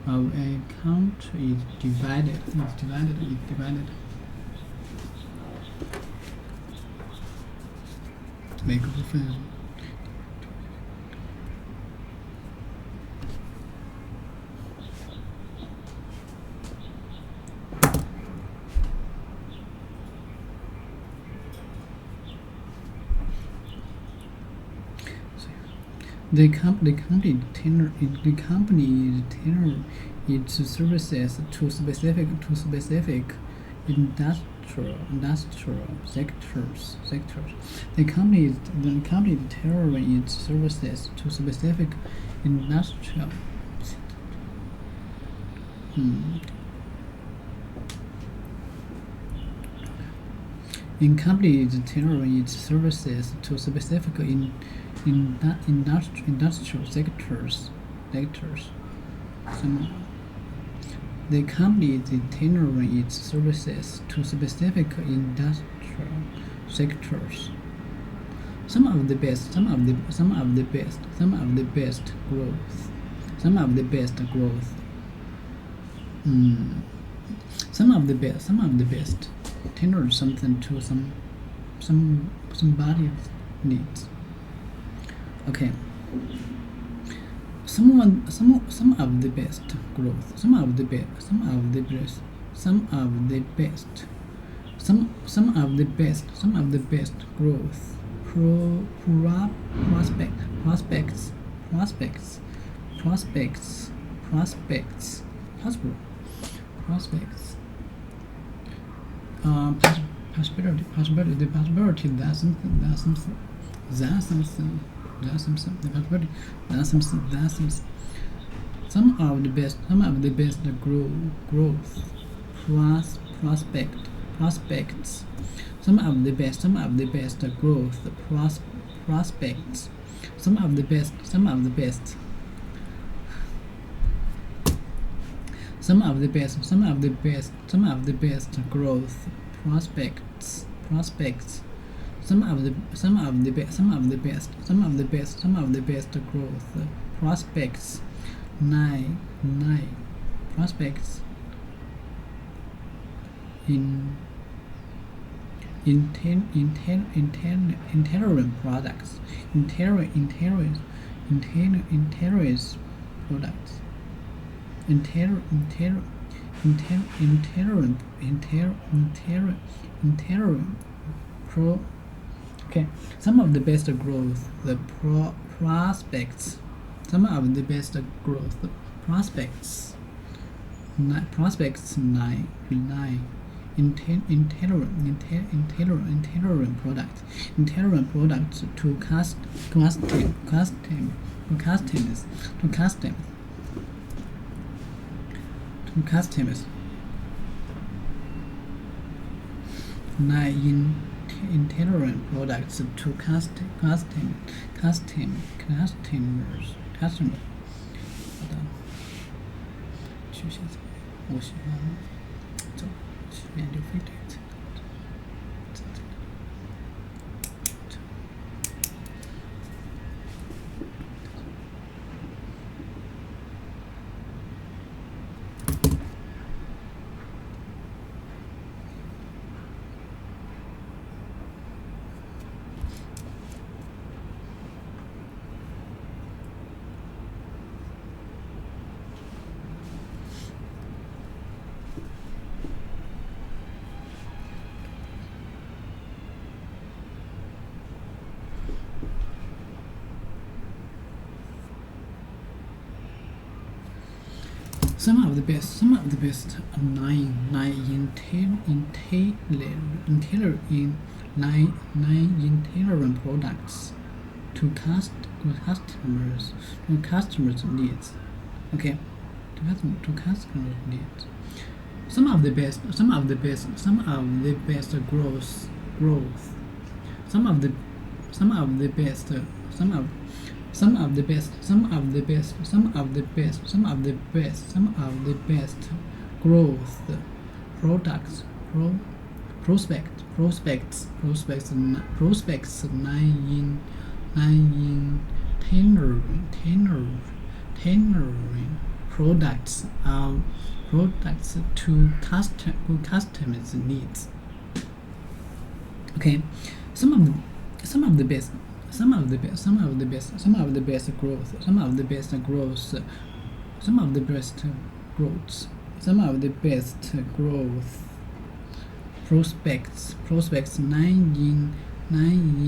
S2: of a country is divided. Make a difference. The company tailor its services to specific industrial sectors. The company tailoring its services to specific industrial. In company is tailoring its services to specific industrial sectors. The company is tailoring its services to specific industrial sectors. Some of the best growth. Some of the best tailor something to somebody's needs. Okay. Some of the best growth. Some of the best growth. Prospects. Possibility. The possibility that something. Some of the best growth prospects. Some of the best growth prospects. Some of the best growth prospects. Some of the best growth prospects. Nine prospects intelligent products. Intelligent products. Okay, some of the best growth prospects. Some of the best growth prospects. Prospects nine. Intelligent products. Intelligent products to customers. Nine. Intelligent products to customers. 好的，去写这个，我喜欢走去研究非对称。Some of the best nine intelligent products to customers needs. Okay, to customers needs. Some of the best growth. Some of some of the best growth products prospects 9 in tailoring products to customers' needs. Okay, some of the best growth prospects 9 in prospects 9 in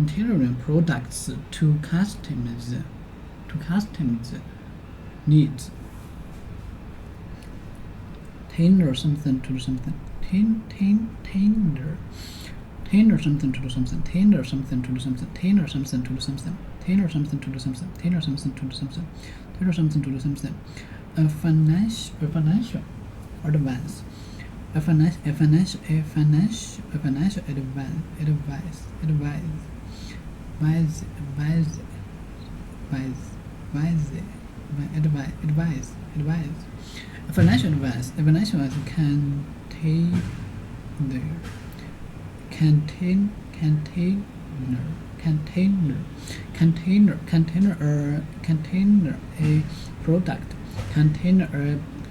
S2: tailoring products to customers' needs. Tailor something to do something. Tailor something to do something. Tailor something to do something. Tailor something to do something. Tailor something to do something. Tailor something to do something. Tailor something to do something. A financial advice. A financial advice. A financial advice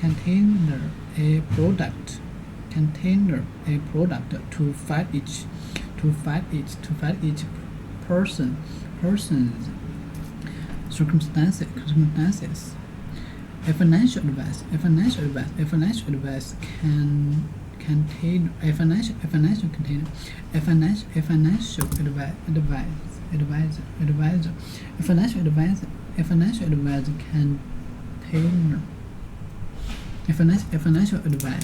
S2: container a product. Container a product to fit each person's circumstances. A financial advice contain a financial container. A financial advisor. A financial advisor container. A financial advice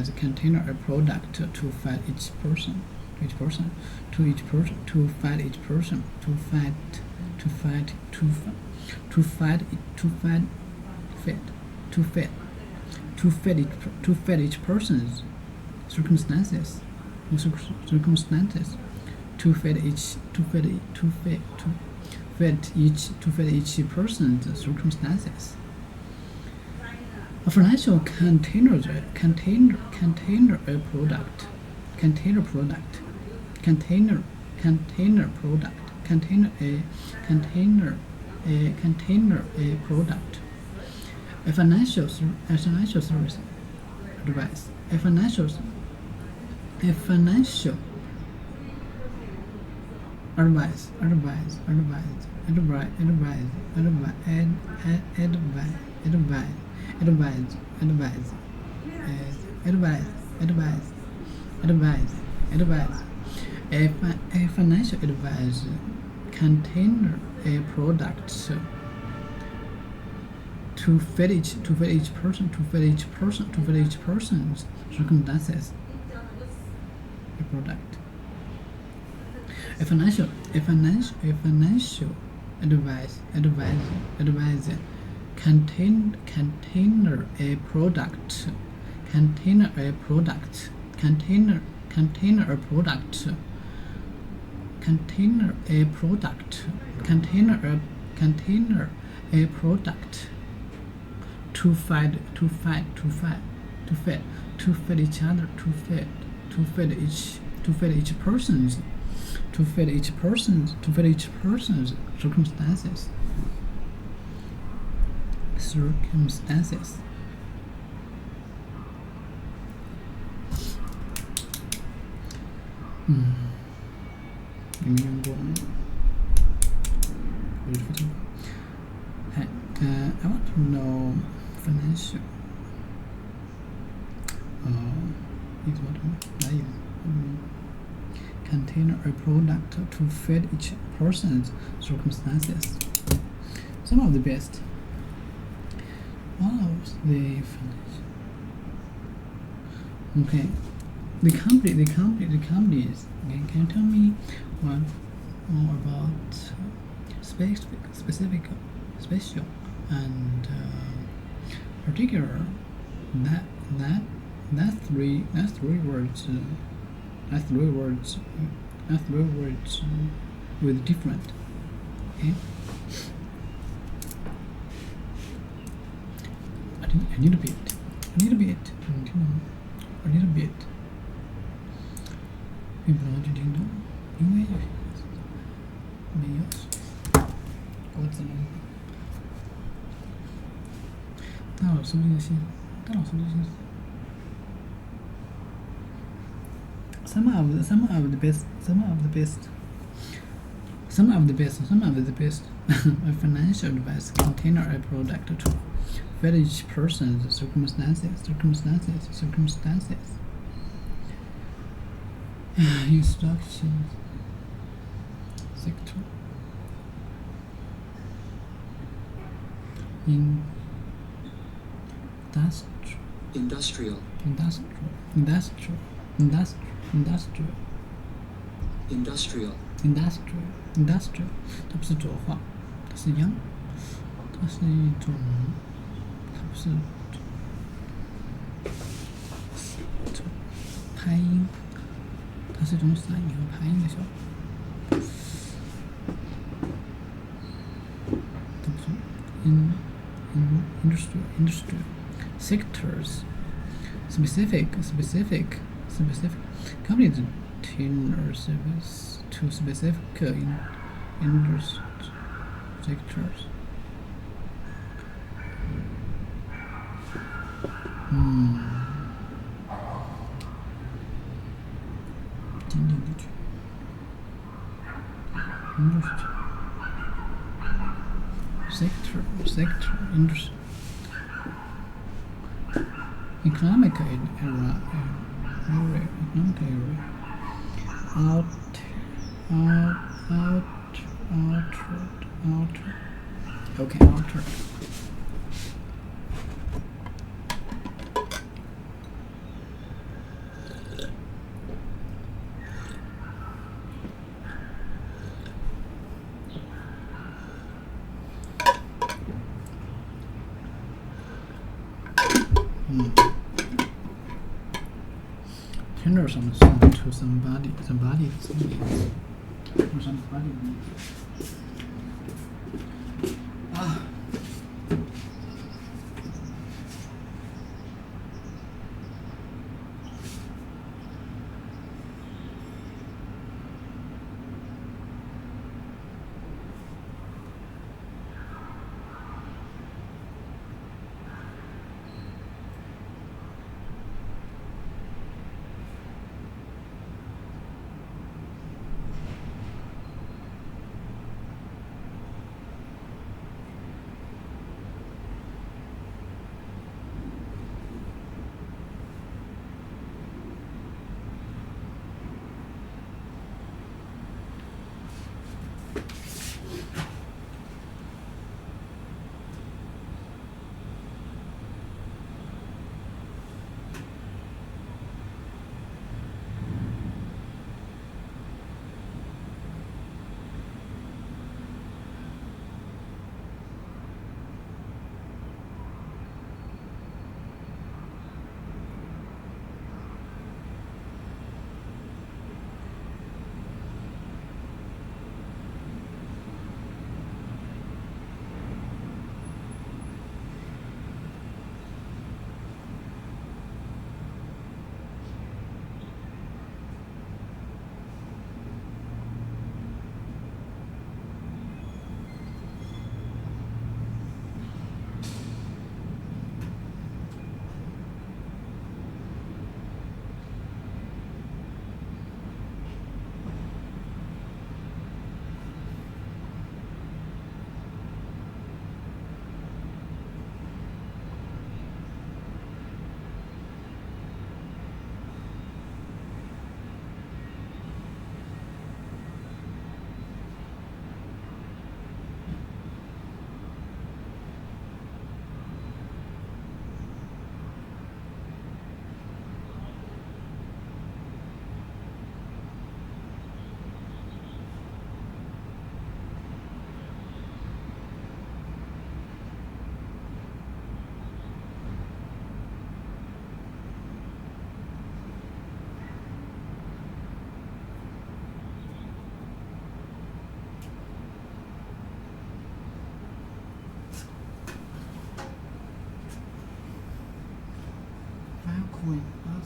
S2: container a product to fit each person's circumstances. A financial advice container a financial advisor. A financial advisor container a product to fit each person to fit each person's circumstances. To fit each person's circumstances. A financial container a product. Container product. Container product. Container a product. A financial service advice. A financial advice A financial advisor container a product to fit each person's circumstances. A product. A financial advisor container a product. Container a product. Container a product. Container a product. Container a product to fit each other. To fit each person's to fit each person's circumstances. Circumstances. 有没有用过？我就不清楚。I want to know financial. Is what? Container a product to fit each person's circumstances. Some of the best. One of the financial. Okay. The company is. Okay, can you tell me more about specific, special, and particular? That's three words. That's three words with different. Okay. A little bit. A 并不能去听懂，因为有些没有，我只能大脑搜这个信，Some of the best. A financial advice container a product to fit each person's circumstances. Instructions. Sector.
S6: Industrial.
S2: 它不是浊化，它是央，它是一种，它不是拍音，它是一种散音和拍音的效果。它不是industrial sectors specific companies tailor service to specific industry sectors. Sector industry economic area okay outer. Tender something to somebody or somebody.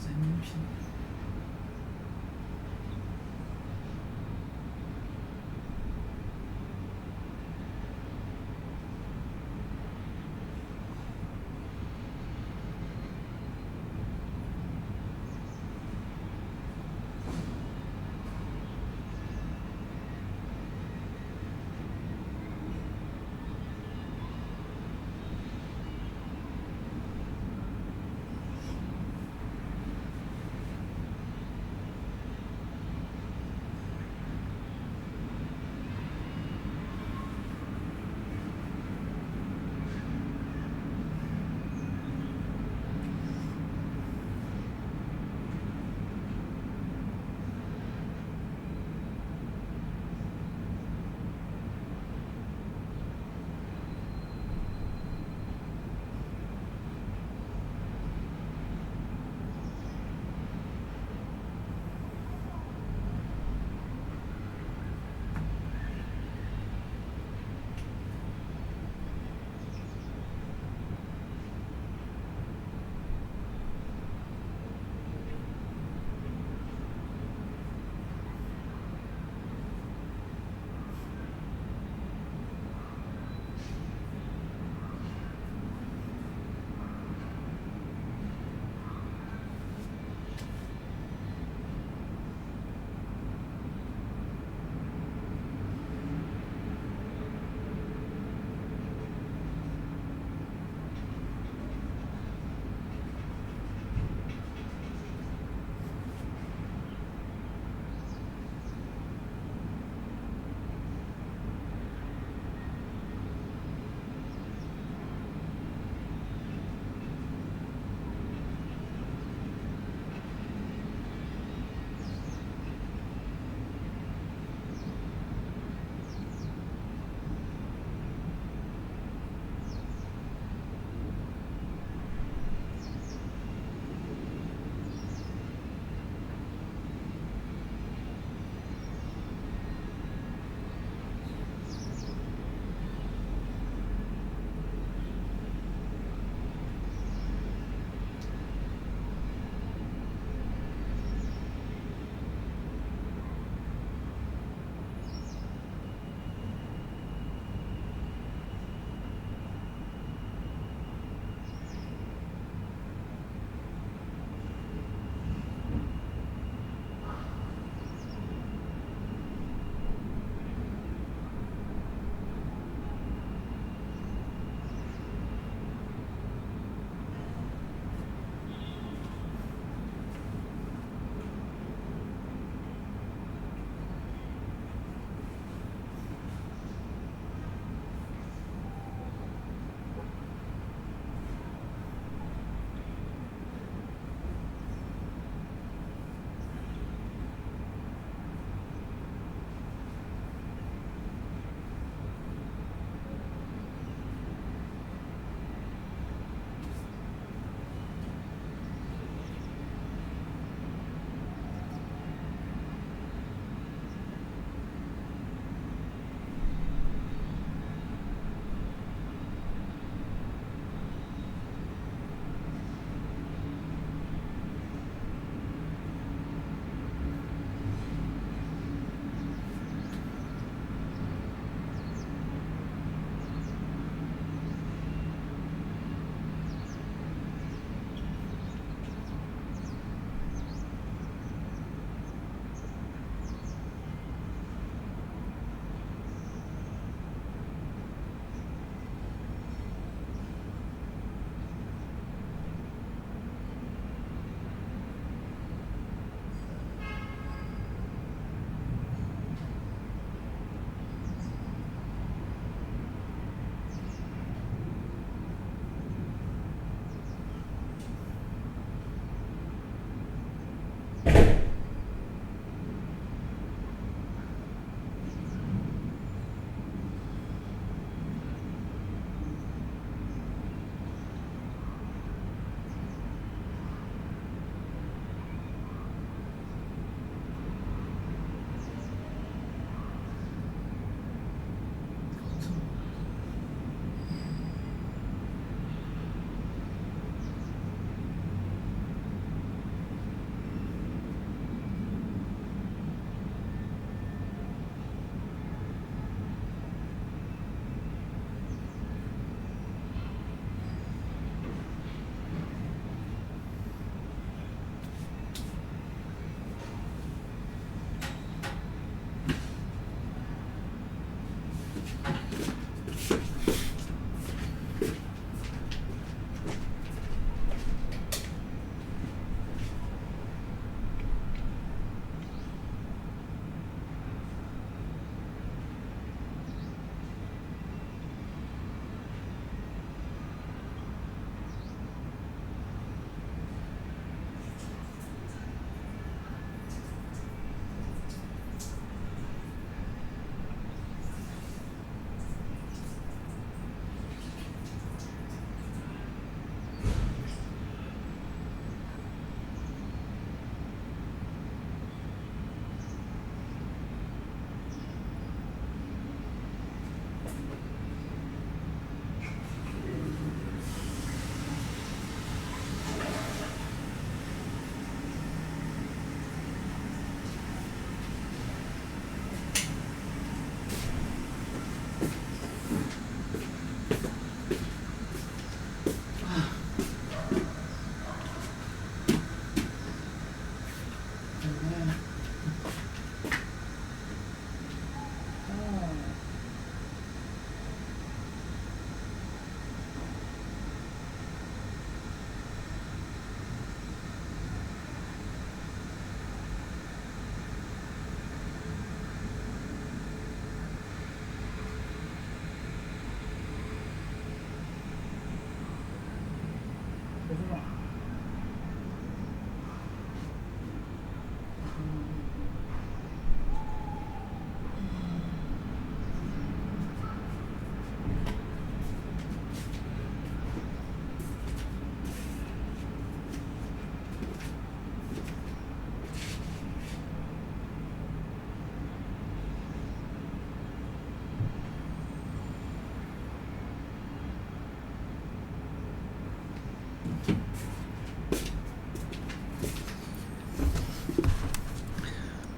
S2: 三人品。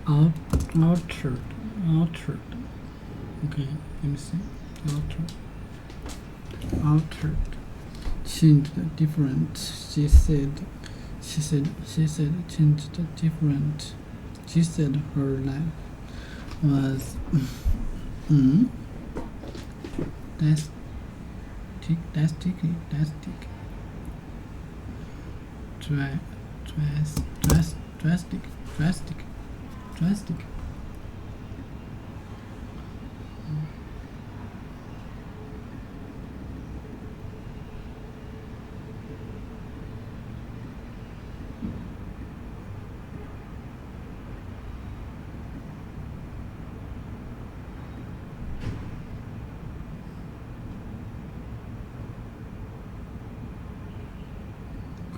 S2: Altered. Okay, let me see. Altered. Changed, different. She said, changed, different. She said her life was drastic.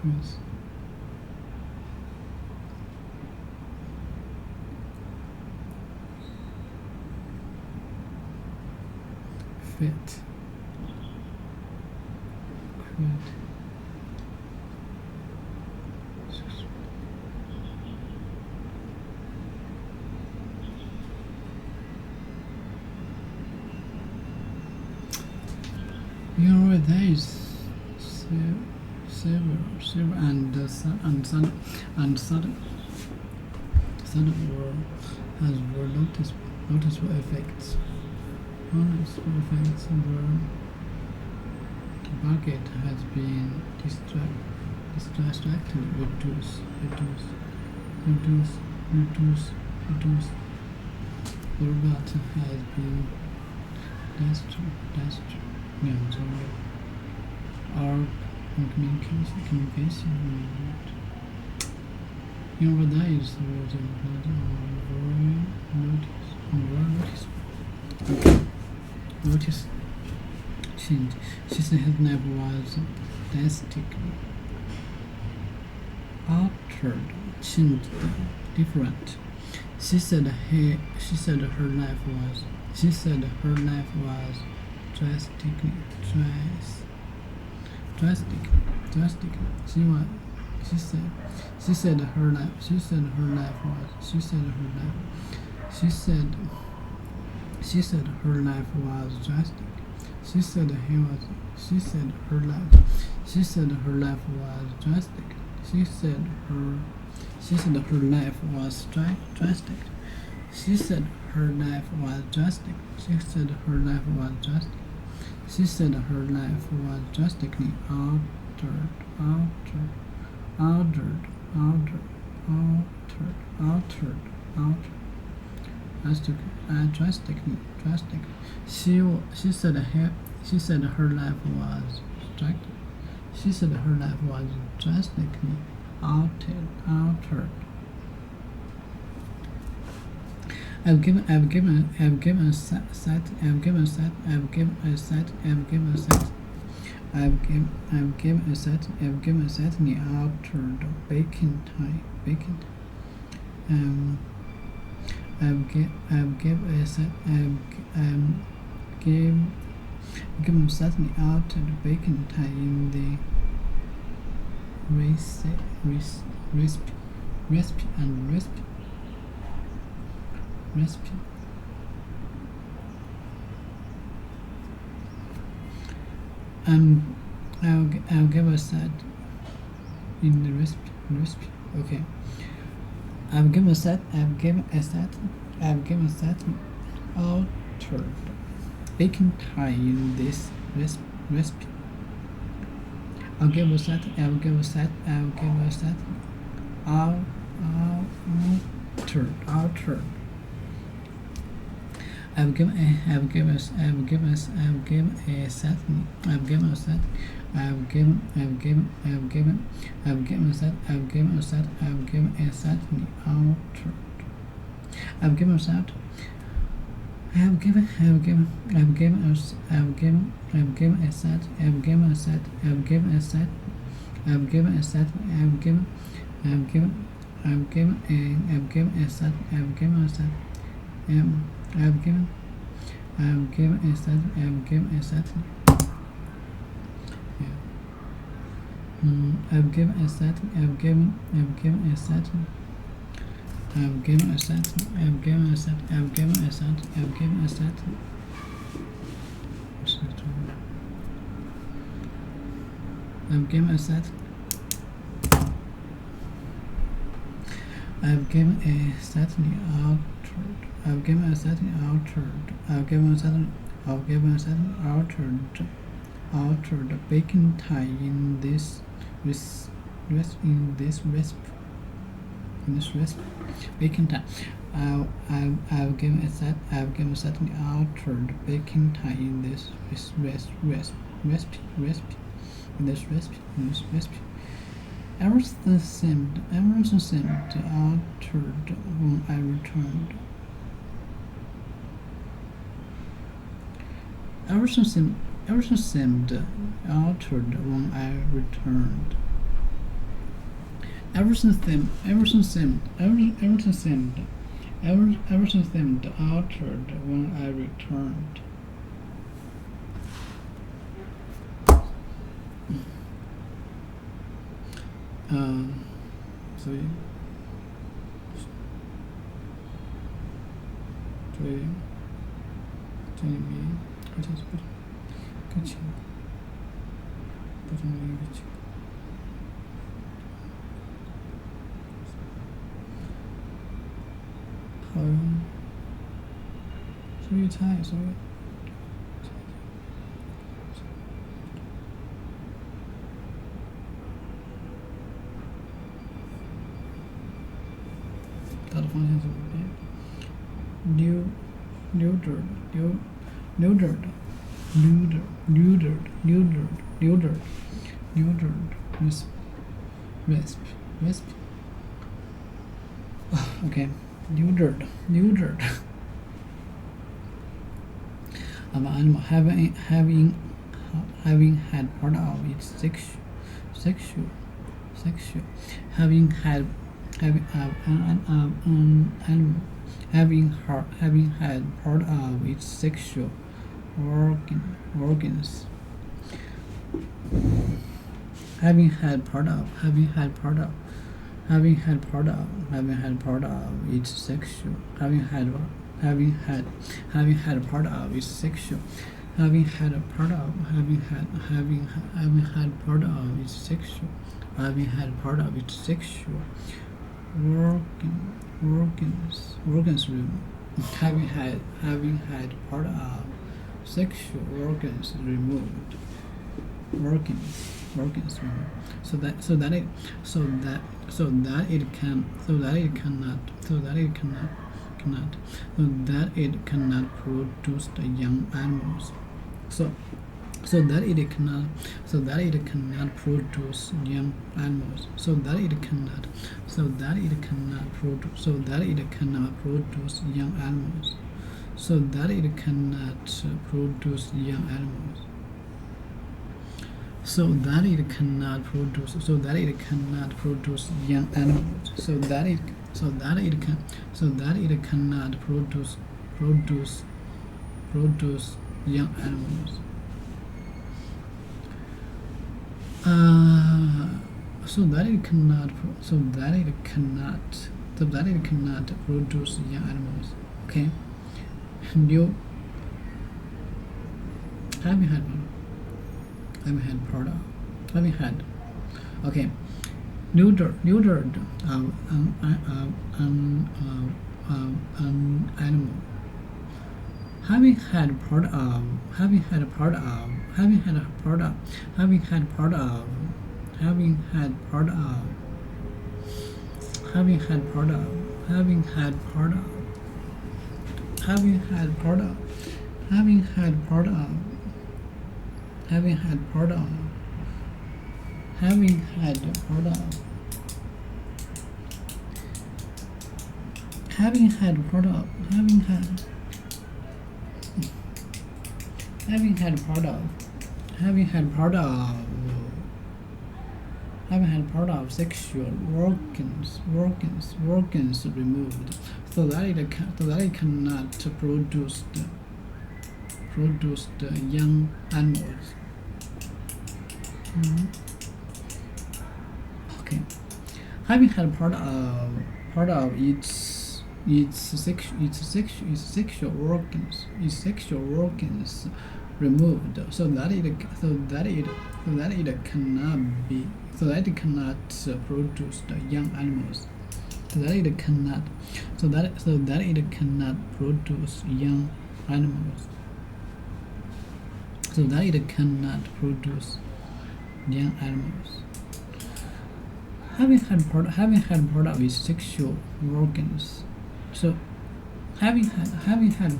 S2: Quiz. Fit. Quit. You know what that is? Silver and sudden has were noticeable effects. Noticeable effects were the bucket has been distractingly reduced. The robot has been our communication. You know what that is? Notice. Change. She said her life was drastically altered, changed, different. She said her life was drastic. She said her life was drastic. She said her life was drastic. She said her life was drastic. She said her life was drastic. She said her life was drastic. She said her life was drastically altered. Drastically. She said her life was drastic. She said her life was drastically altered. I've given a set me altered baking time. I've given certainly altered baking time in the recipe. I'll give a set in the recipe. Okay. I've given a set altered baking time in this recipe. I'll give a set altered. I've given a set I've given a sentence. I've given a sentence. I've given a sentence. I've given a sentence. I've given a sentence. I've given a sentence altered. I've given a sentence altered. I've given a sentence. I've given a sentence altered. Altered baking time in this recipe. In this recipe, baking time. I've given a set. I've given a sentence altered baking time in this recipe. In this recipe. Everything seemed altered when I returned. Everything seemed altered when I returned. Everything seemed altered when I returned.所以猜，所以。它的方向是不变。neutered recipe. Okay, neutered. An animal having had part of its sexual having had part of its sexual organs. Having had part of its sexual organs removed. So that it cannot produce the young animals. So that it cannot produce young animals. So that it cannot produce young animals. So that it cannot produce young animals. So that it cannot produce young animals. So that it cannot produce young animals. So that it cannot produce young animals. Okay. Having had. Okay. Neutered an animal. Having had part of sexual organs removed, so that it cannot produce the young animals. Okay. Having had part of part of its sexual organs removed, so that it cannot produce the young animals. So that it cannot produce young animals. So that it cannot produce young animals. Having had part of its sexual organs, so having had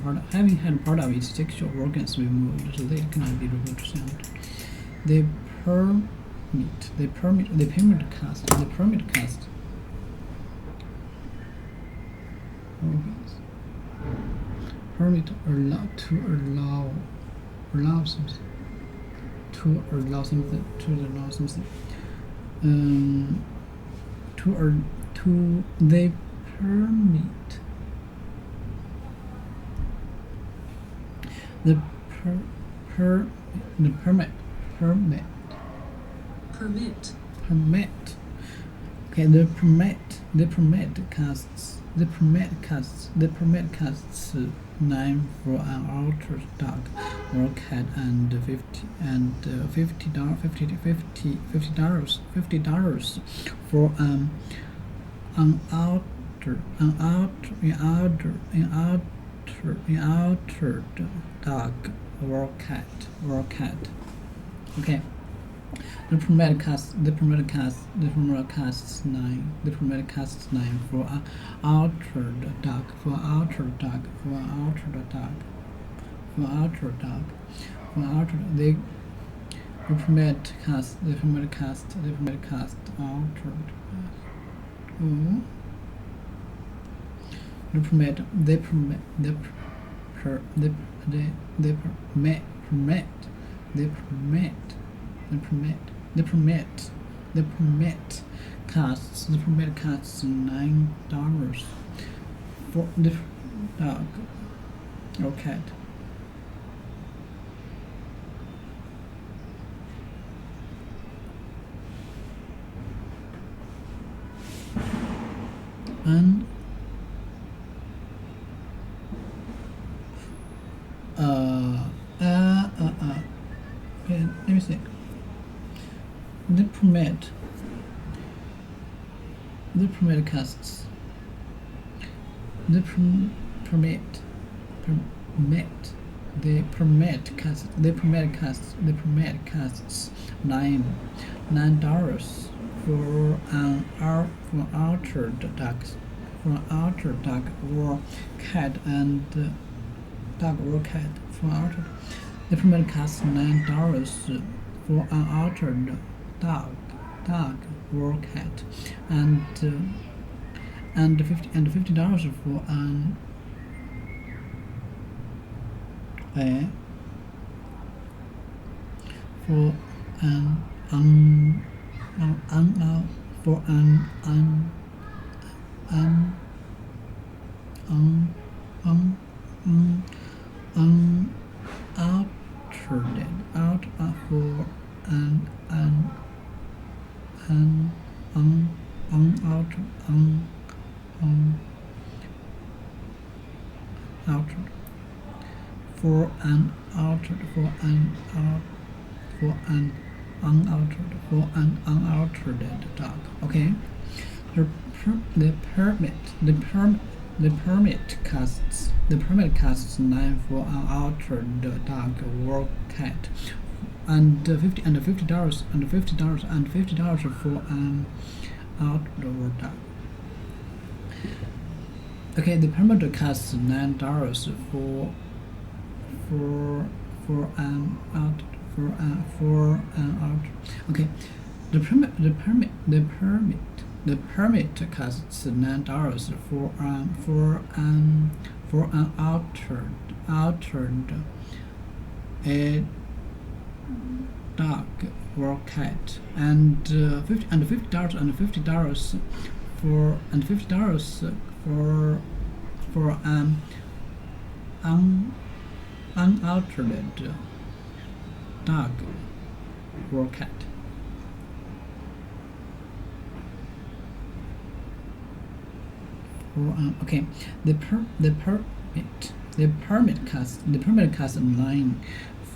S2: part of its sexual organs removed, so they cannot be reproduced. The permit cast organs. Permit allow something. They permit the permit. Okay, the permit casts 9 for an altered dog or cat and $50 for an unaltered dog or cat. Okay. The permit casts 9 for an altered dog. The permit cast altered. The permit costs $9 for the dog or cat. And okay, let me see. The permit casts $9 for an altered dog or cat and dog or cat for altered. The permit costs $9 for an altered dog or cat and $50 for an unaltered dog. Okay, the permit costs 9 for an altered dog or cat and $50 for an outdoor dog. Okay, the permit costs $9 for an out. Okay, the permit costs $9 for an altered a dog or cat and $50 for an unaltered dog or cat. okay. The permit costs online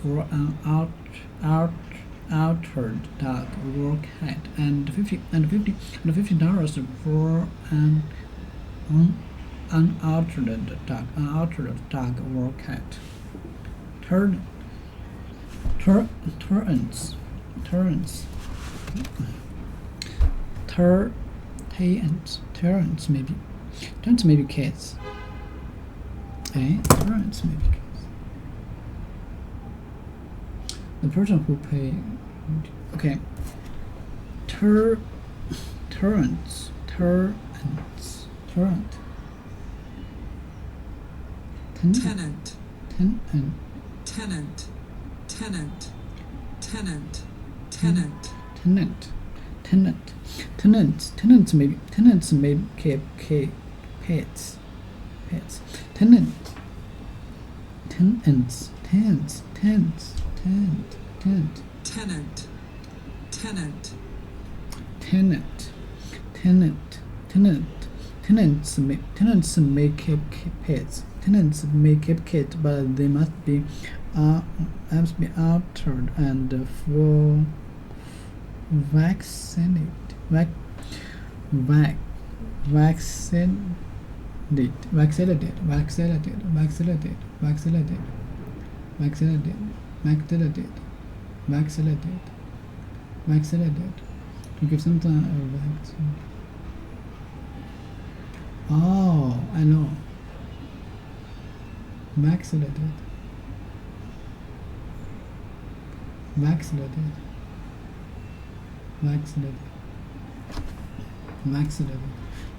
S2: for an altered dog or cat, and $50 for an unaltered dog or cat. Turns maybe cats. Turns maybe cats. The person who pay. Okay. Turrent.
S6: Tenant.
S2: Tenants maybe keep pets. Tenants may keep pets. Tenants may keep kids, but they must be altered and full vaccinated. To give some time a vaccine. Oh, I know. Vaccinated.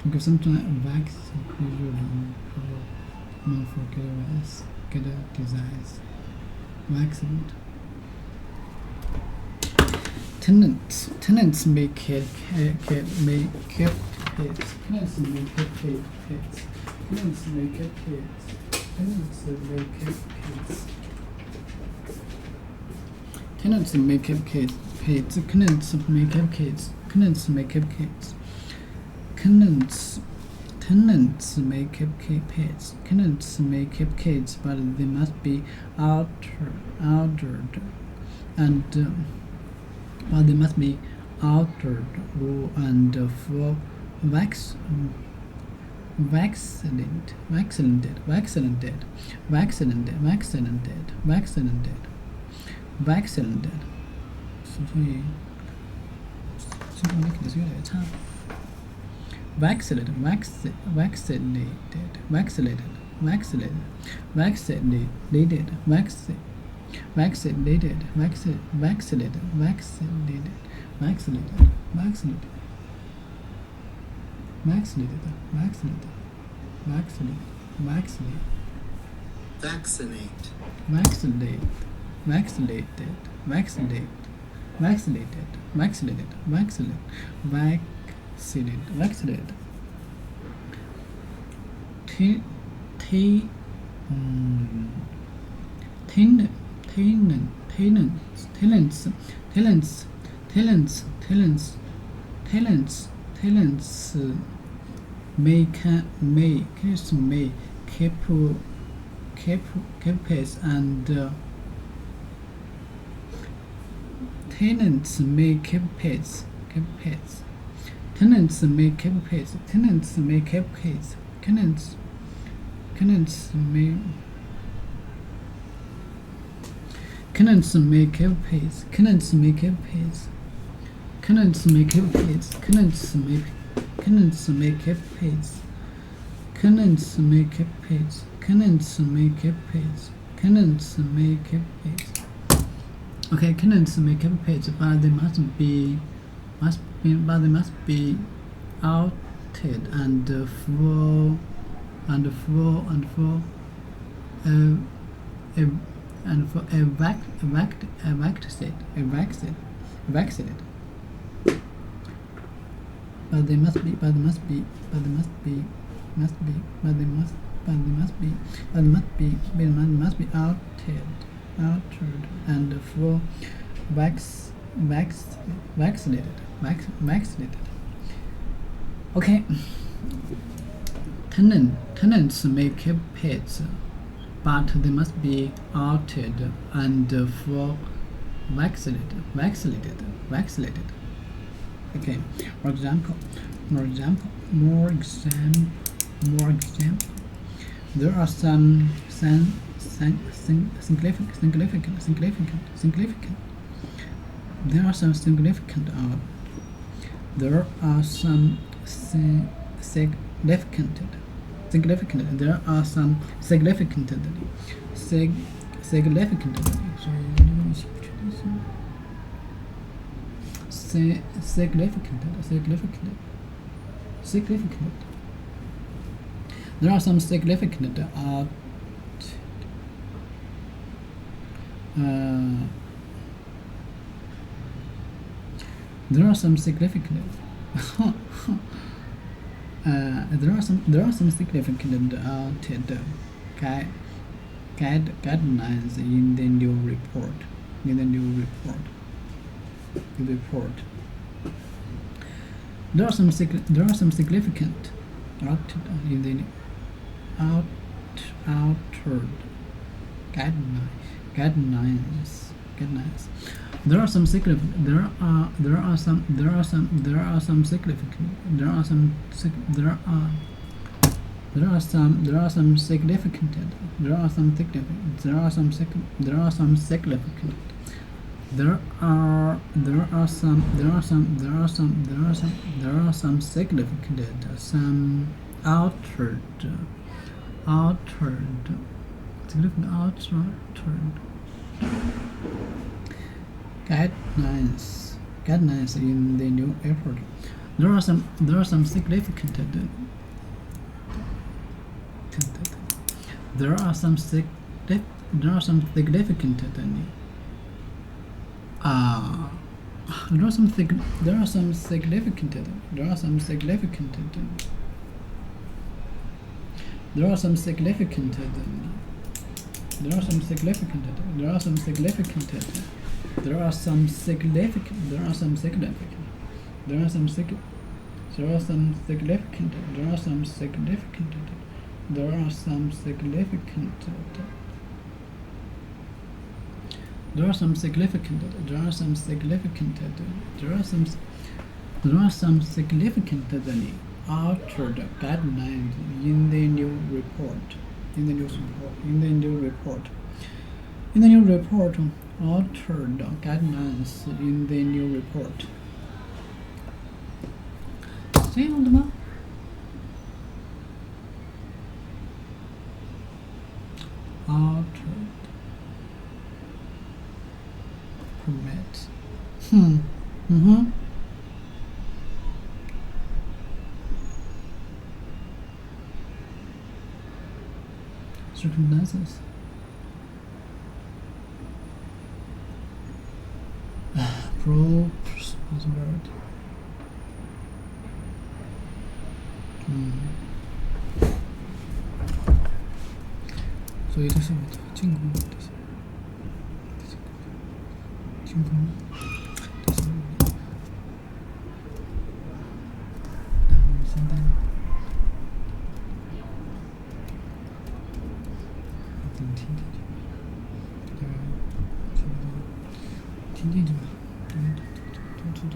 S2: To give some time a vaccine. No for get a disease. Vaccinated. Tenants may keep pets. Tenants may keep pets. Tenants may keep pets. Tenants may keep pets. Tenants may keep pets. Tenants may keep kids. Tenants may keep kids. Tenants may keep pets. Tenants may keep kids, but they must be altered and they must be altered and for vaccinated.所以这个肯定是越来越差。Vaccinated. May keep pets and tenants may keep pets. Tenants may keep pets. Tenants may keep pets. Tenants may keep pets. Tenants may keep pets. Tenants may keep pets. Tenants may keep pets. Tenants may keep pets. Tenants may keep pets. Tenants may keep pets. Okay, tenants may keep pets, but they must be outed and for vaccinated. But they must be outed and for vaccinated. Okay. tenants may keep pets, but they must be altered and vaccinated. Okay. More example. There are some significant. There are some significant. There are some significant. There are some significant. Significant. There are some significant. There are some significant. There are some significant guidelines in the new report. There are some significant altered guidelines. There are some significant. There are some significant. There are some significant. There are some significant. There are some significant. There are some significant. There are some some altered significant guidelines in the new airport. There are some significant. There are some significant. There are some significant. There are some significant. There are some significant. There are some significant. There are some significant. There are some significant. There are some significant. There are some significant. There are some significant. There are some significant. There are some significant. There are some significant. There are some significant. There are some significant. There are some significant. There are some significant altered guidelines in the new report. Altered guidelines in the new report. 这样的吗？ Altered permit. Circumstances. Proofs was a word. So it is what? 进攻的是。进攻。现在。听进去吧，读到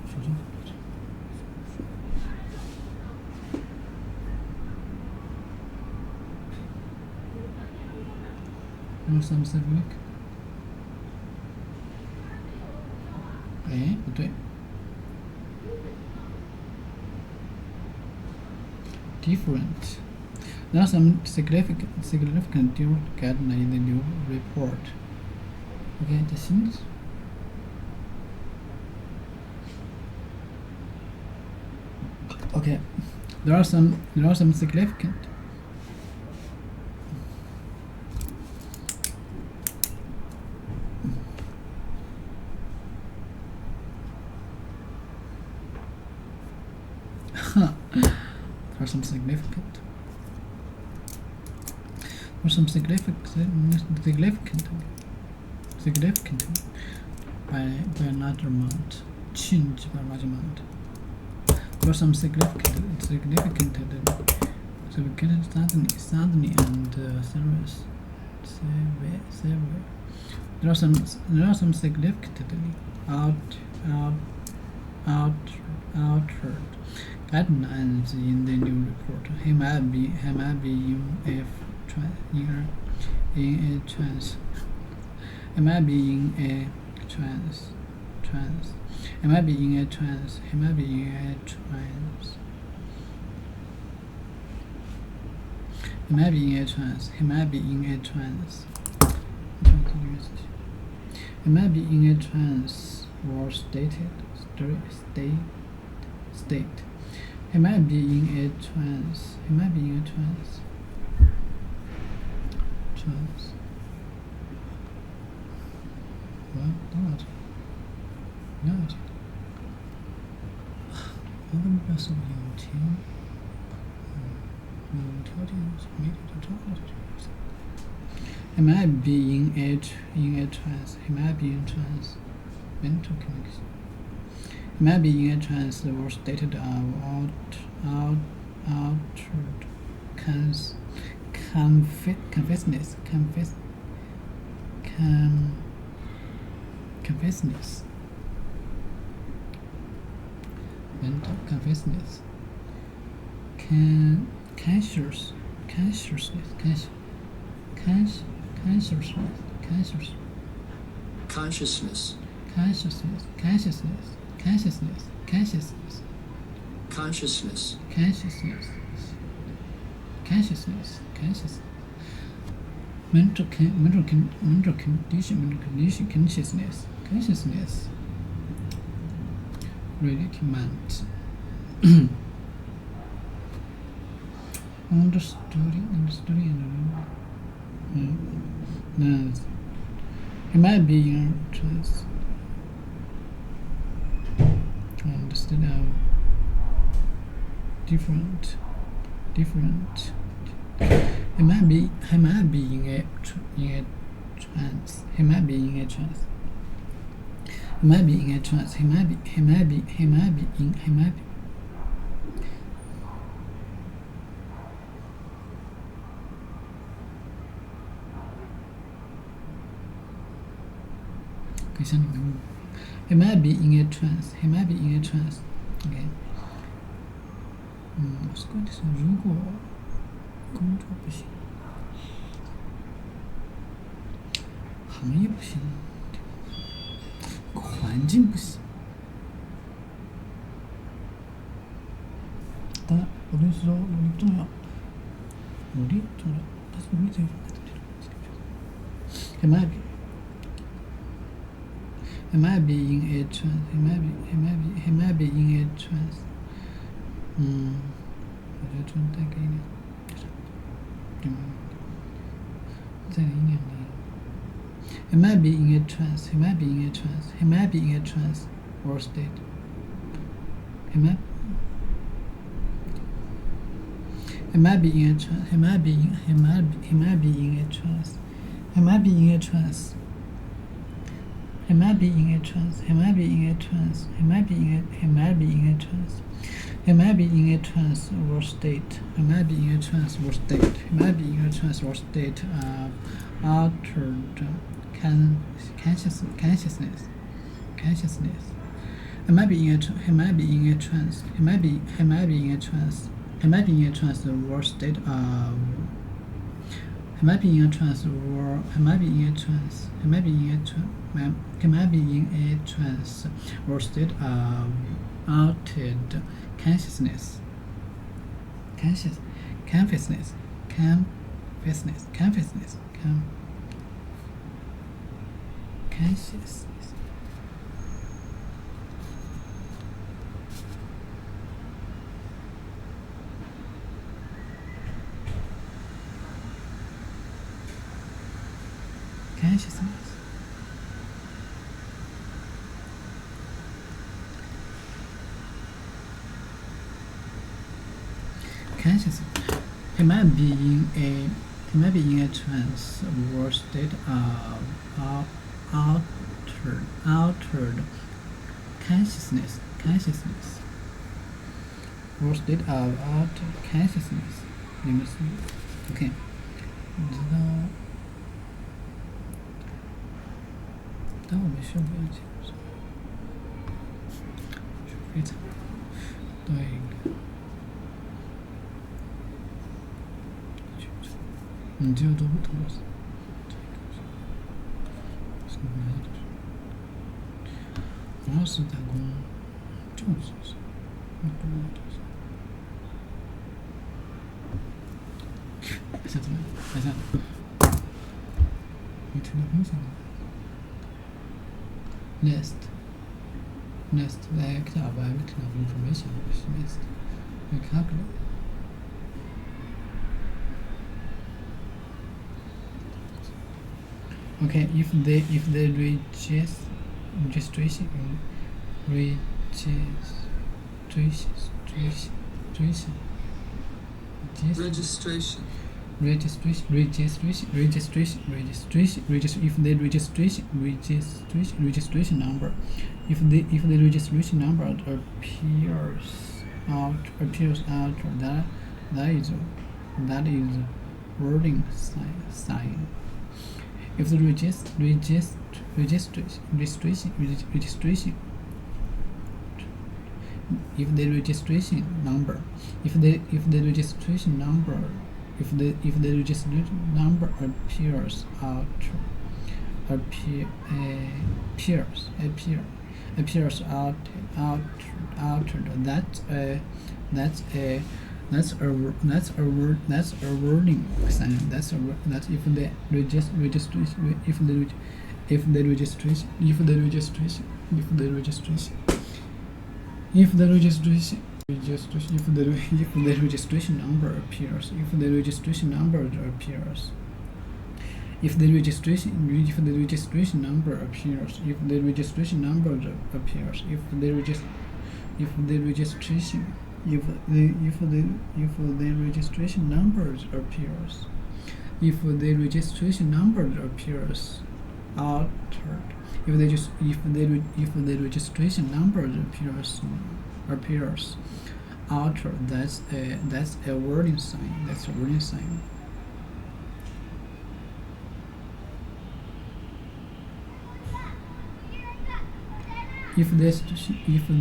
S2: 手上。有什么事没？哎，不对。Different. There are some significant different guidelines in the new report. Okay, the things. Okay, there are some significant. There are some significant. There are some significant by a large amount. Change by a large amount. are some significant suddenly and serious. There are some significantly altered guidelines in the new report. He might be in a trance. He might be in a trance. He might be in a trance. He might be in a trance. He might be in a trance. He might be in a trance. He might be in a trance or state. He might be in a trance. He might be in a trance.了解。我们表示有条件没条件照顾的这个。He might be in a trance. He might be in trance. Mental connection. He might be in a trance or stated of altered consciousness. Mental consciousness. Consciousness. Mental condition, consciousness. Relikement. Understanding and it might be in trance. Understand how different. He might be in a trance. He might be in a trance. He might be in a trance. He might be. He might be in a trance. He might be in a trance. Okay. 是关键是如果工作不行，行业不行，环境不行。当然，我跟你说，努力重要，但是努力最放在这里。He might be in a trance. He might be in a trance. 我觉得这带给你，再给你。He might be in a trance. He might be in a trance. He might be in a trance or state. He might be in a trance. He might be in a trance. He might be in a trance. He might be in a trance. He might be in a trance. He might be in a trance. He might be in a trance or state. He might be in a trance or state. He might be in a trance or state of altered consciousness. He might be in a trance. He might be in a trance. He might be in a trance. He might be in a trance or state of. He might be in a trance or he might be in a trance. He might be in a trance or state of altered consciousness. Consciousness. He might be in a trance or state of altered consciousness. or state of out consciousness. Okay.那我们需要不要解释？非常对。你只有多不同的。主要是打工，就是下怎么样？来下，你听到分享了 ？List the act of everything of information is list. We calculate. Okay, if they registration number, if the registration number appears out, that is wording sign. If the registration if the registration number appears altered, that's a warning sign. That's if the registration number appears, if the registration number appears, if the registration number appears, if the registration number appears, if the registration numbers appears, if the registration number appears altered, if the registration number appears altered, that's a warning sign. That's a warning sign. If the registration number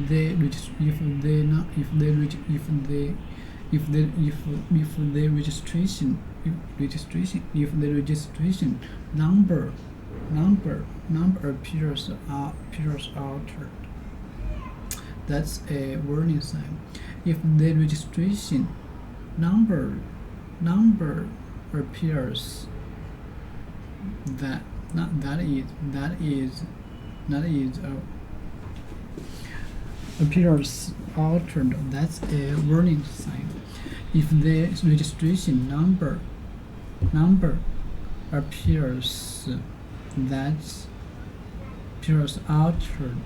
S2: appears altered, that's a warning sign. If the registration number appears that is appears altered,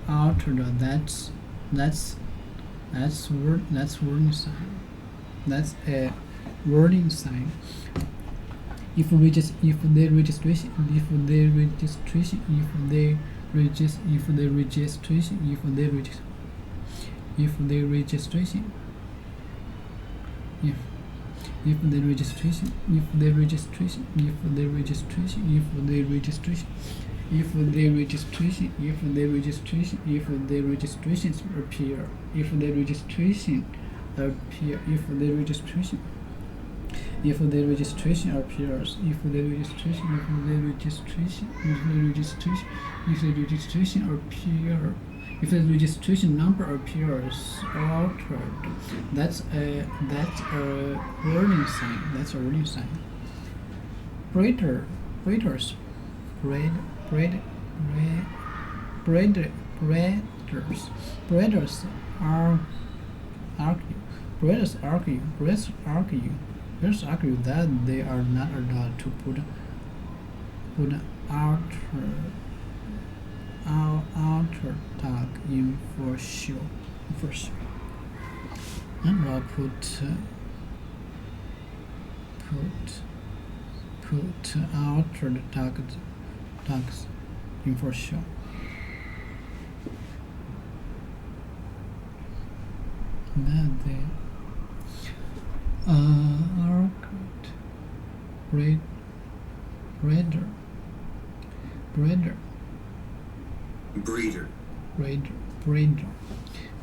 S2: that's a warning sign. If the registration number appears altered, that's warning sign. That's a warning sign. If the registration number appears altered, that's a warning sign. That's a warning sign. Breeders argue that they are not allowed to put outer tag in for sure. And I'll put outer tags in for sure. That Arcade. Breeder.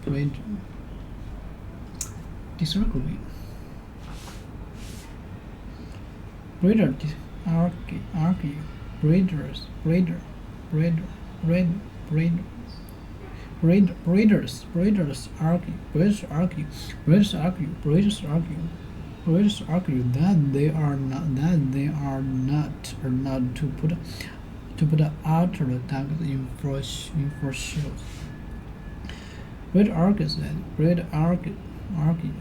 S7: Breeder.
S2: Disagree. Breeder argue. Breeders argue. Breeders argue that they are not allowed to put outer dogs in for shows. Breeder argues that breeder okay.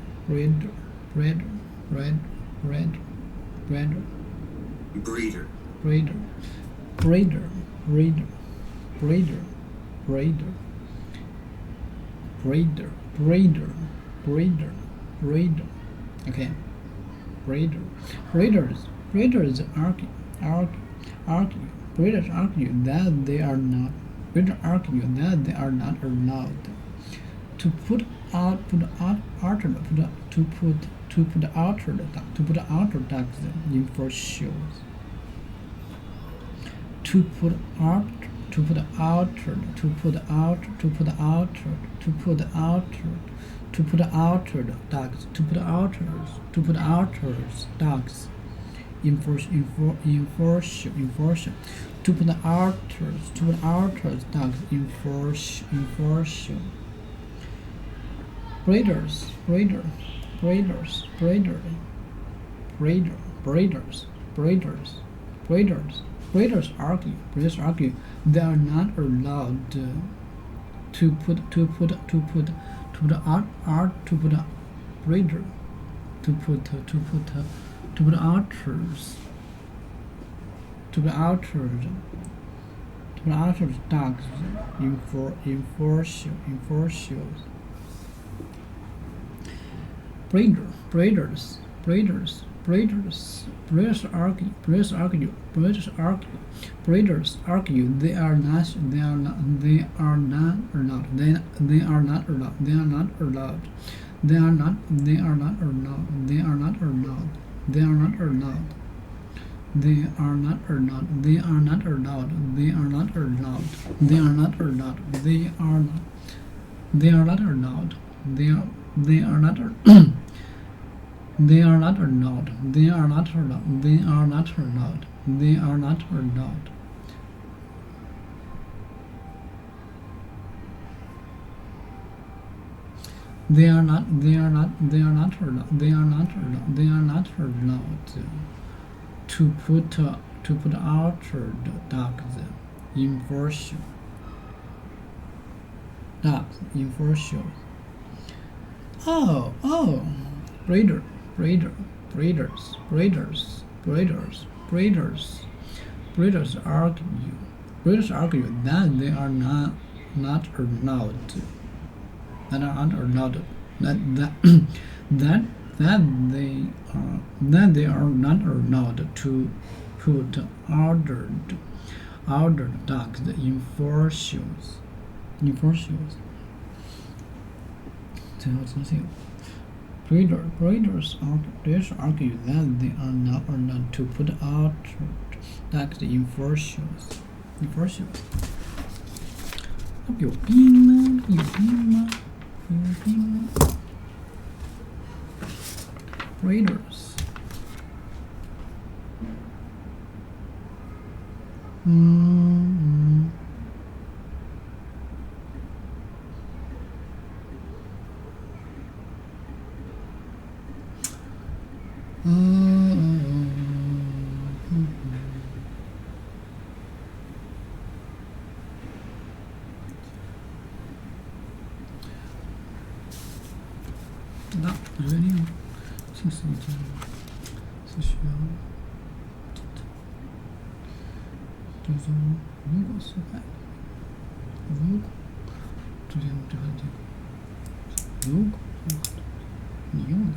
S2: Breeders argue that they are not allowed to put outer dogs in for shows. To put outer dogs in for show. To put outer dogs in for show. Breeders argue they are not allowed to put outer dogs in for shows. Breeders argue they are not allowed to put outer dogs in for show. Oh. Breeders argue that they are not allowed that they are not allowed to put outer dogs in for shows. Breeders argue that they are not allowed to put outer dogs in for shows. 有病吗？Breeders.那我决定这是一件是需要就是说如果失败如果出现这个结果如果你用的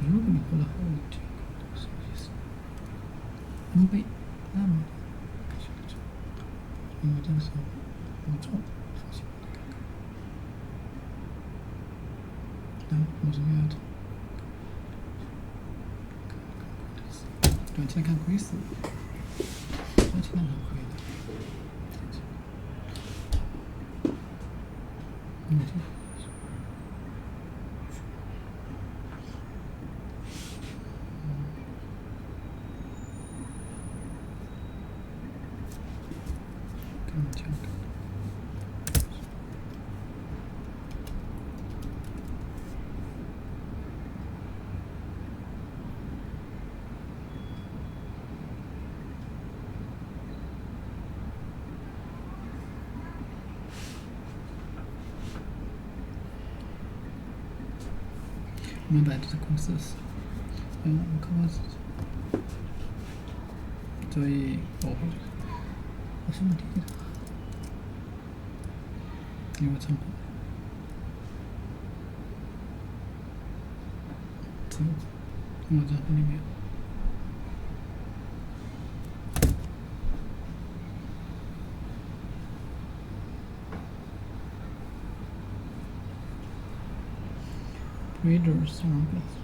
S2: 如果你获得好的结果什么意思因为那么因为这个时候我错了放心我怎么样子短期来看亏死了，短期来看亏的。明白这是公司的事，客户自己，所以我什么地的，因为仓库，我账户里面。Readers are best.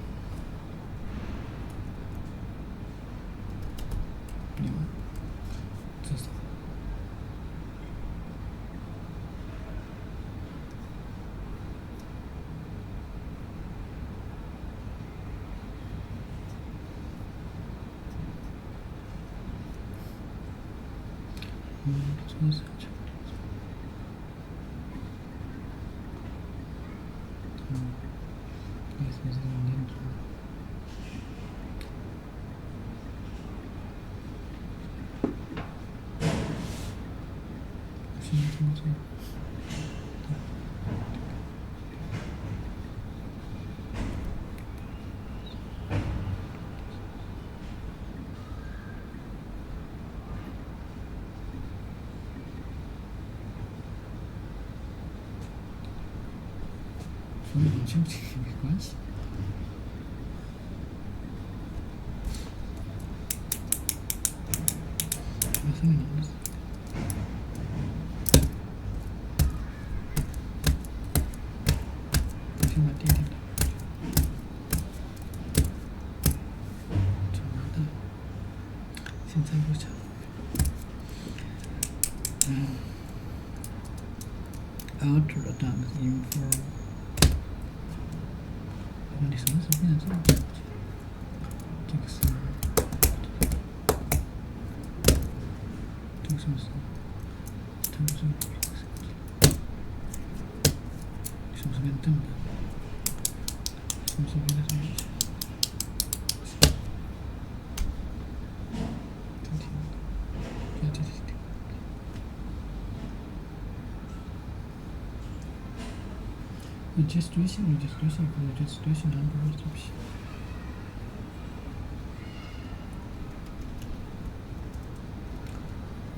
S2: 这是真是和你们纠结没关系。我是你们的。我先把电点的。怎么的？现在不讲。Alter the ducks in for。你什么时候变成这样？这个是，这个什么时候？这个是，什么时候变正的？什么时候变成这样？registration number reception.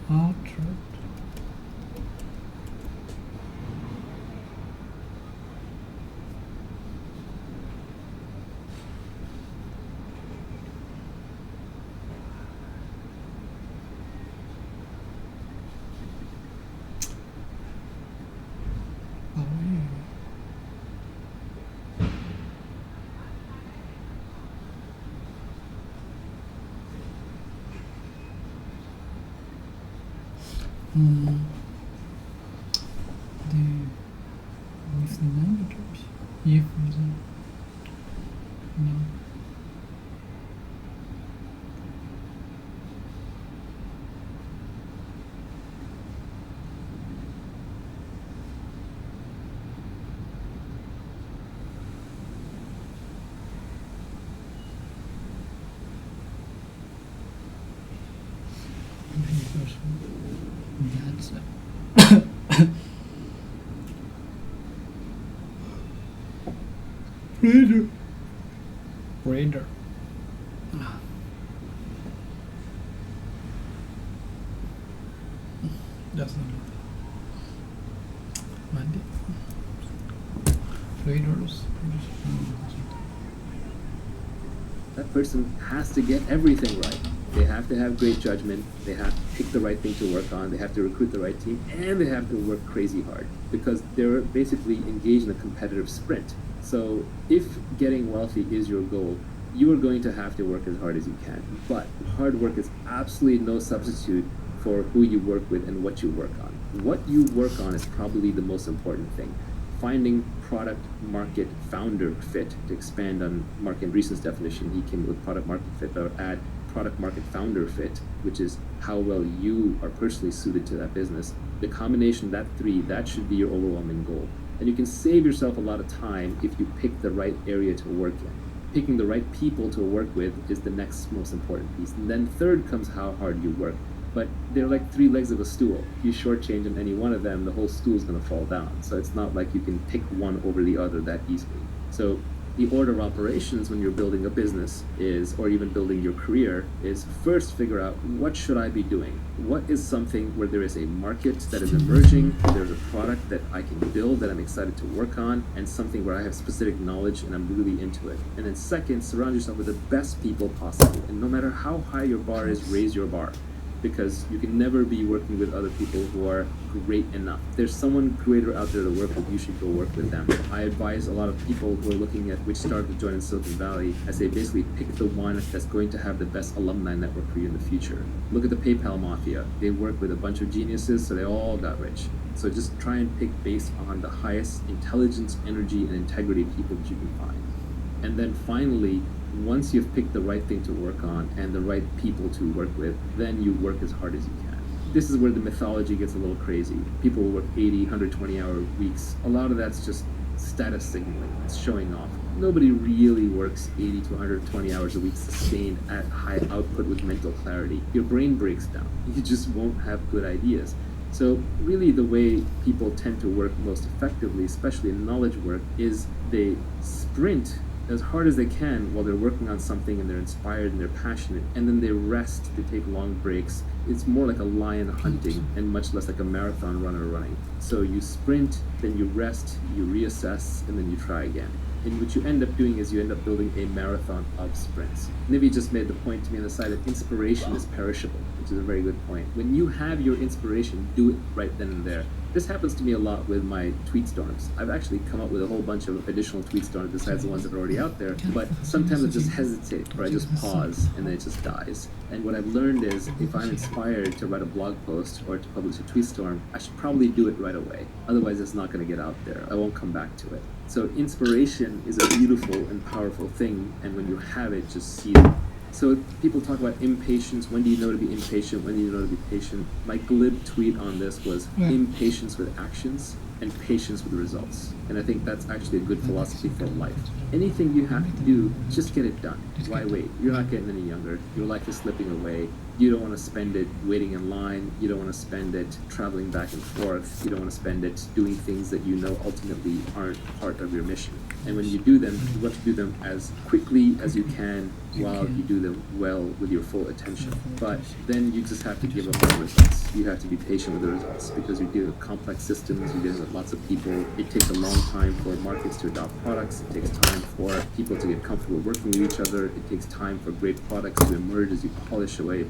S2: Altered. With the language, if the no. That's it. Reader. That's not it. Monday. Readers.
S5: That person has to get everything right. They have to have great judgment, they have to pick the right thing to work on, they have to recruit the right team, and they have to work crazy hard because they're basically engaged in a competitive sprint. So if getting wealthy is your goal, you are going to have to work as hard as you can. But hard work is absolutely no substitute for who you work with and what you work on. What you work on is probably the most important thing. Finding product market founder fit, to expand on Mark Andreessen's definition, he came with product market fit, or add product market founder fit, which is how well you are personally suited to that business. The combination of that three, that should be your overwhelming goal. And you can save yourself a lot of time if you pick the right area to work in. Picking the right people to work with is the next most important piece. And then third comes how hard you work. But they're like three legs of a stool. If you shortchange on any one of them, the whole stool is going to fall down. So it's not like you can pick one over the other that easily. So the order of operations when you're building a business is, or even building your career, is first figure out, what should I be doing? What is something where there is a market that is emerging, there's a product that I can build that I'm excited to work on, and something where I have specific knowledge and I'm really into it. And then second, surround yourself with the best people possible. And no matter how high your bar is, raise your bar. Because you can never be working with other people who are great enough. If there's someone greater out there to work with, you should go work with them. I advise a lot of people who are looking at which startup to join in Silicon Valley, I say basically pick the one that's going to have the best alumni network for you in the future. Look at the PayPal mafia. They work with a bunch of geniuses, so they all got rich. So just try and pick based on the highest intelligence, energy, and integrity people that you can find. And then finally, once you've picked the right thing to work on and the right people to work with, then you work as hard as you can. This is where the mythology gets a little crazy. People will work 80, 120-hour weeks. A lot of that's just status signaling. It's showing off. Nobody really works 80 to 120 hours a week sustained at high output with mental clarity. Your brain breaks down. You just won't have good ideas. So really the way people tend to work most effectively, especially in knowledge work, is they sprint as hard as they can while they're working on something and they're inspired and they're passionate, and then they rest, they take long breaks. It's more like a lion hunting and much less like a marathon runner running. So you sprint, then you rest, you reassess, and then you try again. And what you end up doing is you end up building a marathon of sprints. Nivi just made the point to me on the side that inspiration is perishable, which is a very good point. When you have your inspiration, do it right then and there. This happens to me a lot with my tweet storms. I've actually come up with a whole bunch of additional tweet storms besides the ones that are already out there, but sometimes I just hesitate or I just pause and then it just dies. And what I've learned is if I'm inspired to write a blog post or to publish a tweet storm, I should probably do it right away. Otherwise it's not going to get out there. I won't come back to it. So inspiration is a beautiful and powerful thing, and when you have it, just seize it. So people talk about impatience. When do you know to be impatient? When do you know to be patient? My glib tweet on this was impatience with actions and patience with results. And I think that's actually a good philosophy for life. Anything you have to do, just get it done. Why wait? You're not getting any younger. Your life is slipping away. You don't want to spend it waiting in line. You don't want to spend it traveling back and forth. You don't want to spend it doing things that you know ultimately aren't part of your mission. And when you do them, you want to do them as quickly as you can while you do them well with your full attention. But then you just have to give up on the results. You have to be patient with the results because you're dealing with complex systems, you're dealing with lots of people. It takes a long time for markets to adopt products. It takes time for people to get comfortable working with each other. It takes time for great products to emerge as you polish away.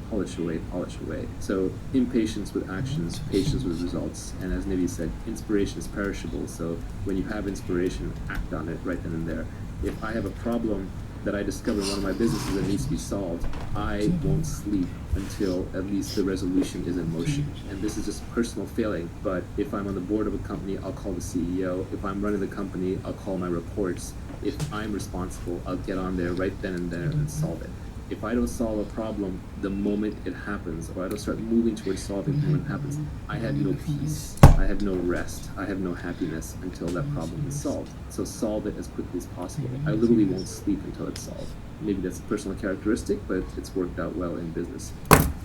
S5: So impatience with actions, patience with results. And as Nivi said, inspiration is perishable. So when you have inspiration, act on it right then and there. If I have a problem that I discover in one of my businesses that needs to be solved, I won't sleep until at least the resolution is in motion. And this is just personal failing, but if I'm on the board of a company, I'll call the CEO. If I'm running the company, I'll call my reports. If I'm responsible, I'll get on there right then and there and solve it. If I don't solve a problem the moment it happens, or I don't start moving towards solving it when it happens, I have no peace, I have no rest, I have no happiness until that problem is solved. So solve it as quickly as possible. I literally won't sleep until it's solved. Maybe that's a personal characteristic, but it's worked out well in business.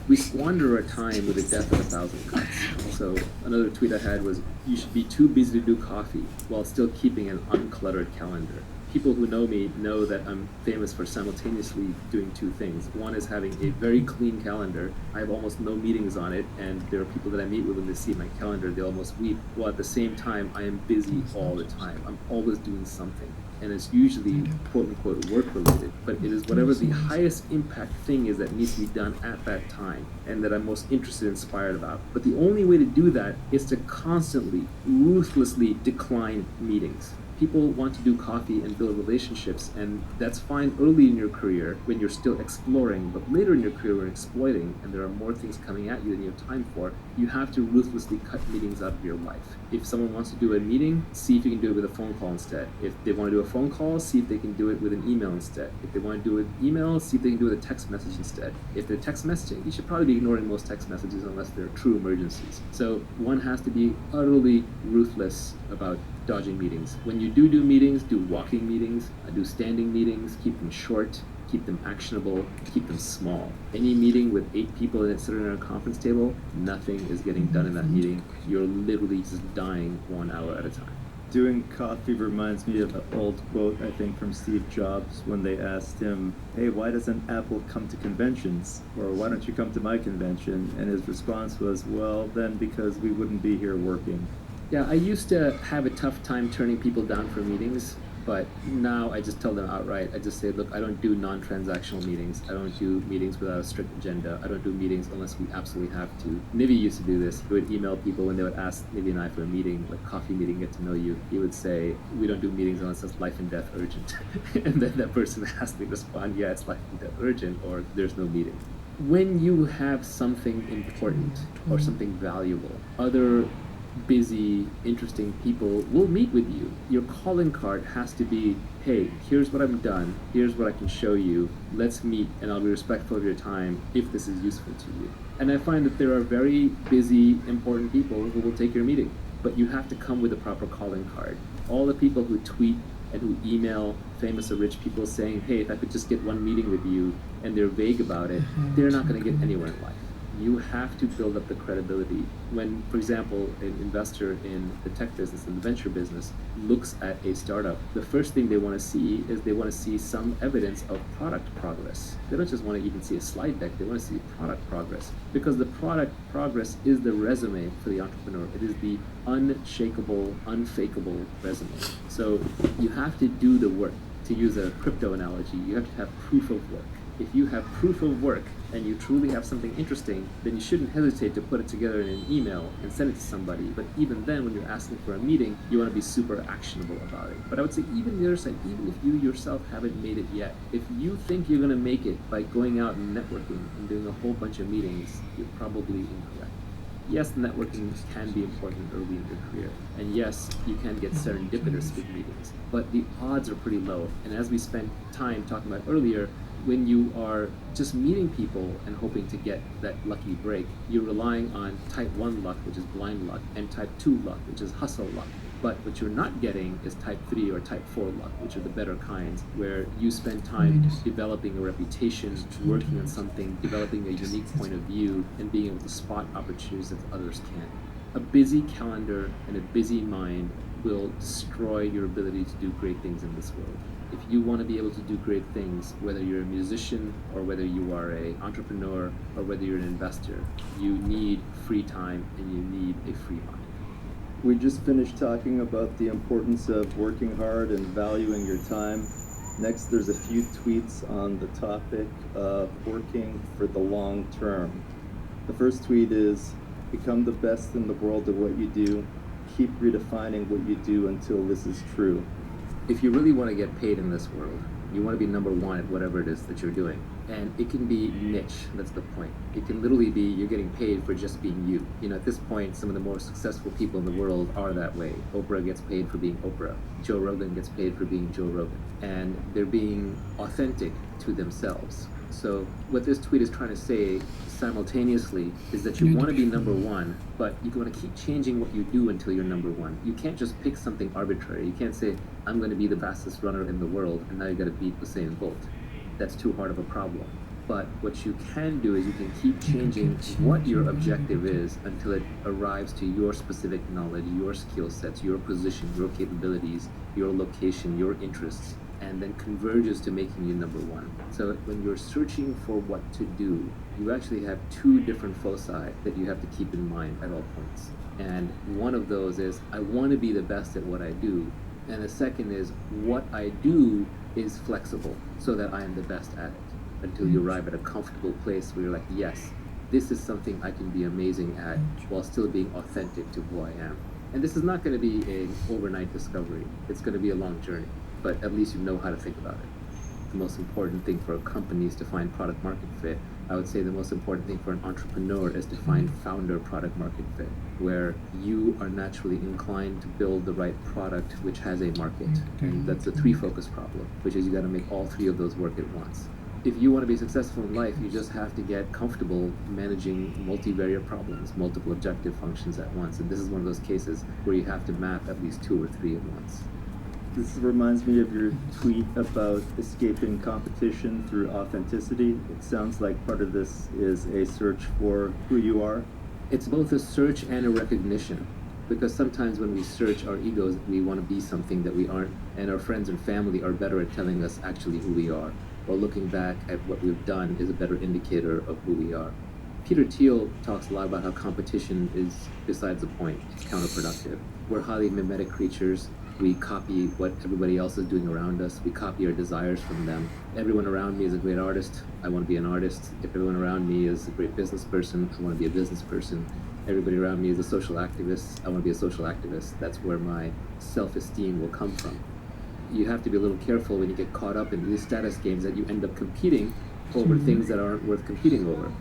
S5: We squander our time with the death of 1,000 cuts. So another tweet I had was, you should be too busy to do coffee while still keeping an uncluttered calendar. People who know me know that I'm famous for simultaneously doing two things. One is having a very clean calendar. I have almost no meetings on it, and there are people that I meet with when they see my calendar, they almost weep. While at the same time, I am busy all the time. I'm always doing something. And it's usually quote-unquote work-related, but it is whatever the highest impact thing is that needs to be done at that time and that I'm most interested and inspired about. But the only way to do that is to constantly, ruthlessly decline meetings. People want to do coffee and build relationships, and that's fine early in your career when you're still exploring, but later in your career when you're exploiting and there are more things coming at you than you have time for, you have to ruthlessly cut meetings out of your life. If someone wants to do a meeting, see if you can do it with a phone call instead. If they want to do a phone call, see if they can do it with an email instead. If they want to do it with email, see if they can do it with a text message instead. If they're text messaging, you should probably be ignoring most text messages unless they're true emergencies. So one has to be utterly ruthless about dodging meetings. When you do meetings, do walking meetings, do standing meetings, keep them short, keep them actionable, keep them small. Any meeting with 8 people in it sitting around a conference table, nothing is getting done in that meeting. You're literally just dying 1 hour at a time.
S3: Doing coffee reminds me of an old quote, I think, from Steve Jobs when they asked him, hey, why doesn't Apple come to conventions? Or why don't you come to my convention? And his response was, well, then because we wouldn't be here working.
S5: Yeah, I used to have a tough time turning people down for meetings, but now I just tell them outright. I just say, look, I don't do non-transactional meetings. I don't do meetings without a strict agenda. I don't do meetings unless we absolutely have to. Nivi used to do this. He would email people when they would ask Nivi and I for a meeting, like coffee meeting, get to know you. He would say, we don't do meetings unless it's life and death urgent. And then that person has to respond, yeah, it's life and death urgent, or there's no meeting. When you have something important or something valuable, other busy, interesting people will meet with you. Your calling card has to be, hey, here's what I've done, here's what I can show you, let's meet and I'll be respectful of your time if this is useful to you. And I find that there are very busy, important people who will take your meeting, but you have to come with a proper calling card. All the people who tweet and who email famous or rich people saying, hey, if I could just get one meeting with you, and they're vague about it, they're not going to get anywhere in life. You have to build up the credibility. When, for example, an investor in the tech business, in the venture business, looks at a startup, the first thing they want to see is they want to see some evidence of product progress. They don't just want to even see a slide deck, they want to see product progress. Because the product progress is the resume for the entrepreneur. It is the unshakable, unfakeable resume. So you have to do the work. To use a crypto analogy, you have to have proof of work. If you have proof of work and you truly have something interesting, then you shouldn't hesitate to put it together in an email and send it to somebody. But even then, when you're asking for a meeting, you want to be super actionable about it. But I would say even the other side, even if you yourself haven't made it yet, if you think you're going to make it by going out and networking and doing a whole bunch of meetings, you're probably incorrect. Yes, networking can be important early in your career. And yes, you can get serendipitous with meetings. But the odds are pretty low. And as we spent time talking about earlier, when you are just meeting people and hoping to get that lucky break, you're relying on type 1 luck, which is blind luck, and type 2 luck, which is hustle luck. But what you're not getting is type 3 or type 4 luck, which are the better kinds, where you spend time developing a reputation, working on something, developing a unique point of view, and being able to spot opportunities that others can't. A busy calendar and a busy mind will destroy your ability to do great things in this world. If you want to be able to do great things, whether you're a musician or whether you are an entrepreneur or whether you're an investor, you need free time and you need a free mind.
S3: We just finished talking about the importance of working hard and valuing your time. Next, there's a few tweets on the topic of working for the long term. The first tweet is, become the best in the world at what you do. Keep redefining what you do until this is true.
S5: If you really want to get paid in this world, you want to be number one at whatever it is that you're doing. And it can be niche, that's the point. It can literally be you're getting paid for just being you. You know, at this point, some of the more successful people in the world are that way. Oprah gets paid for being Oprah. Joe Rogan gets paid for being Joe Rogan. And they're being authentic to themselves. So what this tweet is trying to say simultaneously is that you want to be number one, but you want to keep changing what you do until you're number one. You can't just pick something arbitrary. You can't say, I'm going to be the fastest runner in the world, and now you got to beat Usain Bolt. That's too hard of a problem. But what you can do is you can keep changing what your objective is until it arrives to your specific knowledge, your skill sets, your position, your capabilities, your location, your interests, and then converges to making you number one. So when you're searching for what to do, you actually have two different foci that you have to keep in mind at all points. And one of those is, I want to be the best at what I do. And the second is, what I do is flexible so that I am the best at it, until you arrive at a comfortable place where you're like, yes, this is something I can be amazing at while still being authentic to who I am. And this is not going to be an overnight discovery. It's going to be a long journey, but at least you know how to think about it. The most important thing for companies to find product market fit, I would say the most important thing for an entrepreneur is to find founder product market fit, where you are naturally inclined to build the right product which has a market. And that's the three focus problem, which is you got to make all three of those work at once. If you want to be successful in life, you just have to get comfortable managing multivariate problems, multiple objective functions at once. And this is one of those cases where you have to map at least two or three at once.
S3: This reminds me of your tweet about escaping competition through authenticity. It sounds like part of this is a search for who you are.
S5: It's both a search and a recognition, because sometimes when we search our egos, we want to be something that we aren't, and our friends and family are better at telling us actually who we are, or looking back at what we've done is a better indicator of who we are. Peter Thiel talks a lot about how competition is besides the point, it's counterproductive. We're highly mimetic creatures. We copy what everybody else is doing around us. We copy our desires from them. Everyone around me is a great artist. I want to be an artist. If everyone around me is a great business person, I want to be a business person. Everybody around me is a social activist. I want to be a social activist. That's where my self-esteem will come from. You have to be a little careful when you get caught up in these status games that you end up competing over things that aren't worth competing over.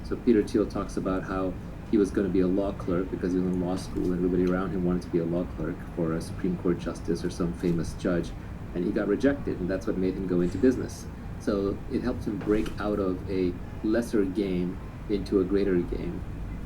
S5: So Peter Thiel talks about how he was going to be a law clerk because he was in law school and everybody around him wanted to be a law clerk for a Supreme Court justice or some famous judge, and he got rejected, and that's what made him go into business. So it helped him break out of a lesser game into a greater game.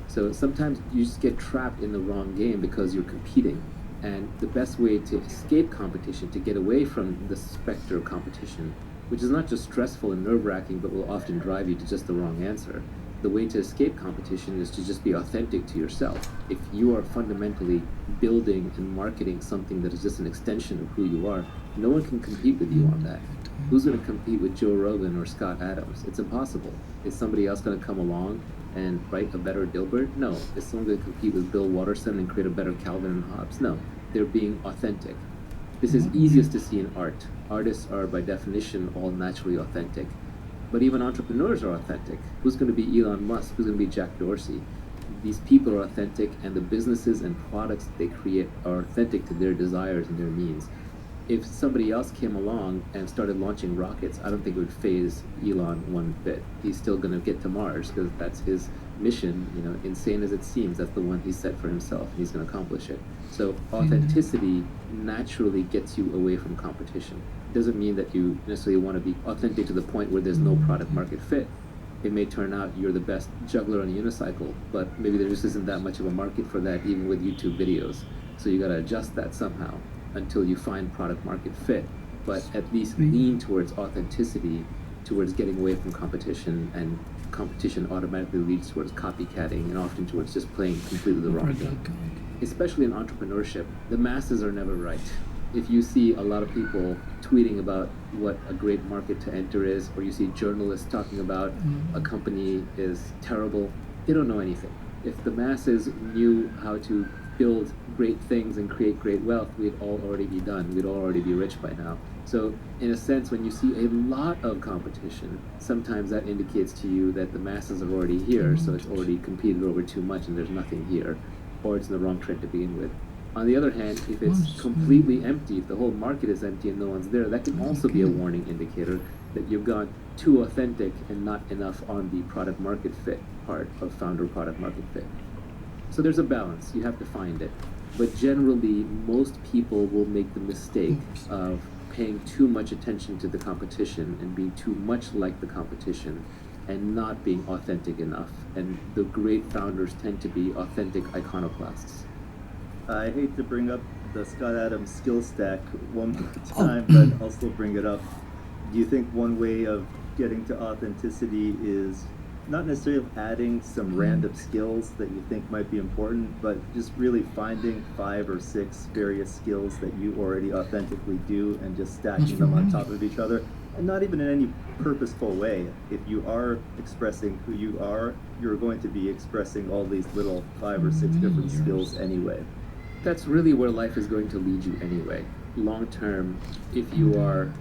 S5: So sometimes you just get trapped in the wrong game because you're competing. And the best way to escape competition, to get away from the specter of competition, which is not just stressful and nerve-wracking, but will often drive you to just the wrong answer. The way to escape competition is to just be authentic to yourself. If you are fundamentally building and marketing something that is just an extension of who you are, no one can compete with you on that. Who's going to compete with Joe Rogan or Scott Adams? It's impossible. Is somebody else going to come along and write a better Dilbert? No. Is someone going to compete with Bill Watterson and create a better Calvin and Hobbes? No. They're being authentic. This is easiest to see in art. Artists are by definition all naturally authentic. But even entrepreneurs are authentic. Who's going to be Elon Musk? Who's going to be Jack Dorsey? These people are authentic, and the businesses and products that they create are authentic to their desires and their means. If somebody else came along and started launching rockets, I don't think it would faze Elon one bit. He's still going to get to Mars because that's his mission, insane as it seems, that's the one he set for himself, and he's going to accomplish it. So authenticity naturally gets you away from competition. It doesn't mean that you necessarily want to be authentic to the point where there's no product market fit. It may turn out you're the best juggler on a unicycle, but maybe there just isn't that much of a market for that even with YouTube videos. So you got to adjust that somehow until you find product market fit, but at least lean towards authenticity, towards getting away from competition, and competition automatically leads towards copycatting and often towards just playing completely the wrong game. Especially in entrepreneurship, the masses are never right. If you see a lot of people tweeting about what a great market to enter is, or you see journalists talking about a company is terrible, they don't know anything. If the masses knew how to build great things and create great wealth, we'd all already be done. We'd all already be rich by now. So in a sense, when you see a lot of competition, sometimes that indicates to you that the masses are already here, so it's already competed over too much and there's nothing here, or it's in the wrong trend to begin with. On the other hand, if it's completely empty, if the whole market is empty and no one's there, that can also be a warning indicator that you've gone too authentic and not enough on the product market fit part of founder product market fit. So there's a balance, you have to find it. But generally, most people will make the mistake of paying too much attention to the competition and being too much like the competition and not being authentic enough. And the great founders tend to be authentic iconoclasts.
S3: I hate to bring up the Scott Adams skill stack one more time, but I'll still bring it up. Do you think one way of getting to authenticity is not necessarily adding some random skills that you think might be important, but just really finding 5 or 6 various skills that you already authentically do and just stacking them on top of each other? And not even in any purposeful way. If you are expressing who you are, you're going to be expressing all these little 5 or 6 different skills anyway.
S5: That's really where life is going to lead you anyway. Long term, if you are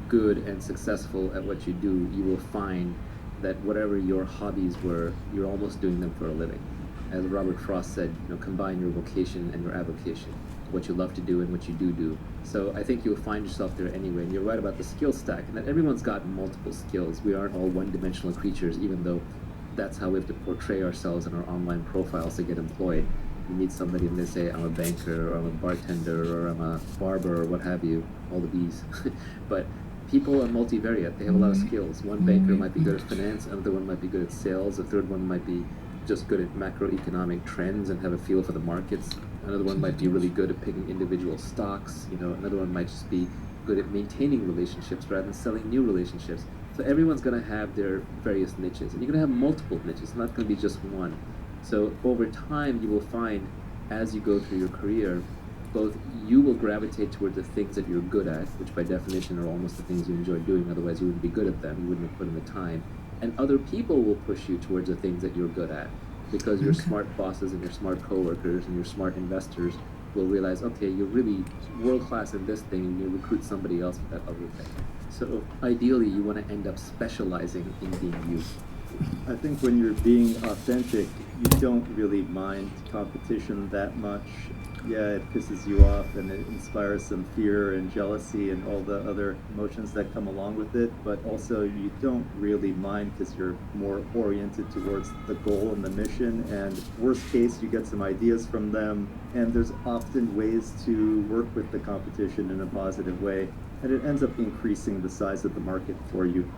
S5: good and successful at what you do, you will find that whatever your hobbies were, you're almost doing them for a living. as Robert Frost said, combine your vocation and your avocation, what you love to do and what you do. So I think you'll find yourself there anyway. And you're right about the skill stack, and that everyone's got multiple skills. We aren't all one-dimensional creatures, even though that's how we have to portray ourselves in our online profiles to get employed. You meet somebody and they say, I'm a banker, or I'm a bartender, or I'm a barber, or what have you, all the B's. But people are multivariate. They have a lot of skills. One banker might be good at finance, another one might be good at sales, a third one might be just good at macroeconomic trends and have a feel for the markets. Another one might be really good at picking individual stocks. Another one might just be good at maintaining relationships rather than selling new relationships. So everyone's going to have their various niches, and you're going to have multiple niches. It's not going to be just one. So over time, you will find, as you go through your career, both you will gravitate towards the things that you're good at, which by definition are almost the things you enjoy doing, otherwise you wouldn't be good at them, you wouldn't have put in the time. And other people will push you towards the things that you're good at, because your smart bosses and your smart coworkers and your smart investors will realize, okay, you're really world-class in this thing, and you recruit somebody else for that other thing. So ideally, you want to end up specializing in being you.
S3: I think when you're being authentic, you don't really mind competition that much. Yeah, it pisses you off and it inspires some fear and jealousy and all the other emotions that come along with it, but also you don't really mind because you're more oriented towards the goal and the mission, and worst case, you get some ideas from them, and there's often ways to work with the competition in a positive way, and it ends up increasing the size of the market for you.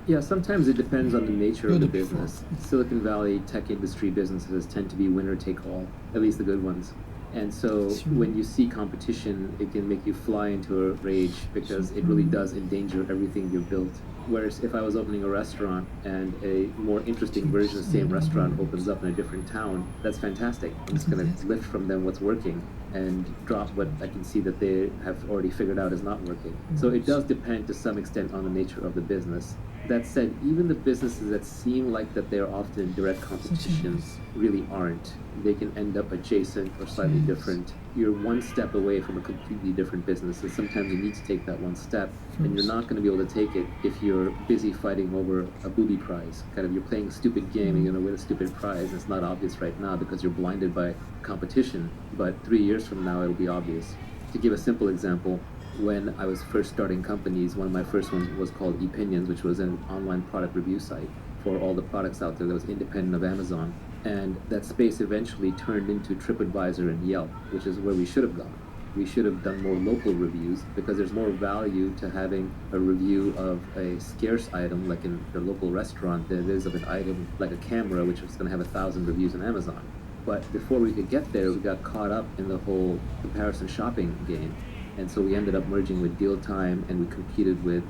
S5: Yeah, sometimes it depends on the nature of the business. Silicon Valley tech industry businesses tend to be winner take all, at least the good ones. And so when you see competition, it can make you fly into a rage because it really does endanger everything you've built. Whereas if I was opening a restaurant and a more interesting version of the same restaurant opens up in a different town, that's fantastic. I'm just going to lift from them what's working and drop what I can see that they have already figured out is not working. So it does depend to some extent on the nature of the business. That said, even the businesses that seem like that they're often in direct competition really aren't. They can end up adjacent or slightly different. You're one step away from a completely different business, and sometimes you need to take that one step, and you're not going to be able to take it if you're busy fighting over a booby prize. Kind of, you're playing a stupid game and you're going to win a stupid prize, and it's not obvious right now because you're blinded by competition, but 3 years from now it'll be obvious. To give a simple example, when I was first starting companies, one of my first ones was called Epinions, which was an online product review site for all the products out there that was independent of Amazon. And that space eventually turned into TripAdvisor and Yelp, which is where we should have gone. We should have done more local reviews because there's more value to having a review of a scarce item like in the local restaurant than it is of an item like a camera, which is going to have 1,000 reviews on Amazon. But before we could get there, we got caught up in the whole comparison shopping game. And so we ended up merging with Deal Time, and we competed with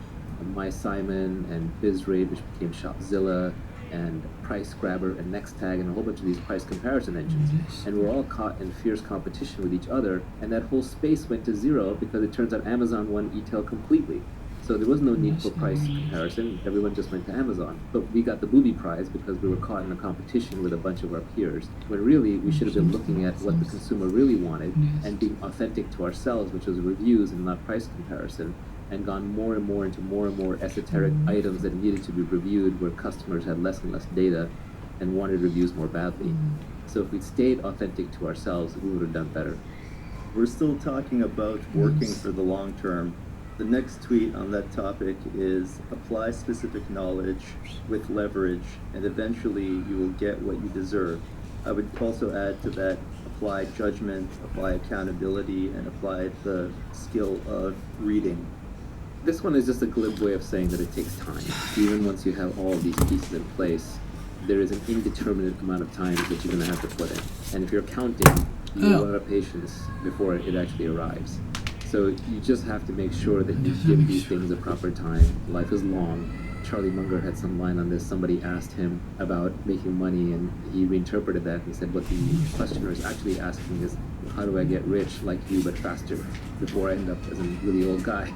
S5: MySimon and BizRate, which became Shopzilla, and Price Grabber and Nextag, and a whole bunch of these price comparison engines. And we're all caught in fierce competition with each other, and that whole space went to zero because it turns out Amazon won e-tail completely. So there was no need for price comparison. Everyone just went to Amazon. But we got the booby prize because we were caught in a competition with a bunch of our peers, when really we should have been looking at what the consumer really wanted and being authentic to ourselves, which was reviews and not price comparison, and gone more and more into more and more esoteric items that needed to be reviewed where customers had less and less data and wanted reviews more badly. So if we'd stayed authentic to ourselves, we would have done better.
S3: We're still talking about working for the long term. The next tweet on that topic is apply specific knowledge with leverage, and eventually you will get what you deserve. I would also add to that, apply judgment, apply accountability, and apply the skill of reading.
S5: This one is just a glib way of saying that it takes time. Even once you have all of these pieces in place, there is an indeterminate amount of time that you're going to have to put in. And if you're counting, you need a lot of patience before it actually arrives. So you just have to make sure that you give these things a proper time. Life is long. Charlie Munger had some line on this. Somebody asked him about making money, and he reinterpreted that. He said, what the questioner is actually asking is, how do I get rich like you but faster before I end up as a really old guy?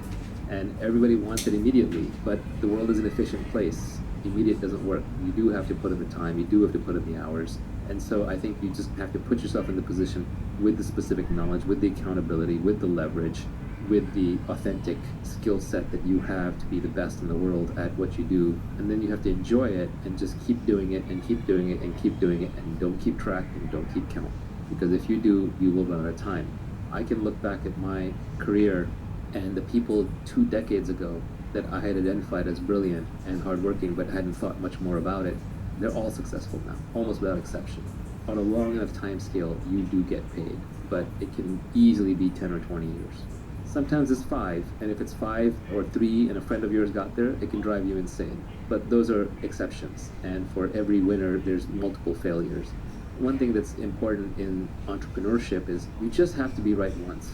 S5: And everybody wants it immediately, but the world is an efficient place. Immediate doesn't work. You do have to put in the time. You do have to put in the hours. And so I think you just have to put yourself in the position with the specific knowledge, with the accountability, with the leverage, with the authentic skill set that you have to be the best in the world at what you do, and then you have to enjoy it and just keep doing it and keep doing it and keep doing it, and don't keep track and don't keep count, because if you do, you will run out of time. I can look back at my career and the people 2 decades ago that I had identified as brilliant and hardworking but hadn't thought much more about it, they're all successful now, almost without exception. On a long enough time scale, you do get paid, but it can easily be 10 or 20 years. Sometimes it's 5, and if it's 5 or 3 and a friend of yours got there, it can drive you insane. But those are exceptions, and for every winner, there's multiple failures. One thing that's important in entrepreneurship is you just have to be right once.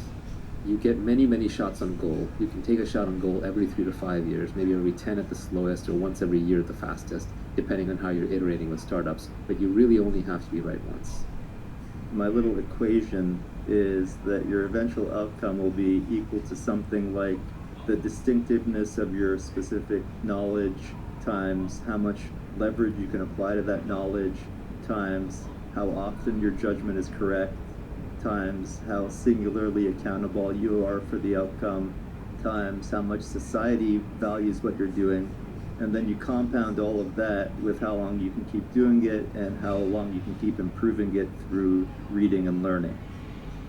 S5: You get many, many shots on goal. You can take a shot on goal every 3 to 5 years, maybe every 10 at the slowest, or once every year at the fastest, depending on how you're iterating with startups, but you really only have to be right once.
S3: My little equation is that your eventual outcome will be equal to something like the distinctiveness of your specific knowledge times how much leverage you can apply to that knowledge times how often your judgment is correct times how singularly accountable you are for the outcome times how much society values what you're doing. And then you compound all of that with how long you can keep doing it and how long you can keep improving it through reading and learning.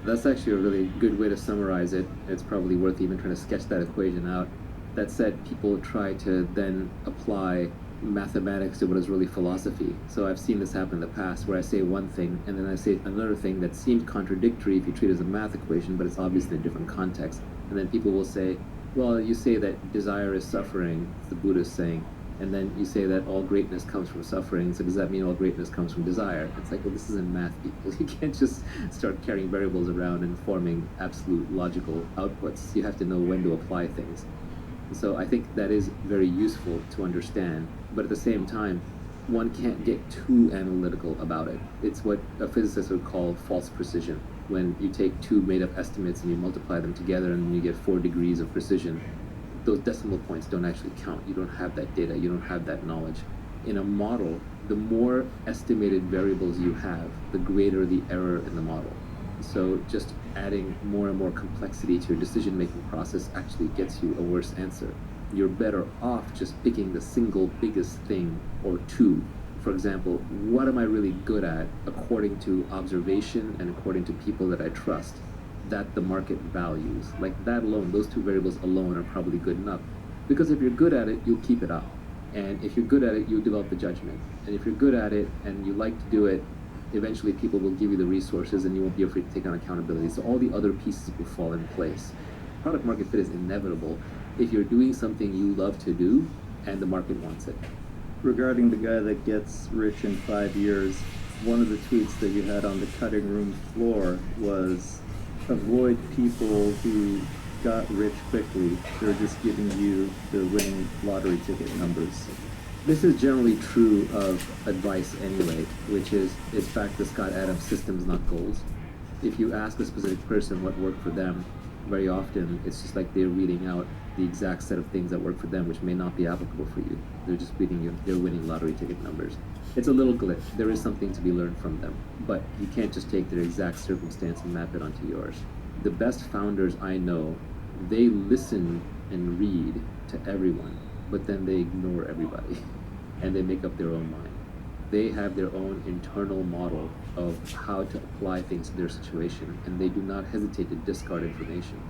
S5: That's actually a really good way to summarize it. It's probably worth even trying to sketch that equation out. That said, people try to then apply mathematics to what is really philosophy. So I've seen this happen in the past where I say one thing and then I say another thing that seems contradictory if you treat it as a math equation, but it's obviously in a different context. And then people will say, well, you say that desire is suffering, it's the Buddhist saying, and then you say that all greatness comes from suffering, so does that mean all greatness comes from desire? It's like, well, this isn't math, people. You can't just start carrying variables around and forming absolute logical outputs. You have to know when to apply things. So I think that is very useful to understand, but at the same time, one can't get too analytical about it. It's what a physicist would call false precision. When you take 2 made-up estimates and you multiply them together and you get 4 degrees of precision, those decimal points don't actually count. You don't have that data, you don't have that knowledge. In a model, the more estimated variables you have, the greater the error in the model. So just adding more and more complexity to your decision-making process actually gets you a worse answer. You're better off just picking the single biggest thing or 2. For example, what am I really good at according to observation and according to people that I trust, that the market values? Like that alone, those 2 variables alone are probably good enough. Because if you're good at it, you'll keep it up. And if you're good at it, you'll develop the judgment. And if you're good at it and you like to do it, eventually people will give you the resources and you won't be afraid to take on accountability. So all the other pieces will fall in place. Product market fit is inevitable if you're doing something you love to do and the market wants it.
S3: Regarding the guy that gets rich in 5 years, one of the tweets that you had on the cutting room floor was, avoid people who got rich quickly. They're just giving you the winning lottery ticket numbers.
S5: This is generally true of advice anyway, which is, it's back to Scott Adams' systems, not goals. If you ask a specific person what worked for them, very often it's just like they're reading out the exact set of things that work for them, which may not be applicable for you. They're just reading you their winning lottery ticket numbers. It's a little glitch. There is something to be learned from them, but you can't just take their exact circumstance and map it onto yours. The best founders I know, they listen and read to everyone, but then they ignore everybody and they make up their own mind. They have their own internal model of how to apply things to their situation, and they do not hesitate to discard information.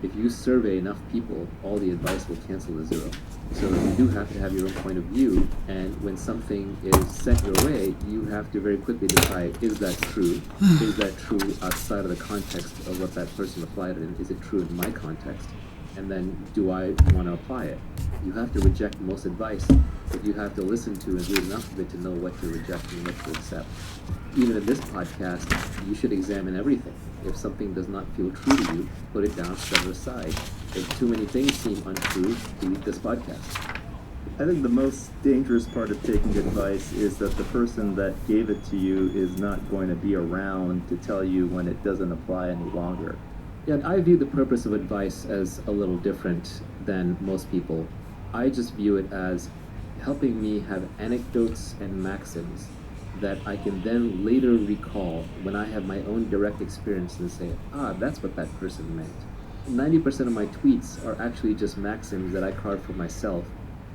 S5: If you survey enough people, all the advice will cancel to zero. So you do have to have your own point of view, and when something is sent your way, you have to very quickly decide, is that true? Is that true outside of the context of what that person applied it in? Is it true in my context? And then, do I want to apply it? You have to reject most advice, but you have to listen to and read enough of it to know what to reject and what to accept. Even in this podcast, you should examine everything. If something does not feel true to you, put it down, set it aside. If too many things seem untrue, delete this podcast.
S3: I think the most dangerous part of taking advice is that the person that gave it to you is not going to be around to tell you when it doesn't apply any longer.
S5: Yeah, I view the purpose of advice as a little different than most people. I just view it as helping me have anecdotes and maxims that I can then later recall when I have my own direct experience and say, that's what that person meant. 90% of my tweets are actually just maxims that I carve for myself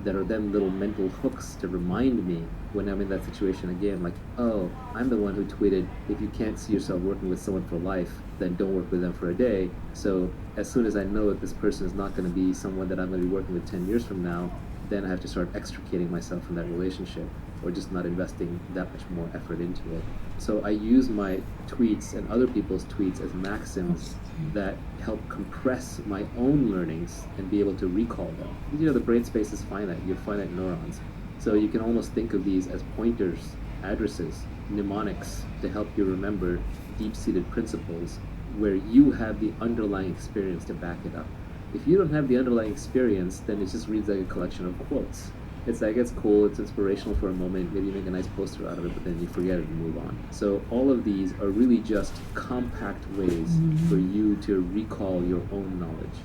S5: that are then little mental hooks to remind me when I'm in that situation again, like, oh, I'm the one who tweeted, if you can't see yourself working with someone for life, then don't work with them for a day. So as soon as I know that this person is not going to be someone that I'm going to be working with 10 years from now, then I have to start extricating myself from that relationship, or just not investing that much more effort into it. So I use my tweets and other people's tweets as maxims that help compress my own learnings and be able to recall them. You know, the brain space is finite. You have finite neurons. So you can almost think of these as pointers, addresses, mnemonics to help you remember deep-seated principles where you have the underlying experience to back it up. If you don't have the underlying experience, then it just reads like a collection of quotes. It's like, it's cool, it's inspirational for a moment, maybe you make a nice poster out of it, but then you forget it and move on. So all of these are really just compact ways for you to recall your own knowledge.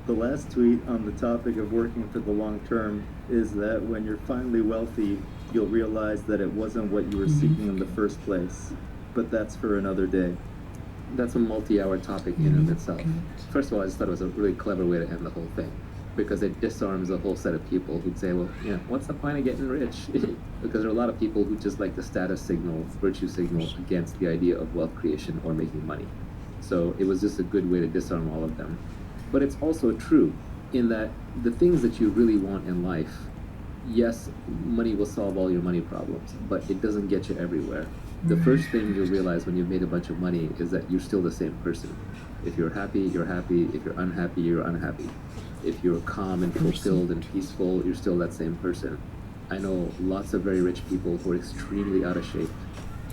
S3: The last tweet on the topic of working for the long term is that when you're finally wealthy, you'll realize that it wasn't what you were seeking in the first place. But that's for another day.
S5: That's a multi-hour topic in and of itself. First of all, I just thought it was a really clever way to end the whole thing, because it disarms a whole set of people who'd say, well, you know, what's the point of getting rich? Because there are a lot of people who just like the status signal, virtue signal against the idea of wealth creation or making money. So it was just a good way to disarm all of them. But it's also true in that the things that you really want in life, yes, money will solve all your money problems, but it doesn't get you everywhere. The first thing you'll realize when you've made a bunch of money is that you're still the same person. If you're happy, you're happy. If you're unhappy, you're unhappy. If you're calm and fulfilled and peaceful, you're still that same person. I know lots of very rich people who are extremely out of shape.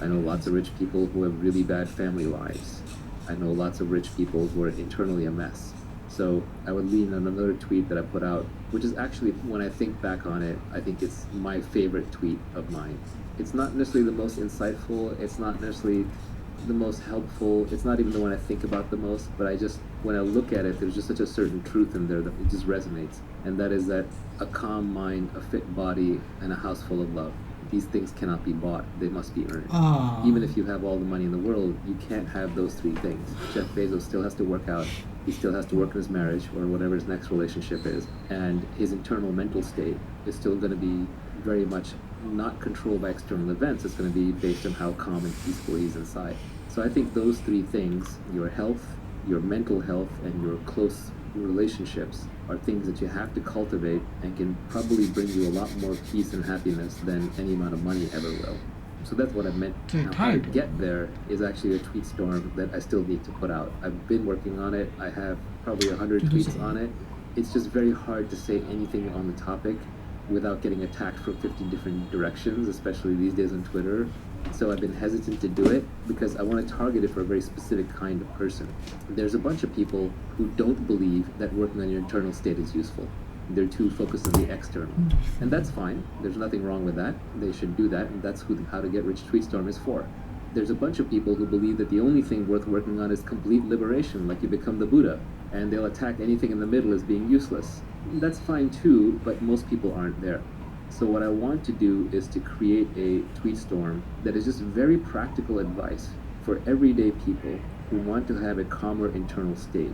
S5: I know lots of rich people who have really bad family lives. I know lots of rich people who are internally a mess. So I would lean on another tweet that I put out, which is actually, when I think back on it, I think it's my favorite tweet of mine. It's not necessarily the most insightful, it's not necessarily the most helpful, it's not even the one I think about the most, but I just, when I look at it, there's just such a certain truth in there that it just resonates. And that is that a calm mind, a fit body, and a house full of love. These things cannot be bought, they must be earned. Even if you have all the money in the world, you can't have those three things. Jeff Bezos still has to work out, he still has to work in his marriage or whatever his next relationship is, and his internal mental state is still going to be very much not controlled by external events. It's going to be based on how calm and peaceful he is inside. So I think those three things, your health, your mental health, and your close relationships, are things that you have to cultivate and can probably bring you a lot more peace and happiness than any amount of money ever will. So that's what I meant. Now, how to get there is actually a tweet storm that I still need to put out. I've been working on it. I have probably 100 tweets on it. It's just very hard to say anything on the topic without getting attacked from 50 different directions, especially these days on Twitter. So I've been hesitant to do it because I want to target it for a very specific kind of person. There's a bunch of people who don't believe that working on your internal state is useful. They're too focused on the external. And that's fine. There's nothing wrong with that. They should do that, and that's who the How to Get Rich Tweet Storm is for. There's a bunch of people who believe that the only thing worth working on is complete liberation, like you become the Buddha, and they'll attack anything in the middle as being useless. That's fine too, but most people aren't there. So what I want to do is to create a tweet storm that is just very practical advice for everyday people who want to have a calmer internal state.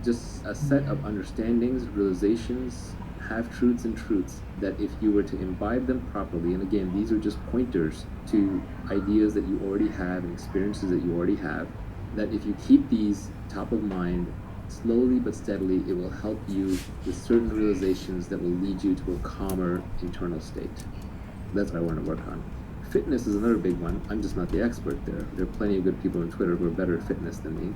S5: Just a set of understandings, realizations, half-truths and truths that if you were to imbibe them properly, and again, these are just pointers to ideas that you already have and experiences that you already have, that if you keep these top of mind, slowly but steadily, it will help you with certain realizations that will lead you to a calmer internal state. That's what I want to work on. Fitness is another big one. I'm just not the expert there. There are plenty of good people on Twitter who are better at fitness than me.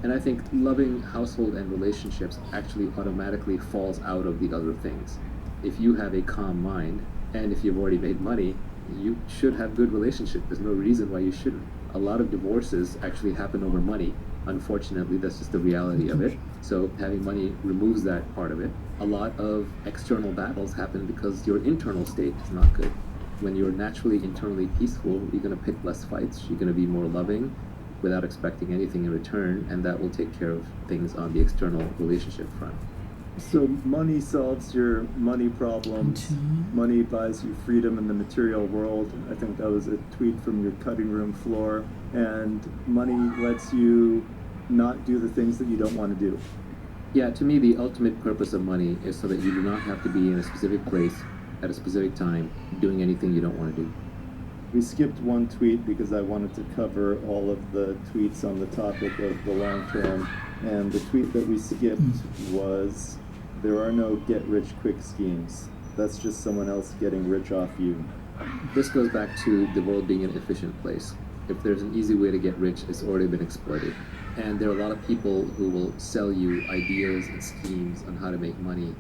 S5: And I think loving household and relationships actually automatically falls out of the other things. If you have a calm mind, and if you've already made money, you should have good relationships. There's no reason why you shouldn't. A lot of divorces actually happen over money. Unfortunately, that's just the reality of it. So having money removes that part of it. A lot of external battles happen because your internal state is not good. When you're naturally internally peaceful, you're going to pick less fights. You're going to be more loving without expecting anything in return, and that will take care of things on the external relationship front.
S3: So money solves your money problems. Money buys you freedom in the material world. I think that was a tweet from your cutting room floor. And money lets you not do the things that you don't want to do.
S5: Yeah, to me, the ultimate purpose of money is so that you do not have to be in a specific place at a specific time doing anything you don't want to do.
S3: We skipped one tweet because I wanted to cover all of the tweets on the topic of the long term. And the tweet that we skipped was, there are no get-rich-quick schemes. That's just someone else getting rich off you.
S5: This goes back to the world being an efficient place. If there's an easy way to get rich, it's already been exploited. And there are a lot of people who will sell you ideas and schemes on how to make money,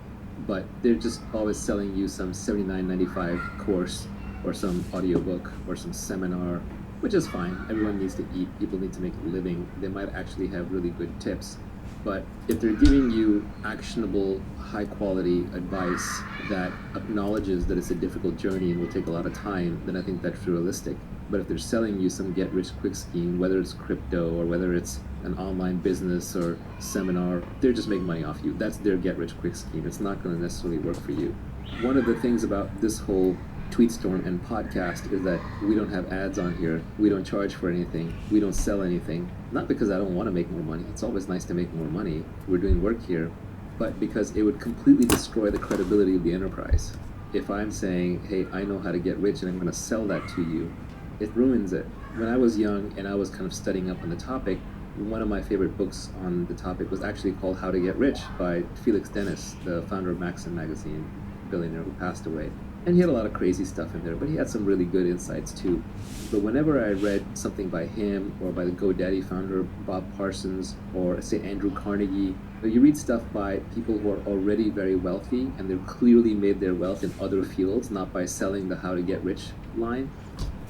S5: but they're just always selling you some $79.95 course or some audiobook or some seminar, which is fine. Everyone needs to eat. People need to make a living. They might actually have really good tips. But if they're giving you actionable, high-quality advice that acknowledges that it's a difficult journey and will take a lot of time, then I think that's realistic. But if they're selling you some get-rich-quick scheme, whether it's crypto or whether it's an online business or seminar, they're just making money off you. That's their get-rich-quick scheme. It's not going to necessarily work for you. One of the things about this whole Tweetstorm and podcast is that we don't have ads on here. We don't charge for anything. We don't sell anything. Not because I don't want to make more money. It's always nice to make more money. We're doing work here. But because it would completely destroy the credibility of the enterprise. If I'm saying, hey, I know how to get rich and I'm going to sell that to you, it ruins it. When I was young and I was kind of studying up on the topic, one of my favorite books on the topic was actually called How to Get Rich by Felix Dennis, the founder of Maxim magazine, billionaire who passed away. And he had a lot of crazy stuff in there, but he had some really good insights too. But whenever I read something by him or by the GoDaddy founder, Bob Parsons, or say Andrew Carnegie, you read stuff by people who are already very wealthy and they've clearly made their wealth in other fields, not by selling the how to get rich line,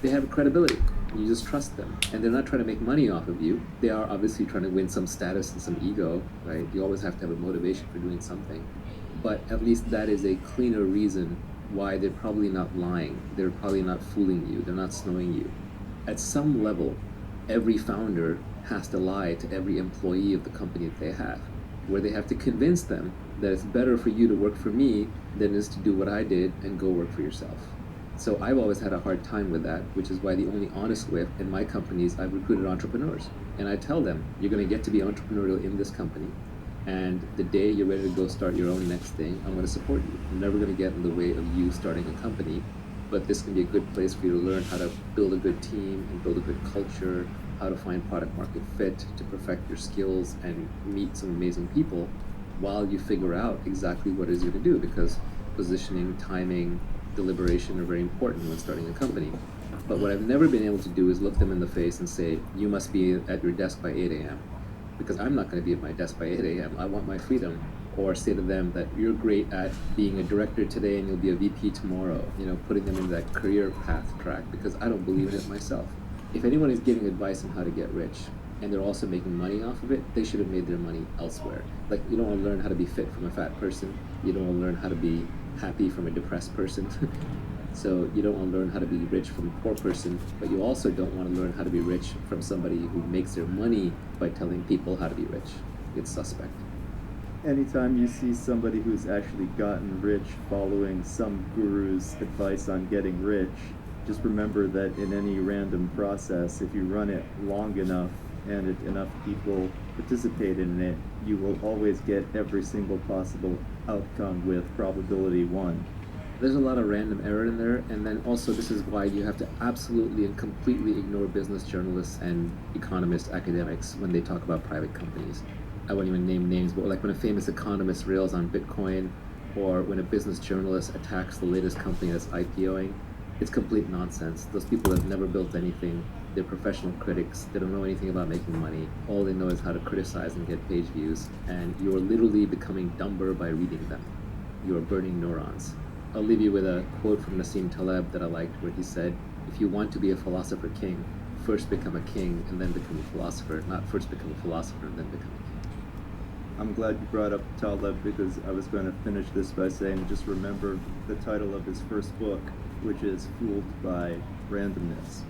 S5: they have credibility. You just trust them. And they're not trying to make money off of you. They are obviously trying to win some status and some ego, right? You always have to have a motivation for doing something. But at least that is a cleaner reason why they're probably not lying. They're probably not fooling you. They're not snowing you. At some level, every founder has to lie to every employee of the company that they have, where they have to convince them that it's better for you to work for me than it is to do what I did and go work for yourself. So I've always had a hard time with that, which is why the only honest way in my companies, I've recruited entrepreneurs. And I tell them, you're going to get to be entrepreneurial in this company. And the day you're ready to go start your own next thing, I'm going to support you. I'm never going to get in the way of you starting a company, but this can be a good place for you to learn how to build a good team and build a good culture, how to find product market fit, to perfect your skills and meet some amazing people while you figure out exactly what it is you're going to do, because positioning, timing, deliberation are very important when starting a company. But what I've never been able to do is look them in the face and say, you must be at your desk by 8 a.m. because I'm not going to be at my desk by 8 a.m. I want my freedom. Or say to them that you're great at being a director today and you'll be a VP tomorrow, putting them in that career path track, because I don't believe in it myself. If anyone is giving advice on how to get rich and they're also making money off of it, they should have made their money elsewhere. Like, you don't want to learn how to be fit from a fat person. You don't want to learn how to be happy from a depressed person. So you don't want to learn how to be rich from a poor person, but you also don't want to learn how to be rich from somebody who makes their money by telling people how to be rich. It's suspect.
S3: Anytime you see somebody who's actually gotten rich following some guru's advice on getting rich, just remember that in any random process, if you run it long enough and if enough people participate in it, you will always get every single possible outcome with probability 1.
S5: There's a lot of random error in there, and then also this is why you have to absolutely and completely ignore business journalists and economists, academics, when they talk about private companies. I won't even name names, but like when a famous economist rails on Bitcoin, or when a business journalist attacks the latest company that's IPOing, it's complete nonsense. Those people have never built anything. They're professional critics. They don't know anything about making money. All they know is how to criticize and get page views, and you're literally becoming dumber by reading them. You're burning neurons. I'll leave you with a quote from Nassim Taleb that I liked, where he said, if you want to be a philosopher king, first become a king and then become a philosopher, not first become a philosopher and then become a king.
S3: I'm glad you brought up Taleb, because I was going to finish this by saying just remember the title of his first book, which is Fooled by Randomness.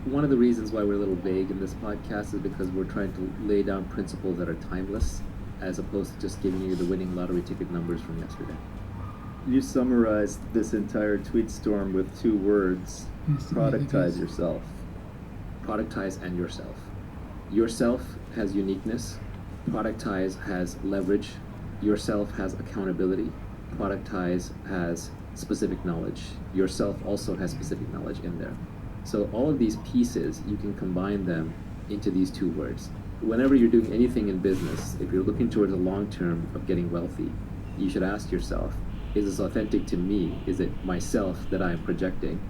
S5: One of the reasons why we're a little vague in this podcast is because we're trying to lay down principles that are timeless, as opposed to just giving you the winning lottery ticket numbers from yesterday.
S3: You summarized this entire tweet storm with 2 words: productize yourself.
S5: Productize and yourself. Yourself has uniqueness. Productize has leverage yourself has accountability, productize has specific knowledge. Yourself also has specific knowledge in there. So all of these pieces, you can combine them into these two words. Whenever you're doing anything in business, if you're looking towards the long term of getting wealthy, you should ask yourself, is this authentic to me? Is it myself that I'm projecting?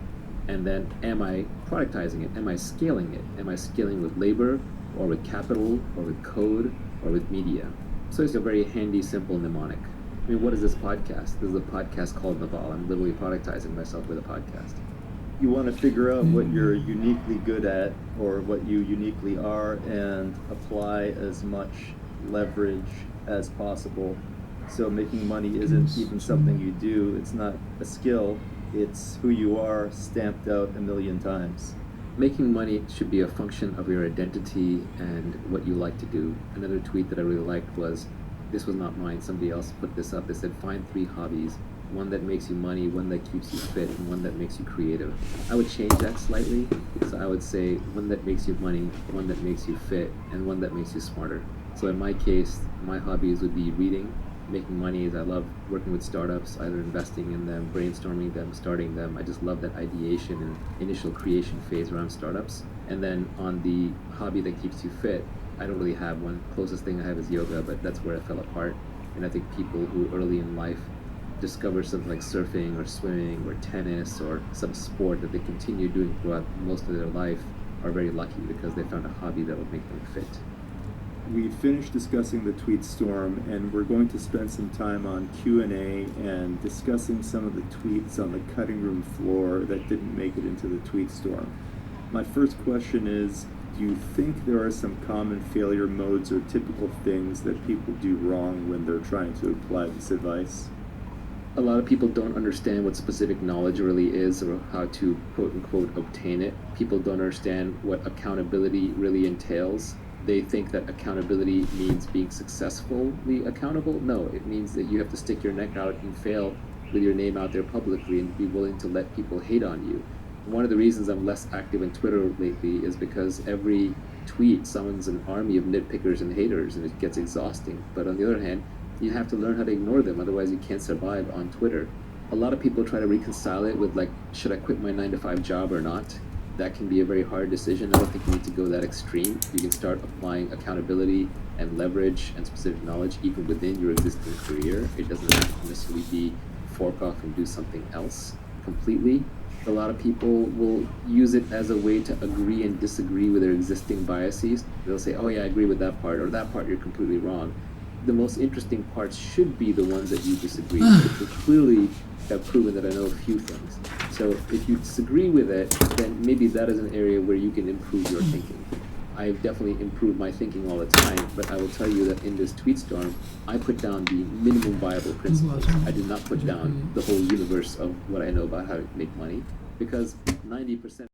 S5: And then am I productizing it? Am I scaling it? Am I scaling with labor or with capital or with code or with media? So it's a very handy, simple mnemonic. I mean, what is this podcast? This is a podcast called Naval. I'm literally productizing myself with a podcast.
S3: You want to figure out what you're uniquely good at or what you uniquely are and apply as much leverage as possible. So making money isn't even something you do. It's not a skill. It's who you are stamped out a million times.
S5: Making money should be a function of your identity and what you like to do. Another tweet that I really liked was, this was not mine, somebody else put this up. They said, find 3 hobbies. One that makes you money, one that keeps you fit, and one that makes you creative. I would change that slightly. So I would say one that makes you money, one that makes you fit, and one that makes you smarter. So in my case, my hobbies would be reading, making money. Is I love working with startups, either investing in them, brainstorming them, starting them. I just love that ideation and initial creation phase around startups. And then on the hobby that keeps you fit, I don't really have one. Closest thing I have is yoga, but that's where I fell apart. And I think people who early in life discover something like surfing or swimming or tennis or some sport that they continue doing throughout most of their life are very lucky because they found a hobby that would make them fit.
S3: We finished discussing the tweet storm, and we're going to spend some time on Q&A and discussing some of the tweets on the cutting room floor that didn't make it into the tweet storm. My first question is, do you think there are some common failure modes or typical things that people do wrong when they're trying to apply this advice?
S5: A lot of people don't understand what specific knowledge really is or how to quote-unquote obtain it. People don't understand what accountability really entails. They think that accountability means being successfully accountable. No, it means that you have to stick your neck out and fail with your name out there publicly and be willing to let people hate on you. One of the reasons I'm less active on Twitter lately is because every tweet summons an army of nitpickers and haters, and it gets exhausting. But on the other hand, you have to learn how to ignore them, otherwise you can't survive on Twitter. A lot of people try to reconcile it with like, should I quit my 9-to-5 job or not? That can be a very hard decision. I don't think you need to go that extreme. You can start applying accountability and leverage and specific knowledge even within your existing career. It doesn't have to necessarily be fork off and do something else completely. A lot of people will use it as a way to agree and disagree with their existing biases. They'll say, oh yeah, I agree with that part, or that part you're completely wrong. The most interesting parts should be the ones that you disagree with. So clearly have proven that I know a few things. So if you disagree with it, then maybe that is an area where you can improve your thinking. I've definitely improved my thinking all the time, but I will tell you that in this tweet storm, I put down the minimum viable principles. I did not put down the whole universe of what I know about how to make money, because 90%